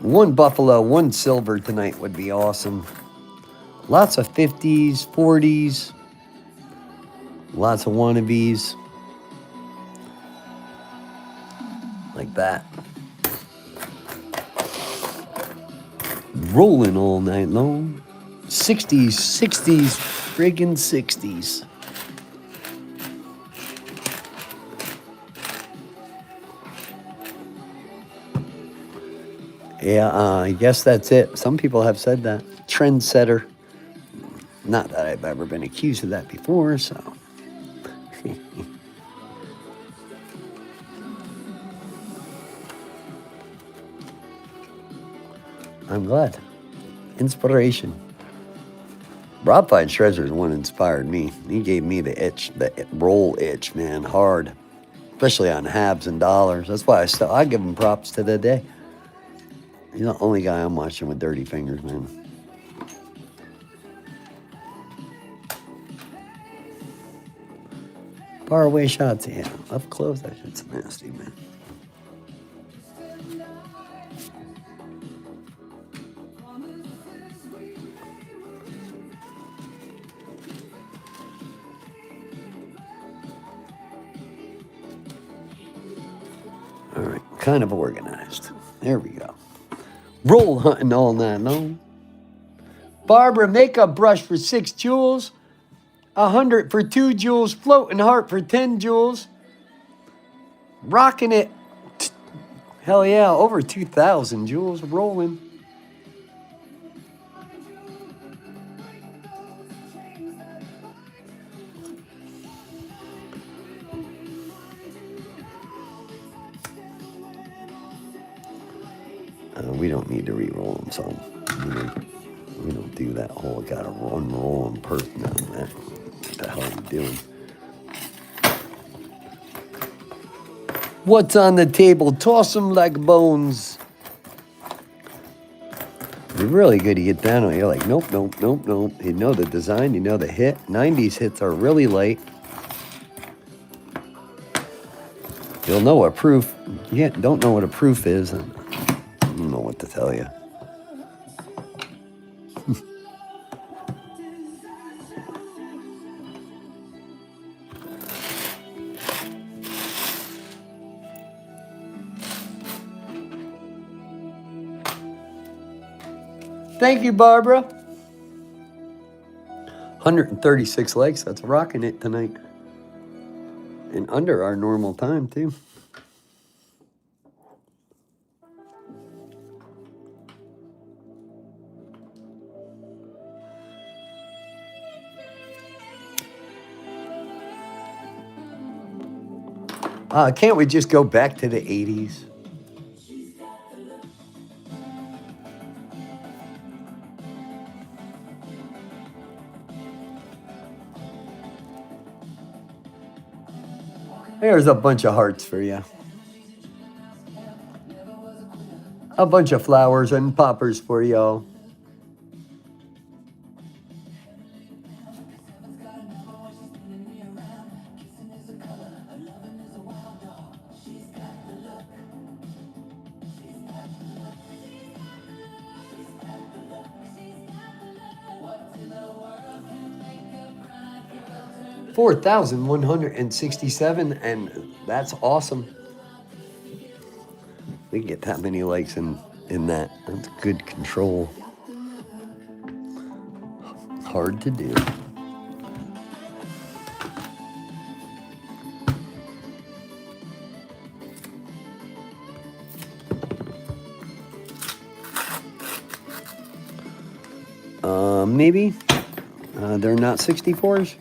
One buffalo, one silver tonight would be awesome. Lots of 50s, 40s. Lots of wannabes. Like that. Rolling all night long. 60s, friggin' 60s. Yeah, I guess that's it. Some people have said that. Trendsetter. Not that I've ever been accused of that before, so. I'm glad. Inspiration. Rob Fine Treasure is one that inspired me. He gave me the itch, the roll itch, man, hard. Especially on halves and dollars. That's why I give him props to the day. He's the only guy I'm watching with dirty fingers, man. Far away shots, yeah. Up close, that shit's nasty, man. All right, kind of organized. There we go. Roll hunting all night long. Barbara makeup brush for 6 jewels. 100 for 2 jewels. Floating heart for 10 jewels. Rocking it. Hell yeah, over 2,000 jewels rolling. we don't need to re-roll them, so we don't do that whole gotta unroll them per. No, that, what the hell are we doing? What's on the table? Toss them like bones. You're really good to get down on it. You're like, nope, nope, nope, nope. You know the design, you know the hit. 90s hits are really light. You'll know what proof. You don't know what a proof is. I don't know what to tell you. Thank you, Barbara. 136 likes. That's rocking it tonight. And under our normal time, too. Can't we just go back to the 80s? There's a bunch of hearts for you. A bunch of flowers and poppers for y'all. $4,167, and that's awesome. We can get that many likes in that. That's good control. Hard to do. Maybe. They're not 64s.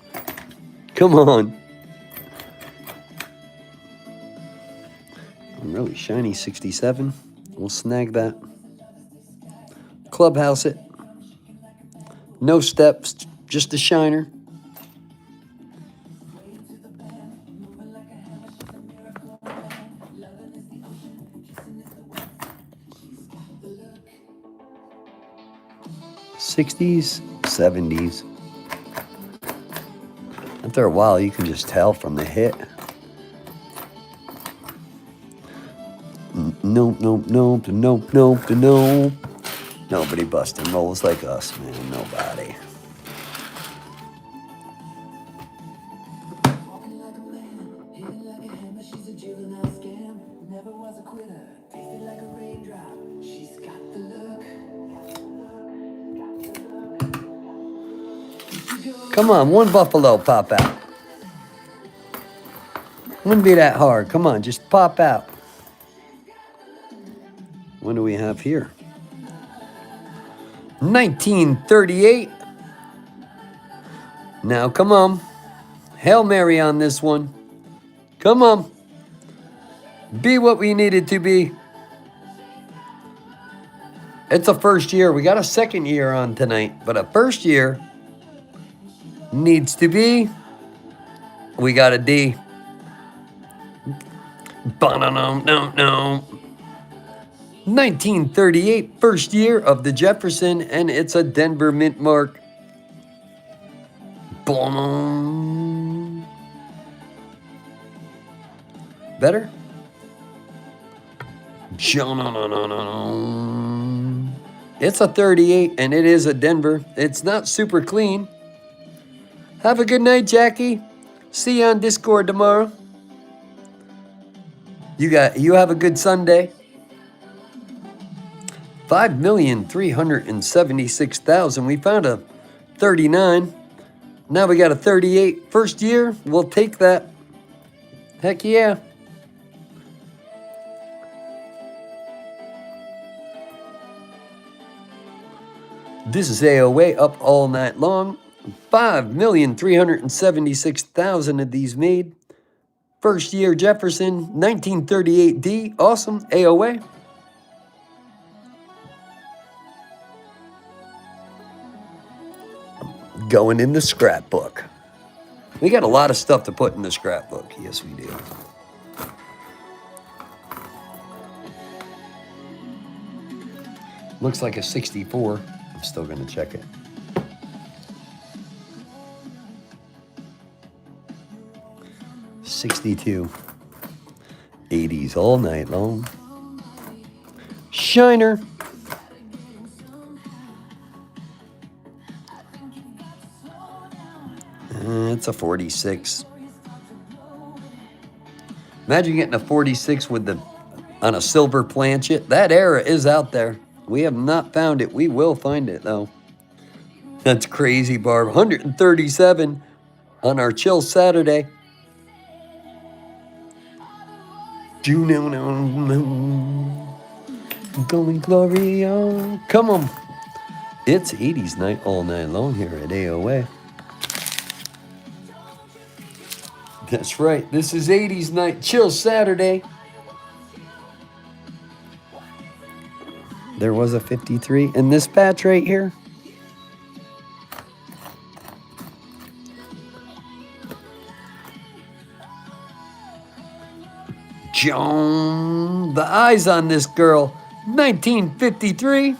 Come on. Really shiny 67. We'll snag that. Clubhouse it. No steps, just a shiner. '60s, '70s. After a while, you can just tell from the hit. Nope, nope, nope, nope, nope, nope. Nobody busting rolls like us, man. Nobody. Come on, one buffalo pop out. Wouldn't be that hard. Come on, just pop out. What do we have here? 1938. Now, come on. Hail Mary on this one. Come on. Be what we needed to be. It's a first year. We got a second year on tonight, but a first year needs to be. We got a D. No. 1938, first year of the Jefferson, and it's a Denver mint mark. Boom. Better? It's a 38, and it is a Denver. It's not super clean. Have a good night, Jackie. See you on Discord tomorrow. You have a good Sunday. 5,376,000. We found a 39. Now we got a 38. First year, we'll take that. Heck yeah. This is AOA up all night long. 5,376,000 of these made. First year Jefferson, 1938 D. Awesome. AOA. going in the scrapbook. We got a lot of stuff to put in the scrapbook. Yes, we do. Looks like a 64. I'm still going to check it. '62. '80s all night long. Shiner. It's a 46. Imagine getting a 46 with the on a silver planchet. That era is out there. We have not found it. We will find it though. That's crazy, Barb. 137 on our chill Saturday. Going Gloria. Come on. It's 80s night all night long here at AOA. That's right. This is 80s night chill Saturday. There was a 53 in this batch right here. Joan, the eyes on this girl. 1953.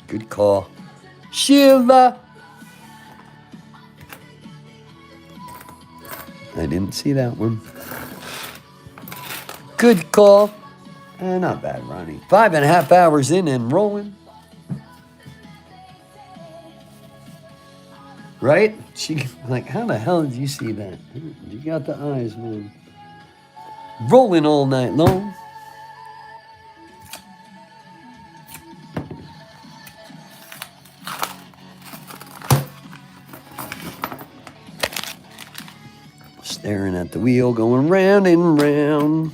Good call. Sheila. I didn't see that one. Good call. Not bad, Ronnie. 5.5 hours in and rolling. Right? She like, how the hell did you see that? You got the eyes, man. Rolling all night long. Staring at the wheel, going round and round.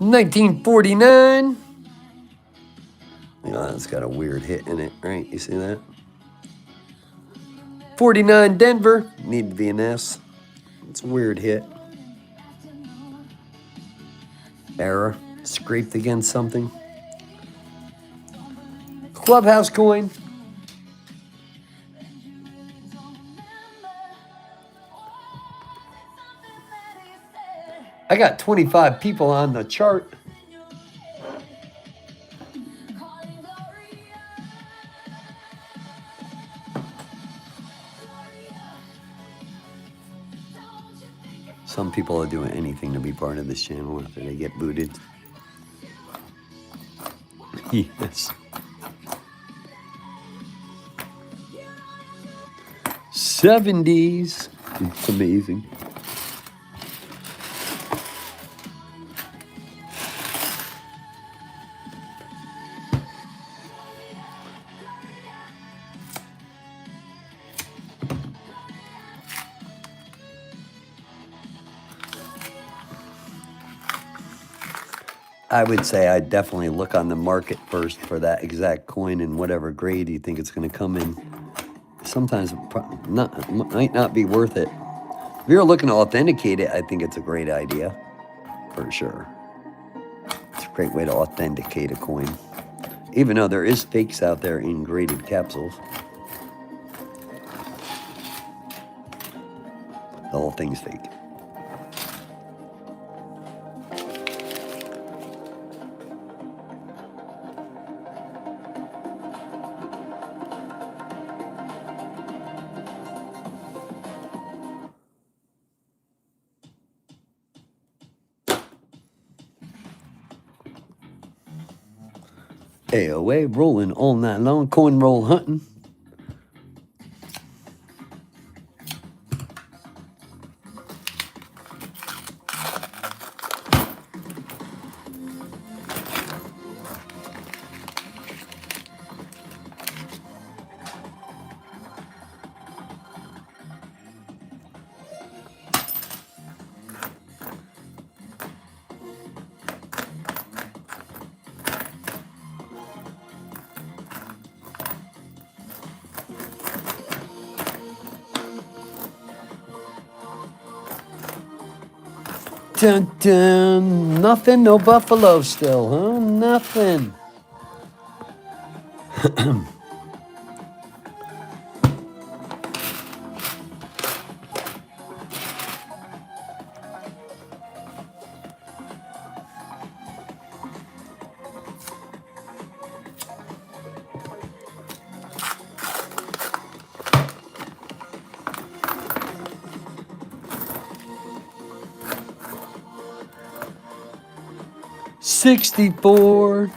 $19.49. Oh, that's got a weird hit in it, right? You see that? 49 Denver. Need to be an S. It's a weird hit. Error. Scraped against something. Clubhouse coin. I got 25 people on the chart. Some people are doing anything to be part of this channel after they get booted. Yes. 70s. It's amazing. I would say I'd definitely look on the market first for that exact coin in whatever grade you think it's going to come in. Sometimes it might not be worth it. If you're looking to authenticate it, I think it's a great idea, for sure. It's a great way to authenticate a coin. Even though there is fakes out there in graded capsules. The whole thing's fake. AOA rolling all night long, coin roll hunting. Dun dun. Nothing, no buffalo still, huh? Nothing. $64.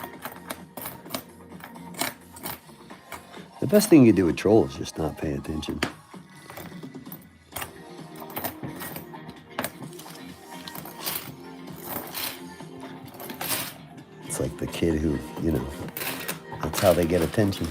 The best thing you do with trolls is just not pay attention. It's like the kid who, you know, that's how they get attention.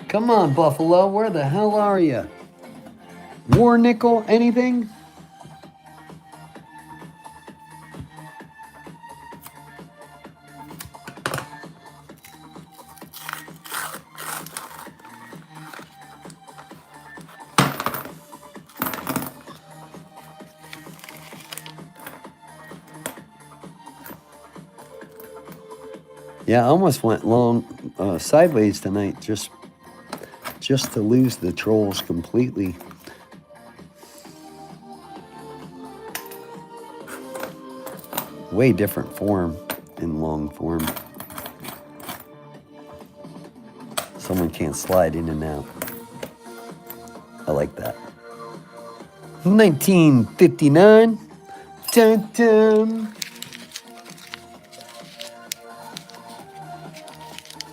Come on, Buffalo, where the hell are you? War nickel, anything? Yeah, I almost went long sideways tonight just to lose the trolls completely. Way different form in long form. Someone can't slide in and out. I like that. 1959. Dun, dun.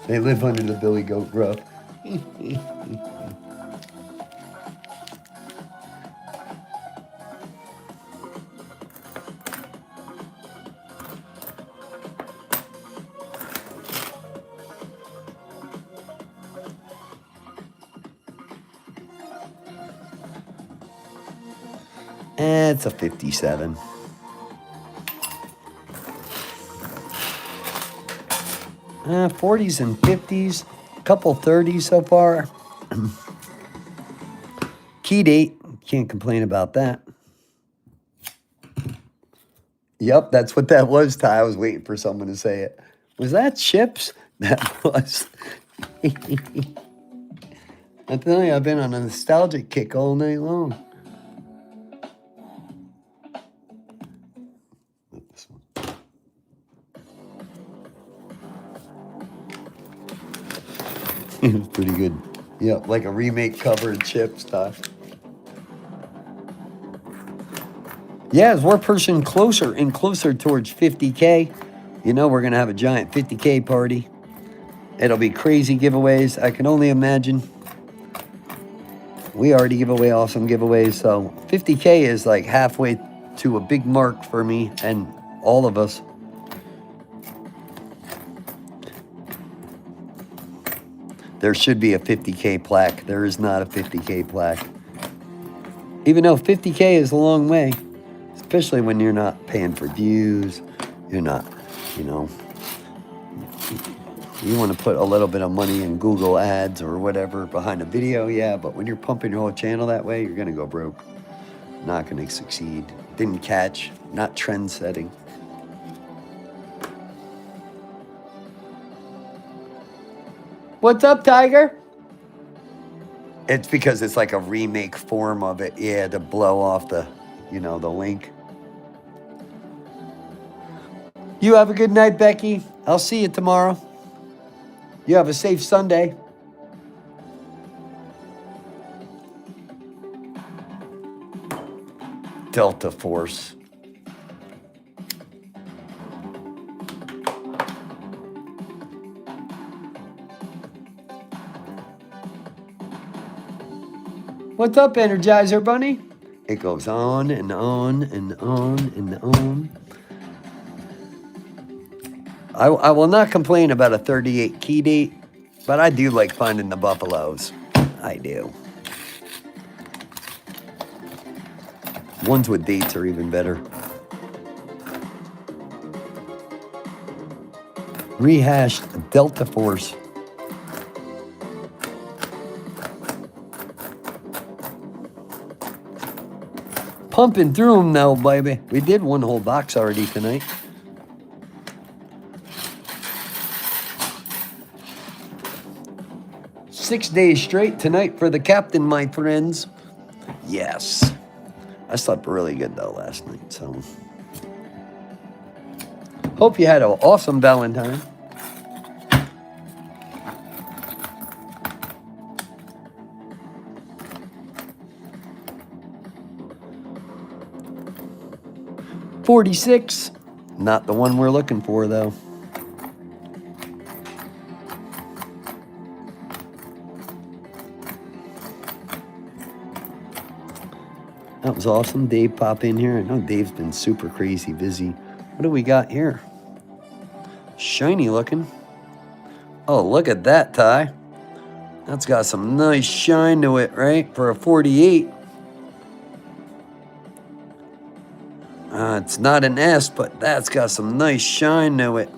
They live under the billy goat roof. It's a 57. '40s and '50s, a couple '30s so far. Key date, can't complain about that. Yep, that's what that was, Ty. I was waiting for someone to say it. Was that chips? That was. I'm telling you, I've been on a nostalgic kick all night long. It was pretty good. Yeah, like a remake cover of chips stuff. Yeah, as we're pushing closer and closer towards 50K, you know we're going to have a giant 50K party. It'll be crazy giveaways. I can only imagine. We already give away awesome giveaways, so 50K is like halfway to a big mark for me and all of us. There should be a 50K plaque. There is not a 50K plaque. Even though 50K is a long way, especially when you're not paying for views, you're not, you know, you want to put a little bit of money in Google ads or whatever behind a video, yeah, but when you're pumping your whole channel that way, you're going to go broke. Not going to succeed. Didn't catch, not trend setting. What's up, Tiger? It's because it's like a remake form of it, yeah, to blow off the, you know, the link. You have a good night, Becky. I'll see you tomorrow. You have a safe Sunday. Delta Force. What's up, Energizer Bunny? It goes on and on and on and on. I will not complain about a 38 key date, but I do like finding the buffaloes. I do. Ones with dates are even better. Rehashed Delta Force. Pumping through them now, baby. We did one whole box already tonight. Six days straight tonight for the captain, my friends. Yes. I slept really good, though, last night, so. Hope you had an awesome Valentine. $46. Not the one we're looking for, though. That was awesome. Dave pop in here. I know Dave's been super crazy busy. What do we got here? Shiny looking. Oh, look at that, Ty. That's got some nice shine to it, right? For a 48. It's not an S, but that's got some nice shine to it.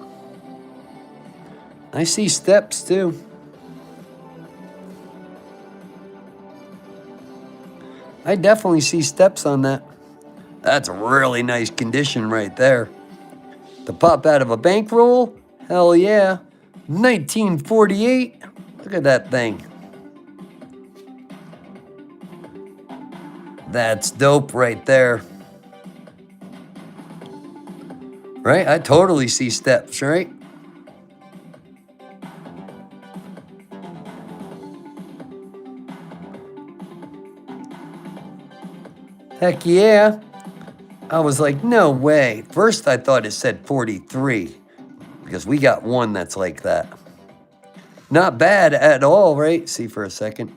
I see steps, too. I definitely see steps on that. That's a really nice condition right there. To pop out of a bankroll? Hell yeah. 1948. Look at that thing. That's dope right there. Right? I totally see steps, right? Heck yeah. I was like, no way. First, I thought it said 43 because we got one that's like that. Not bad at all, right? See for a second.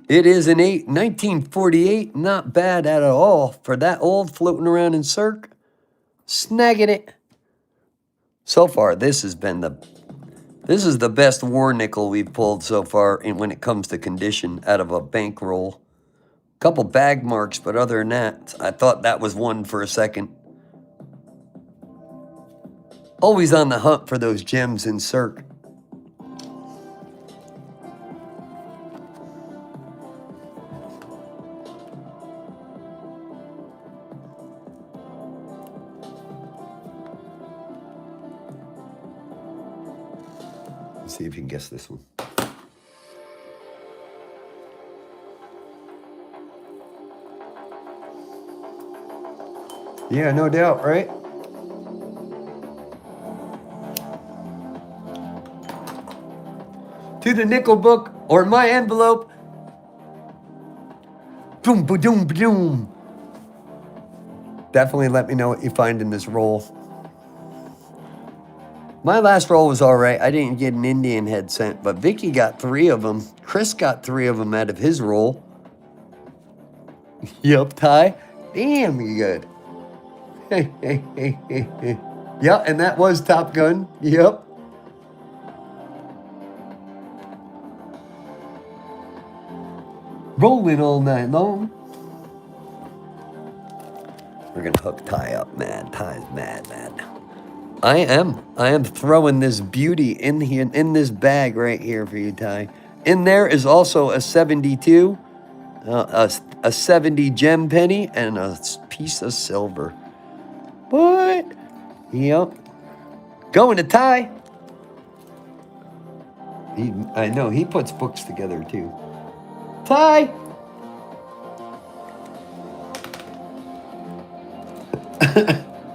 It is an 1948. Not bad at all for that old floating around in Cirque. Snagging it. So far, this is the best war nickel we've pulled so far when it comes to condition out of a bankroll. Couple bag marks, but other than that, I thought that was one for a second. Always on the hunt for those gems in Cirque. Let's see if you can guess this one. Yeah, no doubt, right? To the nickel book or my envelope. Boom, ba-doom, ba-doom. Definitely let me know what you find in this roll. My last roll was all right. I didn't get an Indian head cent, but Vicky got 3 of them. Chris got 3 of them out of his roll. Yup, Ty. Damn, you good. Yeah, and that was Top Gun. Yep. Rolling all night long. We're gonna hook Ty up, man. Ty's mad. I am throwing this beauty in here, in this bag right here for you, Ty. In there is also a 72, a 70 gem penny, and a piece of silver. What? Yep. Going to Ty. I know, he puts books together too. Ty!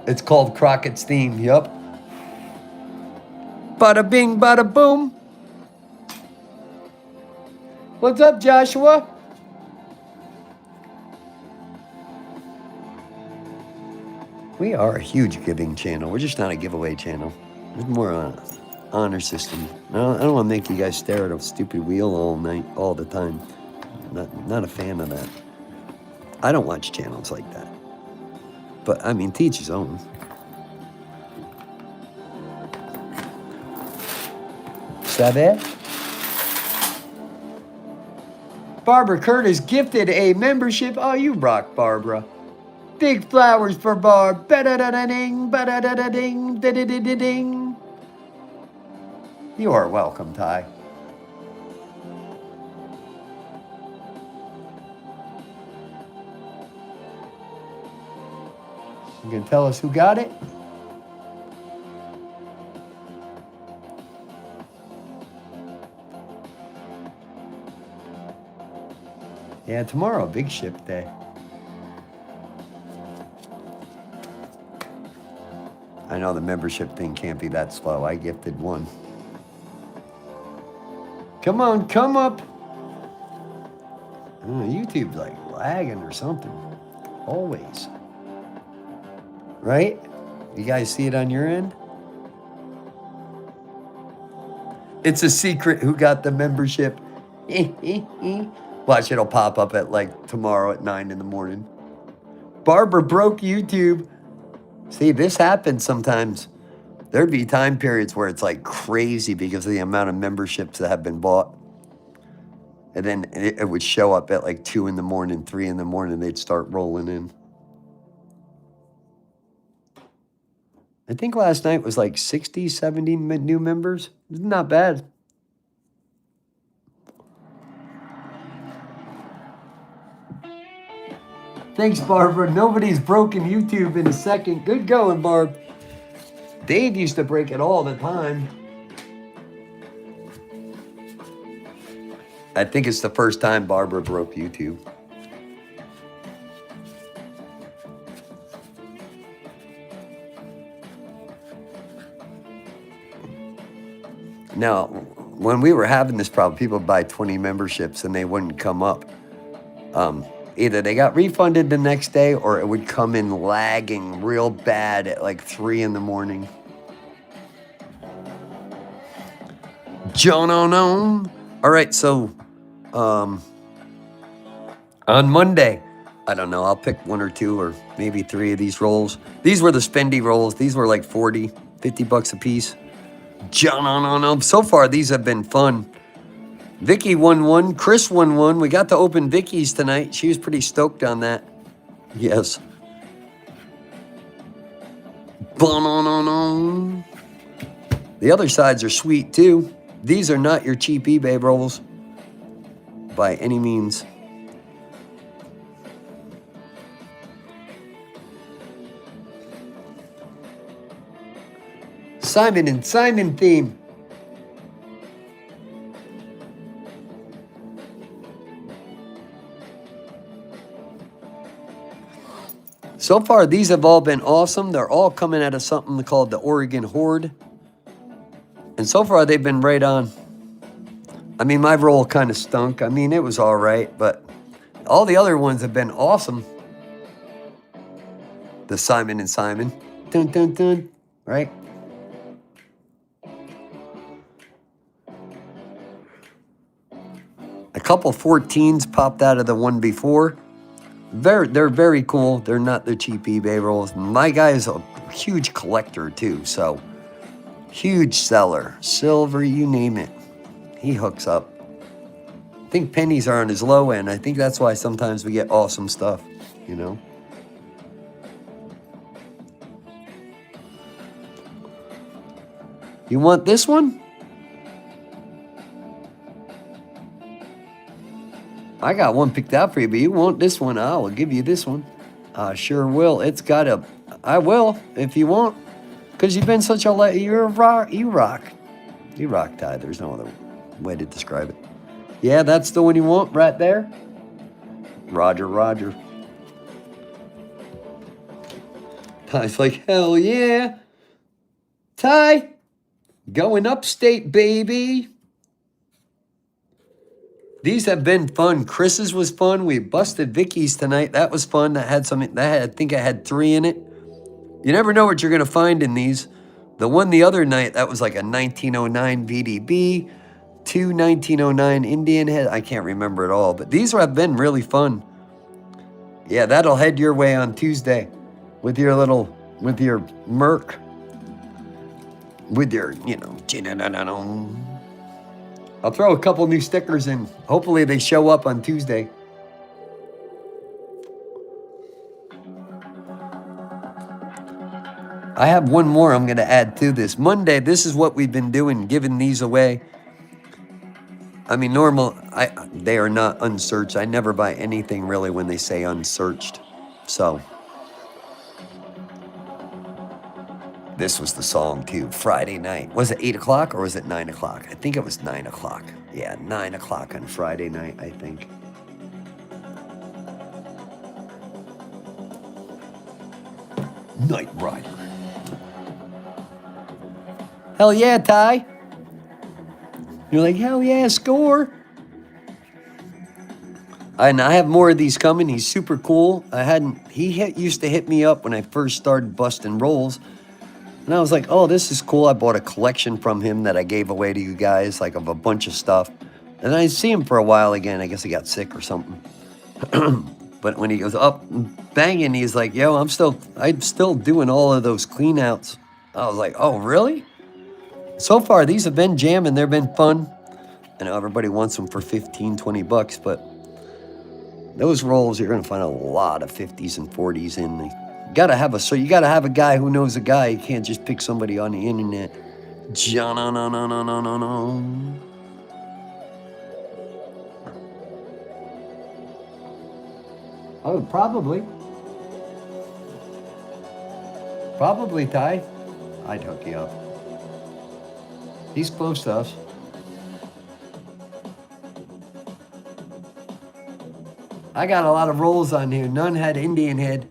It's called Crockett's Theme, yep. Bada bing, bada boom. What's up, Joshua? We are a huge giving channel. We're just not a giveaway channel. We're more an honor system. I don't want to make you guys stare at a stupid wheel all night, all the time. Not a fan of that. I don't watch channels like that. But, I mean, teach his own. Sabe? Barbara Curtis gifted a membership. Oh, you rock, Barbara. Big flowers for Barb. Ba-da-da-da-ding, ba-da-da-da-ding, da-da-da-da-ding. You are welcome, Ty. You can tell us who got it? Yeah, tomorrow, big ship day. I know the membership thing can't be that slow. I gifted one. Come on, come up. YouTube's like lagging or something. Always. Right? You guys see it on your end? It's a secret who got the membership. Watch, it'll pop up at like tomorrow at 9 in the morning. Barbara broke YouTube. See, this happens sometimes. There'd be time periods where it's like crazy because of the amount of memberships that have been bought. And then it would show up at like 2 in the morning, 3 in the morning. They'd start rolling in. I think last night was like 60, 70 new members. It's not bad. Thanks, Barbara. Nobody's broken YouTube in a second. Good going, Barb. Dave used to break it all the time. I think it's the first time Barbara broke YouTube. Now, when we were having this problem, people would buy 20 memberships and they wouldn't come up. Either they got refunded the next day or it would come in lagging real bad at like 3 in the morning. John on. All right, so on Monday, I don't know, I'll pick 1 or 2 or maybe 3 of these rolls. These were the spendy rolls. These were like 40, 50 bucks a piece. John on. So far, these have been fun. Vicky won 1. Chris won 1. We got to open Vicky's tonight. She was pretty stoked on that. Yes. The other sides are sweet too. These are not your cheap eBay rolls by any means. Simon and Simon theme. So far, these have all been awesome. They're all coming out of something called the Oregon Horde. And so far, they've been right on. I mean, my roll kind of stunk. I mean, it was all right, but all the other ones have been awesome. The Simon and Simon. Dun, dun, dun. Right? A couple 14s popped out of the one before. They're very cool. They're not the cheap eBay rolls. My guy is a huge collector too, so huge seller. Silver, you name it. He hooks up. I think pennies are on his low end. I think that's why sometimes we get awesome stuff, you know? You want this one? I got one picked out for you, but you want this one? I will give you this one. I sure will. It's got a... I will, if you want. Because you've been such a... You're a rock. You rock. You rock, Ty. There's no other way to describe it. Yeah, that's the one you want right there. Roger, Roger. Ty's like, hell yeah. Ty, going upstate, baby. These have been fun. Chris's was fun. We busted Vicky's tonight. That was fun. That had something. I think I had 3 in it. You never know what you're gonna find in these. The one the other night, that was like a 1909 VDB, 2 1909 Indian head. I can't remember it all, but these have been really fun. Yeah, that'll head your way on Tuesday with your Merc, with your, you know, I'll throw a couple new stickers in. Hopefully they show up on Tuesday. I have one more I'm going to add to this. Monday, this is what we've been doing, giving these away. I mean, they are not unsearched. I never buy anything really when they say unsearched. So, this was the song too. Friday night. Was it 8 o'clock or was it 9 o'clock? I think it was 9 o'clock. Yeah, 9 o'clock on Friday night, I think. Night Rider. Hell yeah, Ty. You're like, hell yeah, score. And I have more of these coming. He's super cool. Used to hit me up when I first started busting rolls. And I was like, oh, this is cool. I bought a collection from him that I gave away to you guys, like of a bunch of stuff. And I didn't see him for a while again. I guess he got sick or something. But when he goes up banging, he's like, yo, I'm still doing all of those clean outs. I was like, oh, really? So far, these have been jamming. They've been fun. I know everybody wants them for 15, 20 bucks, but those rolls, you're going to find a lot of 50s and 40s in. You got to have a guy who knows a guy. You can't just pick somebody on the internet. Oh, probably. Probably, Ty. I'd hook you up. He's close to us. I got a lot of rolls on here. None had Indian head.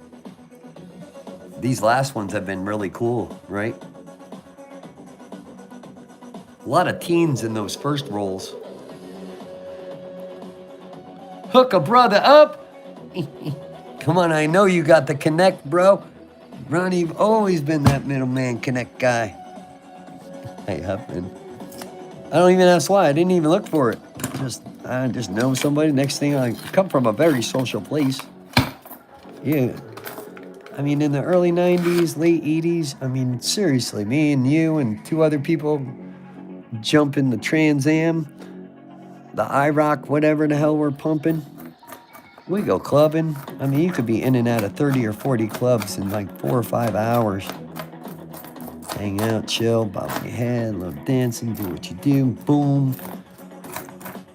These last ones have been really cool, right? A lot of teens in those first rolls. Hook a brother up. Come on, I know you got the connect, bro. Ronnie, you've always been that middleman connect guy. I have been. I don't even ask why. I didn't even look for it. I just know somebody. Next thing, I come from a very social place. Yeah. I mean, in the early 90s, late 80s, I mean, seriously, me and you and two other people jump in the Trans Am, the IROC, whatever the hell we're pumping. We go clubbing. I mean, you could be in and out of 30 or 40 clubs in like 4 or 5 hours. Hang out, chill, bob your head, a little dancing, do what you do, boom.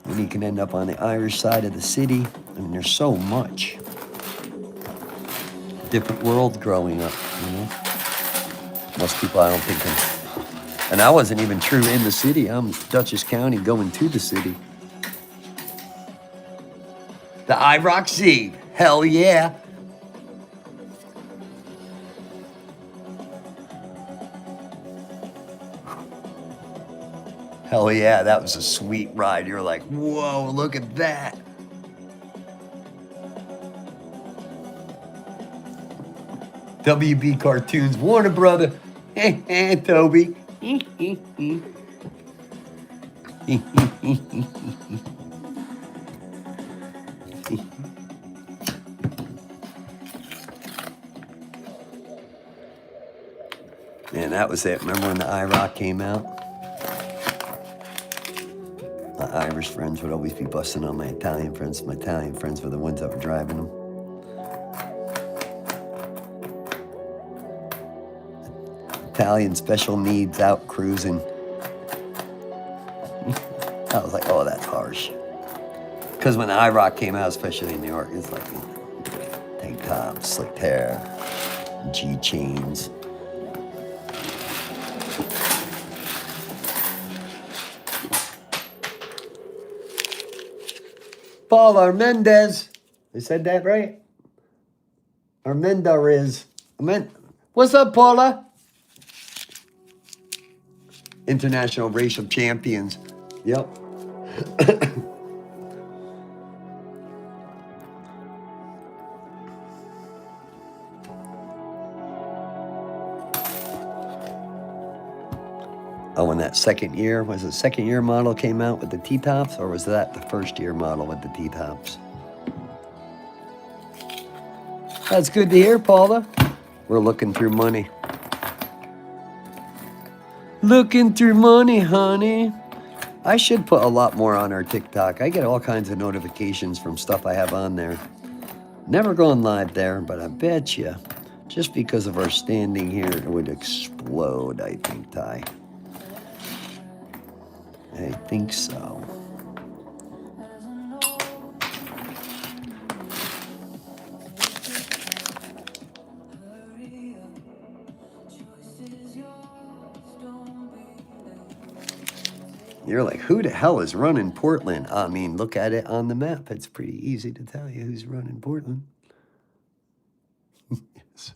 And you can end up on the Irish side of the city. I mean, there's so much. Different worlds growing up, you know? Most people, I don't think can. And I wasn't even true in the city. I'm Dutchess County going to the city. The IROC Z. Hell yeah. Hell yeah, that was a sweet ride. You're like, whoa, look at that. WB Cartoons, Warner Brother. Hey, Toby. Man, that was it. Remember when the IROC came out? My Irish friends would always be busting on my Italian friends. My Italian friends were the ones that were driving them. Italian special needs out cruising. I was like, oh, that's harsh. Because when the IROC came out, especially in New York, it's like tank tops, slick hair, G chains. Paul Armendez. I said that right? Armendariz. What's up, Paula? International Racial Champions. Yep. Oh, when that second year model came out with the T-tops, or was that the first year model with the T-tops? That's good to hear, Paula. We're looking through money. Looking through money, honey. I should put a lot more on our TikTok. I get all kinds of notifications from stuff I have on there. Never going live there, but I bet you Just because of our standing here, it would explode, I think, Ty. I think so. You're like, who the hell is running Portland? I mean, look at it on the map. It's pretty easy to tell you who's running Portland. Yes.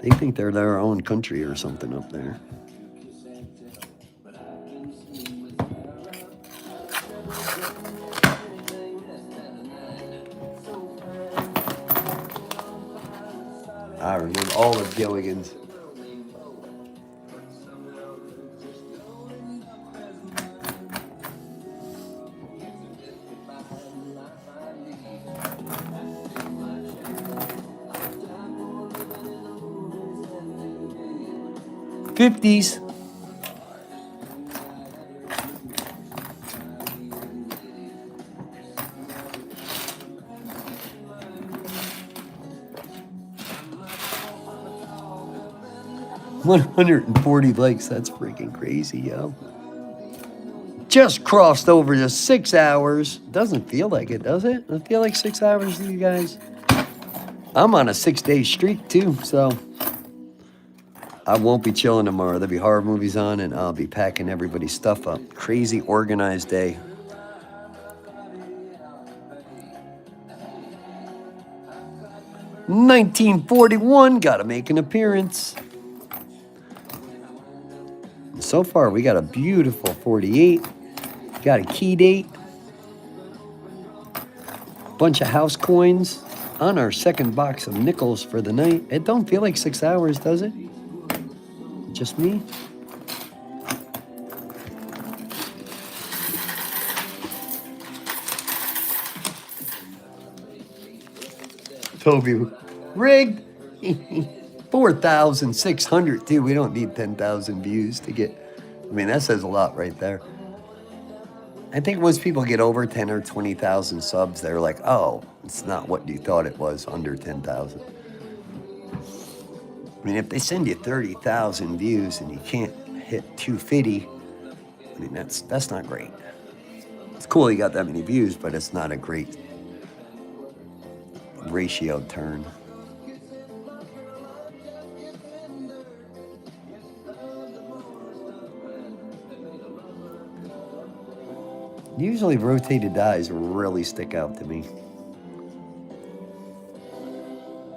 They think they're their own country or something up there. I remember all of Gilligan's. '50s. $140 likes. That's freaking crazy, yo. Just crossed over to 6 hours. Doesn't feel like it, does it? Doesn't feel like 6 hours to you guys. I'm on a 6-day streak too, so I won't be chilling tomorrow. There'll be horror movies on, and I'll be packing everybody's stuff up. Crazy organized day. $19.41, gotta make an appearance. So far, we got a beautiful 48. Got a key date. Bunch of house coins on our second box of nickels for the night. It don't feel like 6 hours, does it? Just me? Toby, rigged. 4,600 too. We don't need 10,000 views to get. I mean, that says a lot right there. I think once people get over 10 or 20,000 subs, they're like, oh, it's not what you thought it was, under 10,000. I mean, if they send you 30,000 views and you can't hit 250, I mean, that's not great. It's cool you got that many views, but it's not a great ratio turn. Usually rotated dies really stick out to me.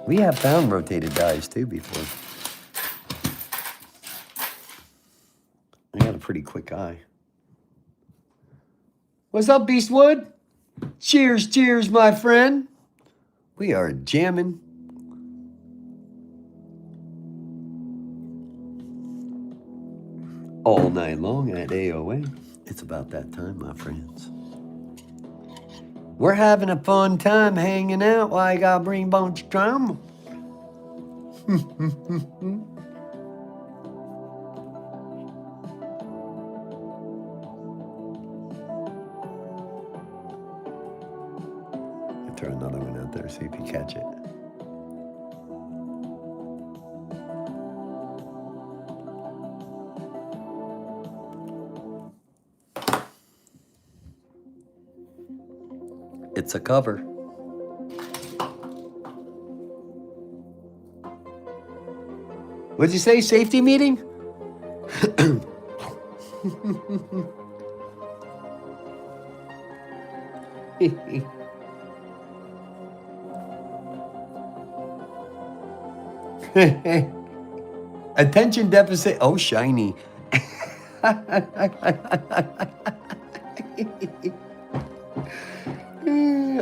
We have found rotated dies too before. I got a pretty quick eye. What's up, Beastwood? Cheers, cheers, my friend. We are jamming. All night long at AOA. It's about that time, my friends. We're having a fun time hanging out. Why I gotta bring a bunch of drama? I'll throw another one out there, see if you catch it. It's a cover. What'd you say? Safety meeting? Attention deficit. Oh, shiny.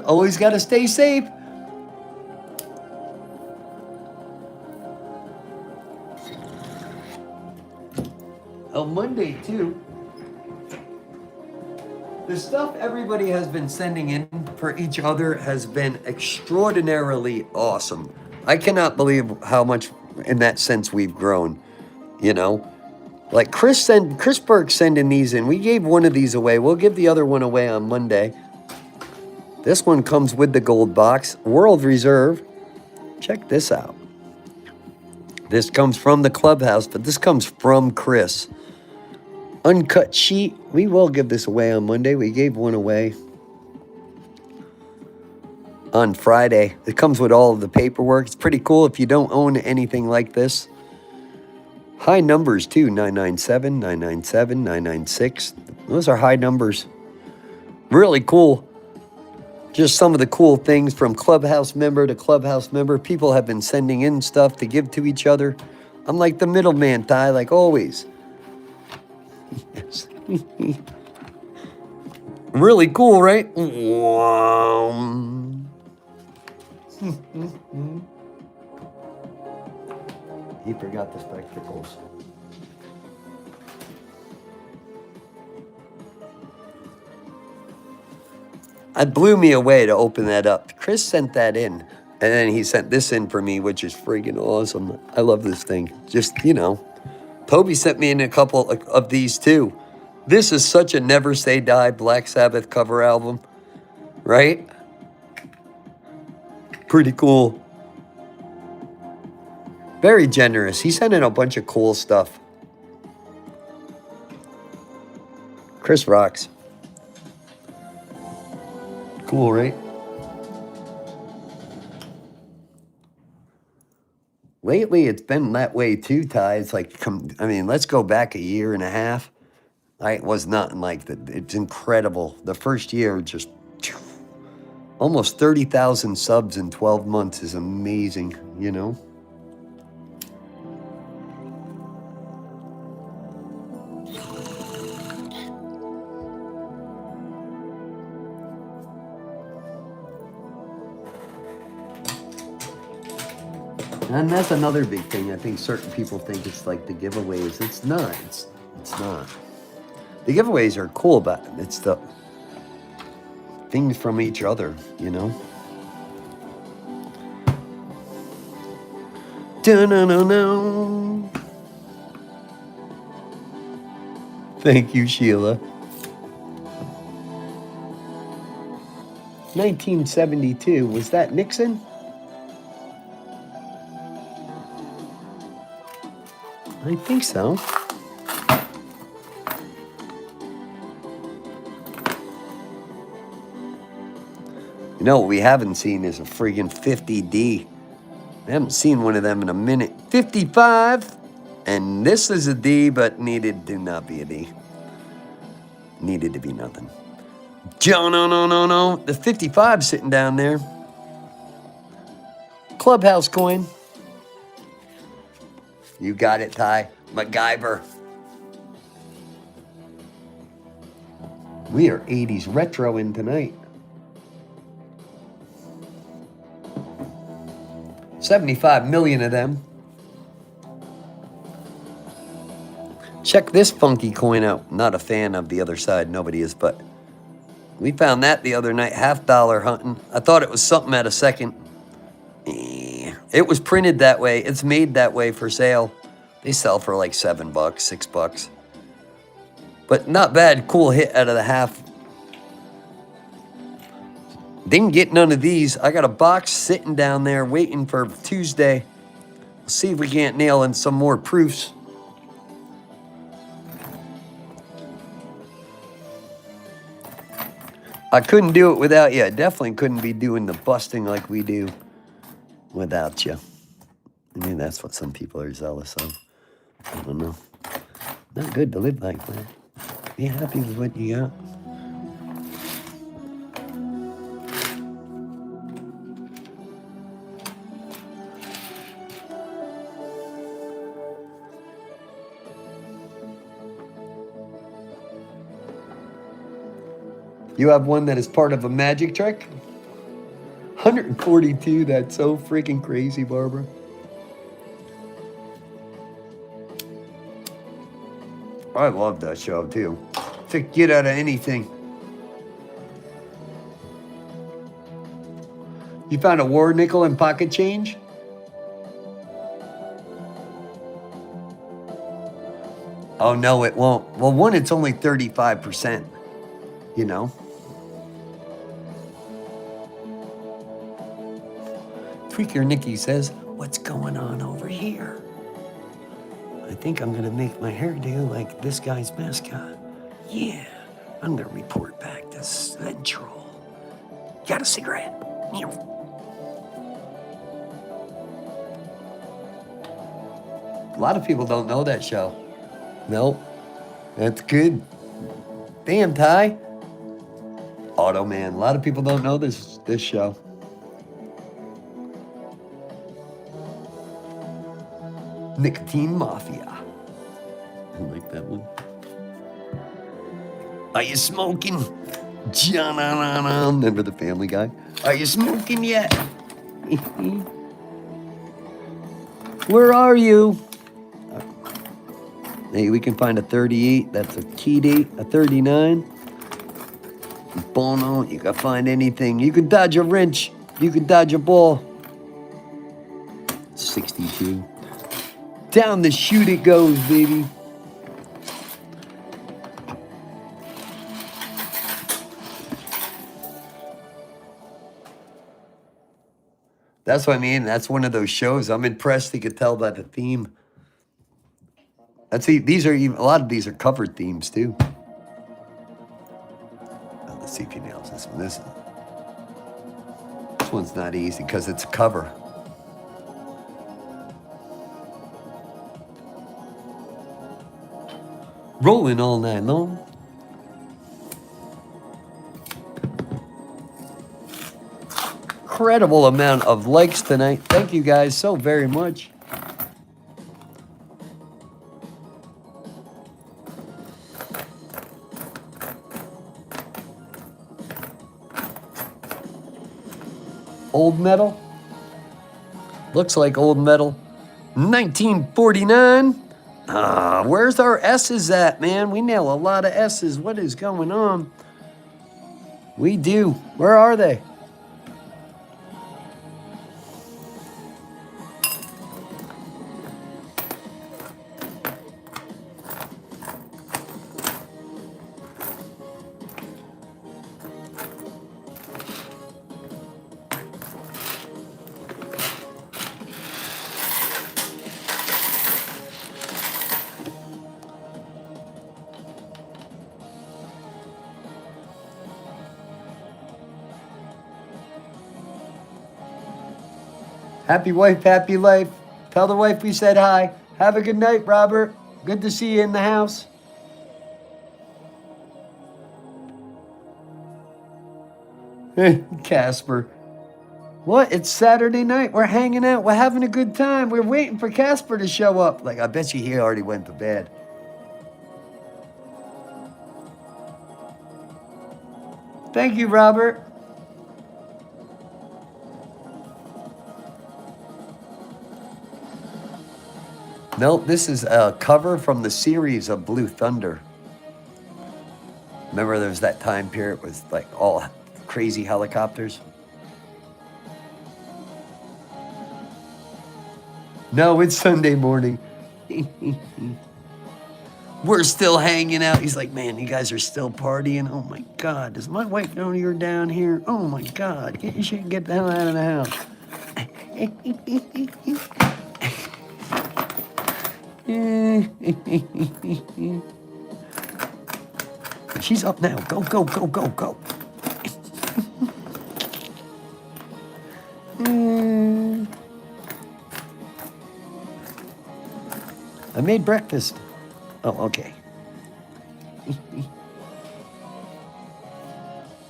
Always got to stay safe. Oh, Monday, too. The stuff everybody has been sending in for each other has been extraordinarily awesome. I cannot believe how much, in that sense, we've grown, you know? Like Chris Burke sending these in. We gave one of these away. We'll give the other one away on Monday. This one comes with the gold box. World Reserve. Check this out. This comes from the clubhouse, but this comes from Chris. Uncut sheet. We will give this away on Monday. We gave one away on Friday. It comes with all of the paperwork. It's pretty cool if you don't own anything like this. High numbers too, 997, 997, 996. Those are high numbers. Really cool. Just some of the cool things from clubhouse member to clubhouse member. People have been sending in stuff to give to each other. I'm like the middleman, Ty, like always. Yes. Really cool, right? He forgot the spectacles. It blew me away to open that up. Chris sent that in, and then he sent this in for me, which is freaking awesome. I love this thing. Just, you know, Toby sent me in a couple of these too. This is such a Never Say Die Black Sabbath cover album, right? Pretty cool. Very generous. He sent in a bunch of cool stuff. Chris rocks. Cool, right? Lately, it's been that way too, Ty. It's like, I mean, let's go back a year and a half. It was nothing like that. It's incredible. The first year, just almost 30,000 subs in 12 months is amazing, you know? And that's another big thing. I think certain people think it's like the giveaways. It's not. It's not. The giveaways are cool, but it's the things from each other, you know? Dun-dun-dun-dun. Thank you, Sheila. 1972. Was that Nixon? I think so. You know what we haven't seen is a friggin' 50D. I haven't seen one of them in a minute. 55. And this is a D, but needed to not be a D. Needed to be nothing. No. The 55 sitting down there. Clubhouse coin. You got it, Ty. MacGyver. We are 80s retro in tonight. 75 million of them. Check this funky coin out. Not a fan of the other side. Nobody is, but we found that the other night. $50 hunting. I thought it was something at a second. It was printed that way. It's made that way for sale. They sell for like $7, $6. But not bad. Cool hit out of the half. Didn't get none of these. I got a box sitting down there waiting for Tuesday. We'll see if we can't nail in some more proofs. I couldn't do it without you. I definitely couldn't be doing the busting like we do without you. I mean, that's what some people are zealous of. I don't know. Not good to live like that. Be happy with what you got. You have one that is part of a magic trick? 142, that's so freaking crazy, Barbara. I love that show, too. To get out of anything. You found a war nickel and pocket change? Oh, no, it won't. Well, one, it's only 35%, you know. Tweaker Nikki says, what's going on over here? I think I'm going to make my hairdo like this guy's mascot. Yeah, I'm going to report back to Central. Got a cigarette? A lot of people don't know that show. Nope. That's good. Damn, Ty. Auto Man. A lot of people don't know this show. Nicotine Mafia. I like that one. Are you smoking? John, remember the Family Guy? Are you smoking yet? Where are you? Hey, we can find a 38. That's a key date. A 39. Bono. You can find anything. You can dodge a wrench. You can dodge a ball. 62. Down the chute it goes, baby. That's what I mean. That's one of those shows. I'm impressed you could tell by the theme. These are even, a lot of these are covered themes too. Oh, let's see if he nails this one. This one's not easy because it's a cover. Rolling all night long. Incredible amount of likes tonight. Thank you guys so very much. Old metal. Looks like old metal. 1949. Where's our S's at, man? We nail a lot of S's. What is going on? We do. Where are they? Happy wife, happy life. Tell the wife we said hi. Have a good night, Robert. Good to see you in the house. Casper. What? It's Saturday night. We're hanging out. We're having a good time. We're waiting for Casper to show up. Like, I bet you he already went to bed. Thank you, Robert. Nope, this is a cover from the series of Blue Thunder. Remember there was that time period with like all crazy helicopters? No, it's Sunday morning. We're still hanging out. He's like, man, you guys are still partying? Oh my God, does my wife know you're down here? Oh my God, get your shit and get the hell out of the house. She's up now. Go, go, go, go, go. I made breakfast. Oh, okay.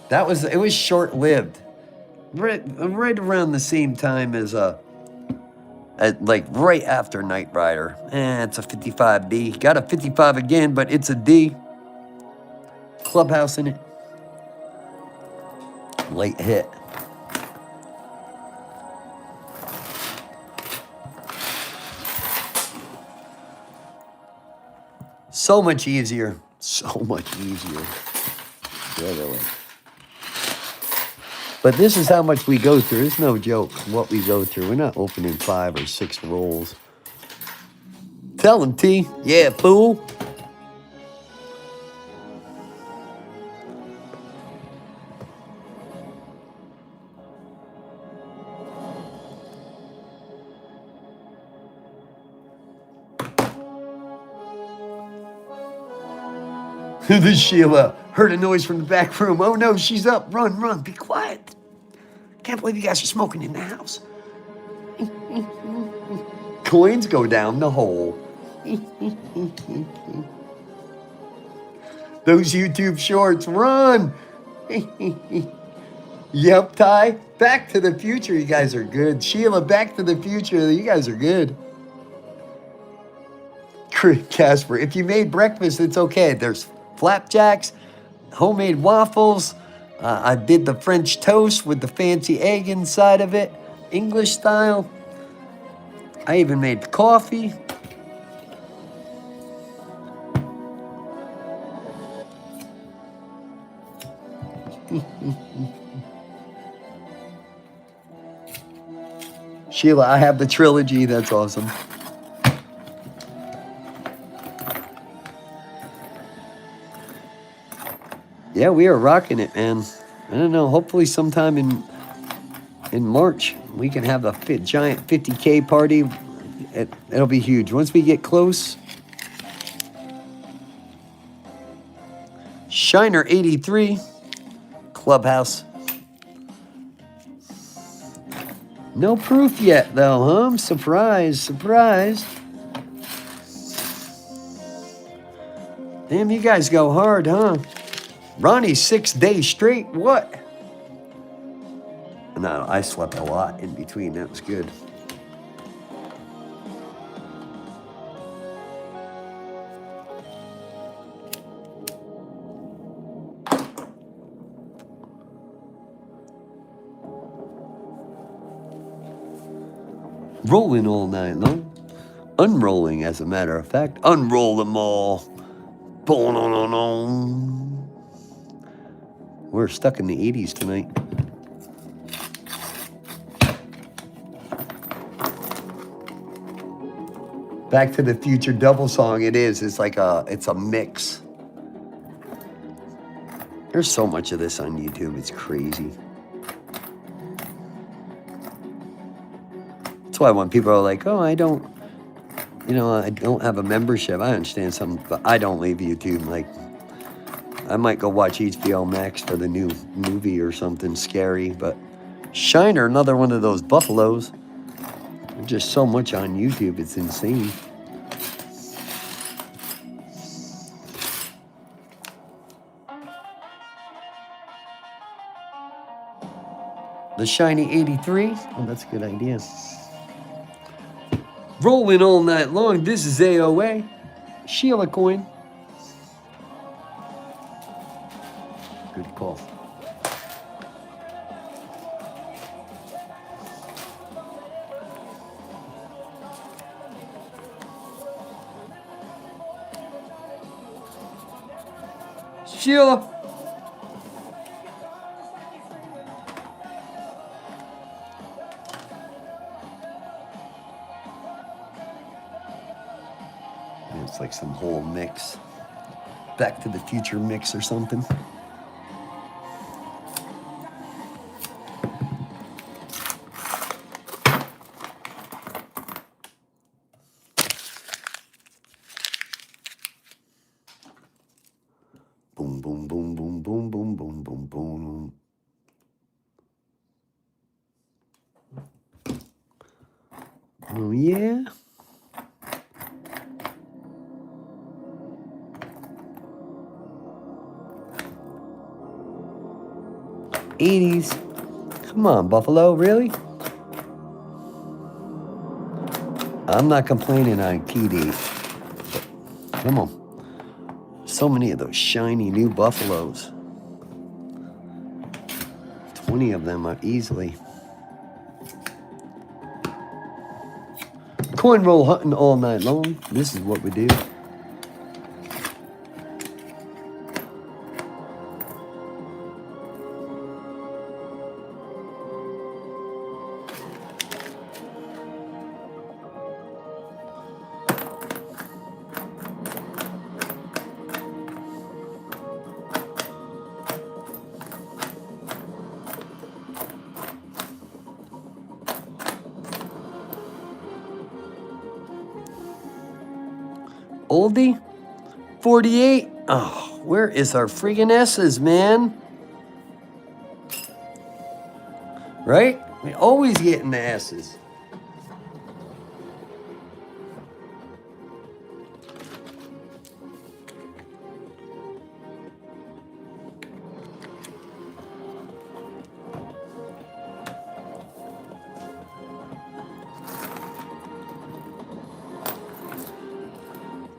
It was short-lived. Right around the same time as like right after Knight Rider. It's a 55D. Got a 55 again, but it's a D. Clubhouse in it. Late hit. So much easier. So much easier. Really. But this is how much we go through. It's no joke what we go through. We're not opening 5 or 6 rolls. Tell him, T. Yeah, fool. This Sheila heard a noise from the back room. Oh no, she's up. Run, run, be quiet. Can't believe you guys are smoking in the house. Coins go down the hole. Those YouTube shorts, run. Yep, Ty. Back to the Future, you guys are good. Sheila, Back to the Future, you guys are good. Casper, if you made breakfast, it's okay. There's flapjacks, homemade waffles. I did the French toast with the fancy egg inside of it, English style. I even made coffee. Sheila, I have the trilogy. That's awesome. Yeah, we are rocking it, man. I don't know. Hopefully sometime in March, we can have a giant 50K party. It'll be huge. Once we get close. Shiner 83. Clubhouse. No proof yet, though, huh? I'm surprised. Surprised. Damn, you guys go hard, huh? Ronnie, 6 days straight? What? No, I slept a lot in between. That was good. Rolling all night long. Unrolling, as a matter of fact. Unroll them all. We're stuck in the 80s tonight. Back to the Future double song. It is. It's like it's a mix. There's so much of this on YouTube. It's crazy. That's why when people are like, oh, I don't have a membership. I understand something, but I don't leave YouTube. Like, I might go watch HBO Max for the new movie or something scary, but Shiner, another one of those buffaloes. There's just so much on YouTube. It's insane. The Shiny 83. Oh, that's a good idea. Rolling all night long. This is AOA. Sheila coin. Good call. Sheila. It's like some whole mix. Back to the Future mix or something. Boom, boom, boom, boom, boom, boom, boom, boom, boom. Oh, yeah. '80s. Come on, Buffalo, really? I'm not complaining on PD. Come on. So many of those shiny new Buffaloes. 20 of them are easily. Coin roll hunting all night long. This is what we do. Oldie? 48? Oh, Where is our friggin' S's, man? Right? We always get in the S's.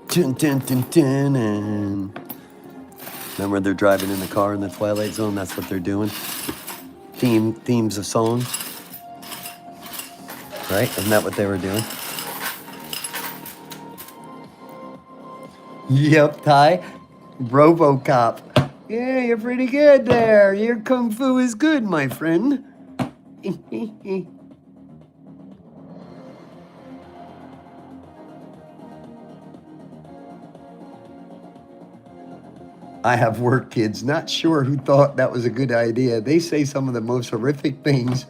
Dun, dun, dun, dun, dun. Remember they're driving in the car in the Twilight Zone? That's what they're doing. Themes of songs. Right? Isn't that what they were doing? Yep, Ty. RoboCop. Yeah, you're pretty good there. Your kung fu is good, my friend. I have work kids. Not sure who thought that was a good idea. They say some of the most horrific things.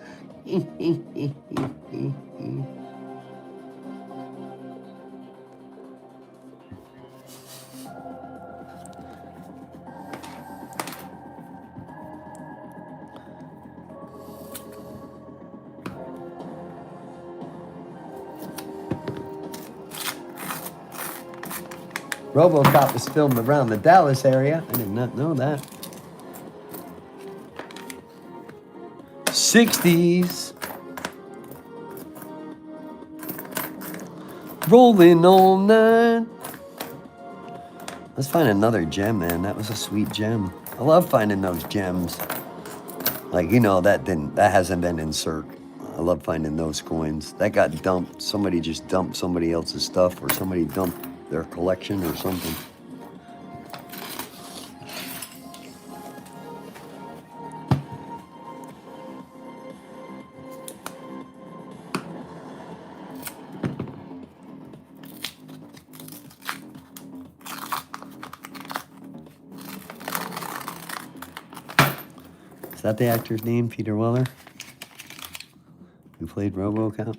RoboCop was filmed around the Dallas area. I did not know that. 60s. Rolling all night. Let's find another gem, man. That was a sweet gem. I love finding those gems. Like, you know, that hasn't been in Cirque. I love finding those coins. That got dumped. Somebody just dumped somebody else's stuff, or somebody dumped their collection or something. Is that the actor's name, Peter Weller? Who played RoboCop?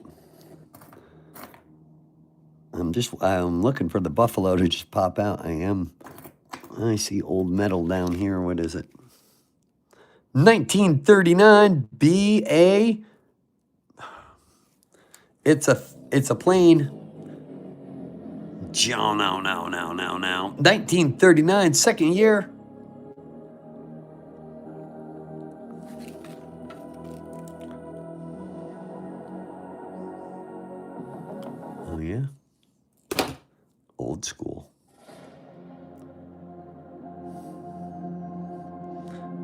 I'm looking for the buffalo to just pop out. I see old metal down here. What is it? 1939 BA. It's a plane. No. 1939, second year. Oh yeah. Old school.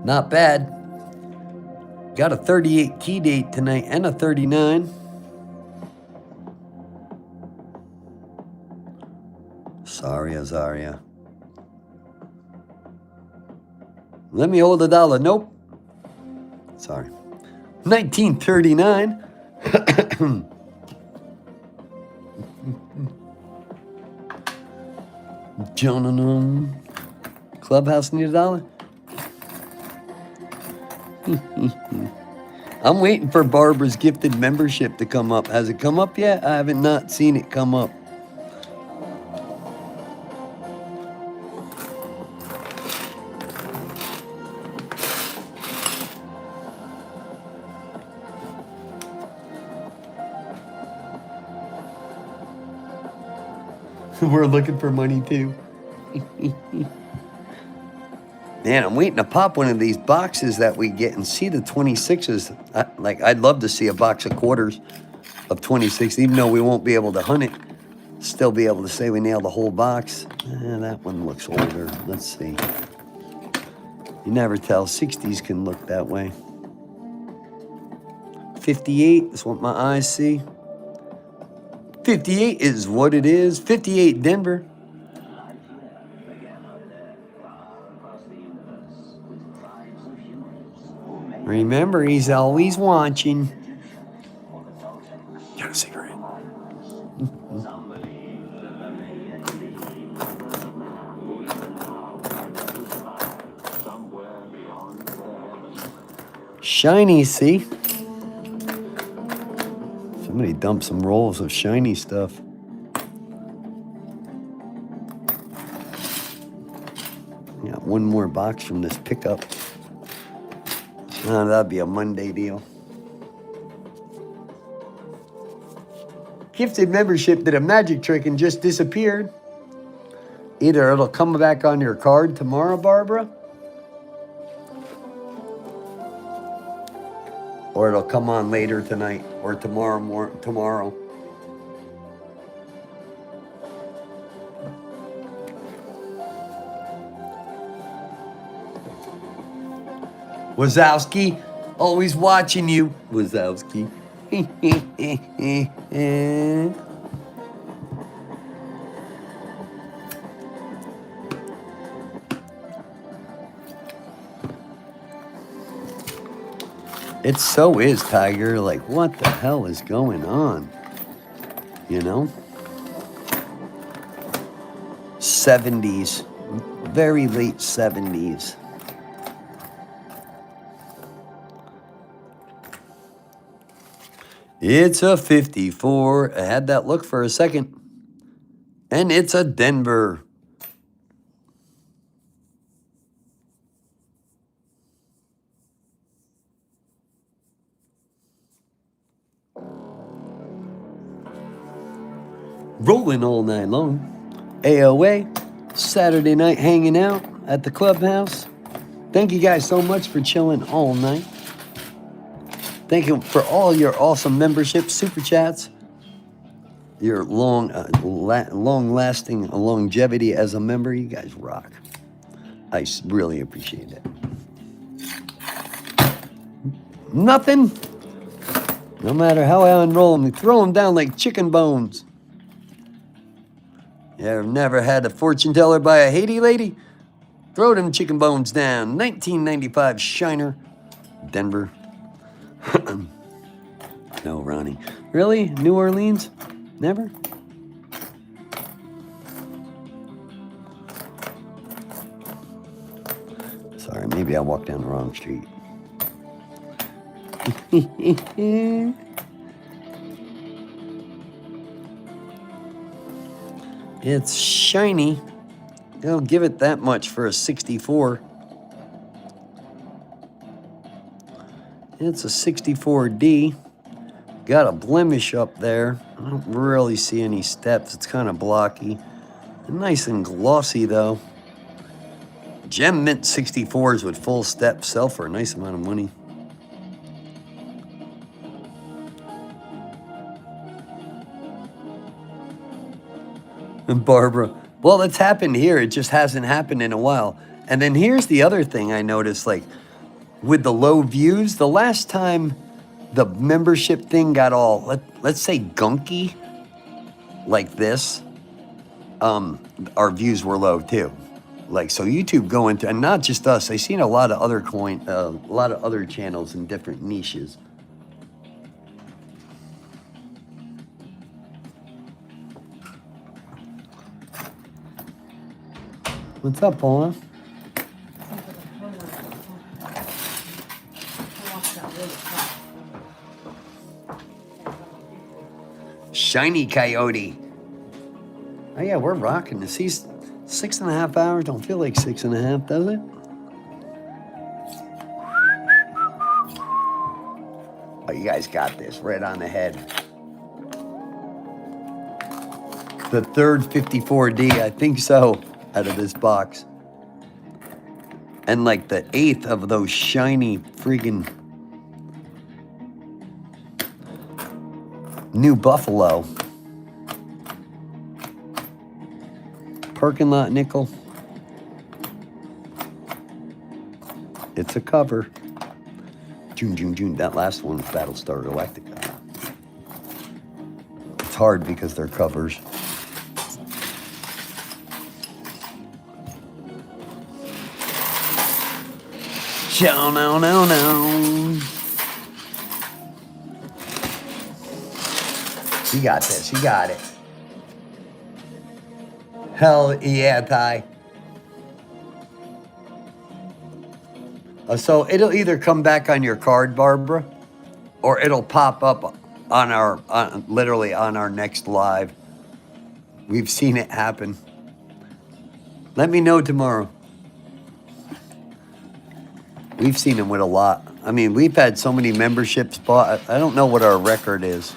Not bad. Got a 38 key date tonight and a 39. Sorry, Azaria. Let me hold $1. Nope. Sorry. 1939. Jonanum. Clubhouse need $1. I'm waiting for Barbara's gifted membership to come up. Has it come up yet? I haven't not seen it come up. We're looking for money too. Man, I'm waiting to pop one of these boxes that we get and see the 26s. I'd love to see a box of quarters of 26, even though we won't be able to hunt it. Still be able to say we nailed the whole box. That one looks older. Let's see. You never tell. 60s can look that way. 58 is what my eyes see. 58 is what it is. 58 Denver. Remember, he's always watching. Got a cigarette. Shiny, see? Somebody dumped some rolls of shiny stuff. Yeah, one more box from this pickup. That'd be a Monday deal. Gifted membership did a magic trick and just disappeared. Either it'll come back on your card tomorrow, Barbara, or it'll come on later tonight or tomorrow. Wazowski, always watching you, Wazowski. It so is, Tiger. Like, what the hell is going on? You know? 70s. Very late 70s. It's a 54. I had that look for a second. And it's a Denver. Rolling all night long. AOA, Saturday night hanging out at the clubhouse. Thank you guys so much for chilling all night. Thank you for all your awesome memberships, super chats, your long-lasting longevity as a member. You guys rock. I really appreciate it. Nothing. No matter how I unroll them, throw them down like chicken bones. You ever never had a fortune teller by a Haiti lady? Throw them chicken bones down. 1995 Shiner, Denver. No, Ronnie. Really? New Orleans? Never? Sorry, maybe I walked down the wrong street. It's shiny. I'll give it that much for a 64. It's a 64D. Got a blemish up there. I don't really see any steps. It's kind of blocky. Nice and glossy, though. Gem Mint 64s with full step sell for a nice amount of money. And Barbara, well, it's happened here. It just hasn't happened in a while. And then here's the other thing I noticed, like, with the low views, the last time the membership thing got all, let's say, gunky, like this, our views were low too. Like, so YouTube going to, and not just us, I've seen a lot of other channels in different niches. What's up, Paula? Shiny Coyote. Oh yeah, we're rocking this. He's 6.5 hours. Don't feel like 6.5, does it? Oh, you guys got this right on the head. The third 54D, I think so, out of this box. And like the 8th of those shiny freaking New Buffalo. Parking lot nickel. It's a cover. June. That last one was Battlestar Galactica. It's hard because they're covers. No. You got this. You got it. Hell yeah, Ty. So it'll either come back on your card, Barbara, or it'll pop up on literally on our next live. We've seen it happen. Let me know tomorrow. We've seen them with a lot. I mean, we've had so many memberships bought. I don't know what our record is.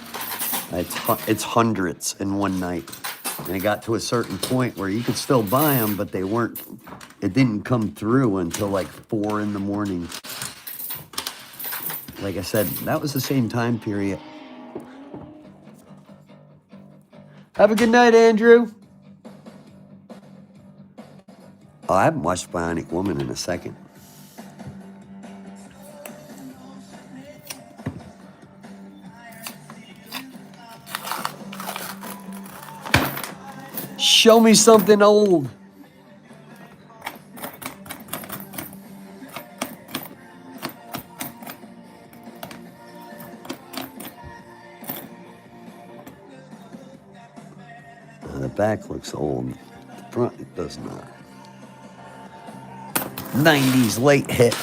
It's hundreds in one night. And it got to a certain point where you could still buy them, but they weren't, it didn't come through until like 4 in the morning. Like I said, that was the same time period. Have a good night, Andrew. Oh, I haven't watched Bionic Woman in a second. Show me something old. The back looks old. The front, it does not. 90s late hit.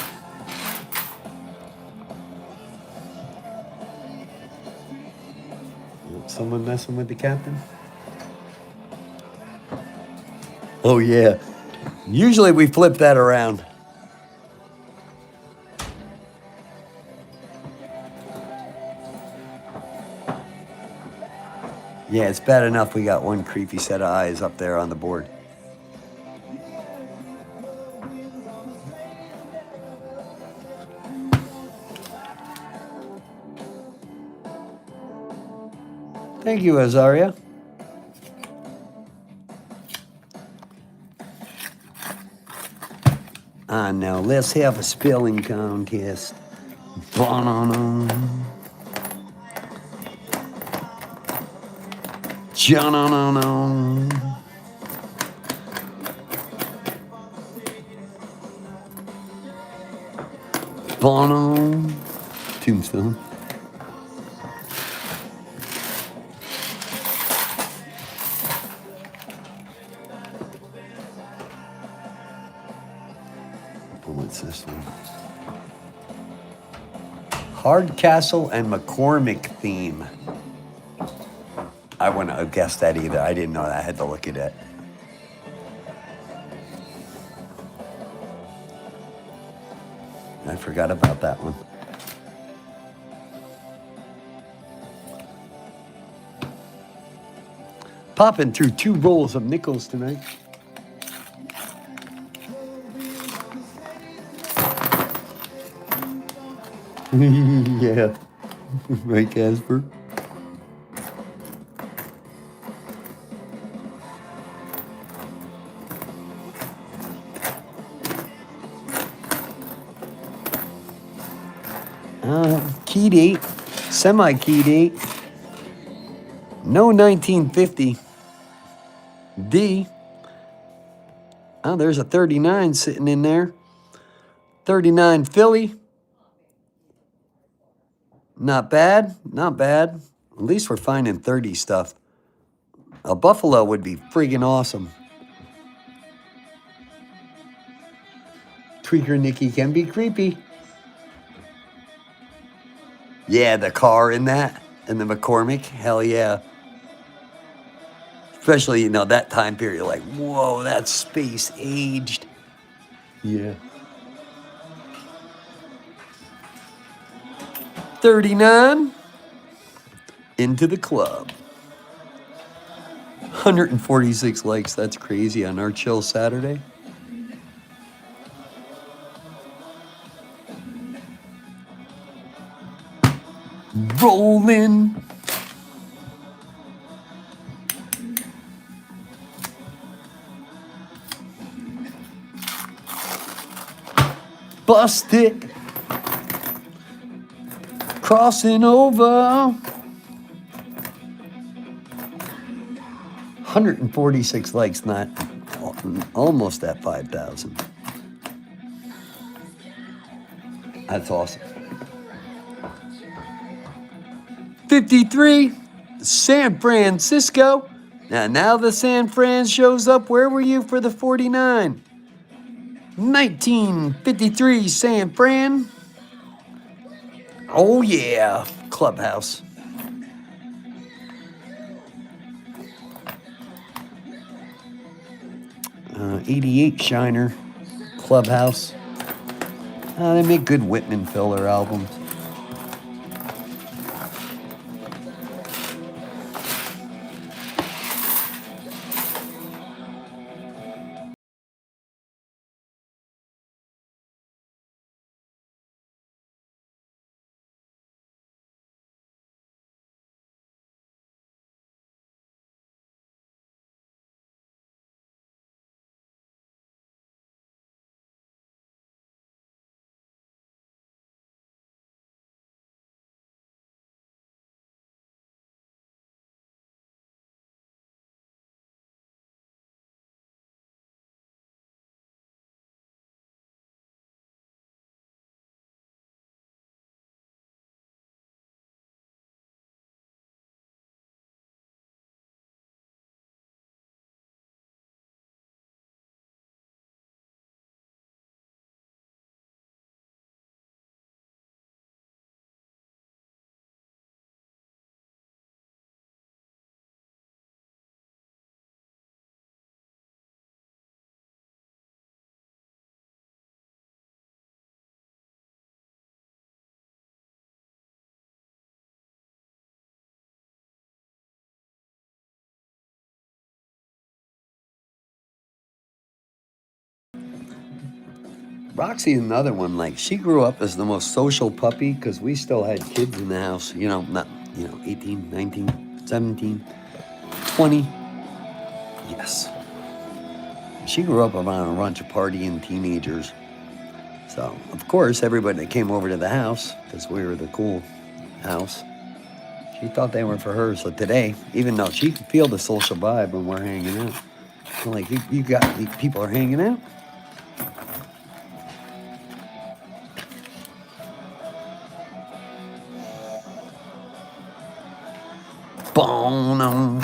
Someone messing with the captain? Oh, yeah. Usually we flip that around. Yeah, it's bad enough we got one creepy set of eyes up there on the board. Thank you, Azaria. Now let's have a spelling contest. Banana. Janana. Bono. Tombstone. What's this one? Hardcastle and McCormick theme. I wouldn't have guessed that either. I didn't know that. I had to look at it. I forgot about that one. Popping through 2 rolls of nickels tonight. Yeah. Right, Casper? Key date, semi-key date. No 1950. D. Oh, there's a 39 sitting in there. 39 Philly. Not bad, not bad. At least we're finding 30 stuff. A Buffalo would be friggin' awesome. Tweaker Nicky can be creepy. Yeah, the car in that, and the McCormick, hell yeah. Especially, you know, that time period, like, whoa, that's space aged. Yeah. 39 into the club. 146 likes, that's crazy on our chill Saturday. Rolling. Bust it. Crossing over. 146 likes, not almost at 5,000. That's awesome. 53, San Francisco. Now the San Fran shows up. Where were you for the 49? 1953 San Fran. Oh yeah, Clubhouse. '88 Shiner, Clubhouse. They make good Whitman filler albums. Roxy's another one. Like, she grew up as the most social puppy because we still had kids in the house, you know, not, 18, 19, 17, 20. Yes. She grew up around a bunch of partying teenagers. So, of course, everybody that came over to the house, because we were the cool house, she thought they were for her. So today, even though she could feel the social vibe when we're hanging out, I'm like, you got, people are hanging out? Boom.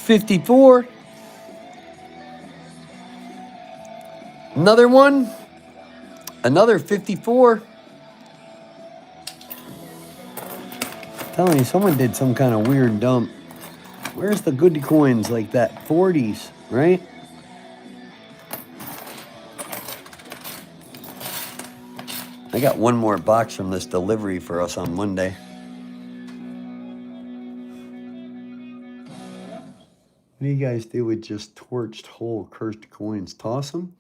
54. Another one. Another 54. I'm telling you, someone did some kind of weird dump. Where's the goody coins like that? 40s, right? I got one more box from this delivery for us on Monday. What do you guys do with just torched whole cursed coins? Toss them?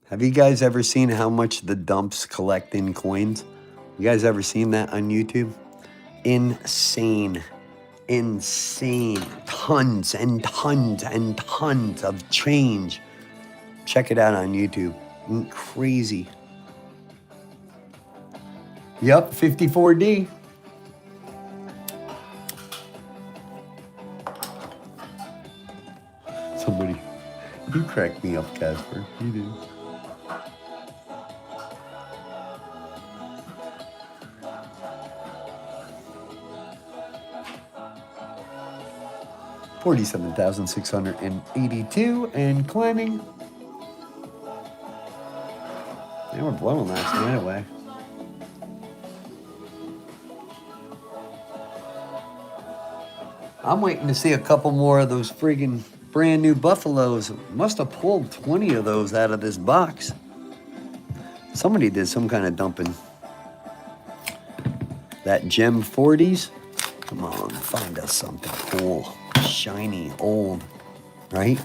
Have you guys ever seen how much the dumps collect in coins? You guys ever seen that on YouTube? Insane. Insane. Tons and tons and tons of change. Check it out on YouTube. Crazy. Yep, 54D. Somebody, you cracked me up, Casper. You do. $47,682 and climbing. They were blowing last night away. I'm waiting to see a couple more of those friggin' brand new Buffaloes. Must have pulled 20 of those out of this box. Somebody did some kind of dumping. That Gem 40s. Come on, find us something cool, shiny, old, right?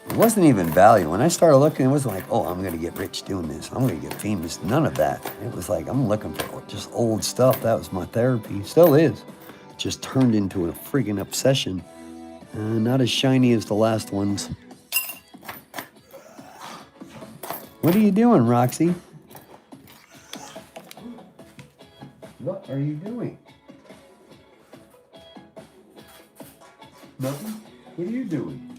It wasn't even value. When I started looking, it wasn't like, oh, I'm going to get rich doing this. I'm going to get famous. None of that. It was like, I'm looking for just old stuff. That was my therapy. Still is. Just turned into a friggin' obsession. Not as shiny as the last ones. What are you doing, Roxy? What are you doing? Nothing? What are you doing?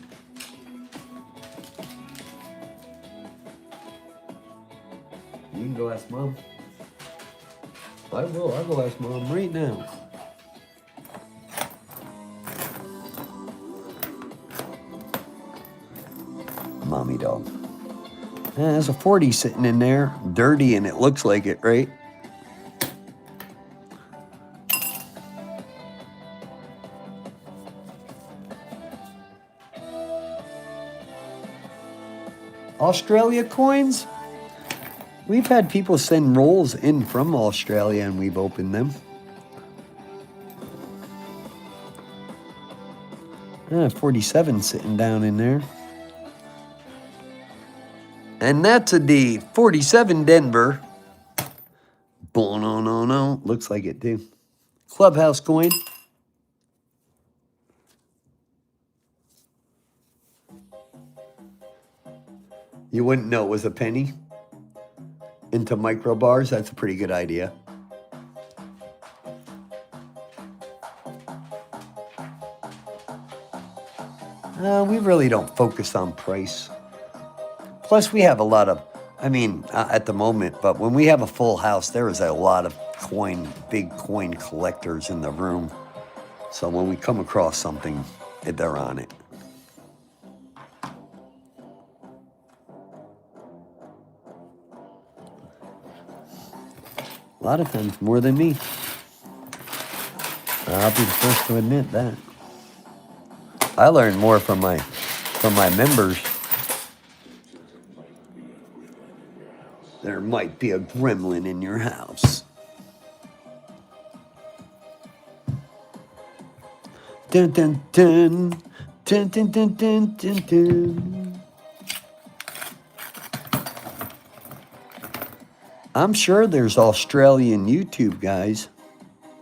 You can go ask Mom. I will. I'll go ask Mom right now. Mommy dog. There's a 40 sitting in there. Dirty, and it looks like it, right? Australia coins? We've had people send rolls in from Australia and we've opened them. 47 sitting down in there. And that's a D. 47 Denver. No. Looks like it too. Clubhouse coin. You wouldn't know it was a penny. Into micro bars, that's a pretty good idea. We really don't focus on price. Plus, we have a lot of, at the moment, but when we have a full house, there is a lot of big coin collectors in the room. So when we come across something, they're on it. A lot of times, more than me. I'll be the first to admit that. I learn more from my members. There might be a gremlin in your house. Dun dun dun dun dun dun dun dun dun. I'm sure there's Australian YouTube guys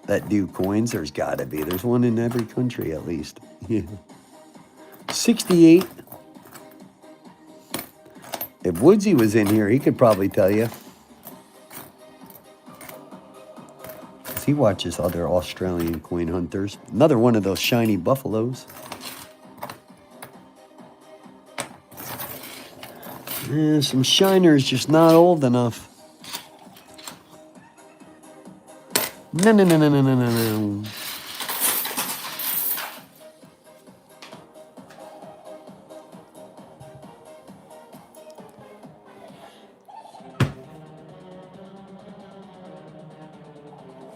that do coins. There's got to be. There's one in every country at least. Yeah. 68. If Woodsy was in here, he could probably tell you. He watches other Australian coin hunters. Another one of those shiny buffaloes. Yeah, some shiners, just not old enough. No.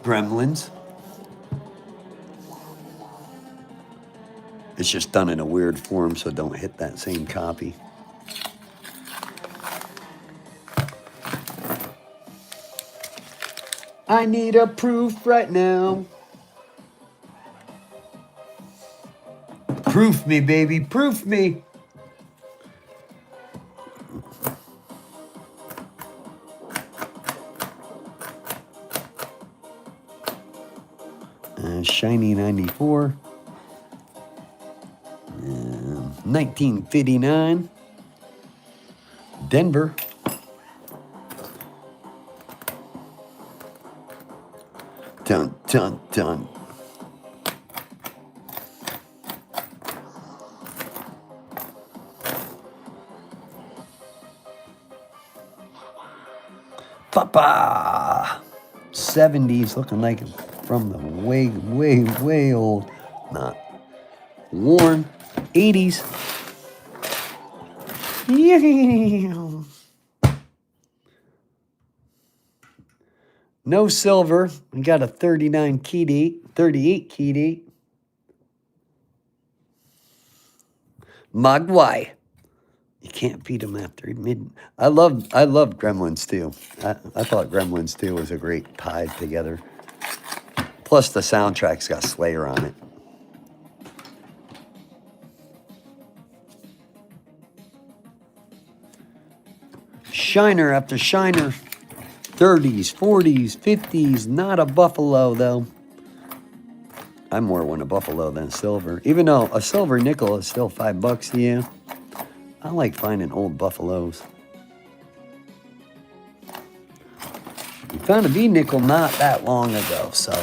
Gremlins. It's just done in a weird form, so don't hit that same copy. I need a proof right now. Proof me, baby, proof me. Shiny 94. 1959. Denver. Dun, dun, dun. Papa. 70s, looking like from the way old. Not worn. 80s. Yeah. No silver. We got a 39 key date, 38 key date. Mogwai. You can't beat them after mid. I love Gremlins 2. I thought Gremlins 2 was a great tie together. Plus the soundtrack's got Slayer on it. Shiner after shiner. 30s, 40s, 50s, not a buffalo though. I more want a buffalo than silver. Even though a silver nickel is still $5, yeah. I like finding old buffaloes. We found a V nickel not that long ago, so.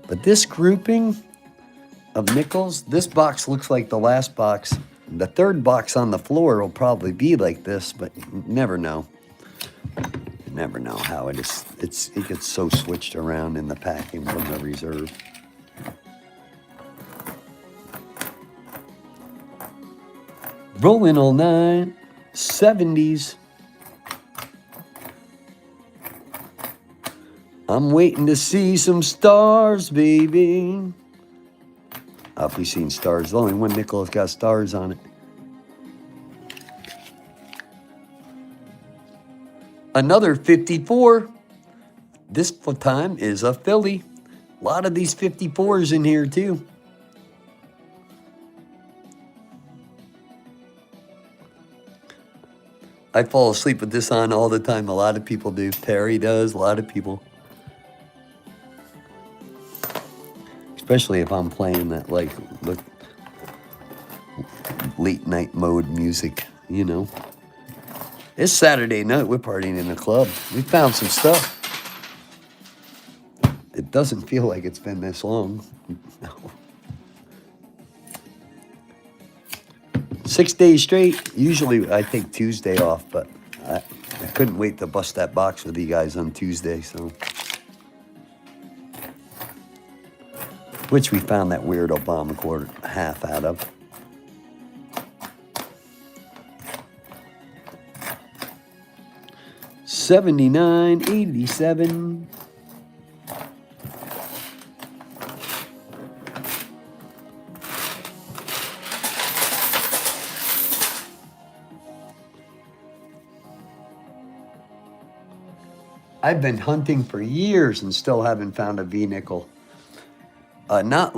But this grouping of nickels, this box looks like the last box. The third box on the floor will probably be like this, but you never know. You never know how it is. It gets so switched around in the packing from the reserve. Rolling all night, 70s. I'm waiting to see some stars, baby. I'll be seeing stars. The only one nickel has got stars on it. Another 54. This time is a Philly. A lot of these 54s in here too. I fall asleep with this on all the time. A lot of people do. Terry does. A lot of people. Especially if I'm playing that like late night mode music, you know. It's Saturday night. We're partying in the club. We found some stuff. It doesn't feel like it's been this long. No. 6 days straight. Usually I take Tuesday off, but I couldn't wait to bust that box with you guys on Tuesday, so. Which we found that weird Obama quarter half out of. $79.87. I've been hunting for years and still haven't found a V nickel. Not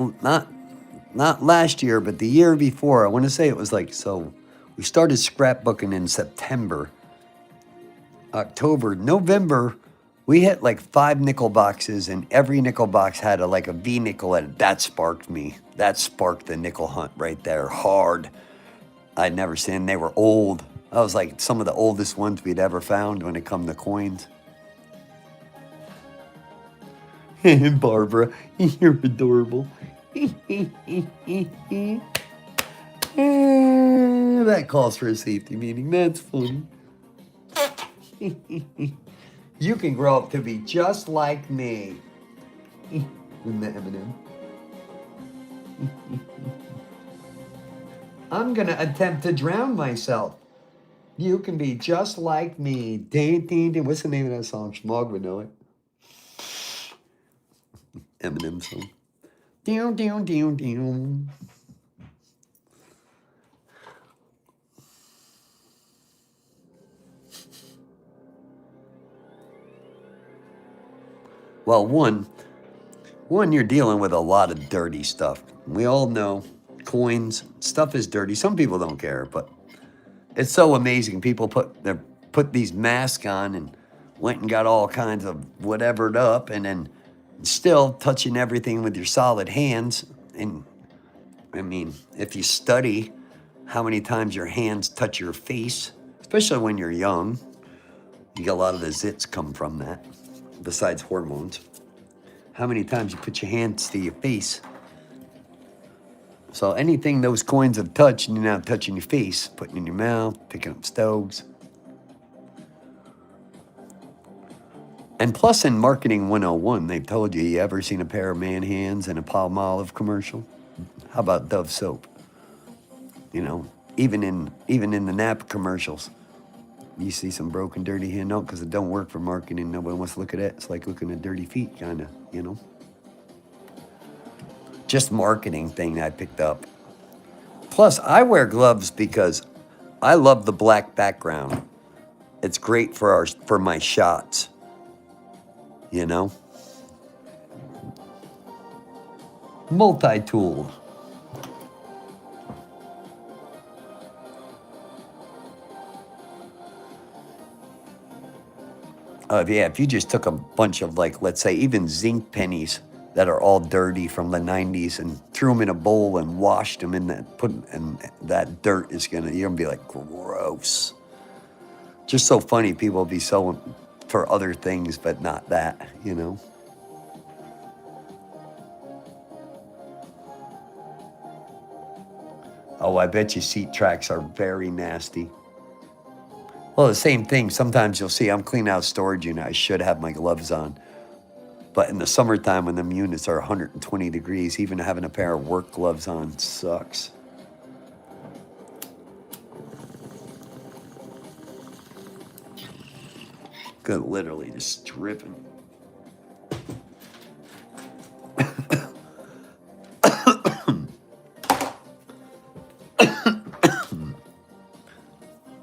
last year, but the year before. I want to say it was like, so we started scrapbooking in September. October, November, we hit like 5 nickel boxes, and every nickel box had like a V nickel in it. That sparked me. That sparked the nickel hunt right there, hard. I'd never seen, they were old. I was like some of the oldest ones we'd ever found when it come to coins. Barbara, you're adorable. That calls for a safety meeting. That's funny. You can grow up to be just like me. Isn't that Eminem? I'm gonna attempt to drown myself. You can be just like me. What's the name of that song? Schmog would know it. Eminem song. Down, down, down, down. Well, one, you're dealing with a lot of dirty stuff. We all know coins, stuff is dirty. Some people don't care, but it's so amazing. People put these masks on and went and got all kinds of whatevered up, and then still touching everything with your solid hands. And I mean, if you study how many times your hands touch your face, especially when you're young, you get a lot of the zits come from that, besides hormones. How many times you put your hands to your face. So anything those coins have touched, you're now touching your face, putting in your mouth, picking up stoves. And plus in Marketing 101, they've told you, you ever seen a pair of man hands in a Palmolive commercial? How about Dove soap? You know, even in the Napa commercials, you see some broken, dirty hand. No, because it don't work for marketing. Nobody wants to look at it. It's like looking at dirty feet, kind of, you know. Just marketing thing I picked up. Plus, I wear gloves because I love the black background. It's great for my shots. You know? Multi-tool. Yeah, if you just took a bunch of, like, let's say, even zinc pennies that are all dirty from the 90s and threw them in a bowl and washed them in that, and that dirt is you're gonna be like, gross. Just so funny, people will be so for other things, but not that, you know. Oh, I bet you seat tracks are very nasty. Well, the same thing. Sometimes you'll see I'm cleaning out a storage unit. I should have my gloves on. But in the summertime when them units are 120 degrees, even having a pair of work gloves on sucks. Good, literally just dripping.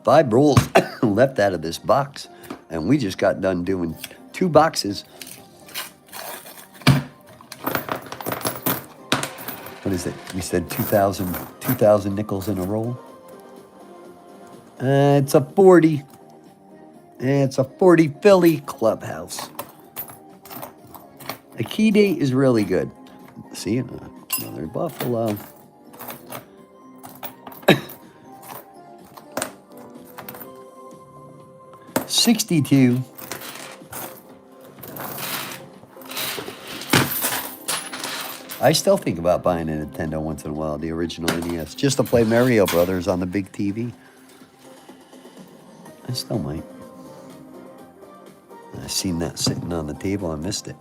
Five rolls left out of this box, and we just got done doing 2 boxes. What is it? We said 2,000 nickels in a roll. It's a 40. It's a 40 Philly Clubhouse. The key date is really good. See, another Buffalo. $62. I still think about buying a Nintendo once in a while, the original NES, just to play Mario Brothers on the big TV. I still might. I seen that sitting on the table. I missed it.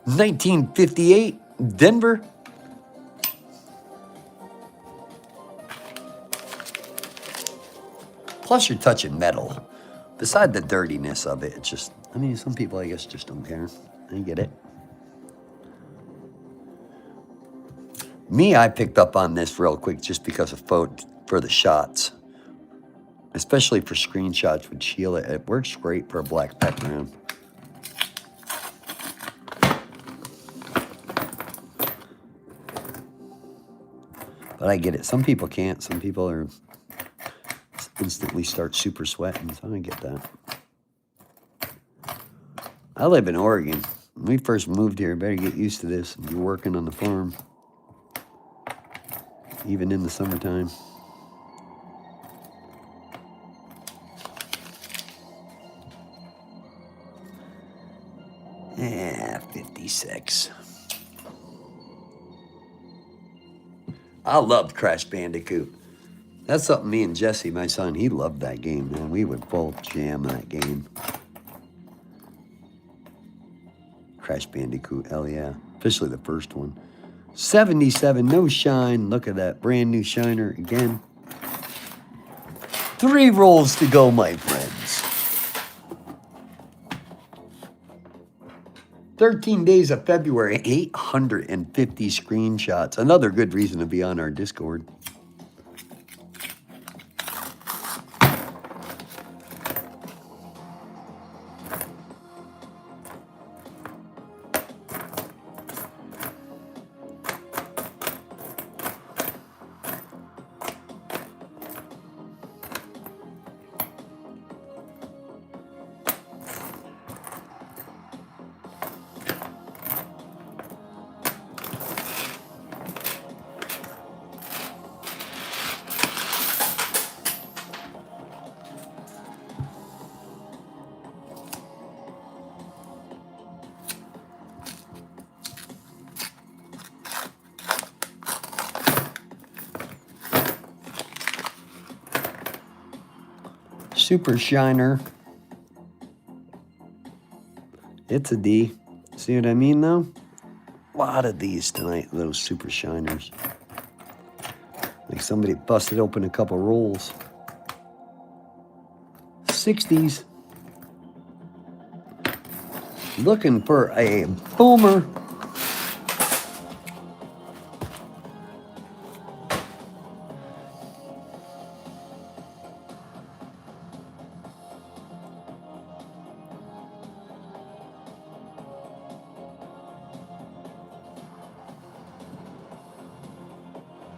1958, Denver. Plus, you're touching metal. Beside the dirtiness of it, it's just, I mean, some people, I guess, just don't care. I get it. Me, I picked up on this real quick just because of for the shots. Especially for screenshots with Sheila. It works great for a black background. But I get it. Some people can't. Some people are instantly start super sweating. So I get that. I live in Oregon. When we first moved here, better get used to this. You're working on the farm. Even in the summertime. Yeah, 56. I loved Crash Bandicoot. That's something me and Jesse, my son, he loved that game, man. We would both jam that game. Crash Bandicoot, hell yeah. Especially the first one. 77, no shine. Look at that, brand new shiner again. 3 rolls to go, my friends. 13 days of February, 850 screenshots. Another good reason to be on our Discord. Super Shiner. It's a D. See what I mean, though? A lot of these tonight, those Super Shiners. Like somebody busted open a couple rolls. 60s. Looking for a boomer.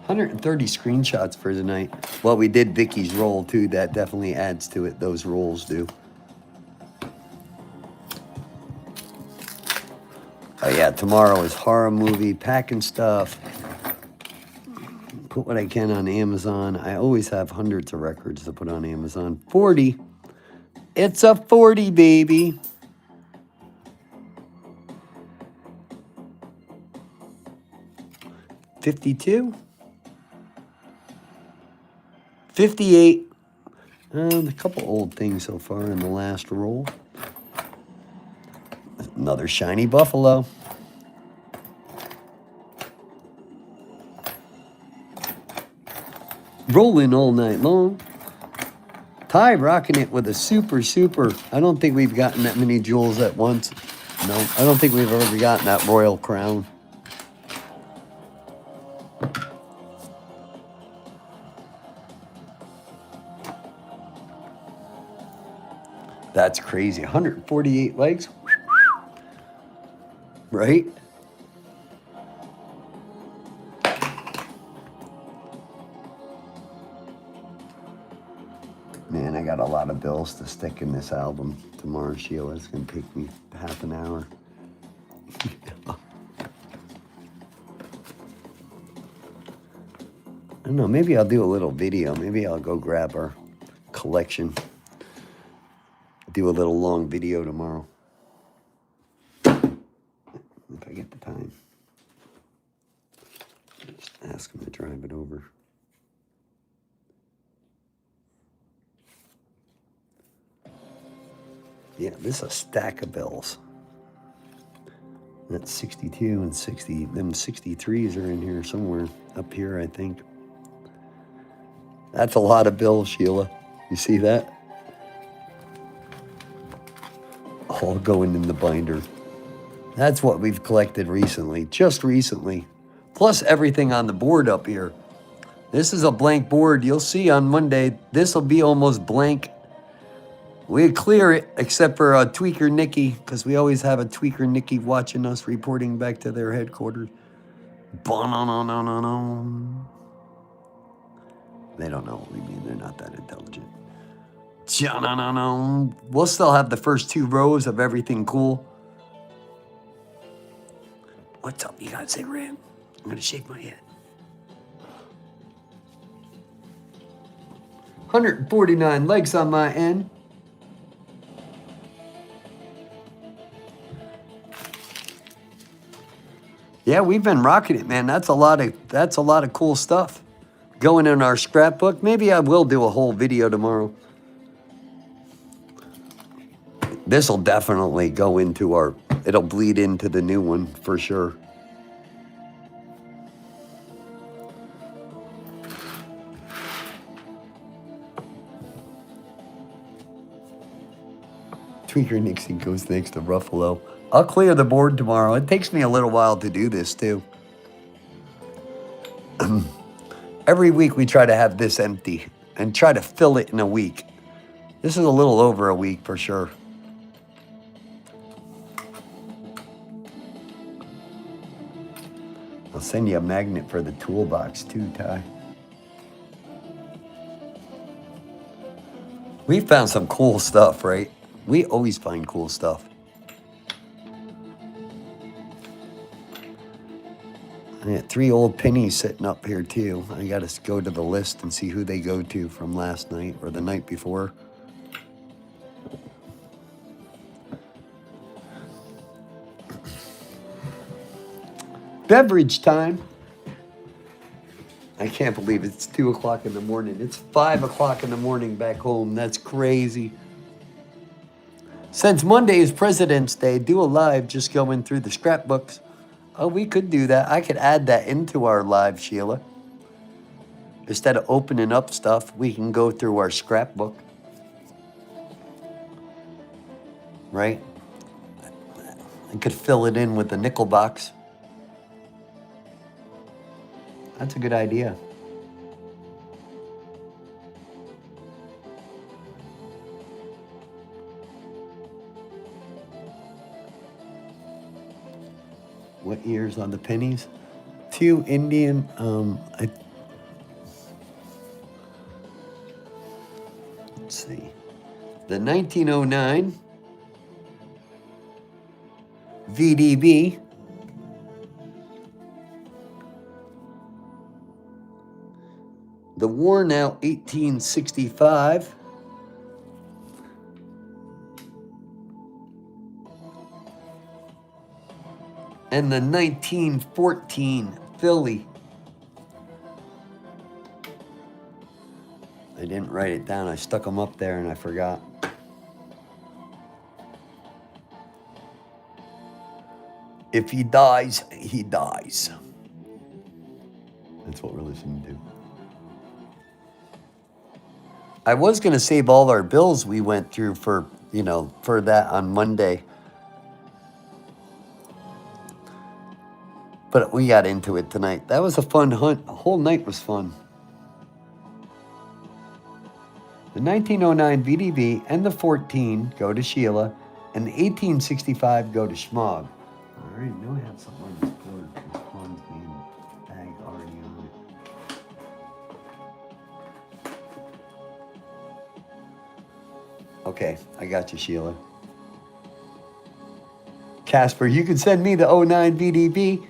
$130 screenshots for tonight. Well, we did Vicky's roll too. That definitely adds to it. Those rolls do. Oh yeah, tomorrow is horror movie, packing stuff. Put what I can on Amazon. I always have hundreds of records to put on Amazon. 40. It's a 40, baby. $52. $58. A couple old things so far in the last roll. Another shiny buffalo. Rolling all night long. Ty rocking it with a super. I don't think we've gotten that many jewels at once. No, I don't think we've ever gotten that royal crown. That's crazy. 148 likes. Right? Man, I got a lot of bills to stick in this album tomorrow, Sheila. It's going to take me half an hour. I don't know. Maybe I'll do a little video. Maybe I'll go grab our collection. Do a little long video tomorrow. If I get the time. Just ask him to drive it over. Yeah, this is a stack of bills. That's 62 and 60. Them 63s are in here somewhere. Up here, I think. That's a lot of bills, Sheila. You see that? All going in the binder. That's what we've collected recently. Just recently. Plus everything on the board up here. This is a blank board. You'll see on Monday, this will be almost blank. We clear it, except for Tweaker Nikki, because we always have a Tweaker Nikki watching us, reporting back to their headquarters. They don't know what we mean. They're not that intelligent. We'll still have the first 2 rows of everything cool. What's up? You gotta say, Ram. I'm gonna shake my head. 149 likes on my end. Yeah, we've been rocking it, man. That's a lot of cool stuff going in our scrapbook. Maybe I will do a whole video tomorrow. This will definitely go into it'll bleed into the new one for sure. Tweaker Nixie goes next to Ruffalo. I'll clear the board tomorrow. It takes me a little while to do this too. Every week we try to have this empty and try to fill it in a week. This is a little over a week for sure. I'll send you a magnet for the toolbox too, Ty. We found some cool stuff, right? We always find cool stuff. I got 3 old pennies sitting up here too. I got to go to the list and see who they go to from last night or the night before. Beverage time. I can't believe it's 2 o'clock in the morning. It's 5 o'clock in the morning back home. That's crazy. Since Monday is President's Day, do a live just going through the scrapbooks. Oh, we could do that. I could add that into our live, Sheila. Instead of opening up stuff, we can go through our scrapbook. Right? I could fill it in with the nickel box. That's a good idea. What years on the pennies? 2 Indian, let's see. The 1909 VDB. The worn out 1865 And the 1914 Philly. I didn't write it down. I stuck them up there and I forgot. If he dies, he dies. That's what we're listening to. I was going to save all our bills we went through for, you know, for that on Monday. But we got into it tonight. That was a fun hunt. The whole night was fun. The 1909 VDV and the 14 go to Sheila, and the 1865 go to Schmog. I already know I have something on this board because Juan's being tagged already on it. Okay, I got you, Sheila. Casper, you can send me the 09 VDV.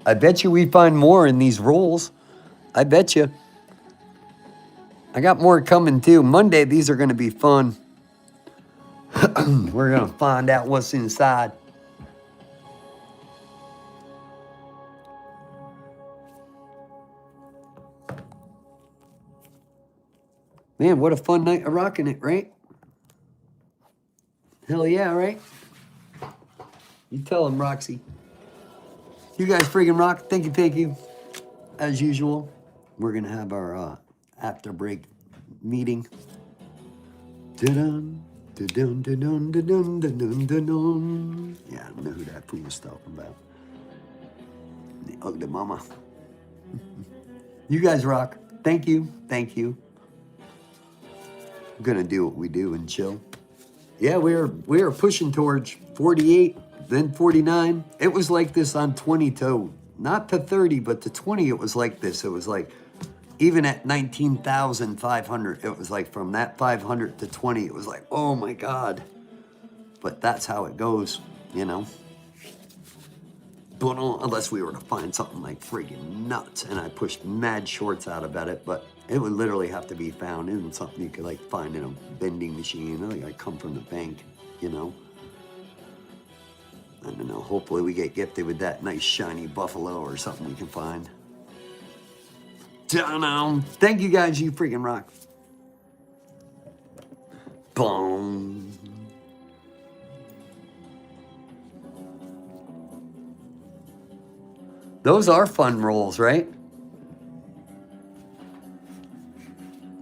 I bet you we find more in these rolls. I bet you. I got more coming too. Monday, these are going to be fun. We're going to find out what's inside. Man, what a fun night of rocking it, right? Hell yeah, right? You tell him, Roxy. You guys freaking rock. Thank you, thank you. As usual, we're going to have our after break meeting. Dun-dun, dun-dun, dun-dun, dun-dun, dun-dun, dun-dun. Yeah, I know who that fool was talking about. The ugly mama. You guys rock. Thank you. Thank you. I'm going to do what we do and chill. Yeah, we were pushing towards 48, then 49. It was like this on 20 to, not to 30, but to 20, it was like this. It was like, even at 19,500, it was like from that 500 to 20, it was like, oh my God. But that's how it goes, you know? But unless we were to find something like friggin' nuts, and I pushed mad shorts out about it, but it would literally have to be found in something you could like find in a vending machine, like I come from the bank, you know? I don't know, hopefully we get gifted with that nice shiny buffalo or something we can find. Don't know. Thank you guys, you freaking rock. Boom. Those are fun rolls, right?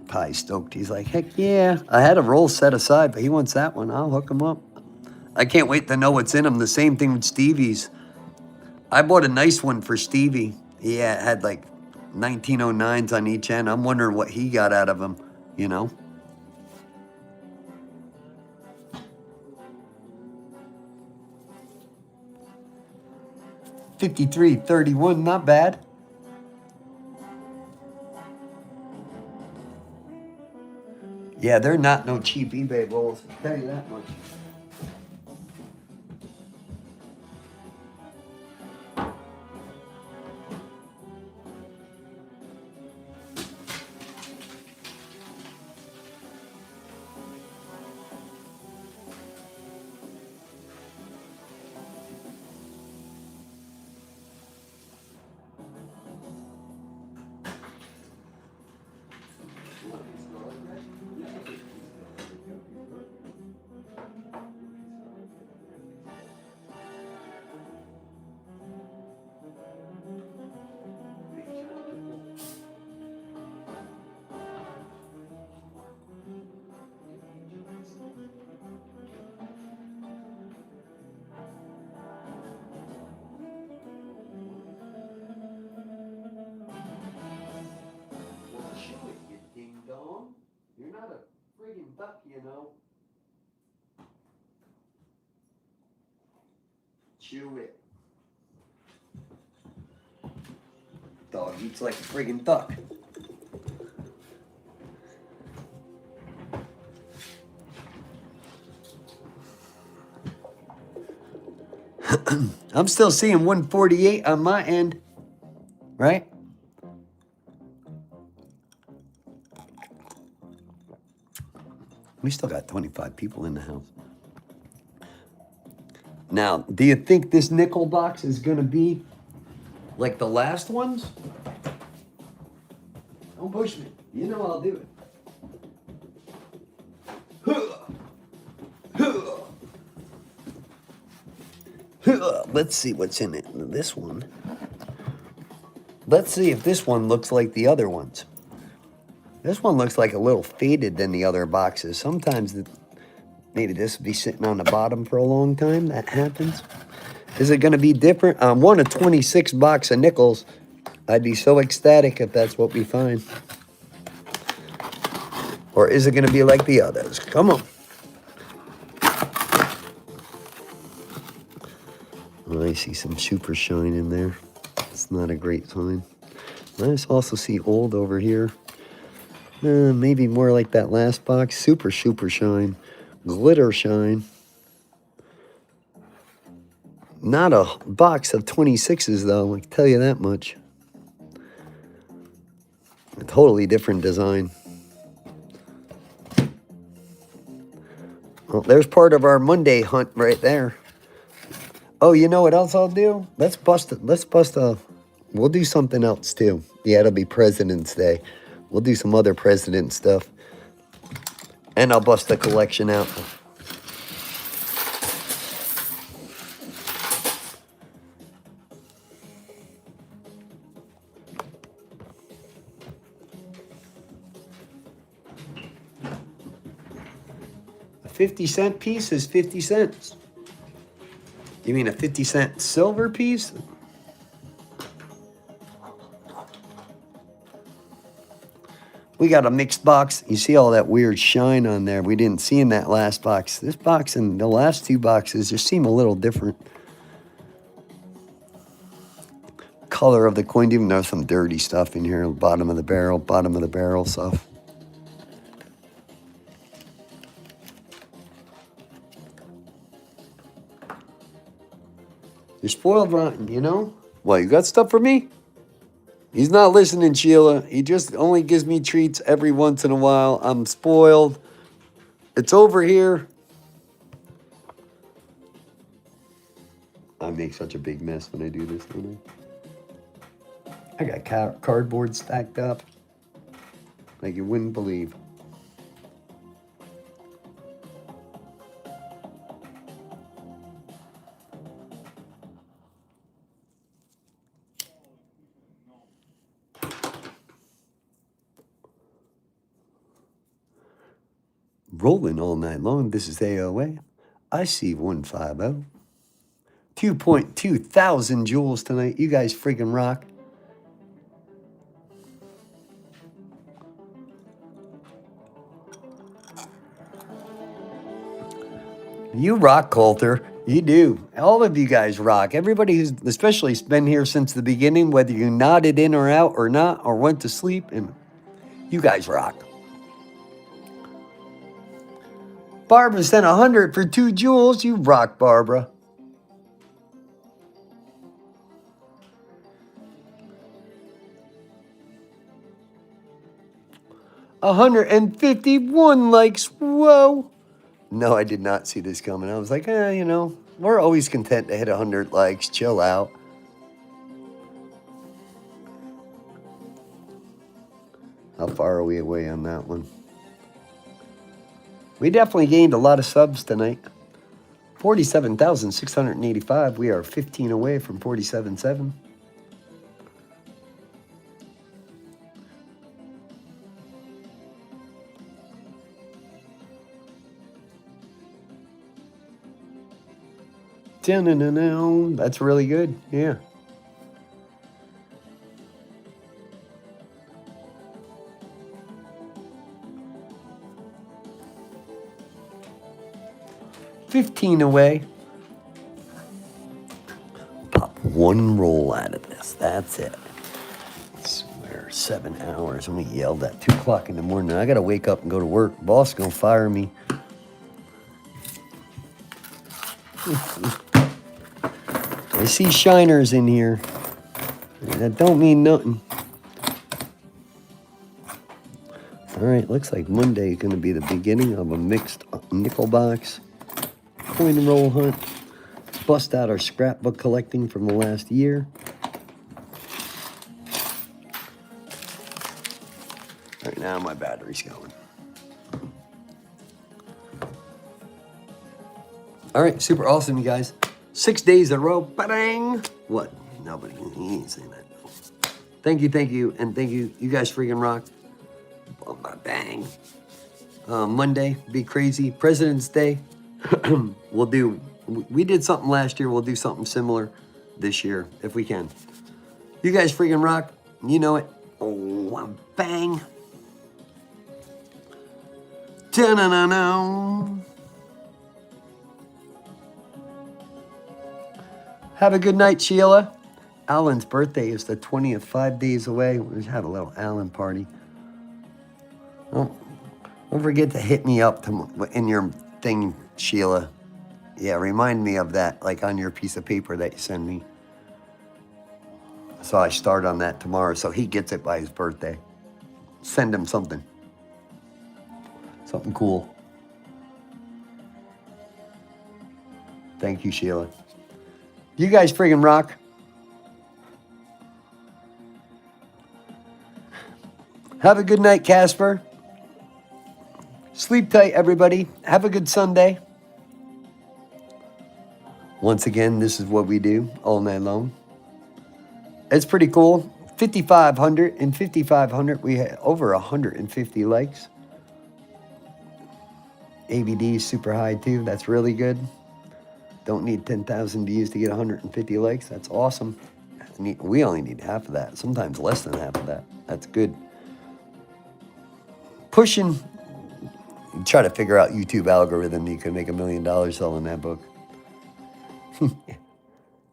Pie stoked. He's like, heck yeah. I had a roll set aside, but he wants that one. I'll hook him up. I can't wait to know what's in them. The same thing with Stevie's. I bought a nice one for Stevie. He had like 1909s on each end. I'm wondering what he got out of them, you know? $53.31, not bad. Yeah, they're not no cheap eBay rolls. I'll tell you that much. You're not a friggin' duck, you know. Chew it. Dog eats like a friggin' duck. I'm still seeing 148 on my end, right? We still got 25 people in the house. Now, do you think this nickel box is going to be like the last ones? Don't push me. You know I'll do it. Let's see what's in it. This one. Let's see if this one looks like the other ones. This one looks like a little faded than the other boxes. Sometimes maybe this will be sitting on the bottom for a long time. That happens. Is it going to be different? On one of 26 box of nickels, I'd be so ecstatic if that's what we find. Or is it going to be like the others? Come on. Oh, I see some super shine in there. It's not a great sign. I also see old over here. Maybe more like that last box. Super shine. Glitter shine. Not a box of 26s, though. I can tell you that much. A totally different design. Well, there's part of our Monday hunt right there. Oh, you know what else I'll do? Let's bust a... We'll do something else, too. Yeah, it'll be President's Day. We'll do some other president stuff. And I'll bust the collection out. A 50-cent piece is 50 cents. You mean a 50-cent silver piece? We got a mixed box. You see all that weird shine on there we didn't see in that last box. This box and the last two boxes just seem a little different. Color of the coin, even though there's some dirty stuff in here. Bottom of the barrel stuff. You're spoiled rotten, you know? Well, you got stuff for me? He's not listening, Sheila. He just only gives me treats every once in a while. I'm spoiled. It's over here. I make such a big mess when I do this, don't I? I got cardboard stacked up like you wouldn't believe. Rolling all night long. This is AOA. I see 150. 2.2 thousand jewels tonight. You guys freaking rock. You rock, Coulter. You do. All of you guys rock. Everybody who's especially been here since the beginning, whether you nodded in or out or not, or went to sleep, and you guys rock. Barbara sent 100 for 2 jewels. You rock, Barbara. $151 likes. Whoa. No, I did not see this coming. I was like, you know, we're always content to hit 100 likes. Chill out. How far are we away on that one? We definitely gained a lot of subs tonight. 47,685. We are 15 away from 47.7. That's really good. Yeah. $15 away. Pop one roll out of this. That's it. I swear, 7 hours. I'm gonna yell at 2 o'clock in the morning. I gotta wake up and go to work. Boss gonna fire me. I see shiners in here. That don't mean nothing. All right, looks like Monday is going to be the beginning of a mixed nickel box coin and roll hunt. bust out our scrapbook collecting from the last year. Right now, my battery's going. All right, super awesome, you guys. 6 days in a row. Ba-dang! What? Nobody, he ain't saying that. No. Thank you, and thank you. You guys freaking rock. Bang. Monday, be crazy. President's Day. We did something last year. We'll do something similar this year if we can. You guys freaking rock. You know it. Oh, bang. Da-na-na-na. Have a good night, Sheila. Alan's birthday is the 20th, 5 days away. We'll just have a little Alan party. Don't forget to hit me up in your thing, Sheila. Yeah, remind me of that, like on your piece of paper that you send me. So I start on that tomorrow, so he gets it by his birthday. Send him something. Something cool. Thank you, Sheila. You guys friggin' rock. Have a good night, Casper. Sleep tight, everybody. Have a good Sunday. Once again, this is what we do all night long. It's pretty cool. 5,500 and 5,500. We had over 150 likes. ABD is super high too. That's really good. Don't need 10,000 views to get 150 likes. That's awesome. We only need half of that. Sometimes less than half of that. That's good. Pushing. Try to figure out YouTube algorithm. You can make $1 million selling that book.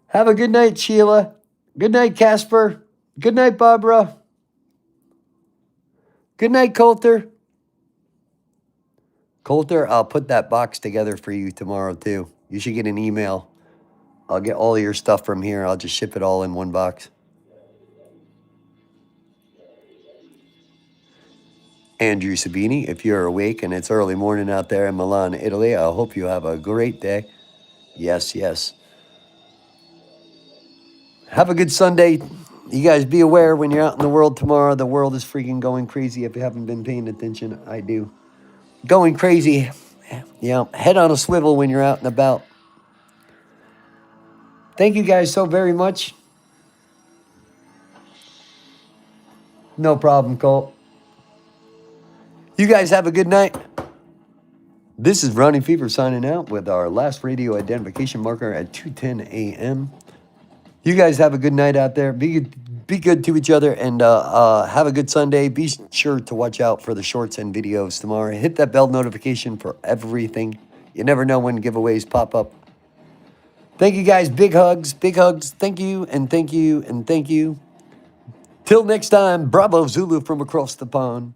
Have a good night, Sheila. Good night, Casper. Good night, Barbara. Good night, Coulter. Coulter, I'll put that box together for you tomorrow, too. You should get an email. I'll get all your stuff from here. I'll just ship it all in one box. Andrew Sabini, if you're awake and it's early morning out there in Milan, Italy, I hope you have a great day. Yes, yes. Have a good Sunday. You guys be aware when you're out in the world tomorrow. The world is freaking going crazy. If you haven't been paying attention, I do. Going crazy. Yeah, head on a swivel when you're out and about. Thank you guys so very much. No problem, Colt. You guys have a good night. This is Ronnie Fever signing out with our last radio identification marker at 2:10 a.m. You guys have a good night out there. Be good to each other and have a good Sunday. Be sure to watch out for the shorts and videos tomorrow. Hit that bell notification for everything. You never know when giveaways pop up. Thank you guys. Big hugs. Big hugs. Thank you and thank you and thank you. Till next time, Bravo Zulu from across the pond.